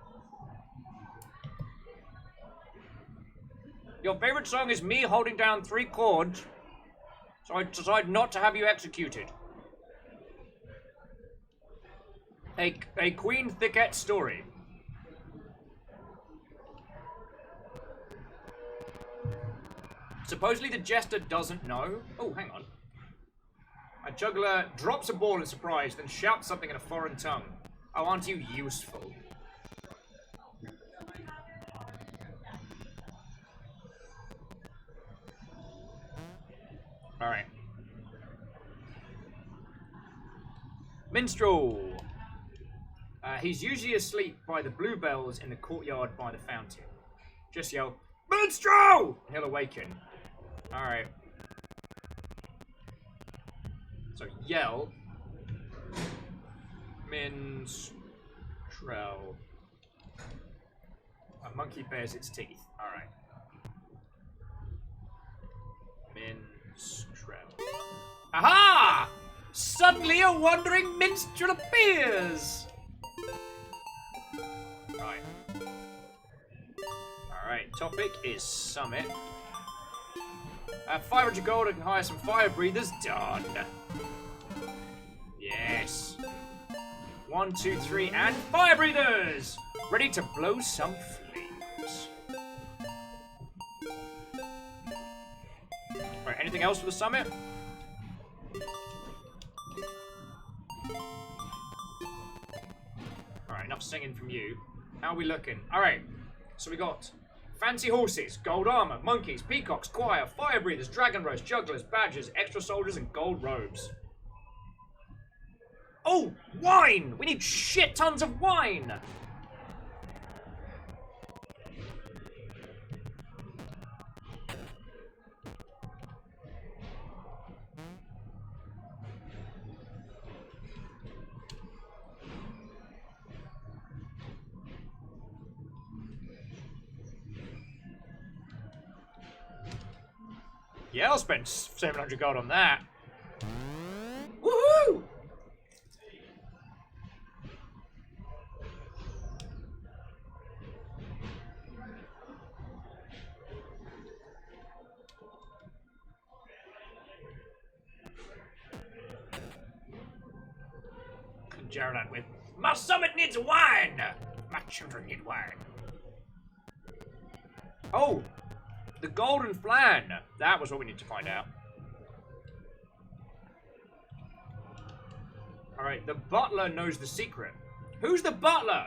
Your favorite song is me holding down 3 chords, so I decide not to have you executed. A Queen Thicket story. Supposedly the jester doesn't know. Oh, hang on. A juggler drops a ball in surprise, then shouts something in a foreign tongue. Oh, aren't you useful? Alright. Minstrel. He's usually asleep by the bluebells in the courtyard by the fountain. Just yell, Minstrel! And he'll awaken. Alright. So yell. Minstrel. A monkey bares its teeth. Alright. Minstrel. Aha! Suddenly a wandering minstrel appears! Right. Alright, topic is summit. 500 gold, I can hire some fire breathers. Done. Yes. 1, 2, 3, and fire breathers! Ready to blow some flames. Right, anything else for the summit? Alright, enough singing from you. How are we looking? Alright, so we got fancy horses, gold armor, monkeys, peacocks, choir, fire breathers, dragon roast, jugglers, badgers, extra soldiers, and gold robes. Oh, wine! We need shit tons of wine! Yeah, I'll spend 700 gold on that. Woohoo! Gerald with, my summit needs wine! My children need wine. Oh! The golden flan! That was what we need to find out. Alright, the butler knows the secret. Who's the butler?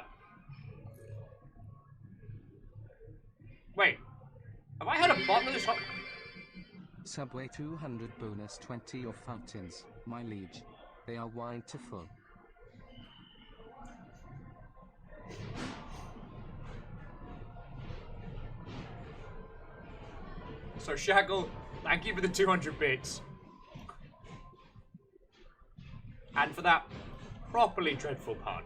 Wait. Have I had a butler this whole... Subway 200 bonus 20 your fountains, my liege. They are wine to full. So Shackle, thank you for the 200 bits. And for that properly dreadful pun.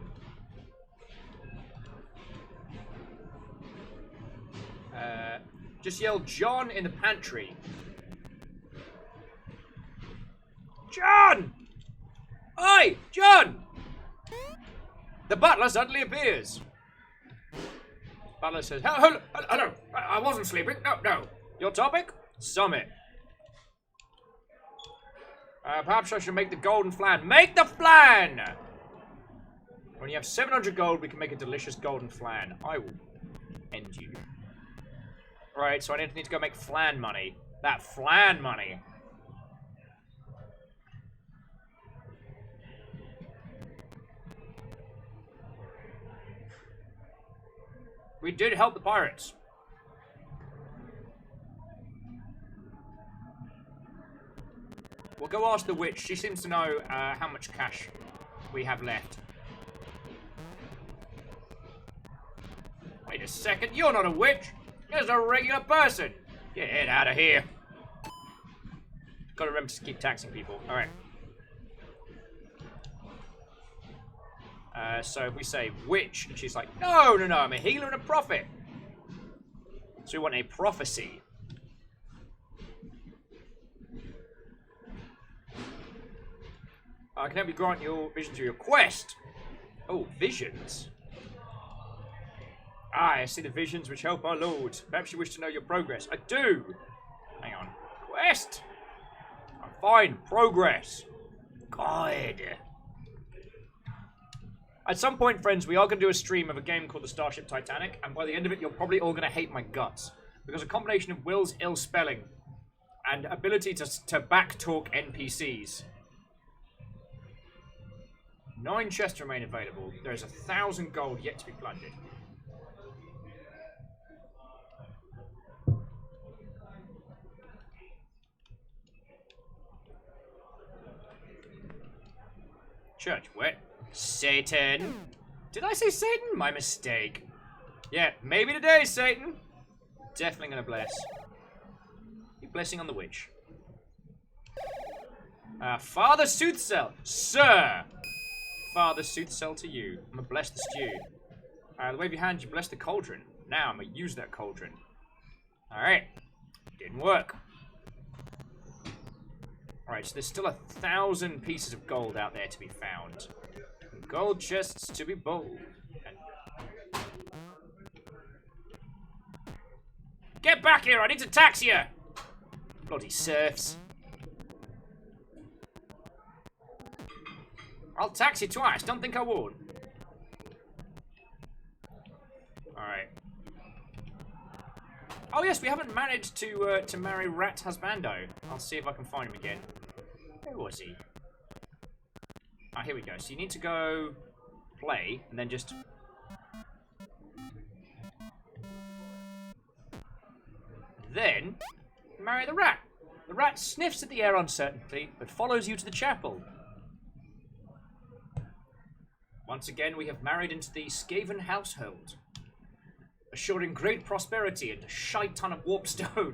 Just yell John in the pantry. John! Oi, John! The butler suddenly appears. Butler says, hello, I wasn't sleeping. No. Your topic? Summit. Perhaps I should make the golden flan. Make the flan! When you have 700 gold, we can make a delicious golden flan. I will end you. Right, so I need to go make flan money. That flan money. We did help the pirates. We'll go ask the witch. She seems to know how much cash we have left. Wait a second. You're not a witch. You're just a regular person. Get head out of here. Gotta remember to keep taxing people. Alright. So if we say witch, and she's like, no, I'm a healer and a prophet. So we want a prophecy. I can help you grant your visions of your quest. Oh, visions. Ah, I see the visions which help our lord. Perhaps you wish to know your progress. I do. Hang on. Quest. I'm fine. Progress. God. At some point, friends, we are going to do a stream of a game called the Starship Titanic, and by the end of it, you're probably all going to hate my guts. Because a combination of Will's ill spelling and ability to back-talk NPCs. 9 chests remain available. There is 1,000 gold yet to be plundered. Church, what? Satan? Did I say Satan? My mistake. Yeah, maybe today, Satan. Definitely gonna bless. You're blessing on the witch. Father Soothsell. Sir! Father Soothsell to you. I'm gonna bless the stew. The wave your hand, you bless the cauldron. Now I'm gonna use that cauldron. Alright. Didn't work. Alright, so there's still 1,000 pieces of gold out there to be found. Gold chests to be bold. Get back here! I need to tax you! Bloody serfs. I'll tax you twice. Don't think I won't. Alright. Oh yes, we haven't managed to marry Rat Husbando. I'll see if I can find him again. Where was he? Ah, here we go. So you need to go play and then just... Then, marry the rat. The rat sniffs at the air uncertainly, but follows you to the chapel. Once again, we have married into the Skaven household, assuring great prosperity and a shite ton of warp stone.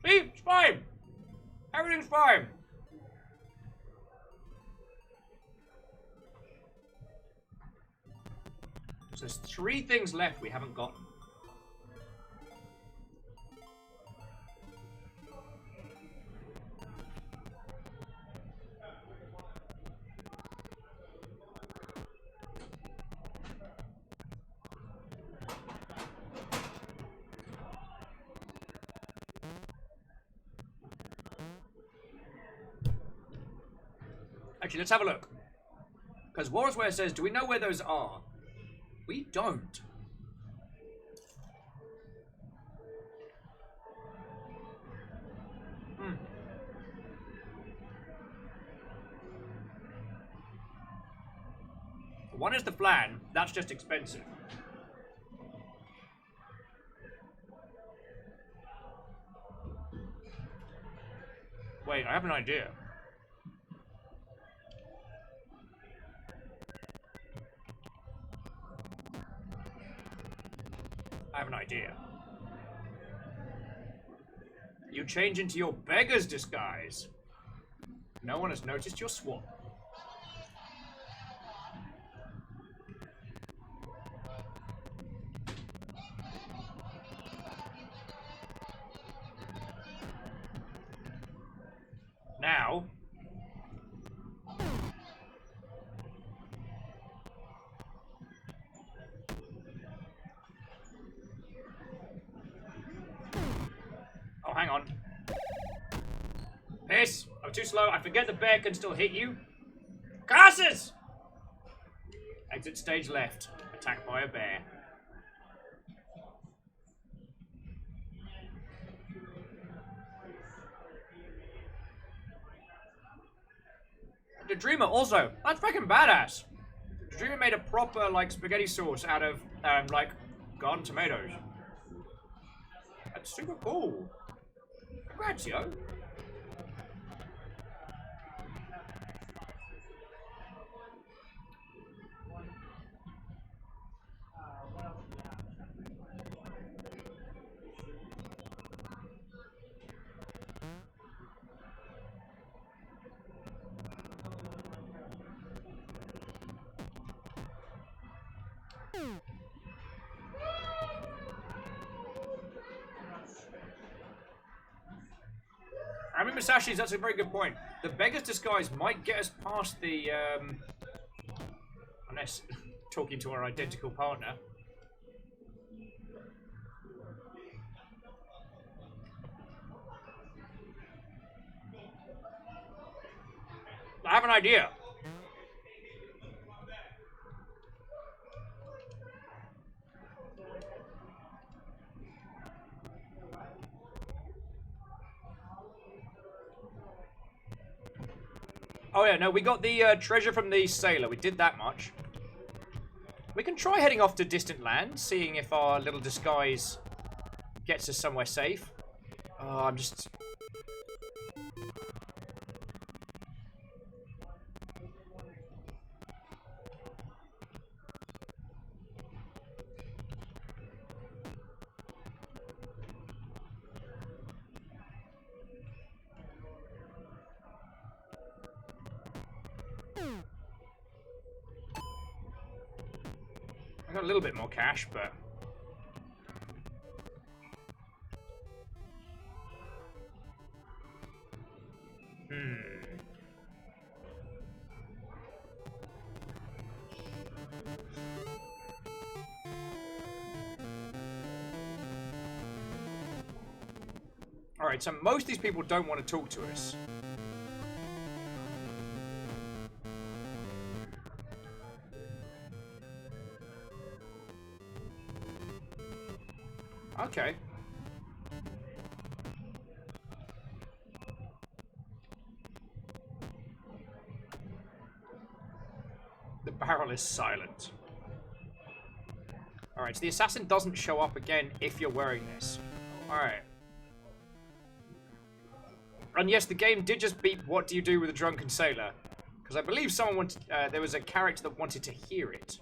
See, it's fine. Everything's fine. So there's 3 things left we haven't gotten. Actually, let's have a look. Because Warsware says, do we know where those are? We don't. One is the flan. That's just expensive. Wait, I have an idea. I have an idea. You change into your beggar's disguise. No one has noticed your swap. Now... Oh, hang on. Piss! I'm too slow. I forget the bear can still hit you. Curses! Exit stage left. Attacked by a bear. The Dreamer also. That's freaking badass. The Dreamer made a proper, like, spaghetti sauce out of, like, garden tomatoes. That's super cool. Congrats, yo. Miss Ashes, that's a very good point. The beggar's disguise might get us past the unless talking to our identical partner. I have an idea. Oh yeah, no, we got the treasure from the sailor. We did that much. We can try heading off to distant lands, seeing if our little disguise gets us somewhere safe. Oh, I'm just... I got a little bit more cash, but... Alright, so most of these people don't want to talk to us. Okay. The barrel is silent. Alright, so the assassin doesn't show up again if you're wearing this. Alright. And yes, the game did just beep, what do you do with a drunken sailor? Because I believe someone wanted, there was a character that wanted to hear it.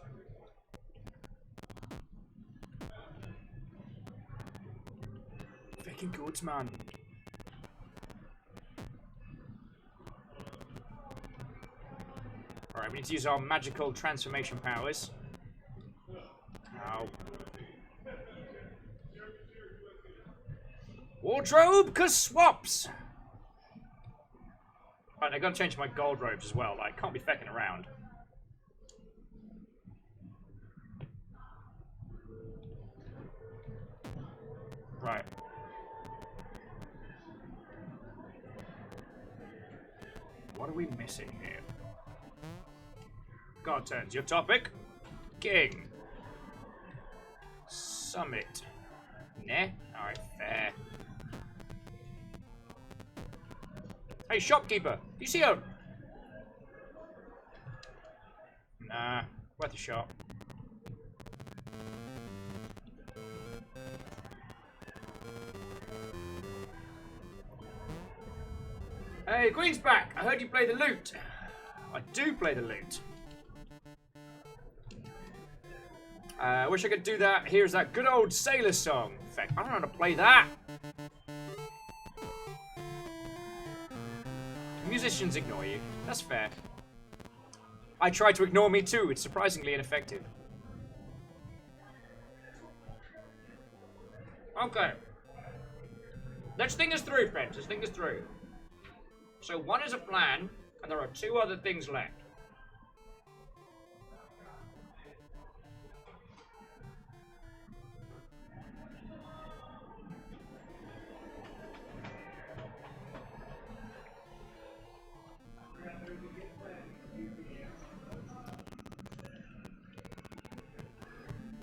Fucking goods, man. Alright, we need to use our magical transformation powers. Ow. Wardrobe, cause swaps! Right, I gotta change my gold robes as well. Like, can't be fecking around. Right. What are we missing here? God turns. Your topic? King. Summit. Nah? Alright, fair. Hey, shopkeeper, do you see him? Nah, worth a shot. Hey, Queen's back. I heard you play the lute. I do play the lute. I wish I could do that. Here's that good old sailor song. In fact, I don't know how to play that. Musicians ignore you. That's fair. I try to ignore me too. It's surprisingly ineffective. Okay. Let's think this through, friends. Let's think this through. So one is a plan, and there are two other things left.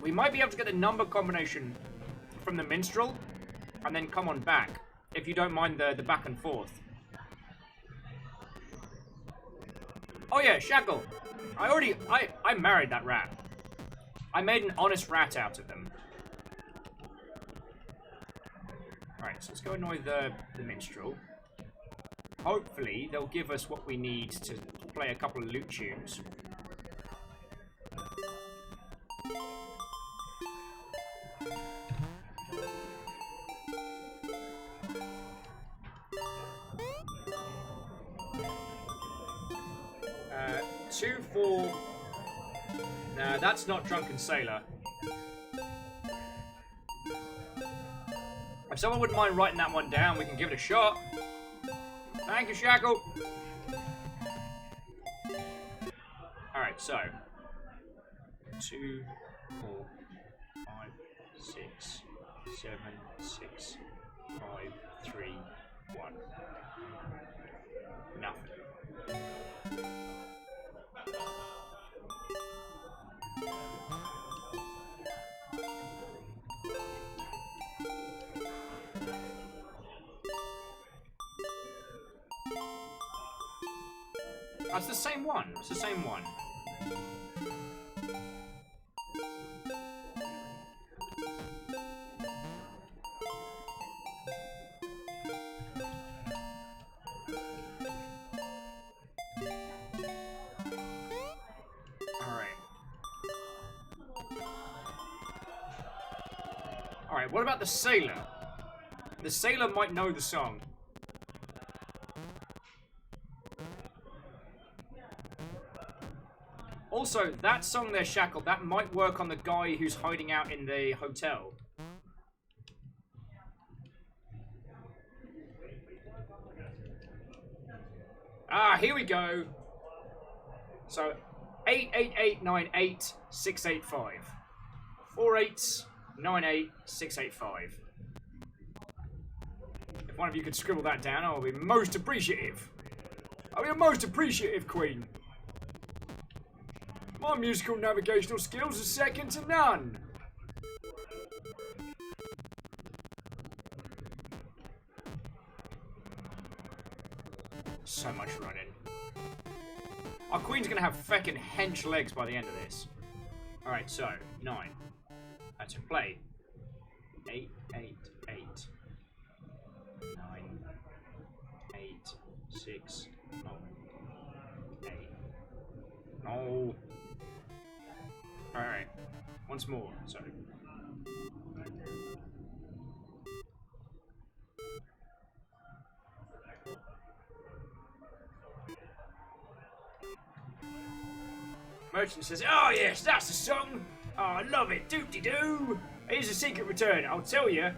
We might be able to get the number combination from the minstrel, and then come on back, if you don't mind the back and forth. Oh yeah, Shackle. I married that rat. I made an honest rat out of them. Right, so let's go annoy the minstrel. Hopefully, they'll give us what we need to play a couple of lute tunes. Nah, that's not Drunken Sailor. If someone wouldn't mind writing that one down, we can give it a shot. Thank you, Shackle. Alright, so 2, 4, 5, 6, 7, 6, 5, 3, 1. Nothing. Oh, it's the same one. It's the same one. Alright, what about the sailor? The sailor might know the song. Also, that song there, Shackle, that might work on the guy who's hiding out in the hotel. Ah, here we go. So, 88898 4 8s 98 685. If one of you could scribble that down, I'll be most appreciative. I'll be a most appreciative queen. My musical navigational skills are second to none. So much running. Our queen's gonna have feckin' hench legs by the end of this. Alright, so, 9. That's a play. 8, 8, 8. 9, 8, 6, no. 8. No. Alright. Once more, sorry. Merchant says, oh yes, that's the song. Oh, I love it. Doop-de-doo. Here's a secret return. I'll tell you.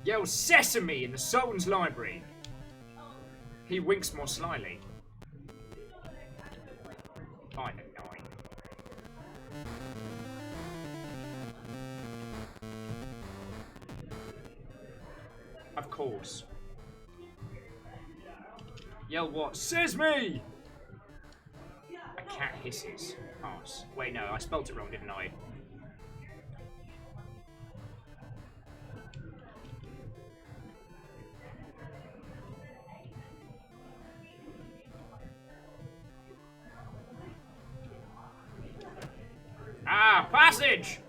Yell sesame in the Sultan's library. He winks more slyly. Fine at 9. Of course. Yell what? Says me! A cat hisses. Oh, wait, no, I spelt it wrong, didn't I? Ah, passage!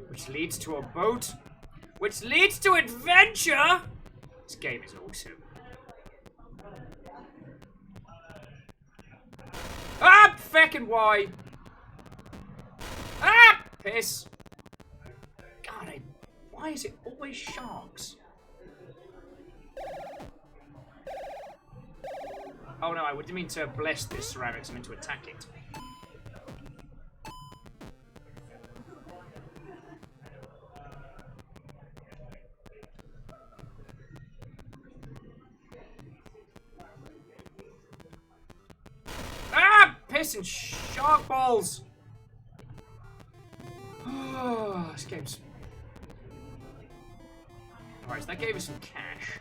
Which leads to a boat, which leads to adventure! This game is awesome. Ah, feckin' why? Ah, piss! God, why is it always sharks? Oh no, I didn't mean to bless this ceramics, I meant to attack it. And shark balls. Oh, this game's... Alright, so that gave us some cash.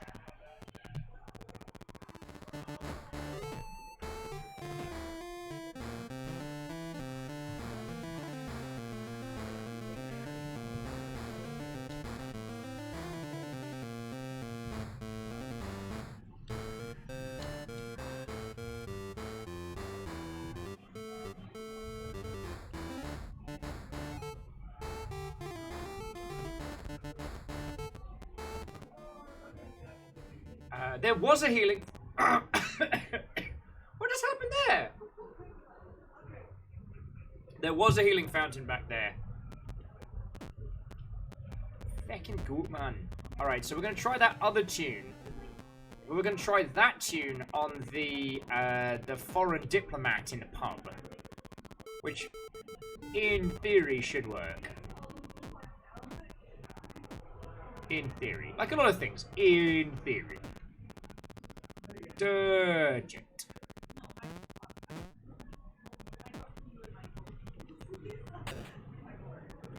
There was a healing... What just happened there? There was a healing fountain back there. Feckin' good, man. Alright, so we're going to try that other tune. We're going to try that tune on the foreign diplomat in the pub. Which, in theory, should work. In theory. Like a lot of things. In theory. Detergent.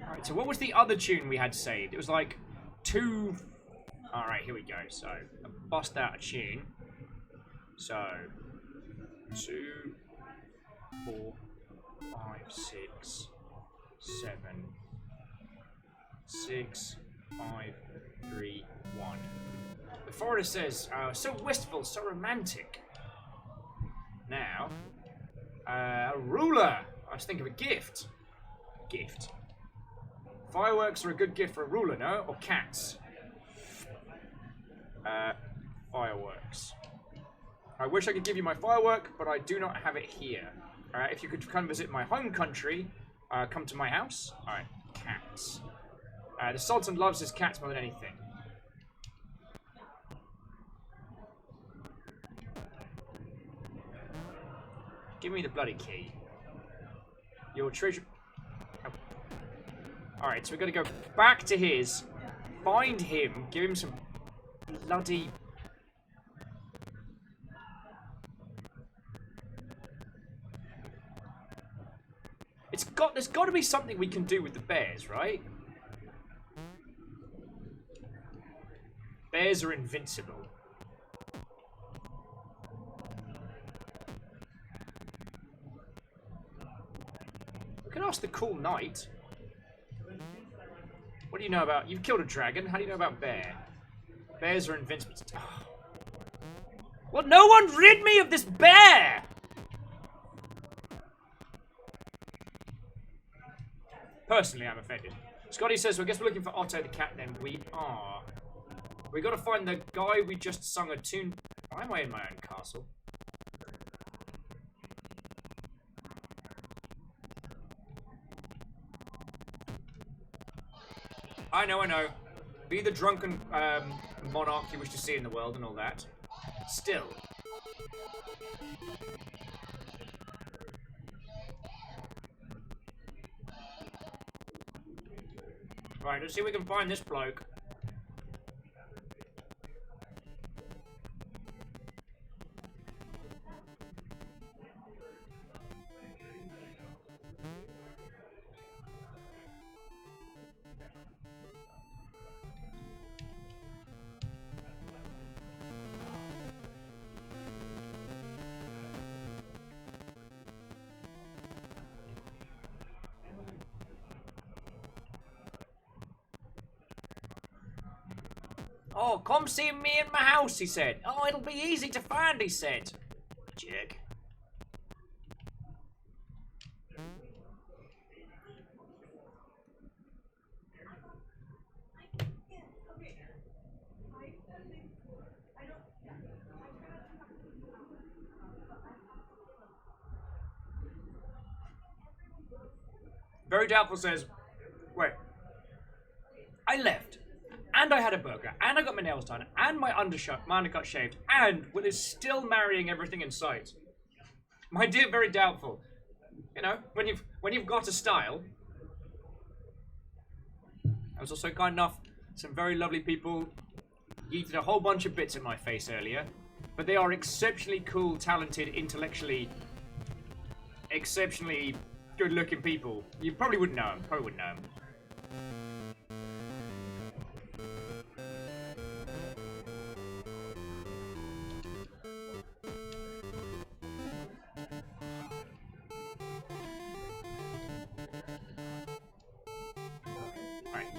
Alright, so what was the other tune we had saved? It was like 2... Alright, here we go. So, I bust out a tune. So, 2, 4, 5, 6, 7, 6, 5, 3, 1. The forest says, so wistful, so romantic. Now, a ruler. I was thinking of a gift. Gift. Fireworks are a good gift for a ruler, no? Or cats? Fireworks. I wish I could give you my firework, but I do not have it here. If you could come visit my home country, come to my house. Alright, cats. The Sultan loves his cats more than anything. Give me the bloody key. Your treasure... Oh. Alright, so we're going to go back to his, find him, give him some bloody... There's got to be something we can do with the bears, right? Bears are invincible. We can ask the cool knight. What do you know about... You've killed a dragon. How do you know about bear? Bears are invincible. Oh. Well, no one rid me of this bear! Personally, I'm offended. Scotty says, well, I guess we're looking for Otto the cat then. We are. We gotta find the guy we just sung a tune... Why am I in my own castle? I know. Be the drunken monarch you wish to see in the world and all that. Still. Right, let's see if we can find this bloke. Oh, come see me in my house, he said. Oh, it'll be easy to find, he said. Jerk. Very Doubtful says, wait. I left. And I had a burger, and I got my nails done, and my undercut shaved, and Will is still marrying everything in sight. My dear Very Doubtful, you know, when you've got a style. I was also kind enough, some very lovely people yeeted a whole bunch of bits in my face earlier, but they are exceptionally cool, talented, intellectually, exceptionally good-looking people. You probably wouldn't know them.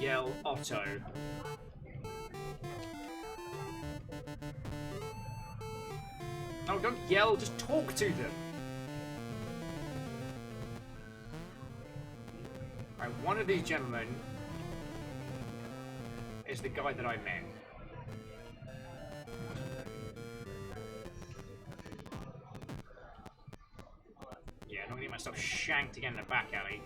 Yell Otto. No, don't yell, just talk to them. Right, one of these gentlemen is the guy that I met. Yeah, I'm not gonna get myself shanked again in the back alley.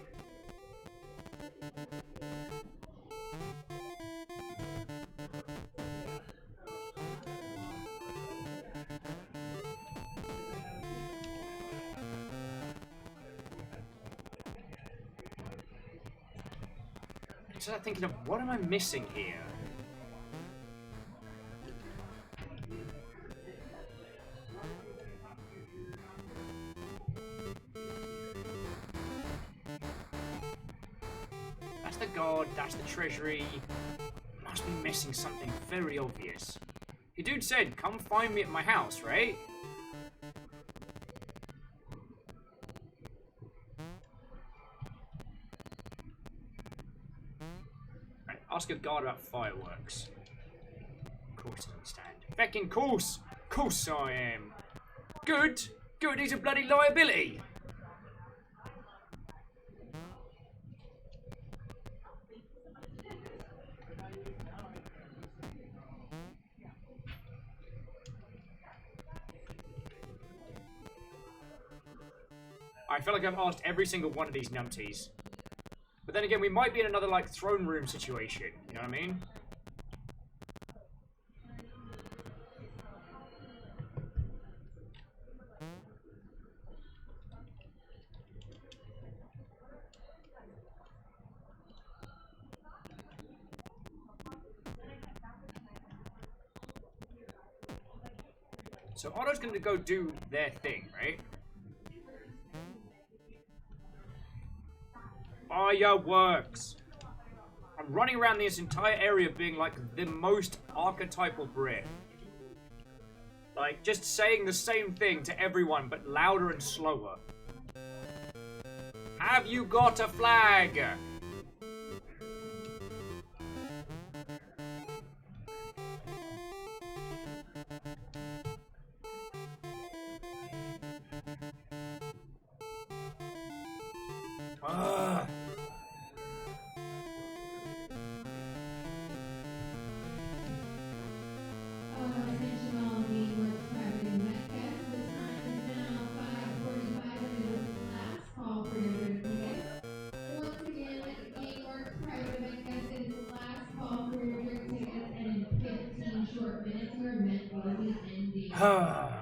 I started thinking of what am I missing here? god, that's the treasury. Must be missing something very obvious. Your dude said, come find me at my house, right? Right, ask a guard about fireworks. Of course I understand. Feckin' course! Course I am. Good! Good, he's a bloody liability! I feel like I've asked every single one of these numpties. But then again, we might be in another, like, throne room situation. You know what I mean? So Otto's going to go do their thing, right? Fireworks! I'm running around this entire area being like the most archetypal Brit. Like, just saying the same thing to everyone, but louder and slower. Have you got a flag?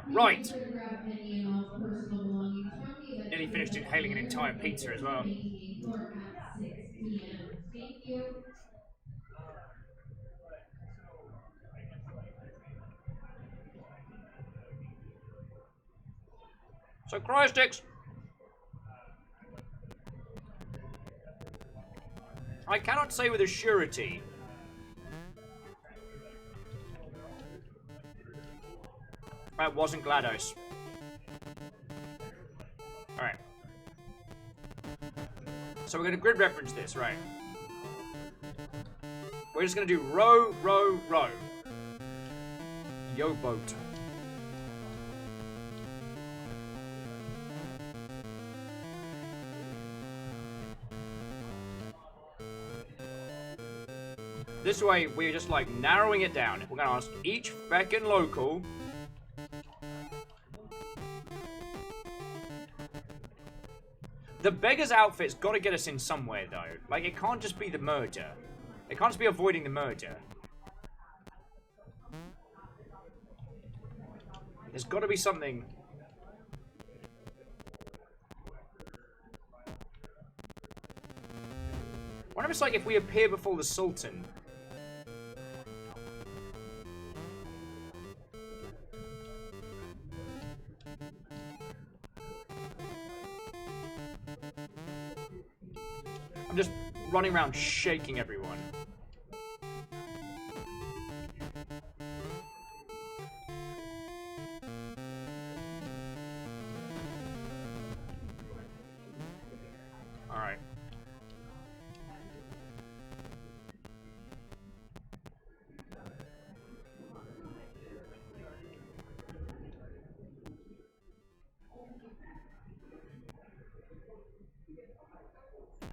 Right. Nearly finished inhaling an entire pizza as well. So, cryo sticks. I cannot say with a surety. That wasn't GLaDOS. Alright. So we're going to grid reference this, right? We're just going to do row, row, row. Yo boat. This way, we're just like narrowing it down. We're going to ask each feckin' local. The beggar's outfit's got to get us in somewhere, though. Like, it can't just be the murder. It can't just be avoiding the murder. There's got to be something. What if it's like if we appear before the Sultan? I'm just running around shaking everyone. Alright.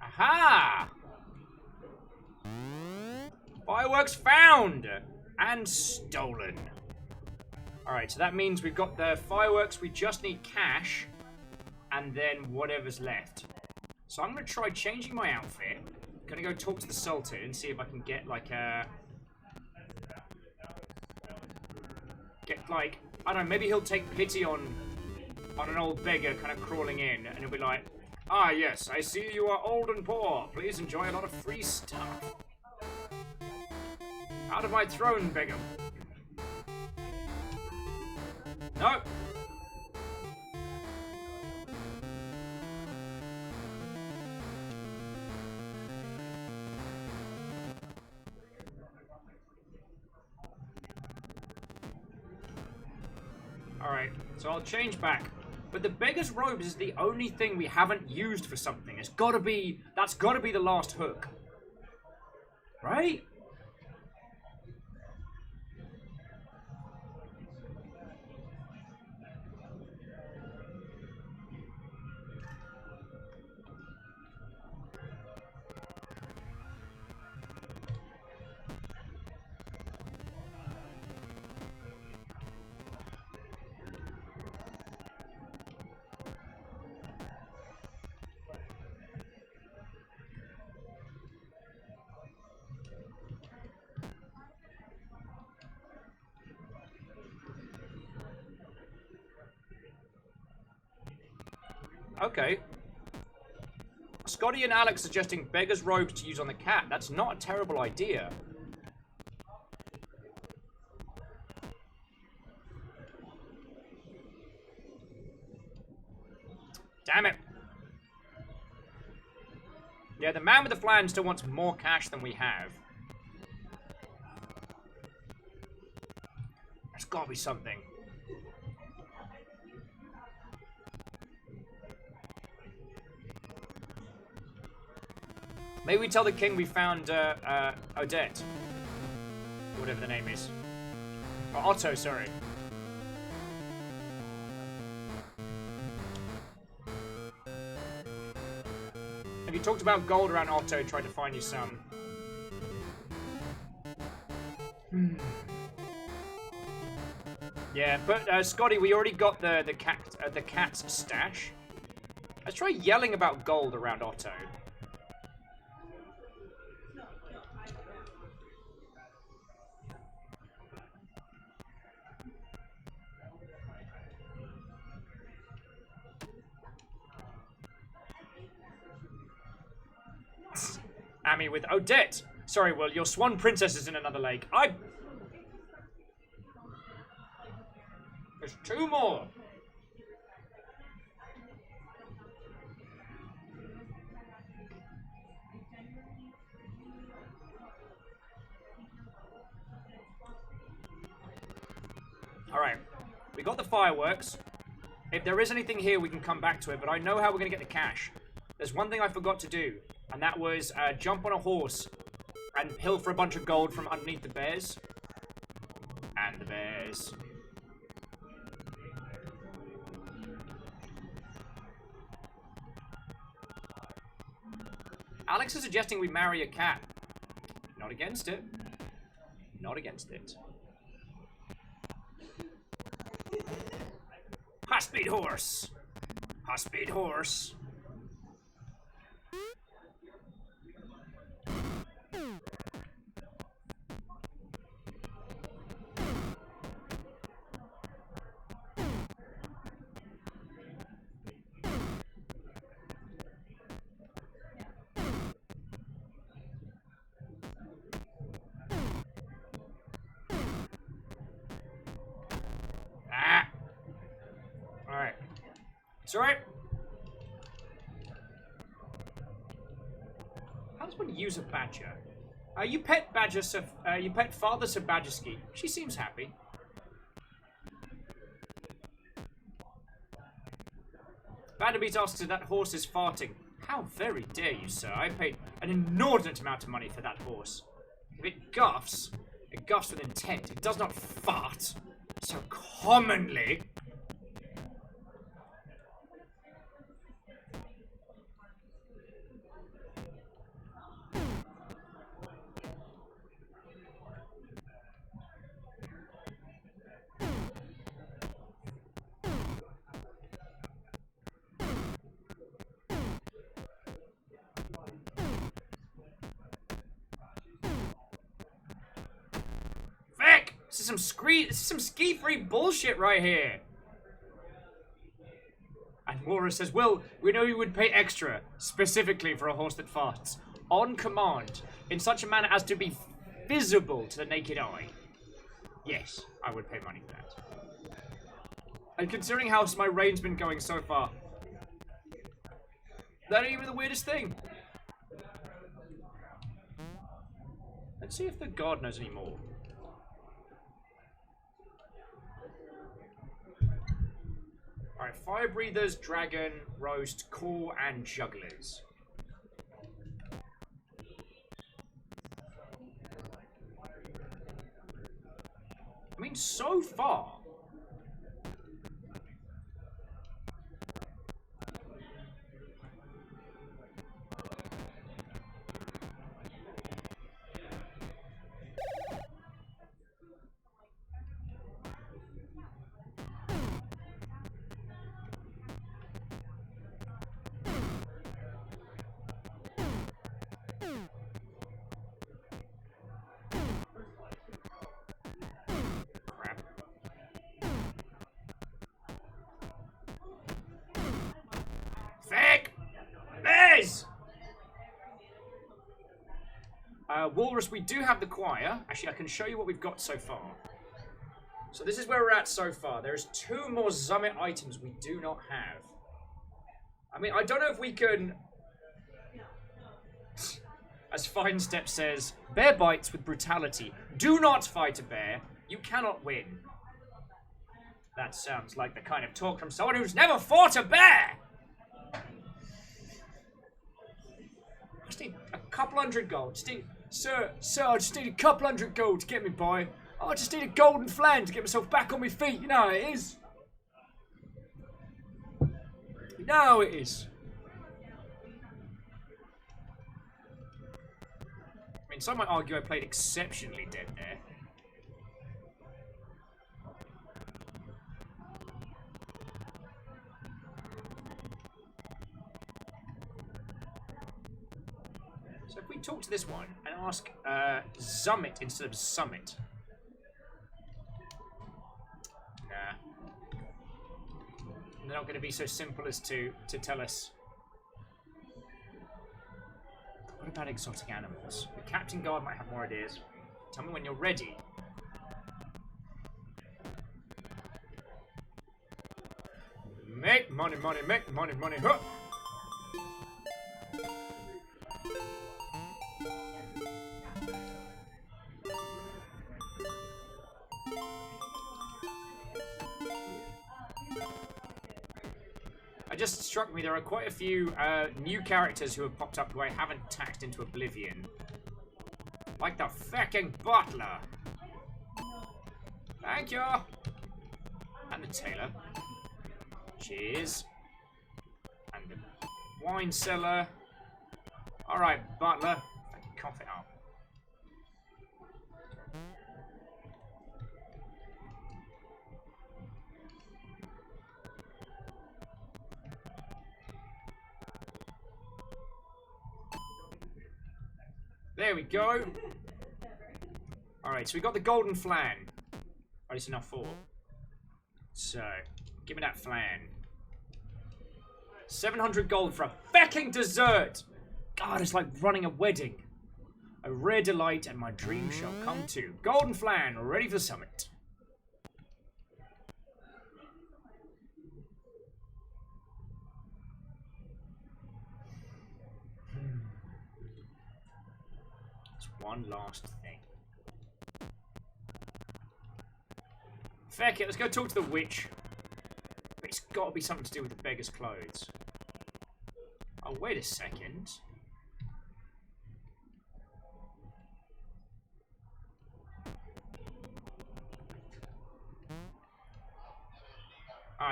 Aha! Fireworks found! And stolen. Alright, so that means we've got the fireworks, we just need cash, and then whatever's left. So I'm going to try changing my outfit. Gonna go talk to the Sultan and see if I can get like a... I don't know, maybe he'll take pity on an old beggar kind of crawling in, and he'll be like, ah yes, I see you are old and poor. Please enjoy a lot of free stuff. Out of my throne, beggar. No. Alright, so I'll change back. But the beggar's robe is the only thing we haven't used for something. It's gotta be... That's gotta be the last hook. Right? Okay. Scotty and Alex suggesting beggar's robes to use on the cat. That's not a terrible idea. Damn it. Yeah, the man with the flan still wants more cash than we have. There's gotta be something. Maybe we tell the king we found Odette. Whatever the name is. Or Otto, sorry. Have you talked about gold around Otto, tried to find you some? Yeah, but Scotty, we already got the cat's stash. Let's try yelling about gold around Otto. Amy with Odette. Sorry, Will, your swan princess is in another lake. There's two more. Alright. We got the fireworks. If there is anything here, we can come back to it, but I know how we're going to get the cash. There's one thing I forgot to do, and that was jump on a horse and pilfer a bunch of gold from underneath the bears. And the bears. Alex is suggesting we marry a cat. Not against it. Not against it. High-speed horse. High-speed horse. Alright. It's alright. How does one use a badger? You pet Father Sabadowski. She seems happy. Vanderbeat asks if that horse is farting. How very dare you, sir? I paid an inordinate amount of money for that horse. If it guffs with intent. It does not fart so commonly. This is some ski-free bullshit right here. And Mora says, well, we know you would pay extra, specifically for a horse that farts, on command, in such a manner as to be visible to the naked eye. Yes, I would pay money for that. And considering how my reign's been going so far, that ain't even the weirdest thing. Let's see if the god knows any more. Alright, fire breathers, dragon, roast, core, and jugglers. I mean, so far. Walrus, we do have the choir. Actually, I can show you what we've got so far. So this is where we're at so far. There's 2 more Summit items we do not have. I mean, I don't know if we can... As Fine Step says, bear bites with brutality. Do not fight a bear. You cannot win. That sounds like the kind of talk from someone who's never fought a bear! I just need a couple hundred gold. Sir, I just need a couple hundred gold to get me by. Oh, I just need a golden flan to get myself back on my feet. You know how it is. You know how it is. I mean, some might argue I played exceptionally dead there. So if we talk to this one and ask Summit instead of Summit. Nah. They're not going to be so simple as to tell us. What about exotic animals? The Captain Guard might have more ideas. Tell me when you're ready. Make money, money, make money, money. Huh! It just struck me there are quite a few new characters who have popped up who I haven't tacked into oblivion. Like the fecking butler. Thank you. And the tailor. Cheers. And the wine cellar. Alright, butler. Fucking cough it up. There we go. Alright, so we got the golden flan. Oh, it's enough 4. So, give me that flan. 700 gold for a fecking dessert! God, it's like running a wedding. A rare delight and my dream shall come true. Golden flan, ready for the summit. One last thing. Feck it, let's go talk to the witch. But it's got to be something to do with the beggar's clothes. Oh, wait a second.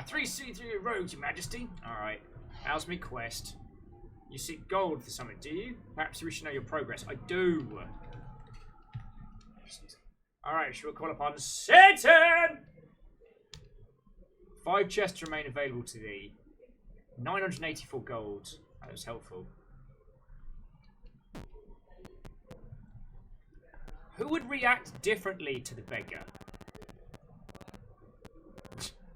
Three see-through rogues, Your Majesty. Alright. How's me quest? You seek gold for something, do you? Perhaps you wish to know your progress. I do. Alright, shall we call upon Satan? 5 chests remain available to thee. 984 gold. That was helpful. Who would react differently to the beggar?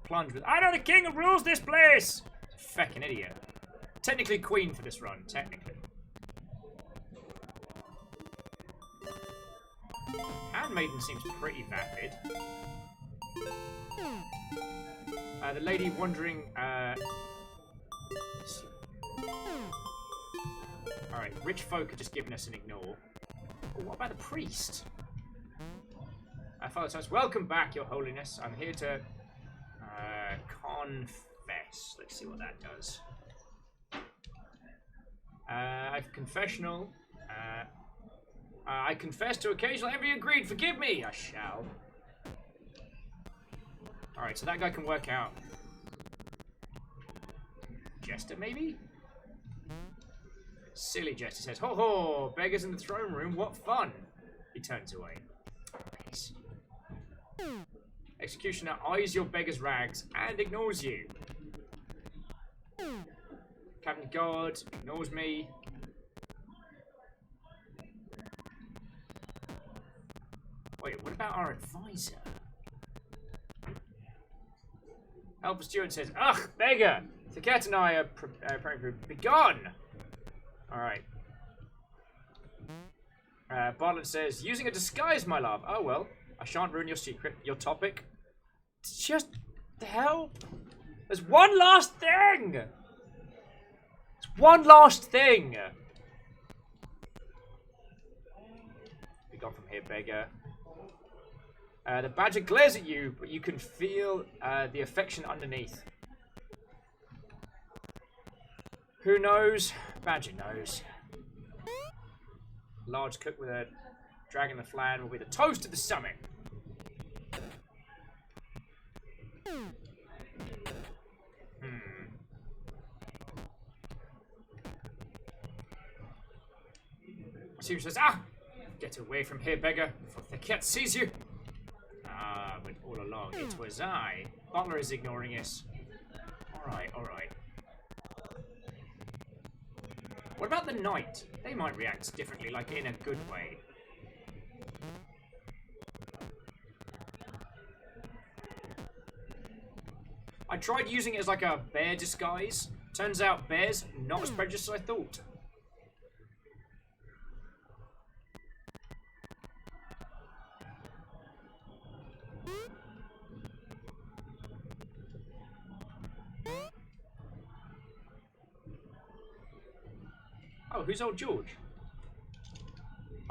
Plunge with, I know the king who rules this place! Feckin' idiot. Technically queen for this run, technically. Handmaiden seems pretty vapid. The lady wandering, Alright, rich folk are just giving us an ignore. Oh, what about the priest? Father Thomas, welcome back, Your Holiness. I'm here to confess. Yes, let's see what that does. I've confessional. I confess to occasional envy agreed. Forgive me. I shall. Alright, so that guy can work out. Jester, maybe? Silly Jester says, ho ho, beggars in the throne room, what fun. He turns away. Peace. Executioner eyes your beggar's rags and ignores you. Captain Guard ignores me. Wait, what about our advisor? Helper Steward says, ugh, beggar! The cat and I are preparing for begone! Alright. Bartlett says, using a disguise, my love. Oh well, I shan't ruin your secret, your topic. It's just the hell. There's one last thing! There's one last thing! Be gone from here, beggar. The badger glares at you, but you can feel the affection underneath. Who knows? Badger knows. Large cook with a dragon the flan will be the toast of the summit. Sirius says, ah! Get away from here, beggar, before the cat sees you. Ah, but all along it was I. Butler is ignoring us. Alright, alright. What about the knight? They might react differently, like in a good way. I tried using it as like a bear disguise. Turns out bears not as prejudiced as I thought. Oh, who's old George?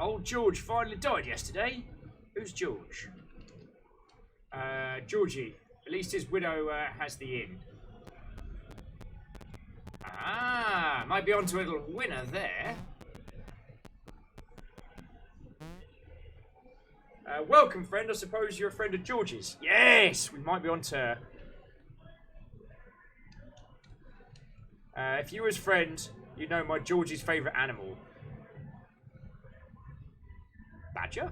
Old George finally died yesterday. Who's George? Georgie. At least his widow has the inn. Ah, might be onto a little winner there. Welcome, friend. I suppose you're a friend of George's. Yes, we might be onto. If you were his friend, you know my Georgie's favourite animal. Badger?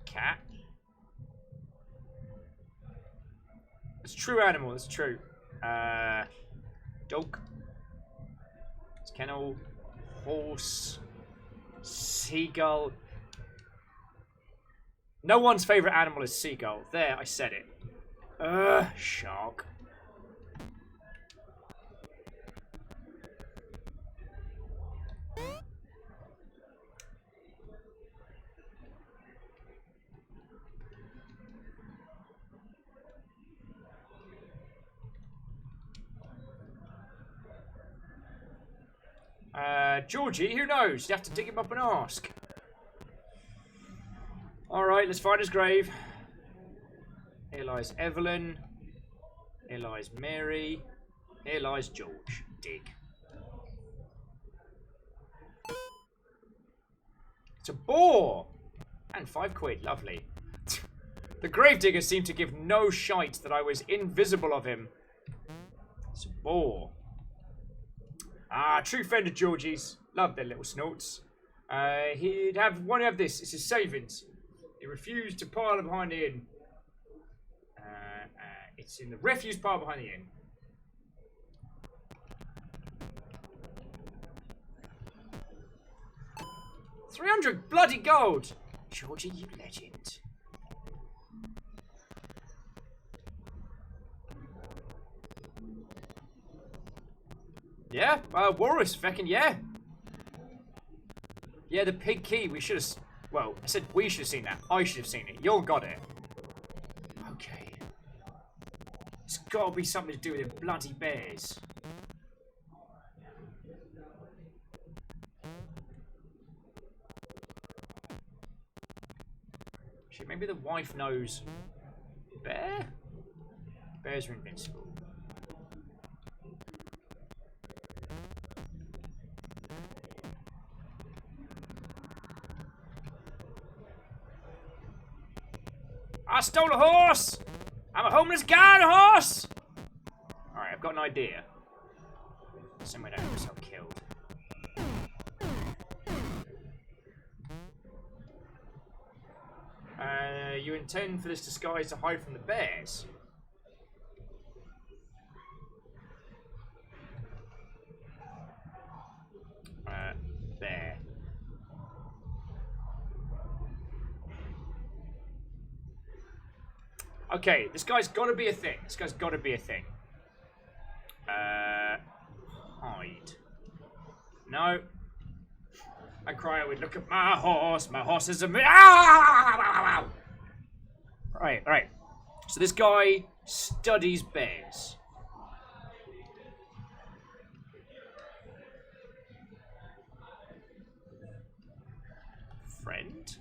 Cat? It's a true animal, it's true. Dog. It's kennel. Horse. Seagull. No one's favourite animal is seagull. There, I said it. Shark. Georgie, who knows? You have to dig him up and ask. Alright, let's find his grave. Here lies Evelyn. Here lies Mary. Here lies George. Dig. It's a boar! And £5, lovely. The gravedigger seemed to give no shite that I was invisible of him. It's a boar. Ah, true friend of Georgie's. Love their little snorts. He'd have one of this. It's his savings. He refused to pile it behind the inn. It's in the refuse pile behind the inn. $300 bloody gold! Georgie, you legend. Yeah, Walrus, feckin' yeah. Yeah, the pig key, we should have... Well, I said we should have seen that. I should have seen it. You all got it. Okay. It's got to be something to do with the bloody bears. Shit, maybe the wife knows... Bear? Bears are invincible. I stole a horse! I'm a homeless guy on a horse! Alright, I've got an idea. Same way I don't get myself killed. You intend for this disguise to hide from the bears? Bear. Okay, this guy's got to be a thing. This guy's got to be a thing. Hide. No. I cry, I would look at my horse. My horse is a... Ah! Right. So this guy studies bears. Friend.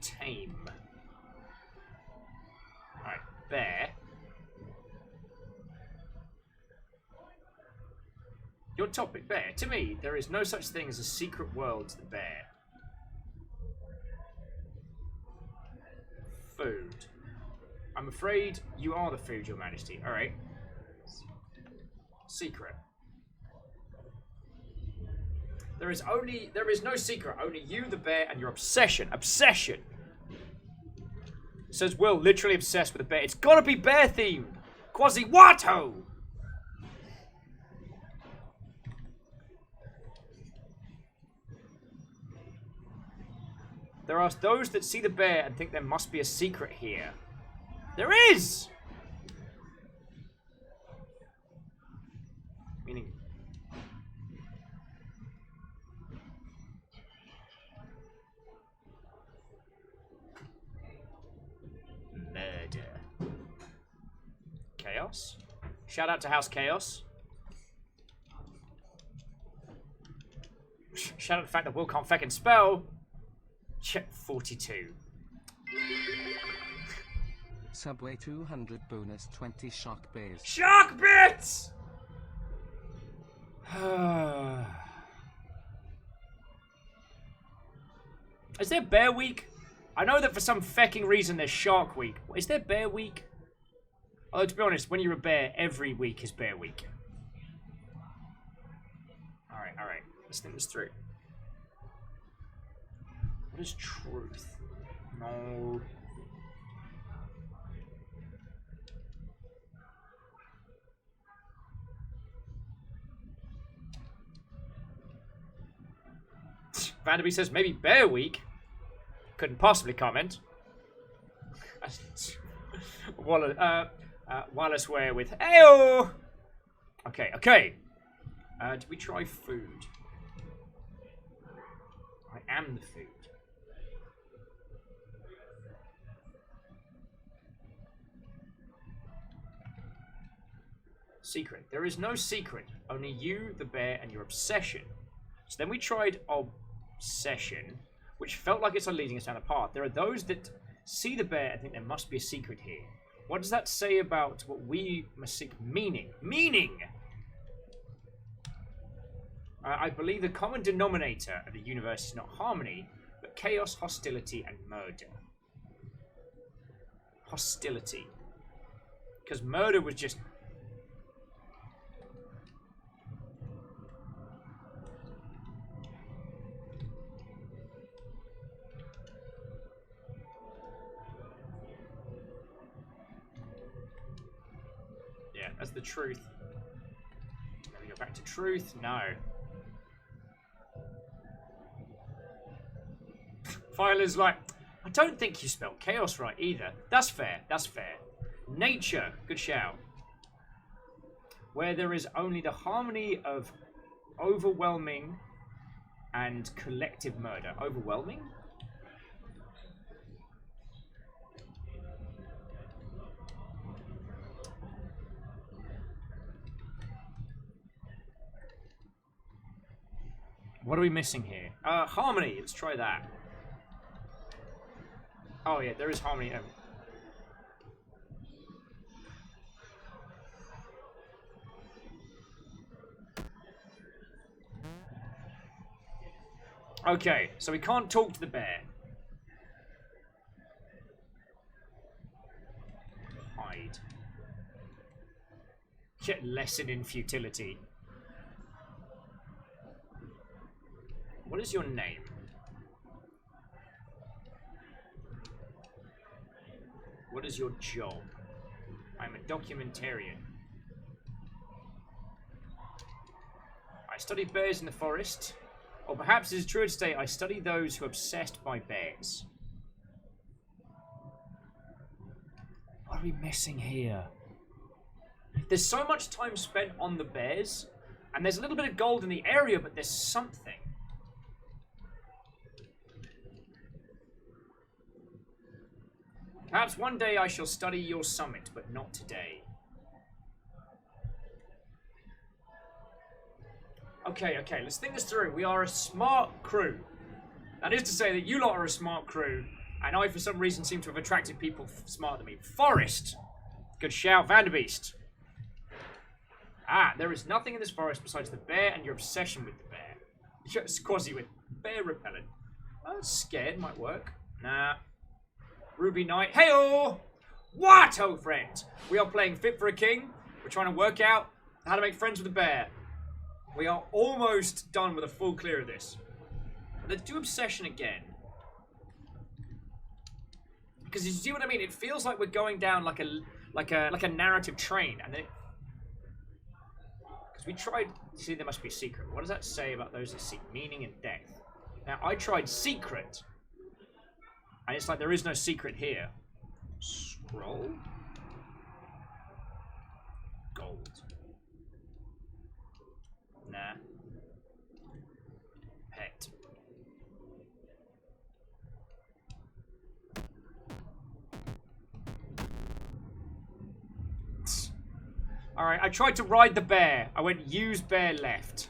Tame. Alright, bear. Your topic, bear. To me, there is no such thing as a secret world to the bear. Food. I'm afraid you are the food, Your Majesty. Alright. Secret. There is no secret. Only you, the bear, and your obsession. Obsession! It says Will, literally obsessed with the bear. It's gotta be bear themed! Quasi-Watto! There are those that see the bear and think there must be a secret here. There is! Meaning... murder. Chaos? Shout out to House Chaos. Shout out to the fact that Will can't feckin' spell. Check 42. Subway 200 bonus 20 shark bears. Shark bits! Is there Bear Week? I know that for some fecking reason there's Shark Week. Is there Bear Week? Although, to be honest, when you're a bear, every week is Bear Week. Alright. Let's think this through. What is truth? No. Vanderby says maybe Bear Week. Couldn't possibly comment. Wallace Ware with Ayo! Okay. Did we try food? I am the food. Secret. There is no secret. Only you, the bear, and your obsession. So then we tried obsession, which felt like it's leading us down a path. There are those that see the bear and think there must be a secret here. What does that say about what we must seek? Meaning. I believe the common denominator of the universe is not harmony, but chaos, hostility, and murder. Hostility. Because murder was just... yeah, that's the truth. Let me go back to truth. No. Filer's like, I don't think you spelled chaos right either. That's fair. Nature. Good shout. Where there is only the harmony of overwhelming and collective murder. Overwhelming? What are we missing here? Harmony. Let's try that. Oh yeah, there is harmony. Okay, so we can't talk to the bear. Hide. Get lesson in futility. What is your name? What is your job? I'm a documentarian. I study bears in the forest. Or perhaps it is true to say I study those who are obsessed by bears. What are we missing here? There's so much time spent on the bears, and there's a little bit of gold in the area, but there's something. Perhaps one day I shall study your summit, but not today. Okay, let's think this through. We are a smart crew. That is to say that you lot are a smart crew, and I, for some reason, seem to have attracted people smarter than me. Forest! Good shout, Vanderbeest. Ah, there is nothing in this forest besides the bear and your obsession with the bear. Quasi with bear repellent. Oh, scared might work. Nah. Ruby Knight. Hey-oh! What, oh friend? We are playing Fit for a King. We're trying to work out how to make friends with a bear. We are almost done with a full clear of this. Let's do obsession again. Because you see what I mean? It feels like we're going down like a narrative train, and then because we tried. See, there must be a secret. What does that say about those that seek meaning and depth? Now I tried secret. And it's like there is no secret here. Scroll? Gold. Nah. Pet. Alright, I tried to ride the bear. I went use bear left.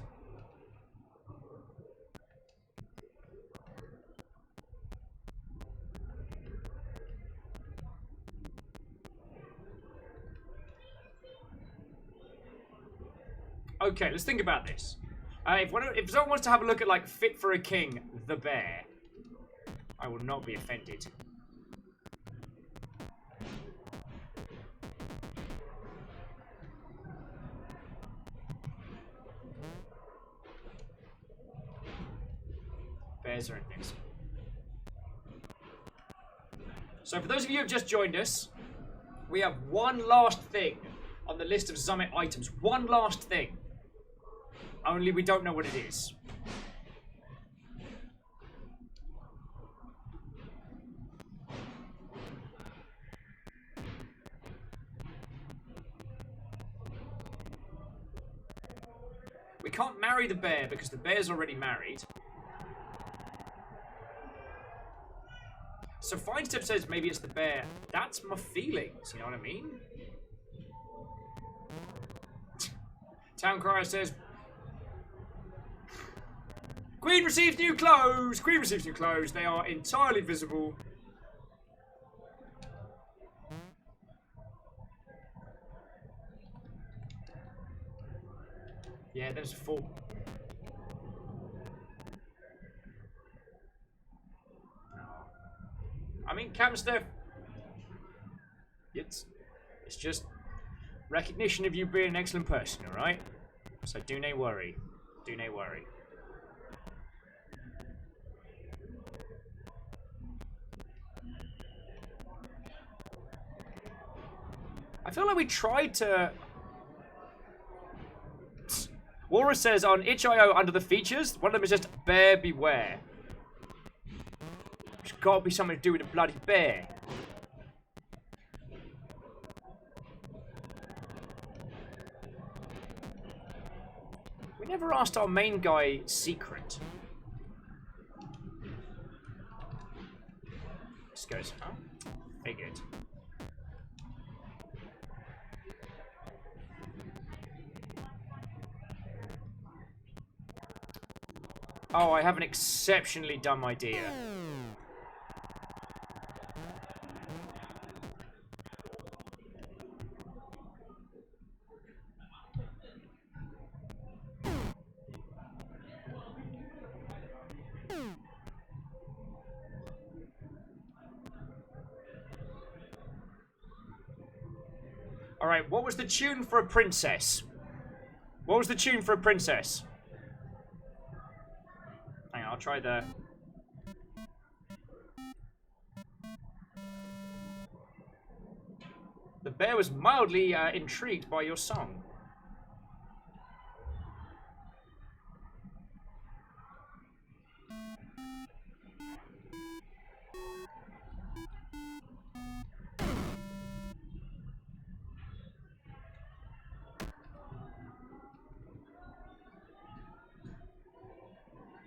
Okay, let's think about this. If someone wants to have a look at, like, Fit for a King, the bear, I will not be offended. Bears are in this. So for those of you who have just joined us, we have one last thing on the list of summit items. One last thing. Only we don't know what it is. We can't marry the bear because the bear's already married. So Fine Step says maybe it's the bear. That's my feelings, you know what I mean? Town Crier says, Queen receives new clothes! Queen receives new clothes. They are entirely visible. Yeah, there's a full. I mean, Captain Steph, it's just recognition of you being an excellent person, alright? So do nae worry. Do nae worry. I feel like we tried to... Walrus says on itch.io under the features, one of them is just bear beware. It's got to be something to do with a bloody bear. We never asked our main guy secret. This goes, oh, figured. Oh, I have an exceptionally dumb idea. Alright, what was the tune for a princess? What was the tune for a princess? Hang on, I'll try the... The bear was mildly intrigued by your song.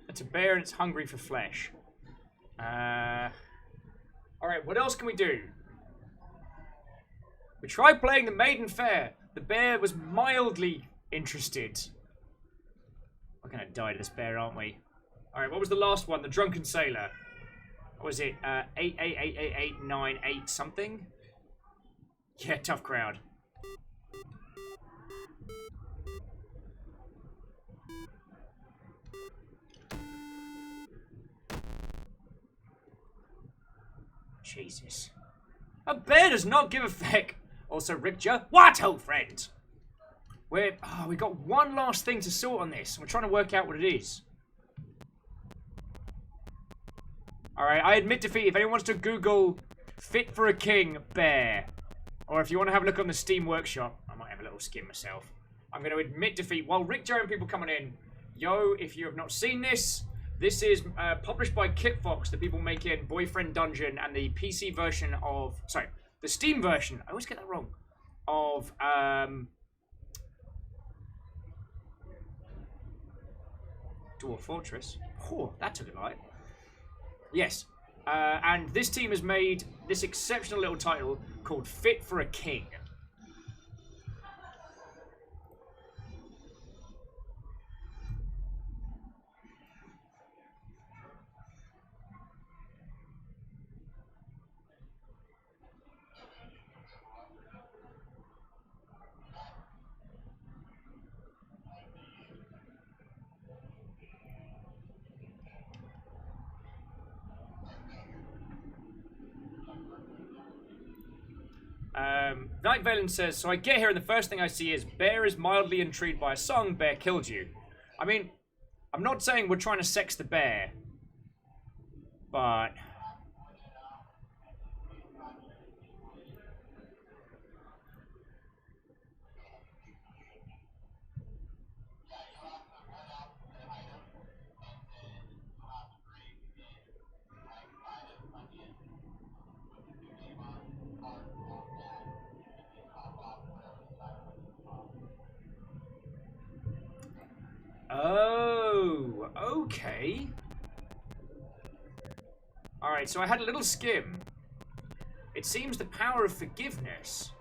It's a bear and it's hungry for flesh. Alright, what else can we do? We tried playing the Maiden Fair. The bear was mildly interested. We're gonna die to this bear, aren't we? Alright, what was the last one? The Drunken Sailor. What was it? 888898 something? Yeah, tough crowd. Jesus. A bear does not give a feck. Also, Richter, what, old friend? We got one last thing to sort on this. We're trying to work out what it is. Alright, I admit defeat. If anyone wants to Google Fit for a King bear, or if you want to have a look on the Steam Workshop, I might have a little skim myself. I'm going to admit defeat. While Richter and people coming in, yo, if you have not seen this, this is published by Kitfox, the people making Boyfriend Dungeon, and the PC version of... Sorry, the Steam version. I always get that wrong. Of... Dwarf Fortress. Oh, that took a light. Yes. And this team has made this exceptional little title called Fit for a King. Night Valen says, so I get here and the first thing I see is bear is mildly intrigued by a song, bear killed you. I mean, I'm not saying we're trying to sex the bear, but... Oh, okay. Alright, so I had a little skim. It seems the power of forgiveness.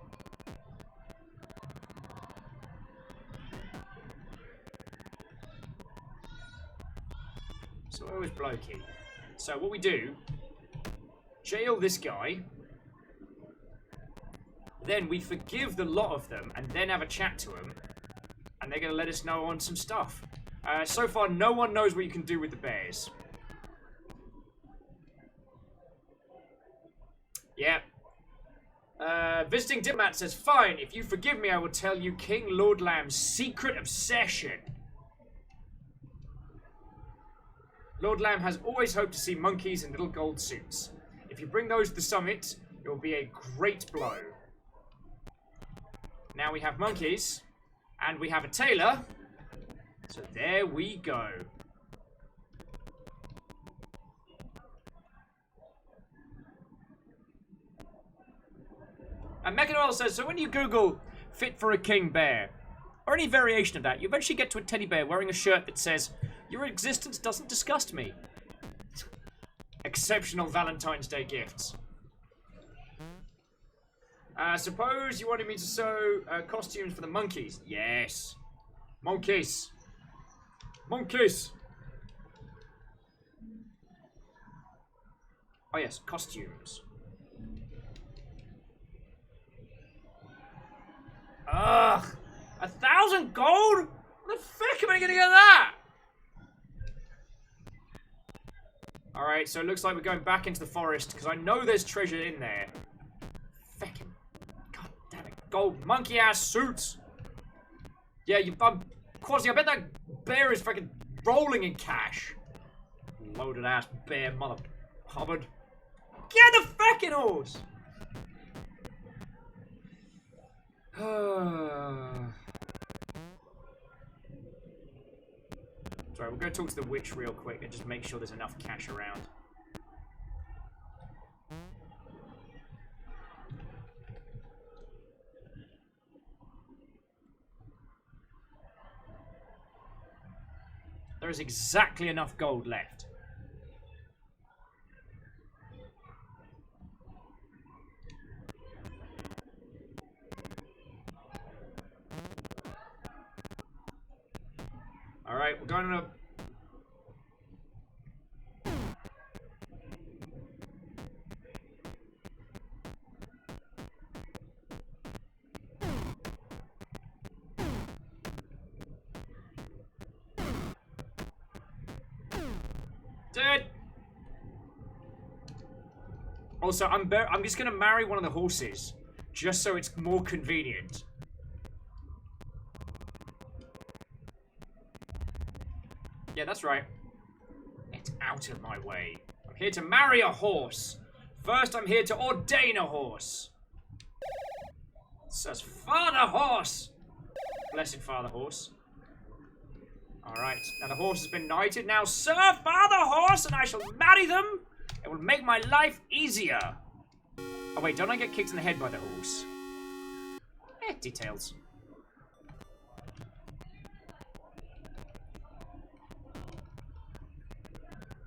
So where was Blokey? So what we do, jail this guy, then we forgive the lot of them, and then have a chat to them, and they're going to let us know on some stuff. So far, no one knows what you can do with the bears. Yeah. Visiting Diplomat says, fine, if you forgive me, I will tell you King Lord Lamb's secret obsession. Lord Lamb has always hoped to see monkeys in little gold suits. If you bring those to the summit, it will be a great blow. Now we have monkeys, and we have a tailor. So there we go. And Mechanoil says, so when you Google Fit for a King bear, or any variation of that, you eventually get to a teddy bear wearing a shirt that says, your existence doesn't disgust me. Exceptional Valentine's Day gifts. Suppose you wanted me to sew costumes for the monkeys. Yes. Monkeys. Monkeys! Oh yes, costumes. Ugh! 1,000 gold? Where the fuck am I gonna get that? Alright, so it looks like we're going back into the forest, because I know there's treasure in there. Feckin'. God damn it. gold monkey ass suits. Yeah, Quasi, I bet that bear is fucking rolling in cash. Loaded ass bear, mother Hubbard. Get the fucking horse! Sorry, we'll go talk to the witch real quick and just make sure there's enough cash around. There is exactly enough gold left. Alright, we're going on a... Dead! Also, I'm just gonna marry one of the horses. Just so it's more convenient. Yeah, that's right. It's out of my way. I'm here to marry a horse. First, I'm here to ordain a horse. It says, Father Horse. Blessed Father Horse. Alright, now the horse has been knighted. Now, Sir Father Horse, and I shall marry them. It will make my life easier. Oh wait, don't I get kicked in the head by the horse? Details.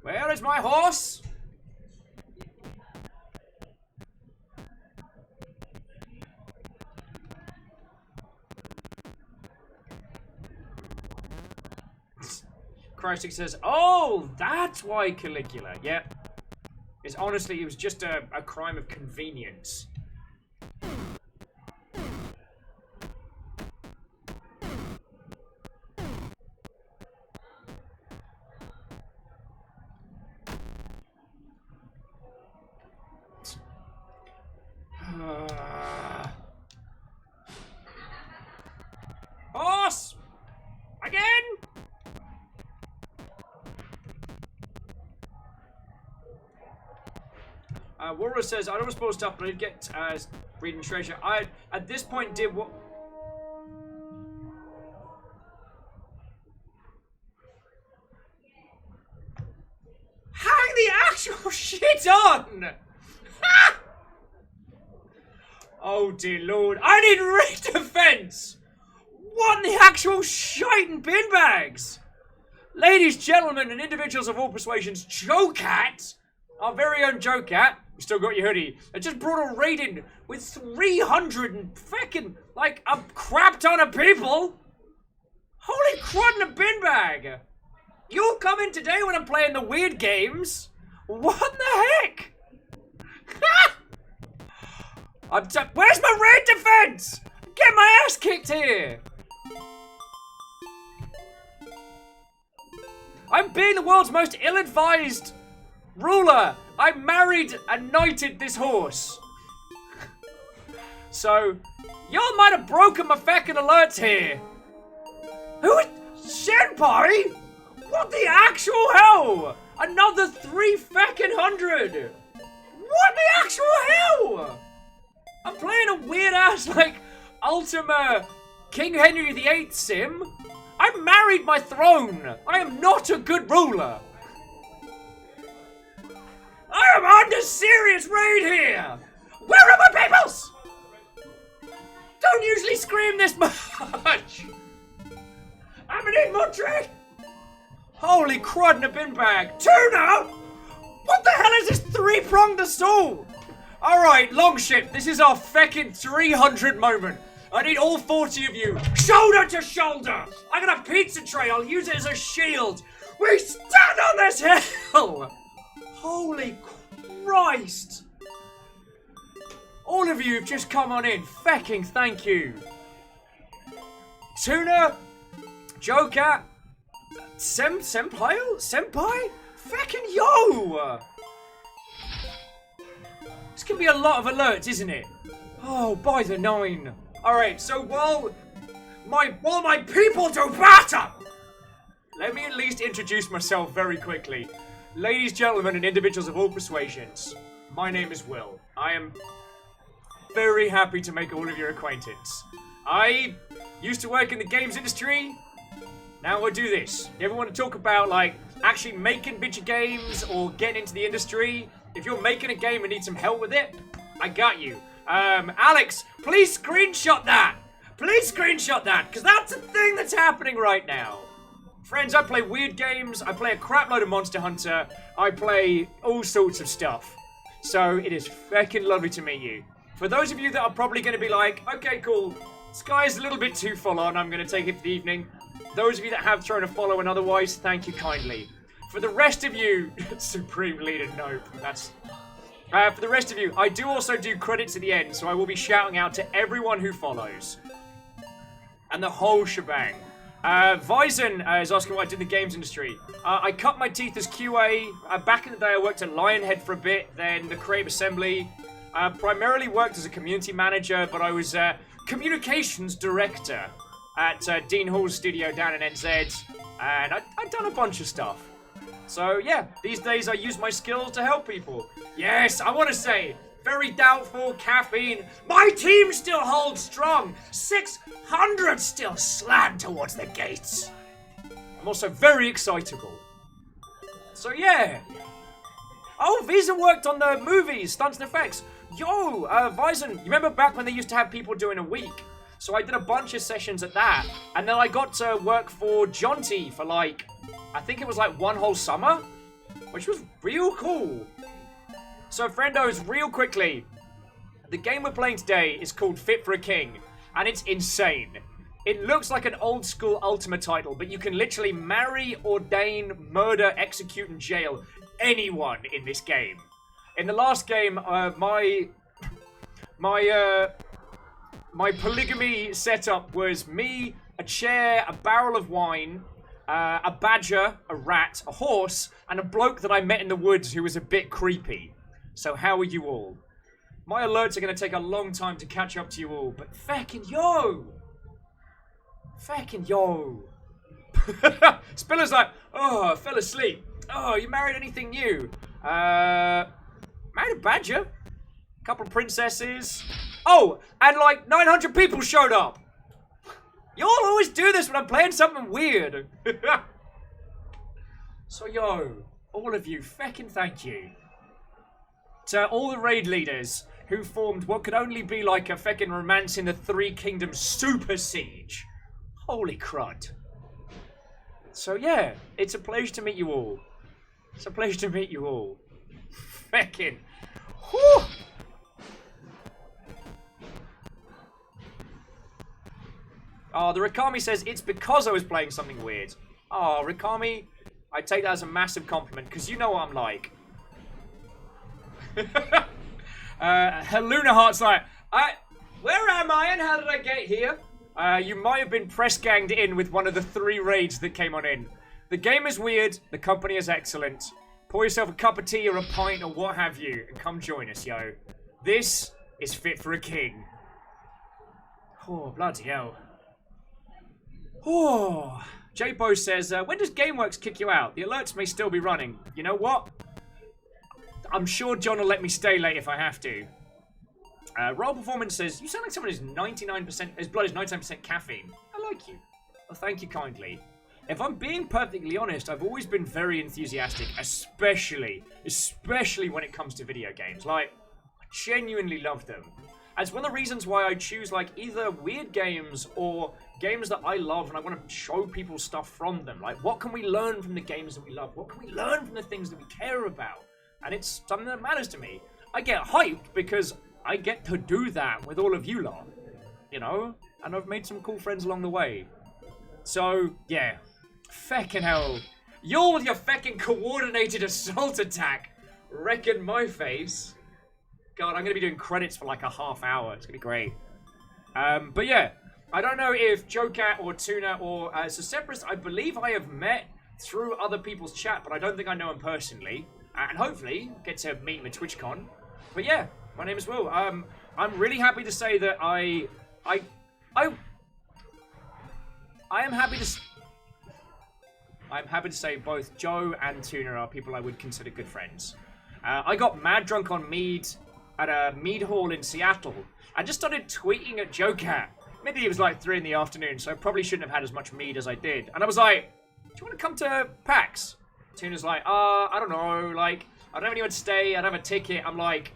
Where is my horse? Christ says, oh, that's why Caligula. Yep. It's honestly, it was just a crime of convenience. Horse! Again! Warra says, I don't want to spoil stuff, but I did get reading treasure. I, at this point, did what... Hang the actual shit on! Oh dear lord, I need re-defense! What in the actual shite and bin bags? Ladies, gentlemen, and individuals of all persuasions, Joe-Cat, our very own Joe-Cat, you still got your hoodie, I just brought a raid in with 300 and feckin' like a crap ton of people! Holy crud in a bin bag! You'll come in today when I'm playing the weird games? What the heck? Where's my raid defense? Get my ass kicked here! I'm being the world's most ill-advised ruler. I married and knighted this horse. So, y'all might have broken my feckin' alerts here. Who is... Senpai? What the actual hell? Another 300. What the actual hell? I'm playing a weird ass like Ultima King Henry VIII sim. I married my throne. I am not a good ruler. I am under serious raid here. Where are my peoples? Don't usually scream this much. I'm gonna need more trade. Holy crud in a bin bag. Tuna? What the hell is this three-pronged assault? Alright, Longship, this is our feckin' 300 moment. I need all 40 of you, shoulder to shoulder. I got a pizza tray, I'll use it as a shield. We stand on this hill! Holy Christ. All of you have just come on in, fecking thank you. Tuna, Joker, Senpai? Feckin' yo! It's gonna be a lot of alerts, isn't it? Oh, by the 9. Alright, so while my people do battle, let me at least introduce myself very quickly. Ladies, gentlemen, and individuals of all persuasions, my name is Will. I am very happy to make all of your acquaintance. I used to work in the games industry. Now I do this. You ever want to talk about, like, actually making video games or getting into the industry? If you're making a game and need some help with it, I got you. Alex, please screenshot that. Please screenshot that, because that's a thing that's happening right now. Friends, I play weird games. I play a crap load of Monster Hunter. I play all sorts of stuff. So it is feckin' lovely to meet you. For those of you that are probably going to be like, okay, cool, Sky's a little bit too full on, I'm going to take it for the evening. Those of you that have thrown a follow and otherwise, thank you kindly. For the rest of you, Supreme Leader, nope, that's... for the rest of you, I do also do credits at the end, so I will be shouting out to everyone who follows. And the whole shebang. Vizen is asking what I did in the games industry. I cut my teeth as QA. Back in the day, I worked at Lionhead for a bit, then the Creative Assembly. Primarily worked as a community manager, but I was communications director at Dean Hall's studio down in NZ. And I've done a bunch of stuff. So, yeah, these days I use my skills to help people. Yes, I want to say, very doubtful caffeine. My team still holds strong. 600 still slam towards the gates. I'm also very excitable. So, yeah. Oh, Visa worked on the movies, stunts and effects. Yo, Vizen, you remember back when they used to have people doing a week? So I did a bunch of sessions at that. And then I got to work for Jonty for like, I think it was like one whole summer, which was real cool. So friendos, real quickly, the game we're playing today is called Fit for a King, and it's insane. It looks like an old school Ultima title, but you can literally marry, ordain, murder, execute, and jail anyone in this game. In the last game, my polygamy setup was me, a chair, a barrel of wine, a badger, a rat, a horse, and a bloke that I met in the woods who was a bit creepy. So how are you all? My alerts are going to take a long time to catch up to you all, but feckin' yo! Feckin' yo! Spiller's like, oh, I fell asleep. Oh, you married anything new? Married a badger. A couple of princesses. Oh, and like 900 people showed up. Y'all always do this when I'm playing something weird. So yo, all of you, feckin' thank you. To all the raid leaders who formed what could only be like a feckin' Romance in the Three Kingdoms super siege. Holy crud. So yeah, it's a pleasure to meet you all. It's a pleasure to meet you all. Feckin'. Whew. Oh, the Rikami says, it's because I was playing something weird. Oh, Rikami, I take that as a massive compliment, because you know what I'm like. Luna Heart's like, where am I and how did I get here? You might have been press ganged in with one of the 3 raids that came on in. The game is weird, the company is excellent. Pour yourself a cup of tea or a pint or what have you, and come join us, yo. This is Fit for a King. Oh, bloody hell. Oh, J-Bo says, when does GameWorks kick you out? The alerts may still be running. You know what? I'm sure John will let me stay late if I have to. Royal Performance says, you sound like someone who's 99%, his blood is 99% caffeine. I like you. Well, thank you kindly. If I'm being perfectly honest, I've always been very enthusiastic, especially when it comes to video games. Like, I genuinely love them. And it's one of the reasons why I choose, like, either weird games or games that I love and I want to show people stuff from them. Like, what can we learn from the games that we love? What can we learn from the things that we care about? And it's something that matters to me. I get hyped because I get to do that with all of you lot, you know? And I've made some cool friends along the way. So, yeah. Feckin' hell. You're with your feckin' coordinated assault attack. Wrecking my face. God, I'm going to be doing credits for like a half hour. It's going to be great. But yeah, I don't know if Jocat or Tuna or Secepris, I believe I have met through other people's chat, but I don't think I know him personally. And hopefully get to meet him at TwitchCon. But yeah, my name is Will. I'm really happy to say that I I am happy to. I'm happy to say both Joe and Tuna are people I would consider good friends. I got mad drunk on mead at a mead hall in Seattle. I just started tweeting at Joe Cat. Maybe it was like 3 in the afternoon, so I probably shouldn't have had as much mead as I did. And I was like, do you want to come to PAX? Tuna's like, I don't know, like, I don't have anywhere to stay, I don't have a ticket. I'm like,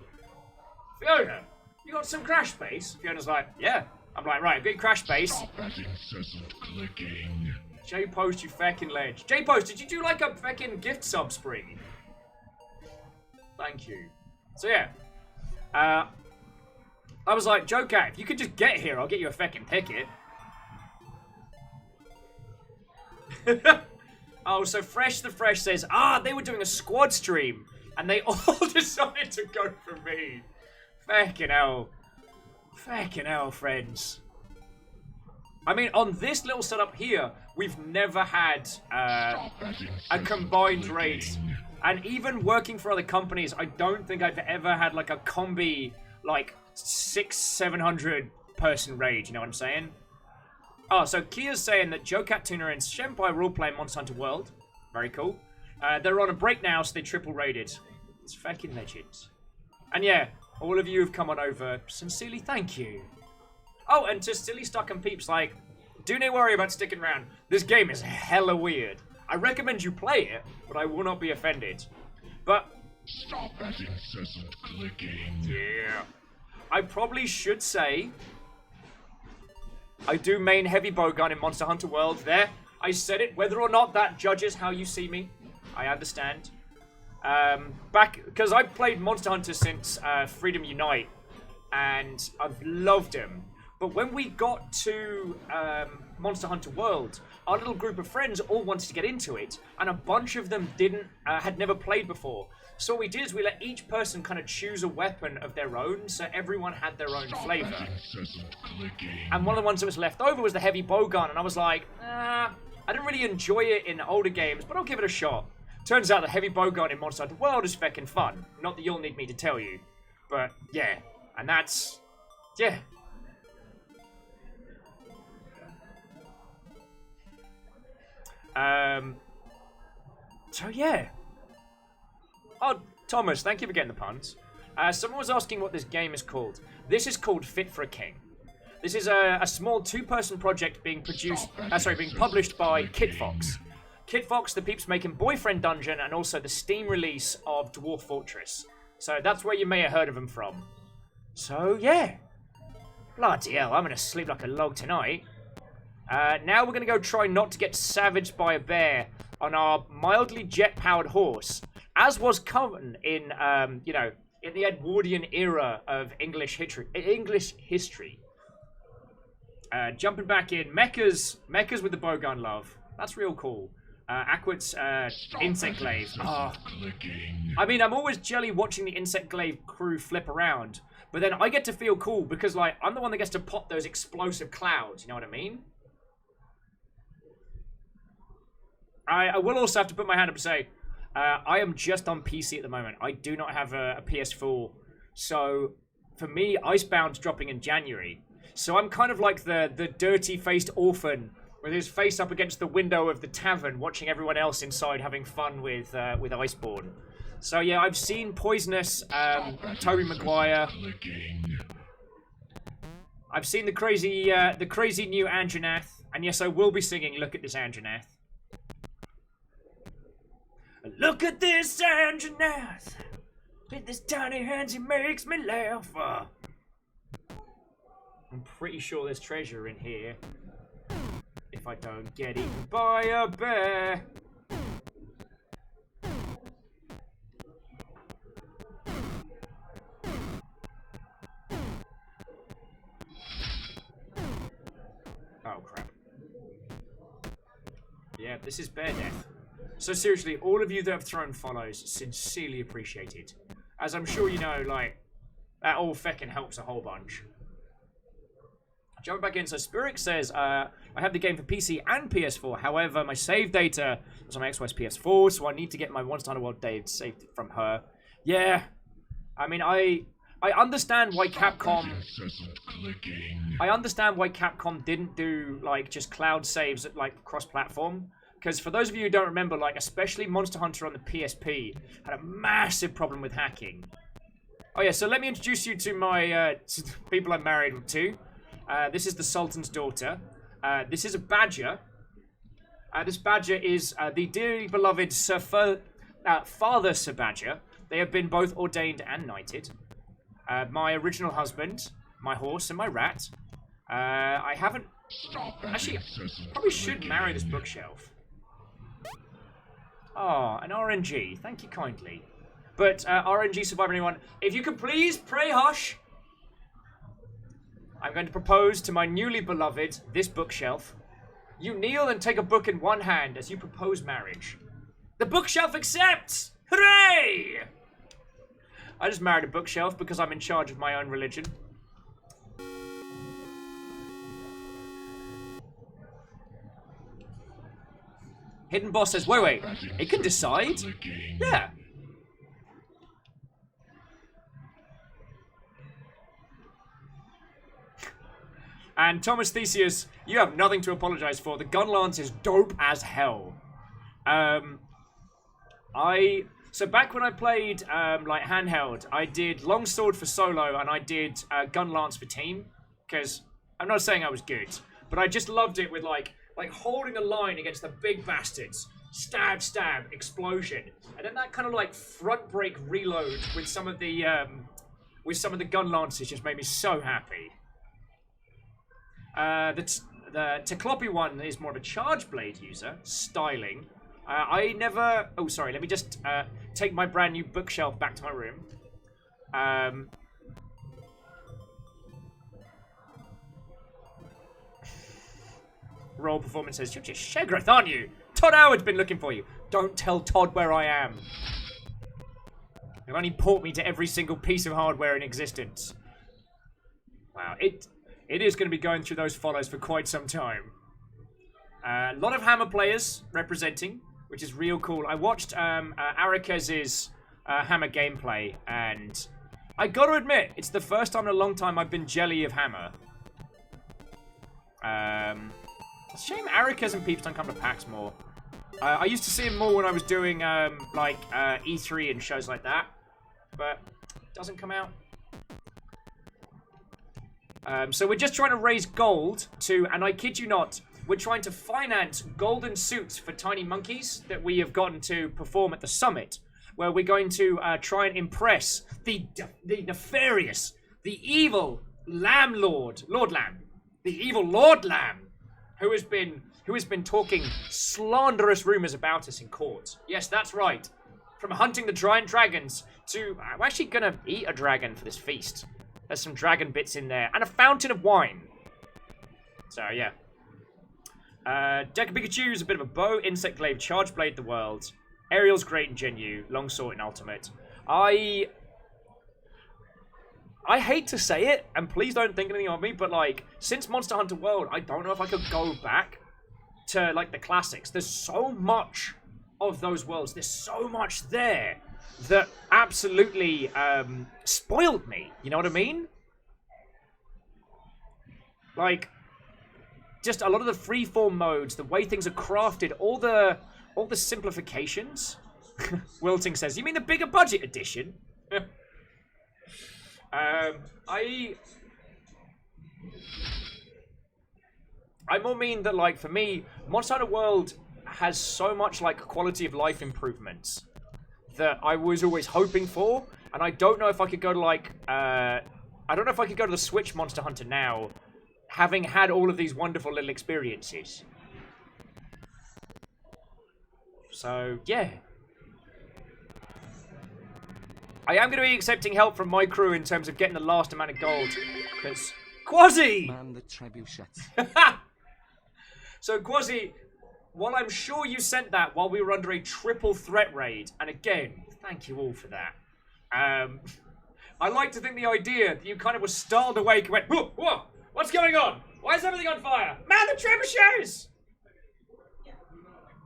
Fiona, you got some crash base? Fiona's like, yeah. I'm like, right, good crash base. Stop that incessant clicking. J-Post, you feckin' ledge. J-Post, did you do like a feckin' gift sub spree? Thank you. So yeah. I was like, Joe Cat, if you could just get here, I'll get you a feckin' ticket. Oh, so Fresh the Fresh says, they were doing a squad stream, and they all decided to go for me. Feckin' hell. Feckin' hell, friends. I mean, on this little setup here, we've never had a combined raid. And even working for other companies, I don't think I've ever had like a combi, like 600-700 person raid, you know what I'm saying? Oh, so Kia's saying that Joe Cat, Tuna and Shenpai are all playing Monster Hunter World. Very cool. They're on a break now, so they triple raided. It's fucking legend. And yeah, all of you who've come on over, sincerely thank you. Oh, and to Silly Stuck and Peeps, like, do not worry about sticking around. This game is hella weird. I recommend you play it, but I will not be offended. But Stop that incessant clicking. yeah, I probably should say I do main heavy bowgun in Monster Hunter World. There, I said it. Whether or not that judges how you see me, I understand. Because I've played Monster Hunter since Freedom Unite, and I've loved them. But when we got to Monster Hunter World, our little group of friends all wanted to get into it, and a bunch of them had never played before. So what we did is we let each person kind of choose a weapon of their own, so everyone had their own flavor. And one of the ones that was left over was the heavy bowgun, and I was like, I didn't really enjoy it in older games, but I'll give it a shot. Turns out the heavy bowgun in Monster Hunter World is feckin' fun. Not that you'll need me to tell you. But, yeah. And that's... yeah. So, yeah. Oh, Thomas, thank you for getting the puns. Someone was asking what this game is called. This is called Fit for a King. This is a small 2-person project being published by Kitfox. Kitfox, the peeps making Boyfriend Dungeon, and also the Steam release of Dwarf Fortress. So that's where you may have heard of them from. So, yeah. Bloody hell, I'm gonna sleep like a log tonight. Now we're gonna go try not to get savaged by a bear on our mildly jet-powered horse, as was common in, you know, in the Edwardian era of English history. Jumping back in, mechas with the bowgun, love. That's real cool. Aquit's Insect Glaive. Oh. I mean, I'm always jelly watching the Insect Glaive crew flip around, but then I get to feel cool because, like, I'm the one that gets to pop those explosive clouds, you know what I mean? I will also have to put my hand up and say, I am just on PC at the moment. I do not have a PS4. So, for me, Icebound's dropping in January. So I'm kind of like the dirty-faced orphan with his face up against the window of the tavern, watching everyone else inside having fun with Iceborne. So yeah, I've seen Poisonous, Tobey Maguire. I've seen the crazy new Anjanath, and yes, I will be singing "Look at This Anjanath." Look at this Anjanath. With his tiny hands, he makes me laugh. I'm pretty sure there's treasure in here. If I don't get eaten by a bear. Oh, crap. Yeah, this is bear death. So seriously, all of you that have thrown follows, sincerely appreciated. As I'm sure you know, like, that all feckin' helps a whole bunch. Jumping back in, so Spirit says, I have the game for PC and PS4, however, my save data is on my ex-wife's PS4, so I need to get my Monster Hunter World saved from her. Yeah, I mean, I I understand why Stop Capcom... that incessant clicking. I understand why Capcom didn't do, like, just cloud saves, like, cross-platform. Because for those of you who don't remember, like, especially Monster Hunter on the PSP had a massive problem with hacking. Oh yeah, so let me introduce you to my, to the people I'm married to. This is the Sultan's daughter. This is a badger. This badger is the dearly beloved Father Sir Badger. They have been both ordained and knighted. My original husband, my horse, and my rat. I haven't... Stop that Actually, I incessant probably should clicking. marry this bookshelf. Oh, an RNG. Thank you kindly. But, RNG Survivor anyone, if you could please pray hush. I'm going to propose to my newly beloved, this bookshelf. You kneel and take a book in one hand as you propose marriage. The bookshelf accepts! Hooray! I just married a bookshelf because I'm in charge of my own religion. Hidden Boss says, wait, it can decide? Clicking. Yeah. And Thomas Theseus, you have nothing to apologize for. The gun lance is dope as hell. So back when I played like handheld, I did longsword for solo and I did gun lance for team. Because I'm not saying I was good, but I just loved it with like holding a line against the big bastards. Stab, stab, explosion, and then that kind of like front brake reload with some of the gun lances just made me so happy. The Tekloppy one is more of a charge blade user, styling. I never... Oh, sorry, let me just take my brand new bookshelf back to my room. Roll performance says, you're just Shegreth, aren't you? Todd Howard's been looking for you. Don't tell Todd where I am. They've only brought me to every single piece of hardware in existence. Wow, it is going to be going through those follows for quite some time. A lot of Hammer players representing, which is real cool. I watched Arakez's Hammer gameplay, and I got to admit, it's the first time in a long time I've been jelly of Hammer. It's a shame Arakez and Peeps don't come to PAX more. I used to see him more when I was doing E3 and shows like that, but it doesn't come out. So we're just trying to raise gold to, and I kid you not, we're trying to finance golden suits for tiny monkeys that we have gotten to perform at the summit, where we're going to try and impress the nefarious, the evil Lord Lamb, the evil Lord Lamb, who has been talking slanderous rumors about us in court. Yes, that's right. From hunting the giant dragons to, I'm actually gonna eat a dragon for this feast. There's some dragon bits in there and a fountain of wine. So yeah. Deca Pikachu's a bit of a bow, Insect Glaive, Charge Blade the world. Ariel's great in Gen U, Longsword in Ultimate. I hate to say it, and please don't think anything of me, but like, since Monster Hunter World, I don't know if I could go back to like the classics. There's so much of those worlds, there's so much there that absolutely spoiled me, you know what I mean? Like, just a lot of the freeform modes, the way things are crafted, all the simplifications. Wilting says, you mean the bigger budget edition? I more mean that, like, for me, Monster Hunter World has so much, like, quality of life improvements that I was always hoping for, and I don't know if I could go to, like, I don't know if I could go to the Switch Monster Hunter now, having had all of these wonderful little experiences. So, yeah. I am going to be accepting help from my crew in terms of getting the last amount of gold, because... Quasi! Man the trebuchet. So, Quasi, while I'm sure you sent that while we were under a triple threat raid, and again, thank you all for that. I like to think the idea that you kind of were startled awake and went, whoa, whoa, what's going on? Why is everything on fire? Man, the trebuchets!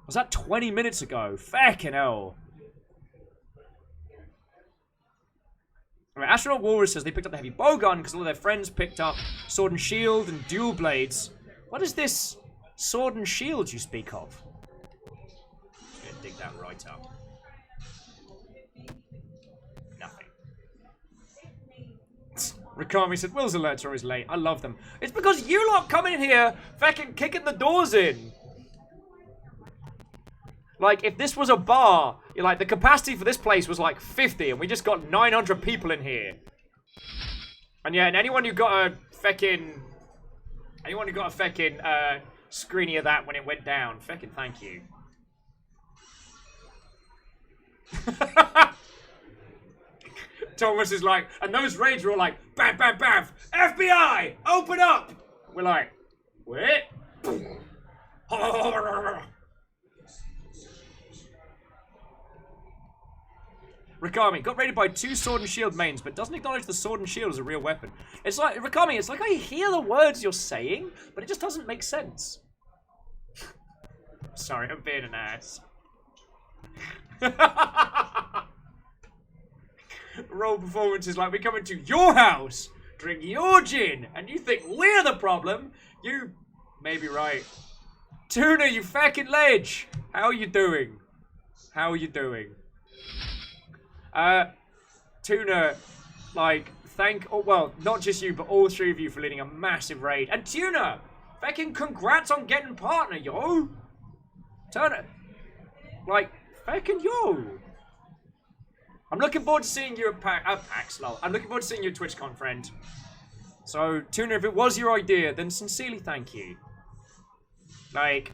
Was that 20 minutes ago? Fucking hell. Right, Astronaut Walrus says they picked up the heavy bowgun because all of their friends picked up sword and shield and dual blades. What is this sword and shield you speak of? Just gonna dig that right up. Nothing. Rakami said, Will's alerts are always late. I love them. It's because you lot come in here fucking kicking the doors in. Like, if this was a bar, you're like, the capacity for this place was like 50, and we just got 900 people in here. And yeah, and anyone who got a fucking screeny of that when it went down, fucking thank you. Thomas is like, and those raids were all like, bam, bam, bam, FBI, open up! We're like, wait. Rakami got raided by 2 sword and shield mains, but doesn't acknowledge the sword and shield as a real weapon. It's like, Rakami, it's like I hear the words you're saying, but it just doesn't make sense. Sorry, I'm being an ass. Role performance is like, we come into your house, drink your gin, and you think we're the problem? You may be right. Tuna, you fucking ledge! How are you doing? How are you doing? Tuna, like, well, not just you, but all 3 of you for leading a massive raid. And Tuna, fucking congrats on getting partner, yo! Turner, like, fucking yo! I'm looking forward to seeing you at PAX, lol. I'm looking forward to seeing you at TwitchCon, friend. So, Tuna, if it was your idea, then sincerely thank you. Like,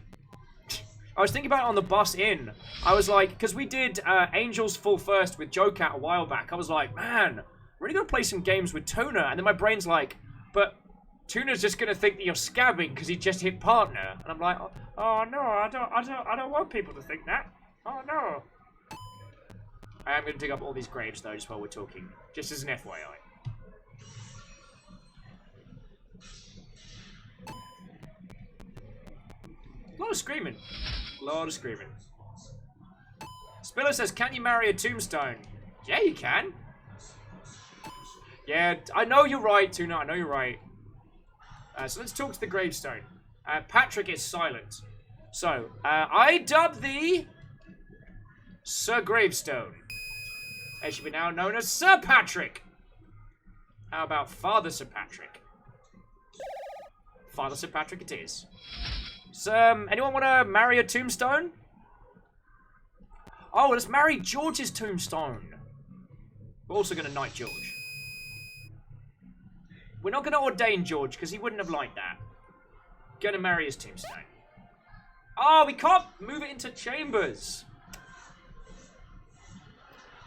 I was thinking about it on the bus in. I was like, because we did Angels Fall First with Jokat a while back. I was like, man, really gonna play some games with Tuna. And then my brain's like, but Tuna's just gonna think that you're scabbing because he just hit partner. And I'm like, oh no, I don't want people to think that. Oh no. I am gonna dig up all these graves though, just while we're talking, just as an FYI. A lot of screaming. A lot of screaming. Spiller says, can you marry a tombstone? Yeah, you can. Yeah, I know you're right, Tuna. I know you're right. So let's talk to the gravestone. Patrick is silent. So, I dub thee Sir Gravestone. It should be now known as Sir Patrick. How about Father Sir Patrick? Father Sir Patrick it is. So, anyone want to marry a tombstone? Oh, let's marry George's tombstone. We're also going to knight George. We're not going to ordain George, because he wouldn't have liked that. Going to marry his tombstone. Oh, we can't move it into chambers.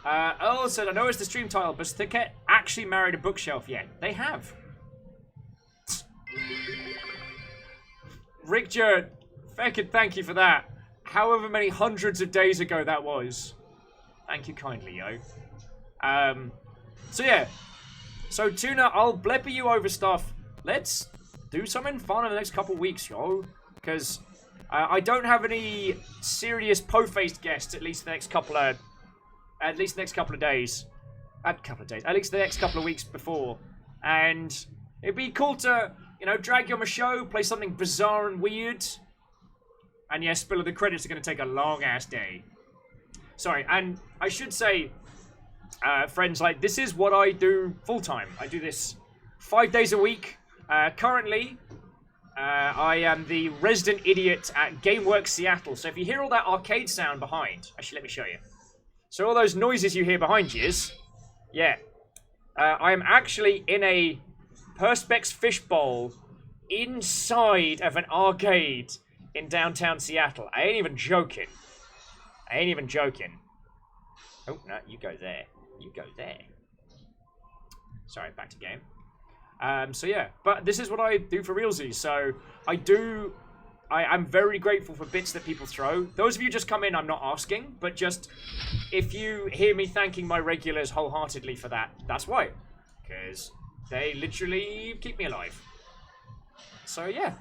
Earl said, I know it's the stream title, but Thicket actually married a bookshelf yet. They have. Rick Jerd, thank you for that. However many hundreds of days ago that was. Thank you kindly, yo. So yeah. So Tuna, I'll blepper you over stuff. Let's do something fun in the next couple weeks, yo. Because I don't have any serious po-faced guests at least the next couple of days. At least the next couple of weeks before. And it'd be cool to, you know, drag you on a show, play something bizarre and weird. And yes, Spiller, the credits are going to take a long-ass day. Sorry, and I should say, friends, like, this is what I do full-time. I do this 5 days a week. Currently, I am the resident idiot at GameWorks Seattle. So if you hear all that arcade sound behind, actually, let me show you. So all those noises you hear behind you is, yeah, I am actually in a Perspex fishbowl inside of an arcade in downtown Seattle. I ain't even joking. Oh, no, you go there. You go there. Sorry, back to game. So yeah, but this is what I do for realsies. So I'm very grateful for bits that people throw. Those of you just come in, I'm not asking, but just if you hear me thanking my regulars wholeheartedly for that, that's why. Because they literally keep me alive. So yeah.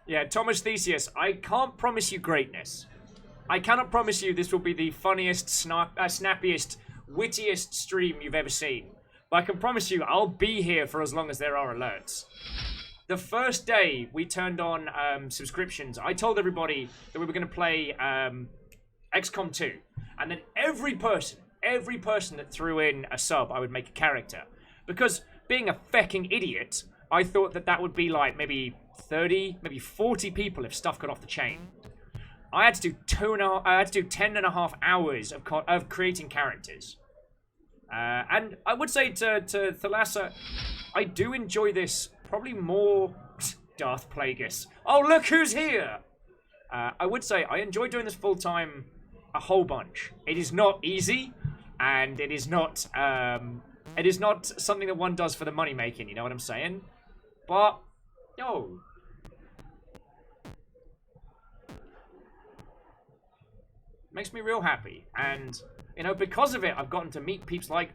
Yeah, Thomas Theseus, I can't promise you greatness. I cannot promise you this will be the funniest, snappiest, wittiest stream you've ever seen. But I can promise you I'll be here for as long as there are alerts. The first day we turned on subscriptions, I told everybody that we were going to play XCOM 2. And then every person that threw in a sub, I would make a character. Because being a fecking idiot, I thought that would be like maybe 30, maybe 40 people if stuff got off the chain. I had to do 10.5 hours of creating characters. And I would say to Thalassa, I do enjoy this probably more. Darth Plagueis. Oh, look who's here! I would say I enjoy doing this full time a whole bunch. It is not easy, and it is not something that one does for the money making. You know what I'm saying? But yo. Makes me real happy, and you know, because of it, I've gotten to meet peeps like,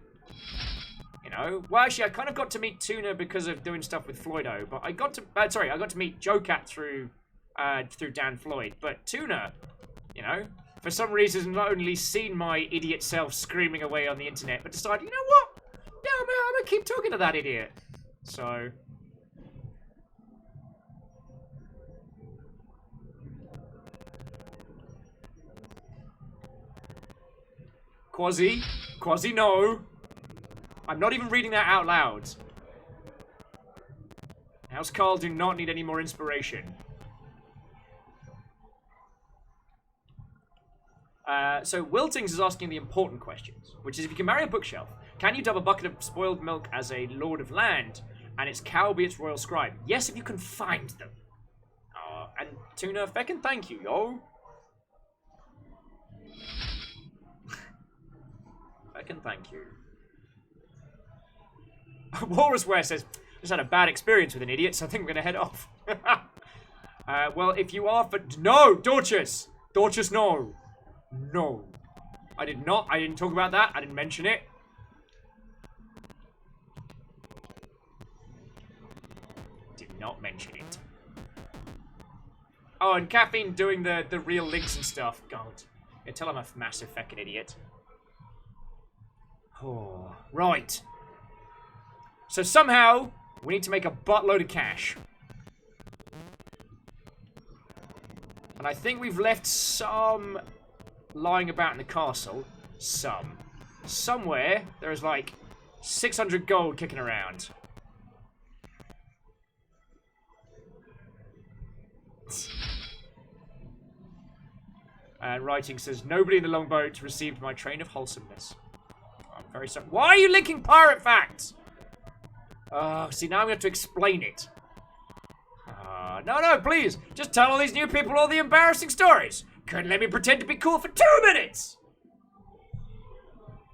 you know, well, actually, I kind of got to meet Tuna because of doing stuff with Floydo, but I got to meet Jocat through Dan Floyd, but Tuna, you know, for some reason, not only seen my idiot self screaming away on the internet, but decided, you know what, yeah, I'm gonna keep talking to that idiot, so. Quasi, no. I'm not even reading that out loud. House Carl do not need any more inspiration. So Wiltings is asking the important questions, which is if you can marry a bookshelf, can you dub a bucket of spoiled milk as a lord of land, and its cow be its royal scribe? Yes, if you can find them. And Tuna, feckin' thank you, yo. Feckin' thank you. Walrus Ware says, just had a bad experience with an idiot, so I think we're gonna head off. Well, if you are for... No, Dorcas! Dorcas, no. No. I did not. I didn't talk about that. I didn't mention it. Did not mention it. Oh, and Caffeine doing the real links and stuff. God. Yeah, tell I'm a massive feckin' idiot. Oh, right. So somehow, we need to make a buttload of cash. And I think we've left some lying about in the castle. Some. Somewhere, there is like 600 gold kicking around. And writing says, nobody in the longboat received my train of wholesomeness. I'm very sorry. Why are you linking pirate facts? See, now I'm going to have to explain it. No, please. Just tell all these new people all the embarrassing stories. Couldn't let me pretend to be cool for 2 minutes.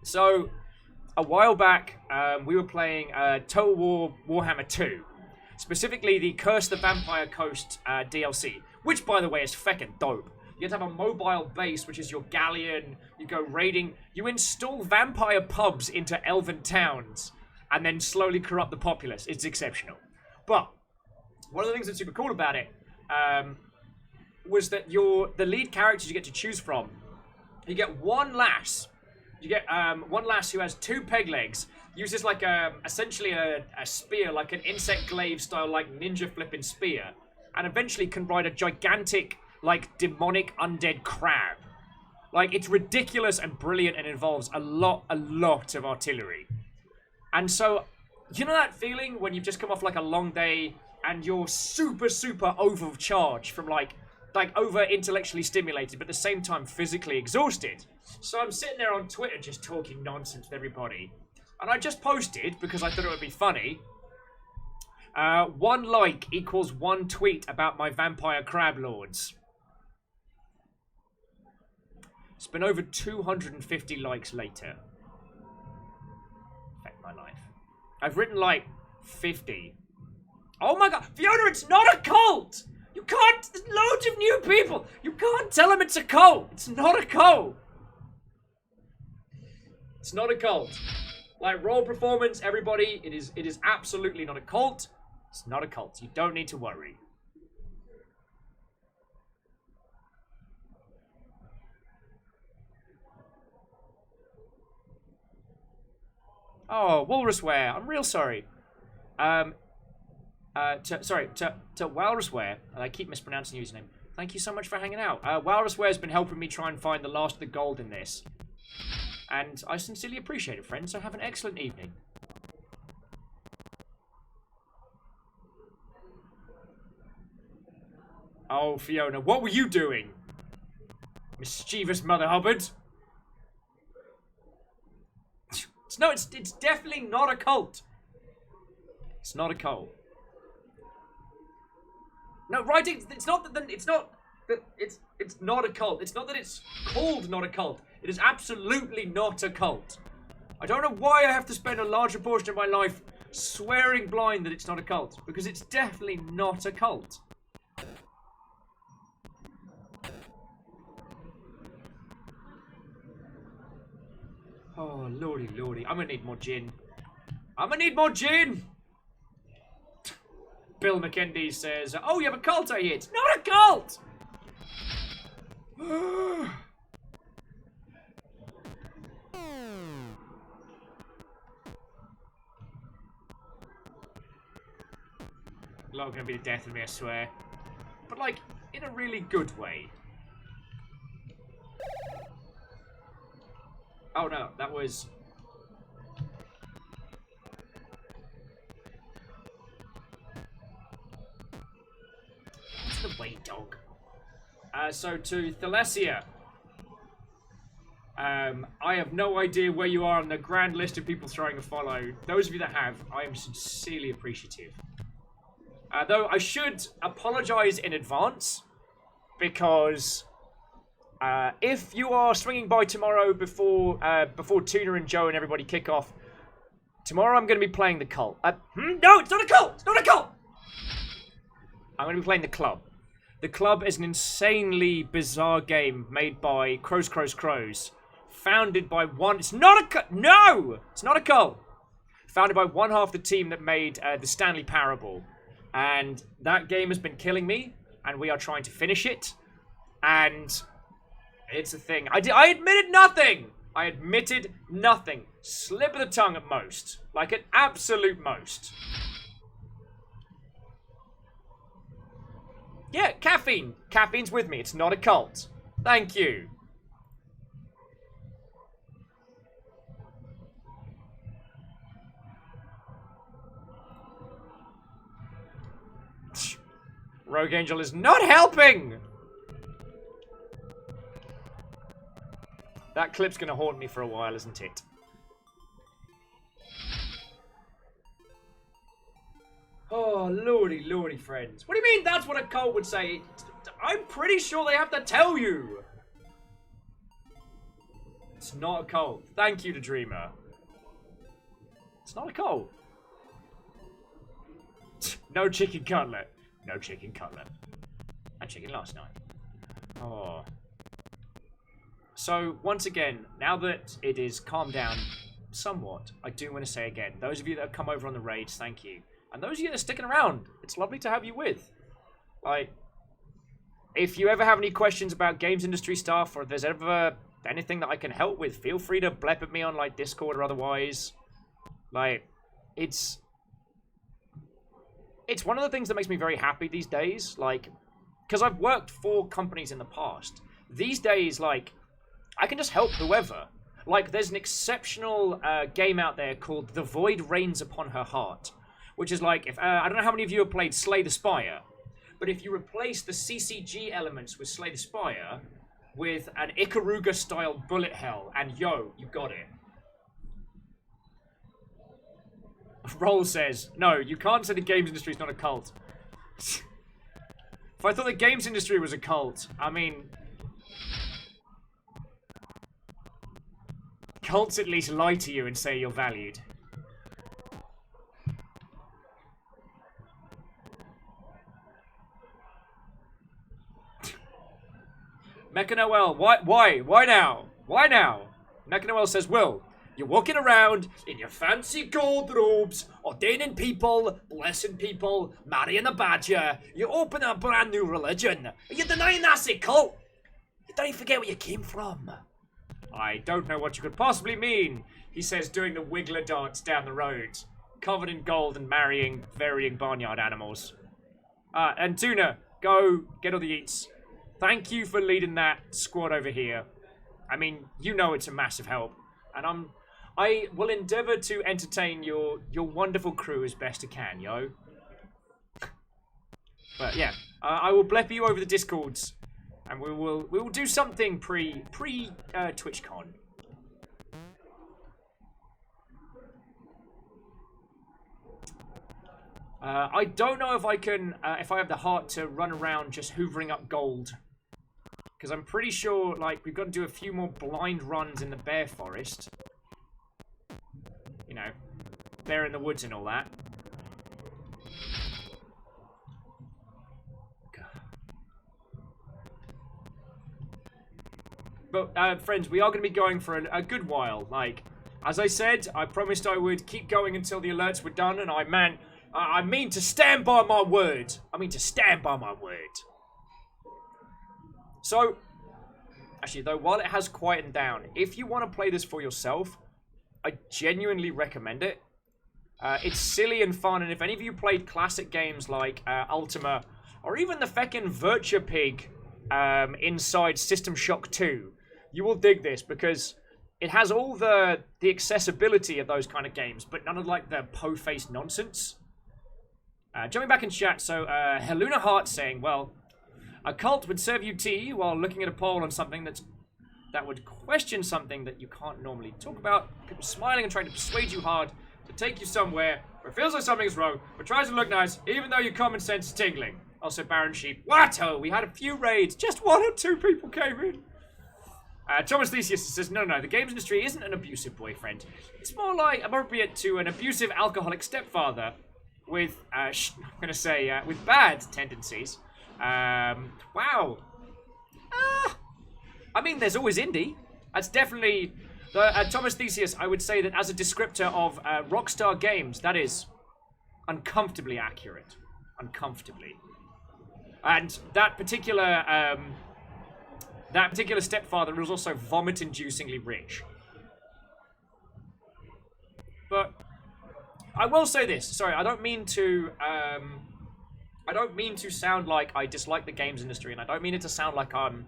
So, a while back, we were playing Total War Warhammer 2. Specifically, the Curse the Vampire Coast DLC. Which, by the way, is feckin' dope. You have to have a mobile base, which is your galleon. You go raiding. You install vampire pubs into elven towns. And then slowly corrupt the populace. It's exceptional. But one of the things that's super cool about it was that the lead characters you get to choose from, you get one lass. You get one lass who has 2 peg legs, uses like essentially a spear, like an insect glaive style, like ninja flipping spear, and eventually can ride a gigantic, like demonic undead crab. Like, it's ridiculous and brilliant and involves a lot of artillery. And so, you know that feeling when you've just come off like a long day and you're super overcharged from like over intellectually stimulated, but at the same time physically exhausted? So I'm sitting there on Twitter just talking nonsense with everybody. And I just posted, because I thought it would be funny, 1 like equals 1 tweet about my vampire crab lords. It's been over 250 likes later. My life. I've written like 50. Oh my god, Fiona, it's not a cult! You can't, there's loads of new people! You can't tell them it's a cult! It's not a cult! It's not a cult. Like, role performance, everybody, it is absolutely not a cult. It's not a cult. You don't need to worry. Oh, Walrusware. I'm real sorry. To Walrusware, and I keep mispronouncing your username. Thank you so much for hanging out. Walrusware has been helping me try and find the last of the gold in this. And I sincerely appreciate it, friend, so have an excellent evening. Oh, Fiona, what were you doing? Mischievous Mother Hubbard. It's definitely not a cult. It's not a cult. No, writing. It's not that. It's not that. It's not a cult. It's not that it's called not a cult. It is absolutely not a cult. I don't know why I have to spend a large proportion of my life swearing blind that it's not a cult, because it's definitely not a cult. Oh, lordy, lordy. I'm gonna need more gin. I'm gonna need more gin! Bill McKendy says, oh, you have a cult, I hear. It's not a cult! Not gonna be the death of me, I swear. But, like, in a really good way. Oh no, that was... What's the way, dog? So to Thalesia. I have no idea where you are on the grand list of people throwing a follow. Those of you that have, I am sincerely appreciative. Though I should apologise in advance, because... if you are swinging by tomorrow before Tuna and Joe and everybody kick off, tomorrow I'm going to be playing the cult. No, it's not a cult! It's not a cult! I'm going to be playing the club. The club is an insanely bizarre game made by Crows. Founded by one... It's not a cult! No! It's not a cult! Founded by one half the team that made the Stanley Parable. And that game has been killing me, and we are trying to finish it. And... it's a thing. I admitted nothing! I admitted nothing. Slip of the tongue at most. Like an absolute most. Yeah, caffeine. Caffeine's with me. It's not a cult. Thank you. Rogue Angel is not helping! That clip's gonna haunt me for a while, isn't it? Oh, lordy, friends. What do you mean that's what a cult would say? I'm pretty sure they have to tell you. It's not a cult. Thank you to Dreamer. It's not a cult. No chicken cutlet. No chicken cutlet. And chicken last night. Oh. So, once again, now that it is calmed down somewhat, I do want to say again, those of you that have come over on the raids, thank you. And those of you that are sticking around, it's lovely to have you with. Like, if you ever have any questions about games industry stuff, or if there's ever anything that I can help with, feel free to blep at me on, like, Discord or otherwise. Like, it's one of the things that makes me very happy these days, like, because I've worked for companies in the past. These days, like, I can just help whoever. Like, there's an exceptional game out there called The Void Reigns Upon Her Heart, which is like, if I don't know how many of you have played Slay the Spire, but if you replace the CCG elements with Slay the Spire with an Ikaruga-style bullet hell, and yo, you got it. Roll says, no, you can't say the games industry is not a cult. If I thought the games industry was a cult, I mean... cults at least lie to you and say you're valued. Mecha Noel, why now? Why now? Mecha Noel says, Will, you're walking around in your fancy gold robes, ordaining people, blessing people, marrying a badger. You open a brand new religion. Are you denying that's a cult? You don't even forget where you came from. I don't know what you could possibly mean, he says, doing the wiggler dance down the road, covered in gold and marrying varying barnyard animals. And Tuna, go get all the eats. Thank you for leading that squad over here. I mean, you know it's a massive help. And I will endeavour to entertain your wonderful crew as best I can, yo. But yeah, I will blep you over the Discords, and we will do something pre TwitchCon. I don't know if I can, if I have the heart to run around just hoovering up gold. Because I'm pretty sure, like, we've got to do a few more blind runs in the bear forest. You know, bear in the woods and all that. But, friends, we are going to be going for a good while. Like, as I said, I promised I would keep going until the alerts were done, and I mean to stand by my word. I mean to stand by my word. So, actually, though, while it has quietened down, if you want to play this for yourself, I genuinely recommend it. It's silly and fun, and if any of you played classic games like Ultima, or even the feckin' Virtua Pig inside System Shock 2, you will dig this, because it has all the accessibility of those kind of games, but none of, like, the po-faced nonsense. Jumping back in chat, so Heluna Hart saying, well, a cult would serve you tea while looking at a poll on something that would question something that you can't normally talk about. People smiling and trying to persuade you hard to take you somewhere where it feels like something is wrong, but tries to look nice, even though your common sense is tingling. Also, Baron Sheep. What? We had a few raids. Just 1 or 2 people came in. Thomas Theseus says, no, the games industry isn't an abusive boyfriend. It's more like appropriate to an abusive alcoholic stepfather with, I'm going to say, with bad tendencies. Wow. I mean, there's always indie. That's definitely... Thomas Theseus, I would say that as a descriptor of Rockstar games, that is uncomfortably accurate. Uncomfortably. And that particular stepfather was also vomit-inducingly rich. But I will say this. Sorry, I don't mean to sound like I dislike the games industry, and I don't mean it to sound like I'm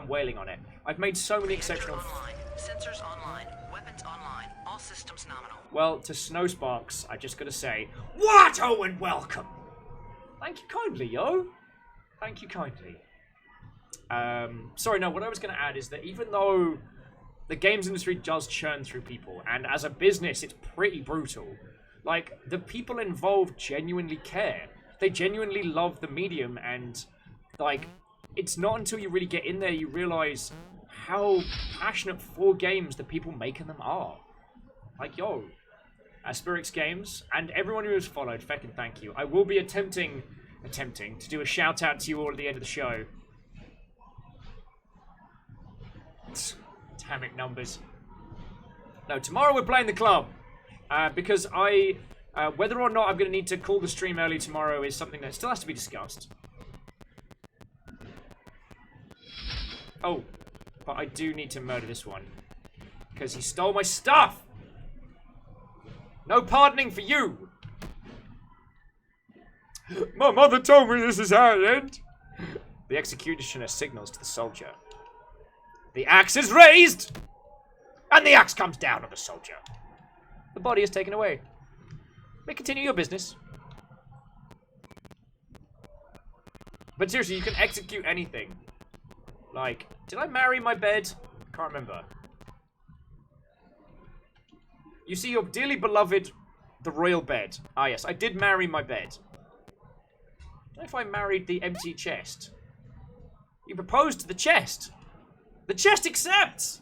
wailing on it. I've made so many exceptional. Online. Sensors online. Weapons online. All systems nominal. Well, to Snowsparks, I just gotta say, what? Oh, and welcome. Thank you kindly, yo. Thank you kindly. Sorry, no, what I was going to add is that even though the games industry does churn through people, and as a business it's pretty brutal, like, the people involved genuinely care. They genuinely love the medium, and, like, it's not until you really get in there you realise how passionate for games the people making them are. Like, yo, Spirix Games, and everyone who has followed, feckin' thank you. I will be attempting to do a shout out to you all at the end of the show. Damn it, numbers. No, tomorrow we're playing the club. Because whether or not I'm going to need to call the stream early tomorrow is something that still has to be discussed. Oh, but I do need to murder this one. Because he stole my stuff! No pardoning for you! My mother told me this is how it ends. The executioner signals to the soldier. The axe is raised! And the axe comes down on the soldier. The body is taken away. May continue your business. But seriously, you can execute anything. Like, did I marry my bed? Can't remember. You see your dearly beloved, the royal bed. Ah yes, I did marry my bed. I don't know if I married the empty chest. You proposed to the chest. The chest accepts!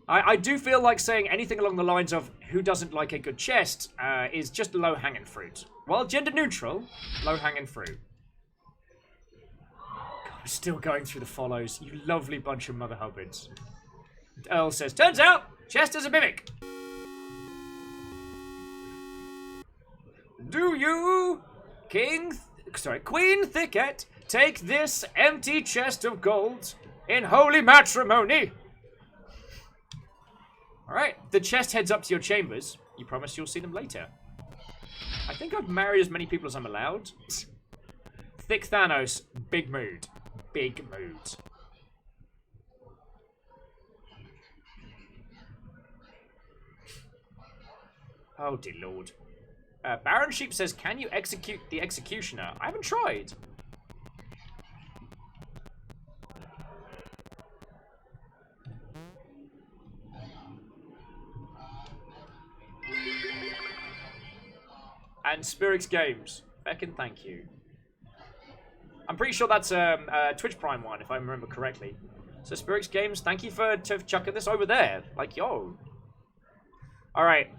I do feel like saying anything along the lines of who doesn't like a good chest is just low-hanging fruit. While gender neutral, low-hanging fruit. God, we're still going through the follows. You lovely bunch of Mother Hubbards. Earl says, turns out, chest is a mimic. Do you, Queen Thicket, take this empty chest of gold in holy matrimony? Alright, the chest heads up to your chambers. You promise you'll see them later. I think I've married as many people as I'm allowed. Thick Thanos, big mood. Big mood. Oh dear lord. Baron Sheep says, can you execute the executioner? I haven't tried. And Spirix Games. Beckon, thank you. I'm pretty sure that's a Twitch Prime one, if I remember correctly. So Spirix Games, thank you for chucking this over there. Like, yo. Alright.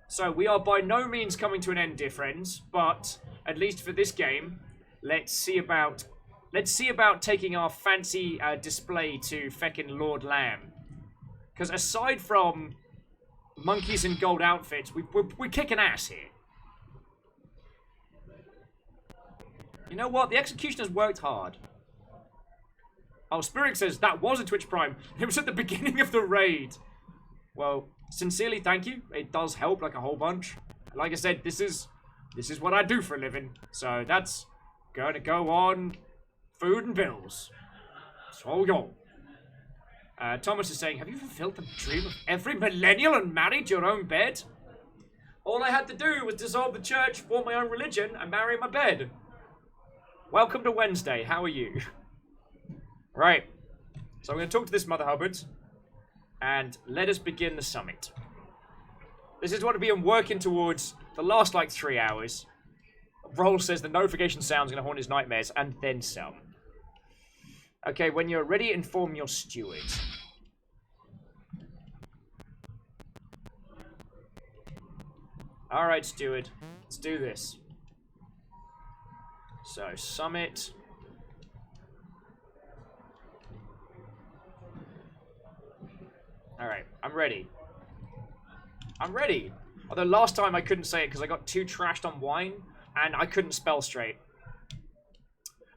So we are by no means coming to an end, dear friends, but at least for this game, let's see about taking our fancy display to feckin' Lord Lamb. Because aside from monkeys in gold outfits, we're kicking ass here. You know what? The executioner's worked hard. Oh, Spirit says that was a Twitch Prime. It was at the beginning of the raid. Well, sincerely, thank you. It does help, like a whole bunch. Like I said, this is what I do for a living. So that's gonna go on food and bills. So yo. Thomas is saying, have you fulfilled the dream of every millennial and married your own bed? All I had to do was dissolve the church, form my own religion, and marry my bed. Welcome to Wednesday. How are you? Right. So I'm going to talk to this Mother Hubbard. And let us begin the summit. This is what I've been working towards the last, like, 3 hours. Roll says the notification sound's going to haunt his nightmares, and then some. Okay, when you're ready, inform your steward. Alright, steward. Let's do this. So, summit. Alright, I'm ready. I'm ready! Although last time I couldn't say it because I got too trashed on wine, and I couldn't spell straight.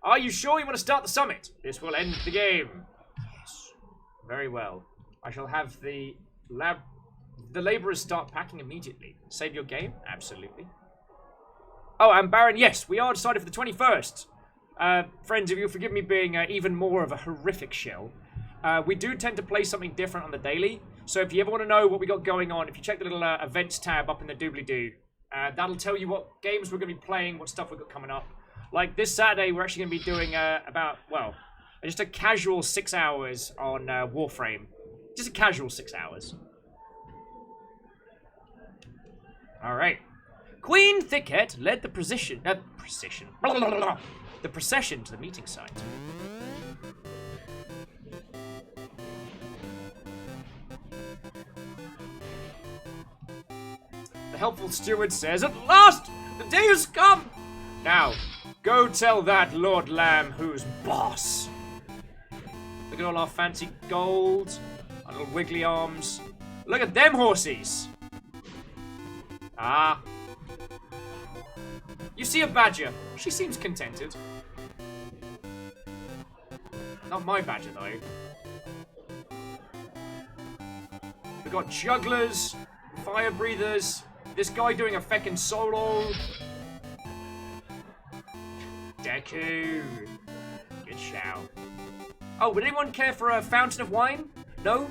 Are you sure you want to start the summit? This will end the game. Yes. Very well. I shall have the laborers start packing immediately. Save your game? Absolutely. Oh, and Baron, yes, we are decided for the 21st. Friends, if you'll forgive me being even more of a horrific shill, we do tend to play something different on the daily. So if you ever want to know what we got going on, if you check the little events tab up in the doobly-doo, that'll tell you what games we're going to be playing, what stuff we've got coming up. Like this Saturday, we're actually going to be doing just a casual 6 hours on Warframe. Just a casual 6 hours. Alright. Queen Thicket led the procession to the meeting site. The helpful steward says, at last, the day has come. Now, go tell that Lord Lamb who's boss. Look at all our fancy gold, our little wiggly arms. Look at them horsies. Ah. You see a badger. She seems contented. Not my badger, though. We've got jugglers, fire breathers, this guy doing a feckin' solo. Deku. Good shout. Oh, would anyone care for a fountain of wine? No?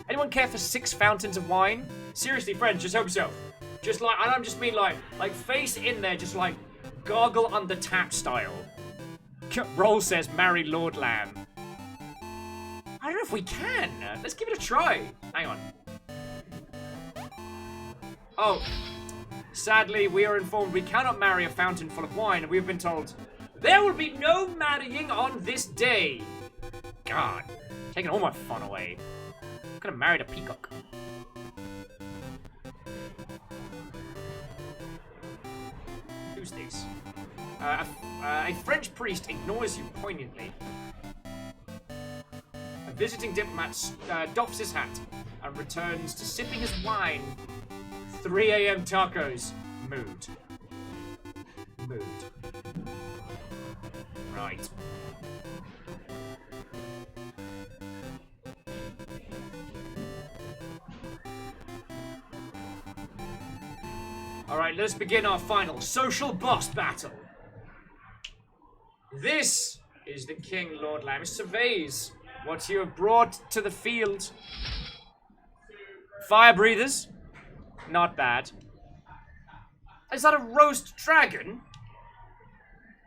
Anyone care for 6 fountains of wine? Seriously, friends, just help yourself. Just like, I don't just mean like face in there, just like gargle under tap style. Roll says marry Lord Lamb. I don't know if we can. Let's give it a try. Hang on. Oh, sadly, we are informed we cannot marry a fountain full of wine, and we have been told there will be no marrying on this day. God, taking all my fun away. I could have married a peacock. Who's this? A French priest ignores you poignantly. A visiting diplomat doffs his hat and returns to sipping his wine. 3 a.m. tacos. Mood. Right. Alright, let's begin our final social boss battle. This is the King Lord Lamb. He surveys what you have brought to the field. Fire breathers. Not bad. Is that a roast dragon?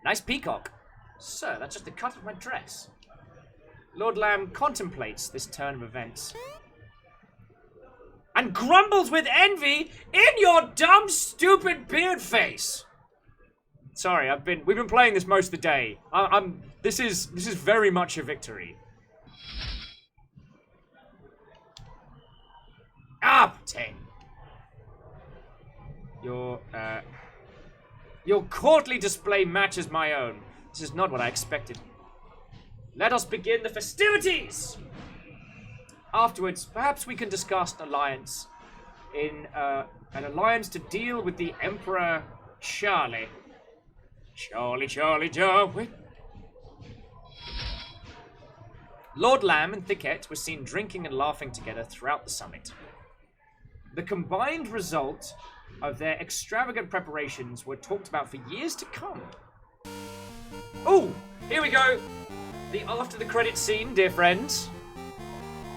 Nice peacock. Sir, that's just the cut of my dress. Lord Lamb contemplates this turn of events. And grumbles with envy in your dumb, stupid beard face. Sorry, we've been playing this most of the day. This is very much a victory. Up 10. Your courtly display matches my own. This is not what I expected. Let us begin the festivities! Afterwards, perhaps we can discuss an alliance to deal with the Emperor Charlie. Charlie Jarwin. Lord Lamb and Thicket were seen drinking and laughing together throughout the summit. The combined result of their extravagant preparations were talked about for years to come. Oh, here we go. The after the credits scene, dear friends.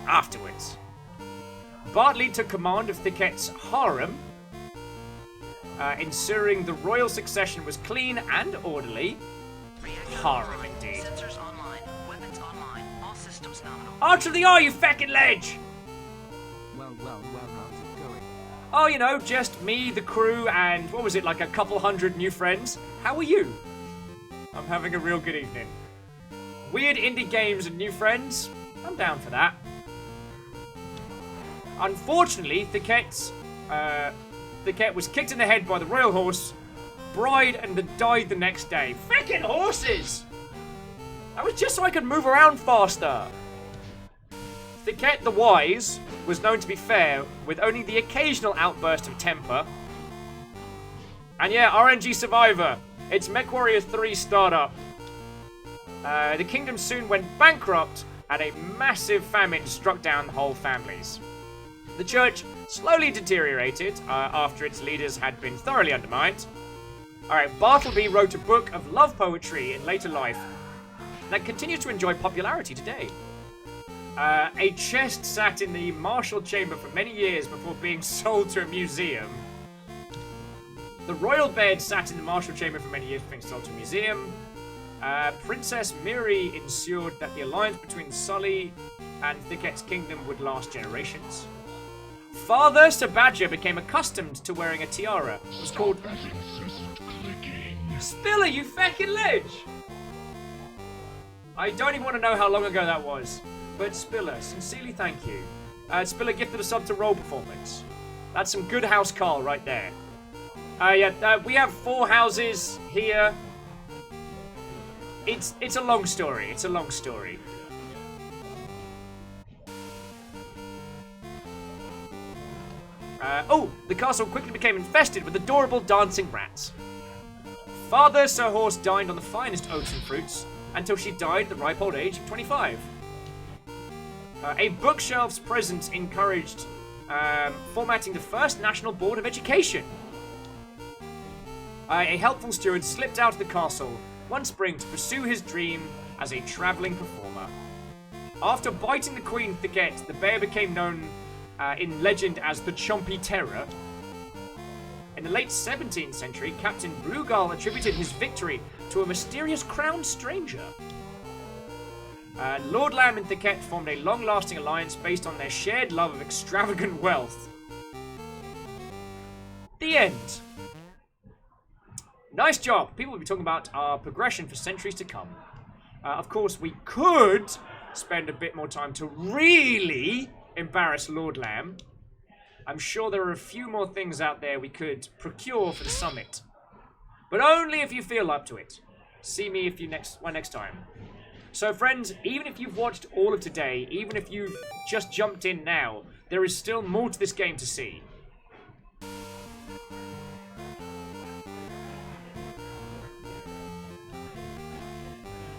Afterwards, Bartley took command of Thicket's harem, ensuring the royal succession was clean and orderly. Harem, indeed. Sensors online. Weapons online. All systems nominal. Archer of the eye, you feckin' ledge! Well, how's it going? Oh, you know, just me, the crew, and what was it, like a couple hundred new friends? How are you? I'm having a real good evening. Weird indie games and new friends? I'm down for that. Unfortunately, Thicket was kicked in the head by the royal horse, bride, and then died the next day. Frickin' horses! That was just so I could move around faster. Thicket the Wise was known to be fair, with only the occasional outburst of temper. And yeah, RNG Survivor. It's MechWarrior 3 startup. The kingdom soon went bankrupt, and a massive famine struck down whole families. The church slowly deteriorated after its leaders had been thoroughly undermined. Alright, Bartleby wrote a book of love poetry in later life that continues to enjoy popularity today. A chest sat in the martial chamber for many years before being sold to a museum. The royal bed sat in the martial chamber for many years before being sold to a museum. Princess Miri ensured that the alliance between Sully and Thicket's kingdom would last generations. Father Sir Badger became accustomed to wearing a tiara. It was called That incessant clicking. Spiller, you feckin' ledge! I don't even want to know how long ago that was. But Spiller, sincerely thank you. Spiller gifted a sub to Roll Performance. That's some good house call right there. We have 4 houses here. It's a long story. It's a long story. The castle quickly became infested with adorable dancing rats. Father Sir Horse dined on the finest oats and fruits until she died at the ripe old age of 25. A Bookshelf's presence encouraged formatting the first National Board of Education. A helpful steward slipped out of the castle one spring to pursue his dream as a travelling performer. After biting the Queen Thicket, the bear became known in legend as the Chompy Terror. In the late 17th century, Captain Brugal attributed his victory to a mysterious crowned stranger. Lord Lamb and Thicket formed a long-lasting alliance based on their shared love of extravagant wealth. The end. Nice job. People will be talking about our progression for centuries to come. Of course, we could spend a bit more time to really embarrass Lord Lamb. I'm sure there are a few more things out there we could procure for the summit. But only if you feel up to it. See me if you next time. So friends, even if you've watched all of today, even if you've just jumped in now, there is still more to this game to see.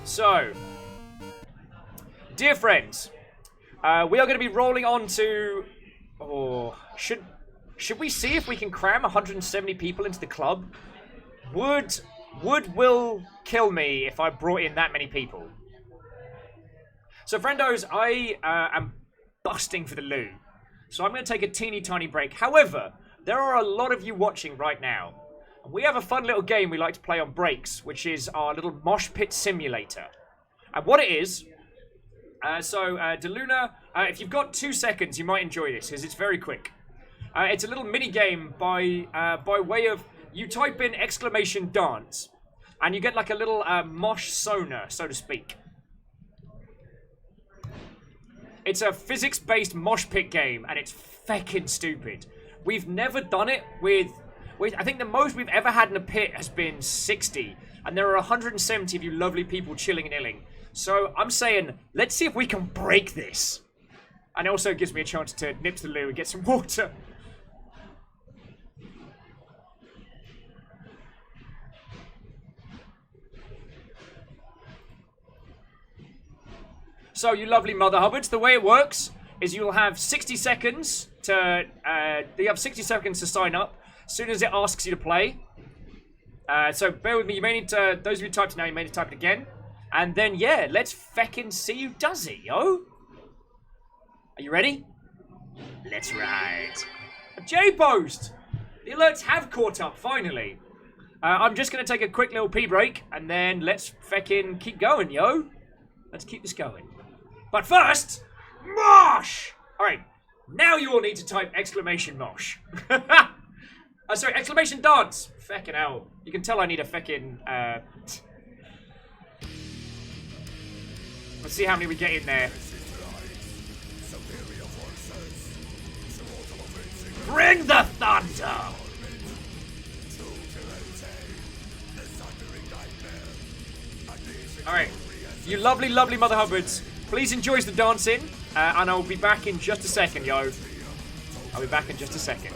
So, dear friends, we are going to be rolling on to... Oh, should Should we see if we can cram 170 people into the club? Would Will kill me if I brought in that many people? So, friendos, I am busting for the loo. So I'm going to take a teeny tiny break. However, there are a lot of you watching right now. And we have a fun little game we like to play on breaks, which is our little mosh pit simulator. And what it is... DeLuna, if you've got 2 seconds, you might enjoy this, because it's very quick. It's a little mini game by way of you type in exclamation dance, and you get like a little mosh sonar, so to speak. It's a physics-based mosh pit game, and it's feckin' stupid. We've never done it with I think the most we've ever had in a pit has been 60, and there are 170 of you lovely people chilling and illing. So I'm saying, let's see if we can break this. And it also gives me a chance to nip to the loo and get some water. So, you lovely Mother Hubbards, the way it works is you'll have 60 seconds to sign up as soon as it asks you to play. So bear with me, you may need to, those of you who typed it now, you may need to type it again. And then, yeah, let's feckin' see who does it, yo. Are you ready? Let's ride. A J-post! The alerts have caught up, finally. I'm just going to take a quick little pee break, and then let's feckin' keep going, yo. Let's keep this going. But first, mosh! Alright, now you all need to type exclamation mosh. Sorry, exclamation dance! Feckin' hell. You can tell I need a feckin', Let's see how many we get in there. Bring the thunder! Alright, you lovely, lovely Mother Hubbards, please enjoy the dancing, and I'll be back in just a second, yo. I'll be back in just a second.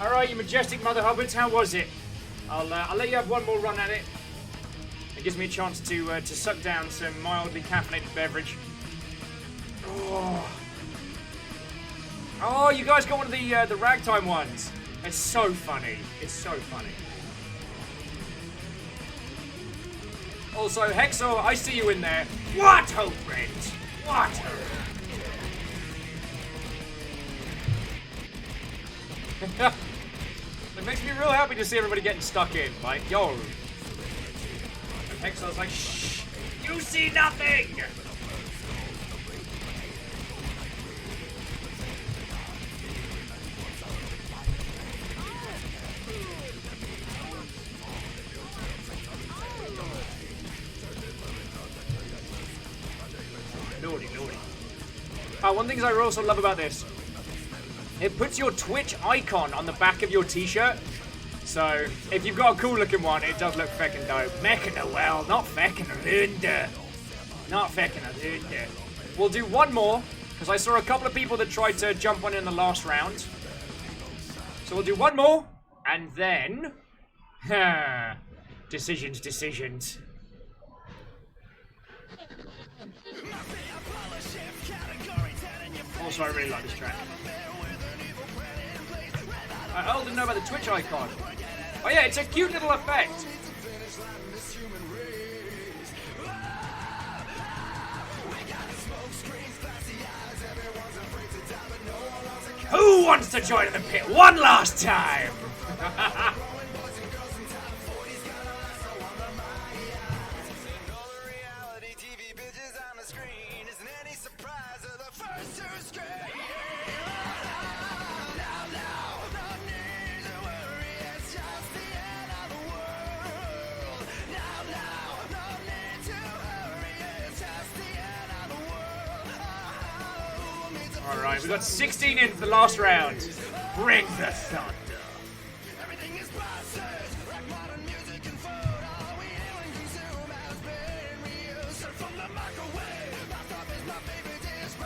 All right, you majestic mother hobbits, how was it? I'll let you have one more run at it. It gives me a chance to suck down some mildly caffeinated beverage. Oh, you guys got one of the ragtime ones. It's so funny. It's so funny. Also, Hexor, I see you in there. What hope, friend? What hope? It makes me real happy to see everybody getting stuck in. Like, yo. And Hexor's like, shh, you see nothing! Naughty, naughty. One of the things I also love about this, it puts your Twitch icon on the back of your t-shirt. So, if you've got a cool looking one, it does look feckin' dope. Meckin' well, not feckin' Lunda. Not feckin' Lunda. We'll do one more, because I saw a couple of people that tried to jump on in the last round. So we'll do one more, and then... decisions. Also, I really like this track. I didn't know about the Twitch icon. Oh yeah, it's a cute little effect. Who wants to join in the pit one last time? Alright, we got 16 in for the last round. Bring the thunder.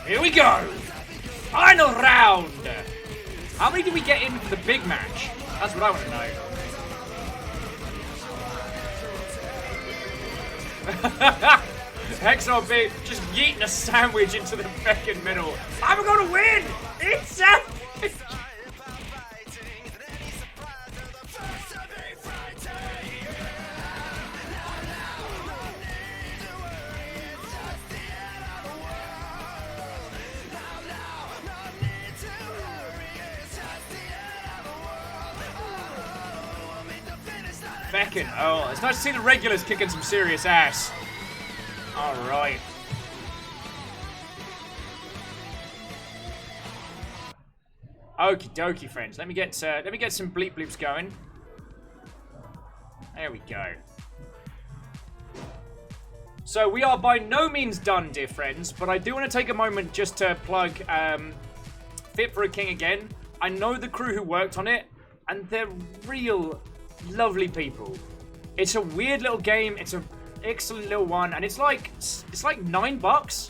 Here we go! Final round! How many did we get in for the big match? That's what I want to know. Hexor B just yeeting a sandwich into the fucking middle. I'm gonna win! It's a... Feckin', oh, it's nice to see the regulars kicking some serious ass. Alright. Okie dokie, friends. Let me get some bleep bloops going. There we go. So we are by no means done, dear friends, but I do want to take a moment just to plug Fit for a King again. I know the crew who worked on it, and they're real lovely people. It's a weird little game. It's an excellent little one, and it's like $9.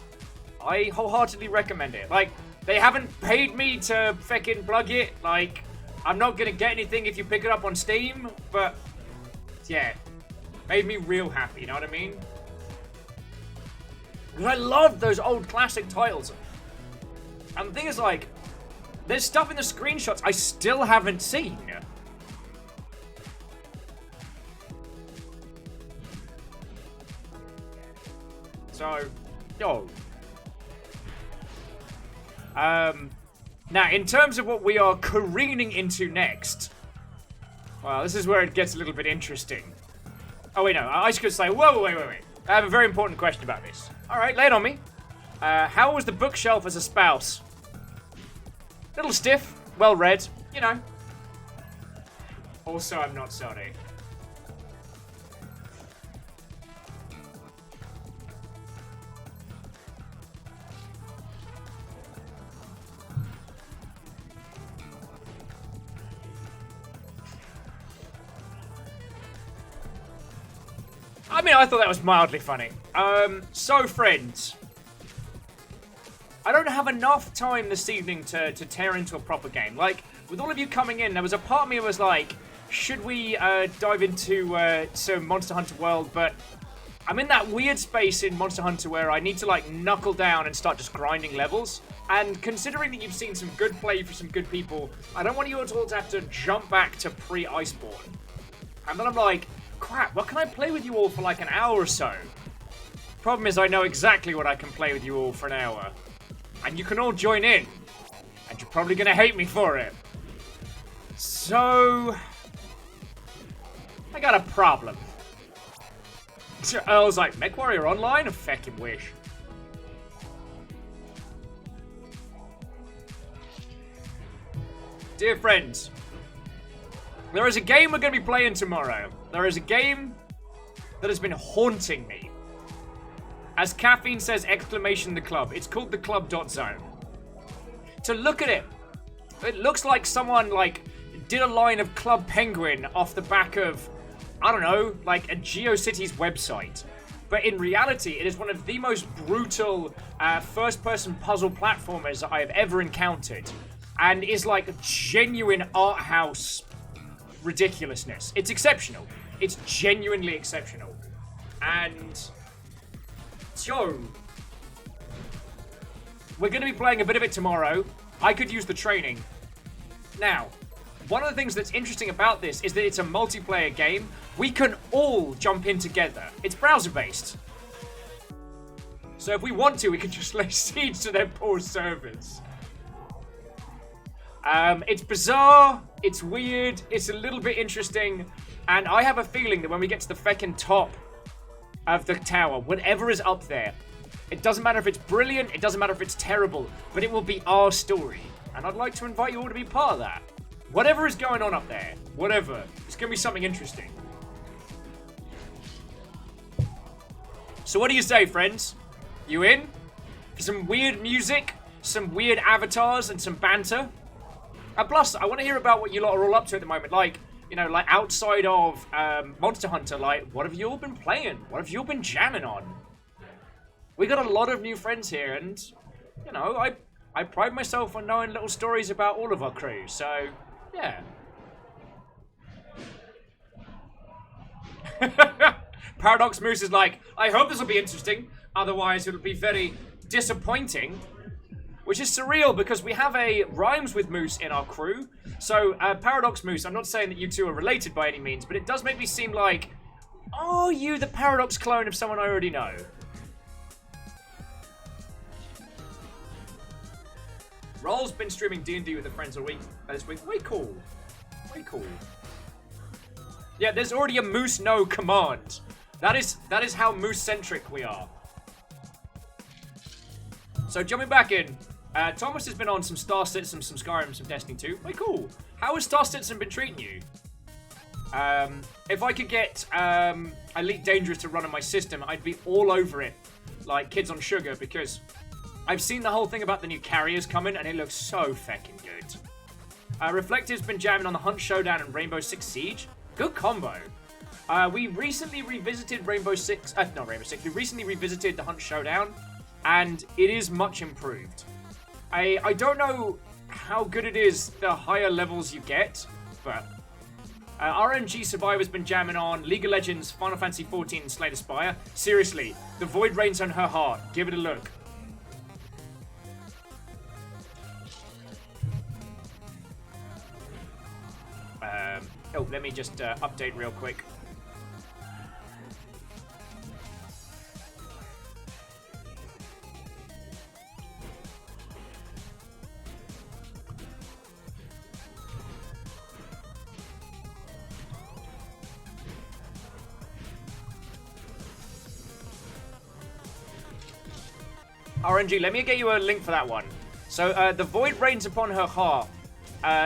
I wholeheartedly recommend it. Like, they haven't paid me to fucking plug it. Like, I'm not gonna get anything if you pick it up on Steam, but yeah, made me real happy. You know what I mean? Because I love those old classic titles. And the thing is, like, there's stuff in the screenshots I still haven't seen. So, yo. Now, in terms of what we are careening into next, well, this is where it gets a little bit interesting. Oh, wait, no, I was going to say, whoa, wait. I have a very important question about this. All right, lay it on me. How was the bookshelf as a spouse? Little stiff, well read, you know. Also, I'm not sorry. I mean, I thought that was mildly funny. So, friends, I don't have enough time this evening to tear into a proper game. Like, with all of you coming in, there was a part of me that was like, should we dive into some Monster Hunter World? But I'm in that weird space in Monster Hunter where I need to like knuckle down and start just grinding levels. And considering that you've seen some good play for some good people, I don't want you at all to have to jump back to pre-Iceborne. And then I'm like, crap, what can I play with you all for like an hour or so? Problem is I know exactly what I can play with you all for an hour. And you can all join in. And you're probably going to hate me for it. So... I got a problem. I was like, MechWarrior Online? I fucking wish. Dear friends, there is a game we're going to be playing tomorrow. There is a game that has been haunting me. As Caffeine says, exclamation the club. It's called the Club.Zone. To look at it, it looks like someone like did a line of Club Penguin off the back of, I don't know, like a GeoCities website. But in reality, it is one of the most brutal first-person puzzle platformers that I have ever encountered. And is like a genuine art house ridiculousness. It's exceptional. It's genuinely exceptional. And... so... we're going to be playing a bit of it tomorrow. I could use the training. Now, one of the things that's interesting about this is that it's a multiplayer game. We can all jump in together. It's browser-based. So if we want to, we can just lay siege to their poor servers. It's bizarre, it's weird, it's a little bit interesting, and I have a feeling that when we get to the feckin' top of the tower, whatever is up there, it doesn't matter if it's brilliant, it doesn't matter if it's terrible, but it will be our story. And I'd like to invite you all to be part of that. Whatever is going on up there, whatever, it's going to be something interesting. So what do you say, friends? You in? For some weird music, some weird avatars, and some banter? And plus, I want to hear about what you lot are all up to at the moment. Like, you know, like outside of Monster Hunter, like, what have you all been playing? What have you all been jamming on? We got a lot of new friends here, and, you know, I pride myself on knowing little stories about all of our crew, so, yeah. Paradox Moose is like, I hope this will be interesting, otherwise it'll be very disappointing. Which is surreal because we have a Rhymes with Moose in our crew. So, Paradox Moose, I'm not saying that you two are related by any means, but it does make me seem like, are you the Paradox clone of someone I already know? Roll's been streaming D&D with her friends all week. This week. Way cool. Way cool. Yeah, there's already a Moose No command. That is how Moose-centric we are. So, jumping back in. Thomas has been on some Star Citizen, some Skyrim, some Destiny 2. Way cool. How has Star Citizen been treating you? If I could get Elite Dangerous to run on my system, I'd be all over it. Like kids on sugar, because I've seen the whole thing about the new carriers coming, and it looks so feckin' good. Reflective's been jamming on the Hunt Showdown and Rainbow Six Siege. Good combo. We recently revisited we recently revisited the Hunt Showdown, and it is much improved. I don't know how good it is the higher levels you get, but RNG Survivor's been jamming on League of Legends, Final Fantasy XIV, and Slay the Spire. Seriously, the void reigns on her heart. Give it a look. Let me just update real quick. RNG, let me get you a link for that one. So, The Void Reigns Upon Her Heart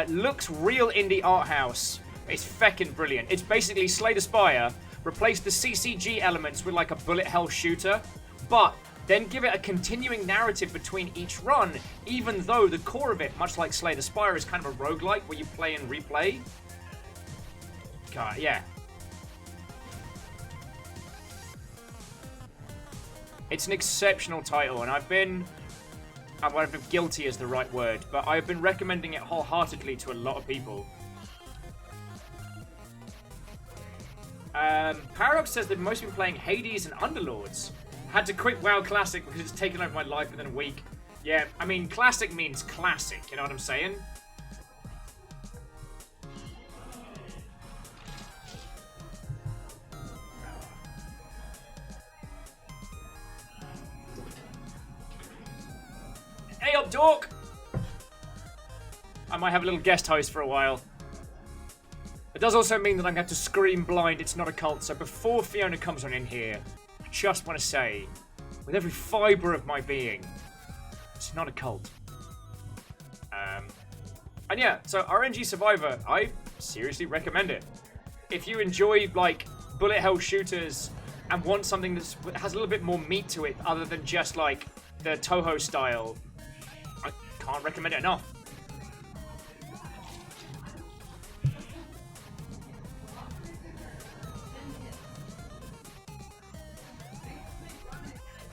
looks real indie art house. It's feckin' brilliant. It's basically Slay the Spire, replace the CCG elements with like a bullet hell shooter, but then give it a continuing narrative between each run, even though the core of it, much like Slay the Spire, is kind of a roguelike where you play and replay. God, yeah. It's an exceptional title, and I've been I wonder if guilty is the right word, but I've been recommending it wholeheartedly to a lot of people. Paradox says they've mostly been playing Hades and Underlords. Had to quit WoW Classic because it's taken over my life within a week. Yeah, I mean, Classic means classic, you know what I'm saying? Hey up, dork! I might have a little guest host for a while. It does also mean that I'm going to have to scream blind it's not a cult, so before Fiona comes on in here, I just want to say, with every fibre of my being, it's not a cult. And yeah, so RNG Survivor, I seriously recommend it. If you enjoy, like, bullet hell shooters and want something that has a little bit more meat to it other than just, like, the Toho style, I can't recommend it enough.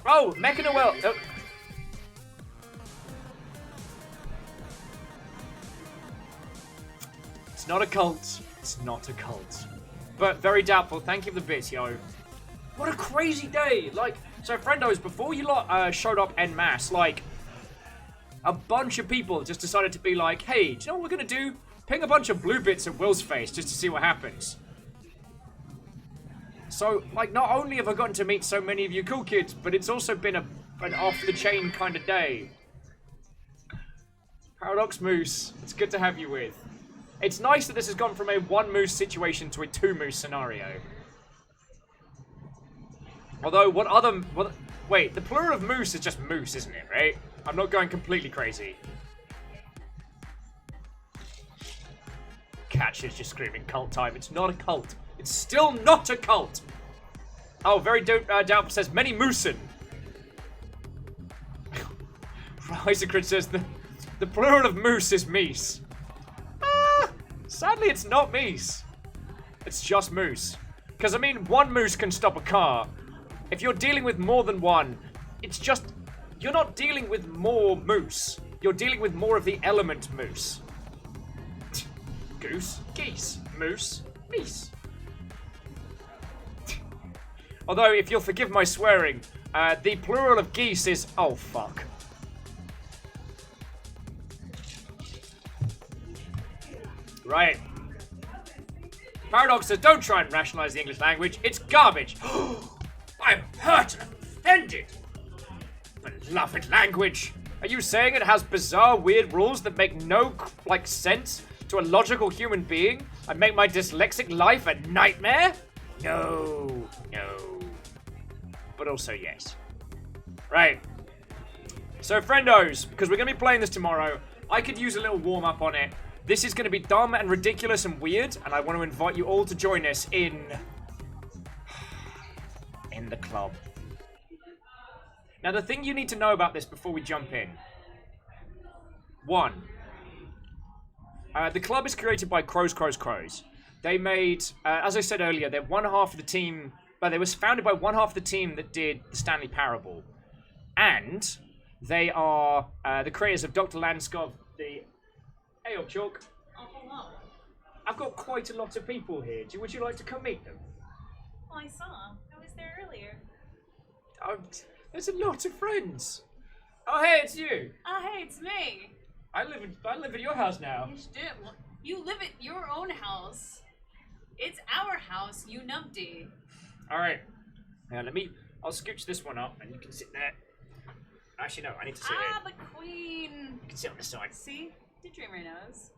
Oh, Mecha Noel. Oh. It's not a cult. It's not a cult. But very doubtful. Thank you for the bits, yo. What a crazy day. Like, so friendos, before you lot showed up en masse, like, a bunch of people just decided to be like, hey, do you know what we're going to do? Ping a bunch of blue bits at Will's face just to see what happens. So, like, not only have I gotten to meet so many of you cool kids, but it's also been an off-the-chain kind of day. Paradox Moose, it's good to have you with. It's nice that this has gone from a one moose situation to a two moose scenario. Although, wait, the plural of moose is just moose, isn't it, right? I'm not going completely crazy. Catch is just screaming cult time. It's not a cult. It's still not a cult. Oh, very doubtful says many moosin. Isaac says the plural of moose is meese. Sadly, it's not meese. It's just moose. Because, I mean, one moose can stop a car. If you're dealing with more than one, it's just... You're not dealing with more moose. You're dealing with more of the element moose. Goose, geese, moose, meese. Although, if you'll forgive my swearing, the plural of geese is... Oh, fuck. Right. Paradox says, don't try and rationalize the English language. It's garbage. I'm hurt and offended. Beloved language. Are you saying it has bizarre, weird rules that make no, like, sense to a logical human being and make my dyslexic life a nightmare? No. No. But also yes. Right. So, friendos, because we're going to be playing this tomorrow, I could use a little warm-up on it. This is going to be dumb and ridiculous and weird, and I want to invite you all to join us in the club. Now, the thing you need to know about this before we jump in. 1. The club is created by Crows. They made, as I said earlier, they're one half of the team, but they was founded by one half of the team that did the Stanley Parable. And they are the creators of Dr. Landskov, the... Hey up, Chalk. Oh, hello. I've got quite a lot of people here. Would you like to come meet them? Well, I saw him. I was there earlier. Oh, there's a lot of friends. Oh, hey, it's you. Oh, hey, it's me. I live at your house now. You live at your own house. It's our house, you numpty. All right. Now, I'll scooch this one up, and you can sit there. Actually, no, I need to sit here. The queen. You can sit on this side. See? The dreamer knows.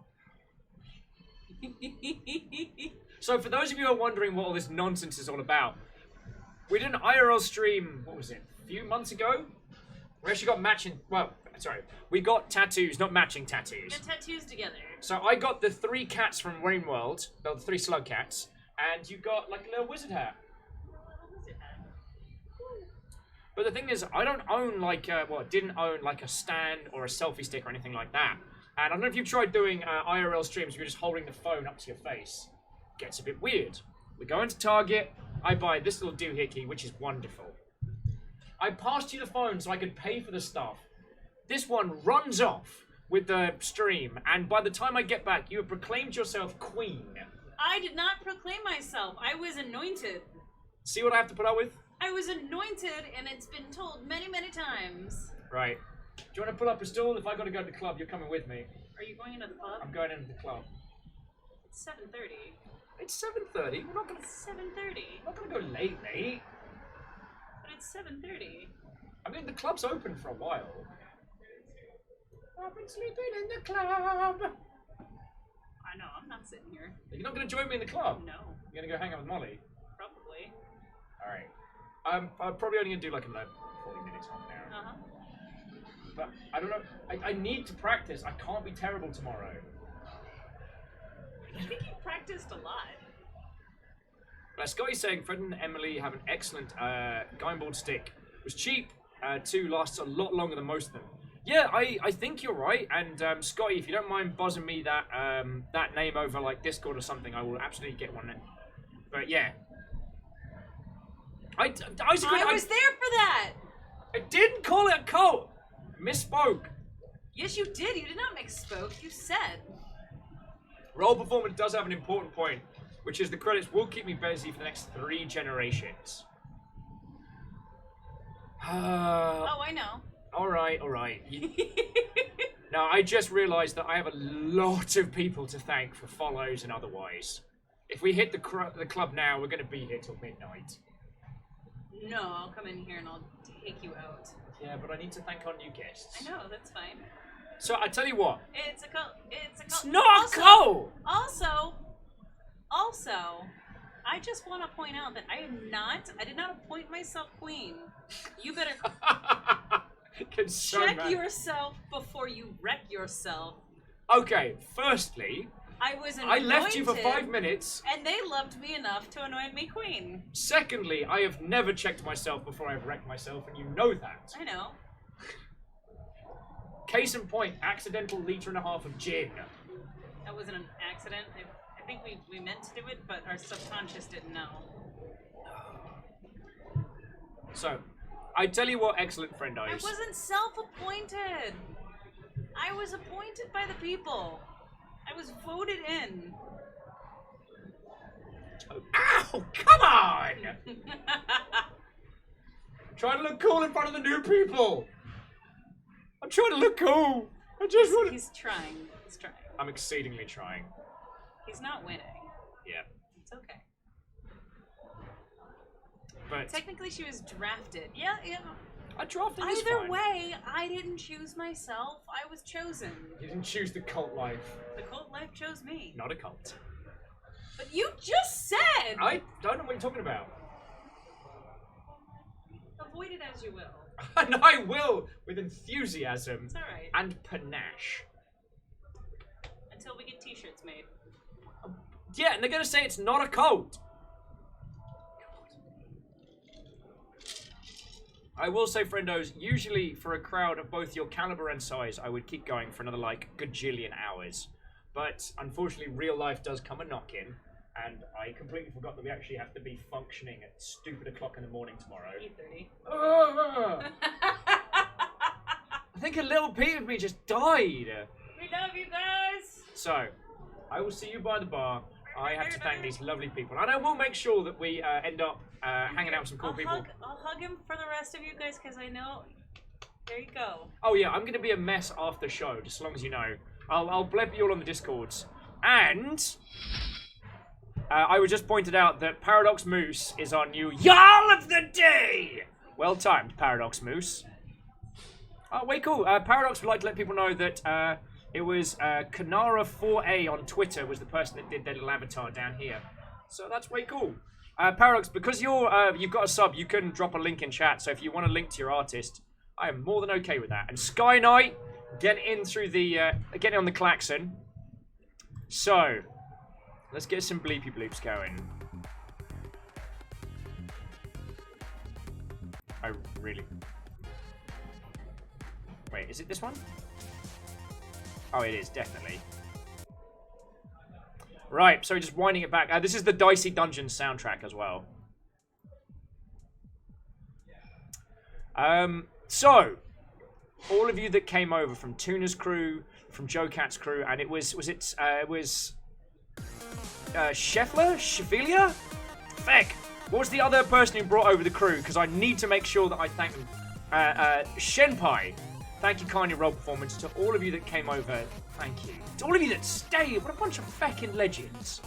So, for those of you who are wondering what all this nonsense is all about, we did an IRL stream, what was it, a few months ago? We actually got matching, well, sorry, we got tattoos, not matching tattoos. We got tattoos together. So I got the 3 cats from Rainworld, the 3 slug cats, and you got like a little wizard hat. But the thing is, I don't own like, didn't own like a stand or a selfie stick or anything like that. And I don't know if you've tried doing IRL streams where you're just holding the phone up to your face. Gets a bit weird. We go into Target, I buy this little doohickey, which is wonderful. I passed you the phone so I could pay for the stuff. this one runs off with the stream, and by the time I get back, you have proclaimed yourself queen. I did not proclaim myself. I was anointed. See what I have to put up with? I was anointed, and it's been told many, many times. Right. Do you want to pull up a stool? If I got to go to the club, you're coming with me. Are you going into the club? I'm going into the club. It's 7:30. It's 7:30. We're not gonna. It's 7:30. I'm not gonna go late, mate. But it's 7:30. I mean, the club's open for a while. I've been sleeping in the club. I know. I'm not sitting here. You're not gonna join me in the club? No. You're gonna go hang out with Molly? Probably. All right. I'm probably only gonna do like a 40 minutes, half an hour. Uh huh. But I don't know. I need to practice. I can't be terrible tomorrow. I think you practiced a lot. Scotty's saying Fred and Emily have an excellent guide board stick. It was cheap. Two lasts a lot longer than most of them. Yeah, I think you're right. And Scotty, if you don't mind buzzing me that that name over like Discord or something, I will absolutely get one. But yeah, Isaac, I was there for that. I didn't call it a cult. Misspoke. Yes, you did. You did not misspoke. You said. Role performance does have an important point, which is the credits will keep me busy for the next 3 generations. Oh, I know. All right. Now, I just realised that I have a lot of people to thank for follows and otherwise. If we hit the club now, we're going to be here till midnight. No, I'll come in here and I'll take you out. Yeah, but I need to thank our new guests. I know, that's fine. So, I tell you what. It's a cult. It's not a cult! Also, I just want to point out that I did not appoint myself queen. You better check yourself before you wreck yourself. Okay, firstly, I was anointed, I left you for 5 minutes. And they loved me enough to anoint me queen. Secondly, I have never checked myself before I've wrecked myself, and you know that. I know. Case in point, accidental 1.5 liters of gin. That wasn't an accident. I think we meant to do it, but our subconscious didn't know. So, I tell you what, excellent friend I wasn't self-appointed. I was appointed by the people. I was voted in. Ow! Come on! Trying to look cool in front of the new people. I'm trying to look cool. He's trying. He's trying. I'm exceedingly trying. He's not winning. Yeah. It's okay. But technically, she was drafted. Yeah. I drafted. Either way, I didn't choose myself. I was chosen. You didn't choose the cult life. The cult life chose me. Not a cult. But you just said. I don't know what you're talking about. Avoid it as you will. And I will, with enthusiasm. It's all right. And panache. Until we get T-shirts made. Yeah, and they're gonna say it's not a cult. I will say, friendos, usually for a crowd of both your caliber and size, I would keep going for another, like, gajillion hours. But, unfortunately, real life does come a knocking, and I completely forgot that we actually have to be functioning at stupid o'clock in the morning tomorrow. 8:30. I think a little piece of me just died. We love you guys! So, I will see you by the bar. I have to thank these lovely people. And I will make sure that we end up hanging out with some cool people. I'll hug him for the rest of you guys, because I know... There you go. Oh yeah, I'm going to be a mess after the show, just as long as you know. I'll blab you all on the Discords. And... I was just pointed out that Paradox Moose is our new Jarl of the Day! Well timed, Paradox Moose. Oh, way cool. Paradox would like to let people know that it was Kanara4A on Twitter was the person that did their little avatar down here. So that's way cool. Paradox, because you've got a sub, you can drop a link in chat. So if you want a link to your artist, I am more than okay with that. And Sky Knight, get in through the, get on the klaxon. So, let's get some bleepy bloops going. I really... Wait, is it this one? Oh, it is, definitely. Right, so just winding it back. This is the Dicey Dungeons soundtrack as well. So, all of you that came over from Tuna's crew, from Joe Cat's crew, and it was Sheffilia? Feck. What was the other person who brought over the crew? Because I need to make sure that I thank them. Shenpai. Thank you kindly, Roll Performance. To all of you that came over, thank you. To all of you that stayed, what a bunch of feckin' legends.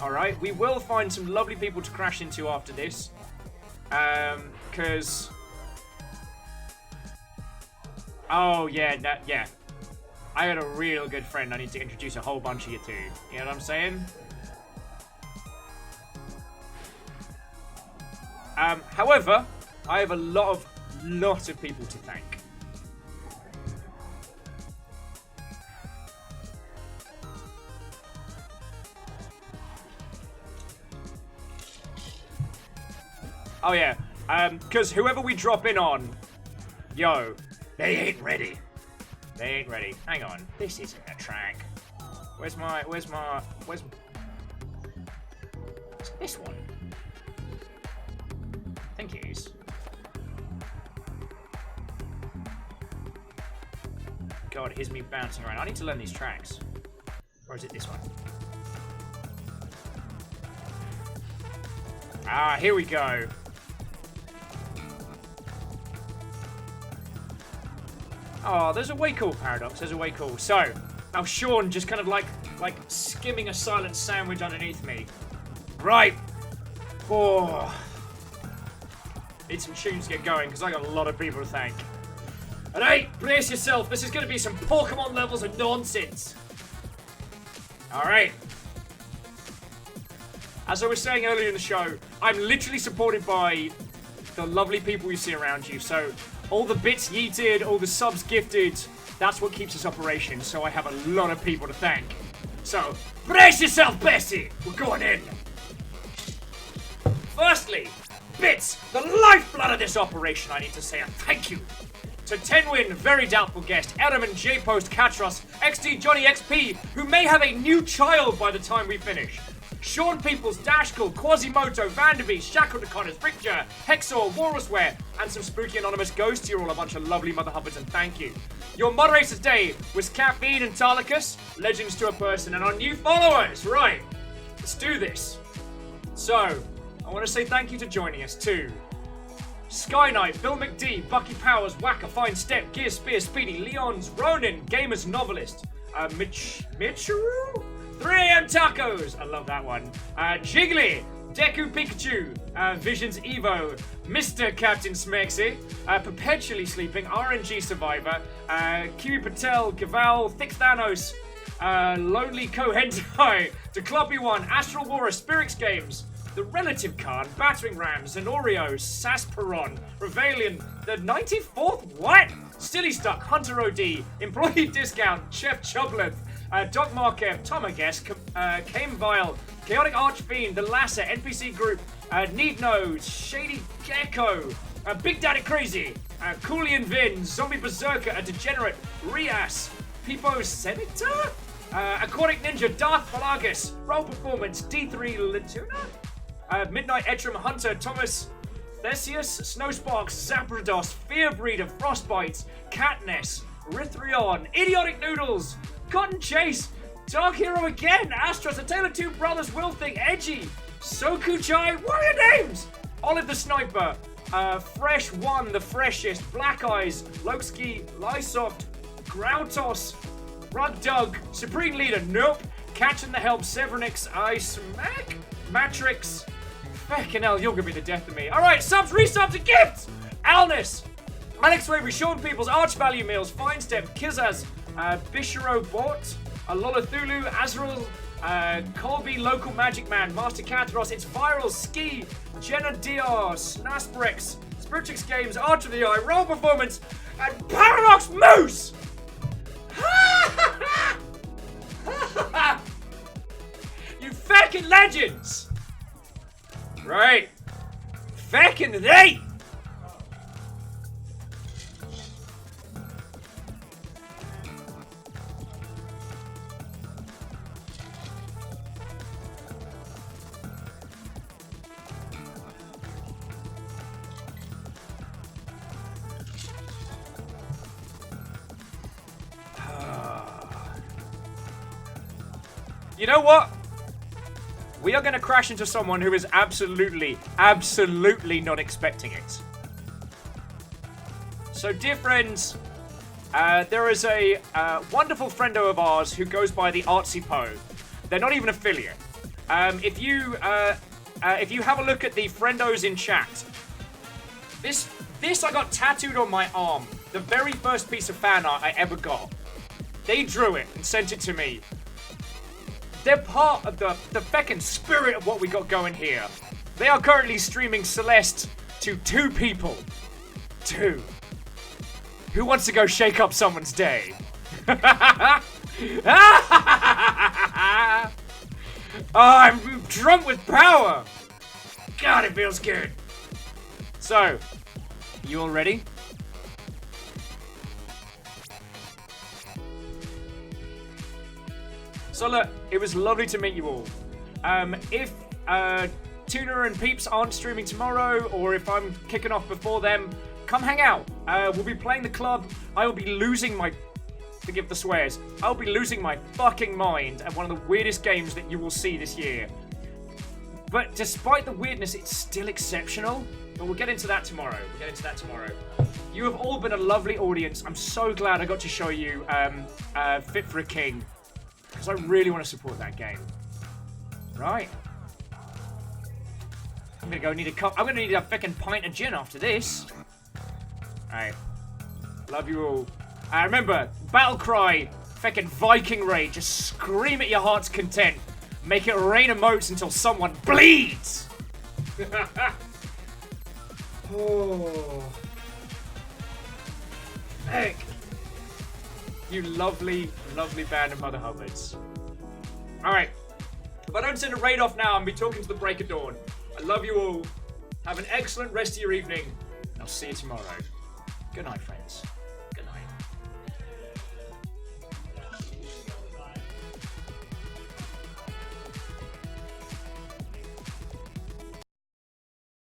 Alright, we will find some lovely people to crash into after this. Because... Oh, yeah, yeah. I had a real good friend I need to introduce a whole bunch of you to. You know what I'm saying? However, I have a lot of people to thank. Oh yeah, because whoever we drop in on, yo, they ain't ready. They ain't ready. Hang on, this isn't a track. Where's this one? Thank yous. God, here's me bouncing around. I need to learn these tracks. Or is it this one? Ah, here we go. Oh, there's a way cool, Paradox. There's a way cool. So, now Sean just kind of like skimming a silent sandwich underneath me. Right. Oh. Need some tunes to get going, because I got a lot of people to thank. Alright, brace yourself. This is going to be some Pokemon levels of nonsense. Alright. As I was saying earlier in the show, I'm literally supported by the lovely people you see around you. So, all the bits yeeted, all the subs gifted, that's what keeps this operation. So I have a lot of people to thank. So, brace yourself, Bessie! We're going in. Firstly, Bits, the lifeblood of this operation, I need to say a thank you to 10-win, very doubtful guest, Edelman, J-Post, Catros, XD Johnny XP, who may have a new child by the time we finish. Sean Peoples, Dashkal, Quasimoto, Vanderbeest, Shackle Connors, Frickjer, Hexor, Walrusware, and some spooky anonymous ghosts. You're all a bunch of lovely mother hubbers, and thank you. Your moderators today was Caffeine and Tarlicus, legends to a person, and our new followers. Right, let's do this. So, I want to say thank you to joining us too. Sky Knight, Bill McD, Bucky Powers, Whacker, Fine Step, Gear Spear, Speedy, Leons, Ronin, Gamers Novelist, Michiru? 3am Tacos, I love that one. Jiggly, Deku Pikachu, Visions Evo, Mr. Captain Smexy, Perpetually Sleeping, RNG Survivor, Kiwi Patel, Gaval, Thick Thanos, Lonely Kohentai, Decloppy One, Astral Warrior, Spirix Games, The Relative Khan, Battering Rams, Zenorio, Sasperon, Revalian, the 94th, what? Silly Stuck, Hunter OD, Employee Discount, Chef Chubleth, Doc Markev, Tom Guess, Kame Vile, Chaotic Archfiend, The Lasser, NPC Group, Need Nose, Shady Gecko, Big Daddy Crazy, Coolian Vin, Zombie Berserker, A Degenerate, Rias, Peepo Senator, Aquatic Ninja, Darth Pelagus, Roll Performance, D3 Latuna, Midnight Etrim Hunter, Thomas Theseus, Snowsparks, Zaprados, Fearbreeder, Frostbites, Katniss, Rithrion, Idiotic Noodles, Cotton Chase, Dark Hero again, Astros, A Tale of Two Brothers, Will Think, Edgy, Sokuchai, what are your names? Olive the Sniper, Fresh One, The Freshest, Black Eyes, Lokeski, Lysoft, Grautos, Rug Dug, Supreme Leader, Nope, Catching the Help, Severnix, Ice Mac, Matrix, feckin' hell, you're gonna be the death of me. Alright, subs, resubs, and gifts! Alness, Alex Wavery, Sean Peoples, Arch Value Meals, Fine Step, Kizaz, Bishiro Bot, Lolathulu, Azrael, Colby, Local Magic Man, Master Catros, It's Viral, Ski, Jenna Dior, Snasprex, Spiritrix Games, Arch of the Eye, Roll Performance, and Paradox Moose! You feckin' legends! Right. Feckin' they! You know what? We are going to crash into someone who is absolutely, absolutely not expecting it. So, dear friends, there is a wonderful friendo of ours who goes by the Artsy Poe. They're not even affiliate. If you have a look at the friendos in chat, this I got tattooed on my arm. The very first piece of fan art I ever got. They drew it and sent it to me. They're part of the feckin' spirit of what we got going here. They are currently streaming Celeste to 2 people. 2. Who wants to go shake up someone's day? I'm drunk with power. God, it feels good. So, you all ready? So look, it was lovely to meet you all. If Tuna and Peeps aren't streaming tomorrow, or if I'm kicking off before them, come hang out. We'll be playing the club. I will be losing my... Forgive the swears. I'll be losing my fucking mind at one of the weirdest games that you will see this year. But despite the weirdness, it's still exceptional. But we'll get into that tomorrow. You have all been a lovely audience. I'm so glad I got to show you Fit for a King. Because I really want to support that game. Right. I'm gonna go need a cup. I'm gonna need a fucking pint of gin after this. Alright. Love you all. Remember, battle cry, fucking Viking raid. Just scream at your heart's content. Make it rain emotes until someone bleeds. Oh. Heck. You lovely, lovely band of Mother Hubbards. Alright. If I don't send a raid off now, I'll be talking to the break of dawn. I love you all. Have an excellent rest of your evening. I'll see you tomorrow. Good night, friends.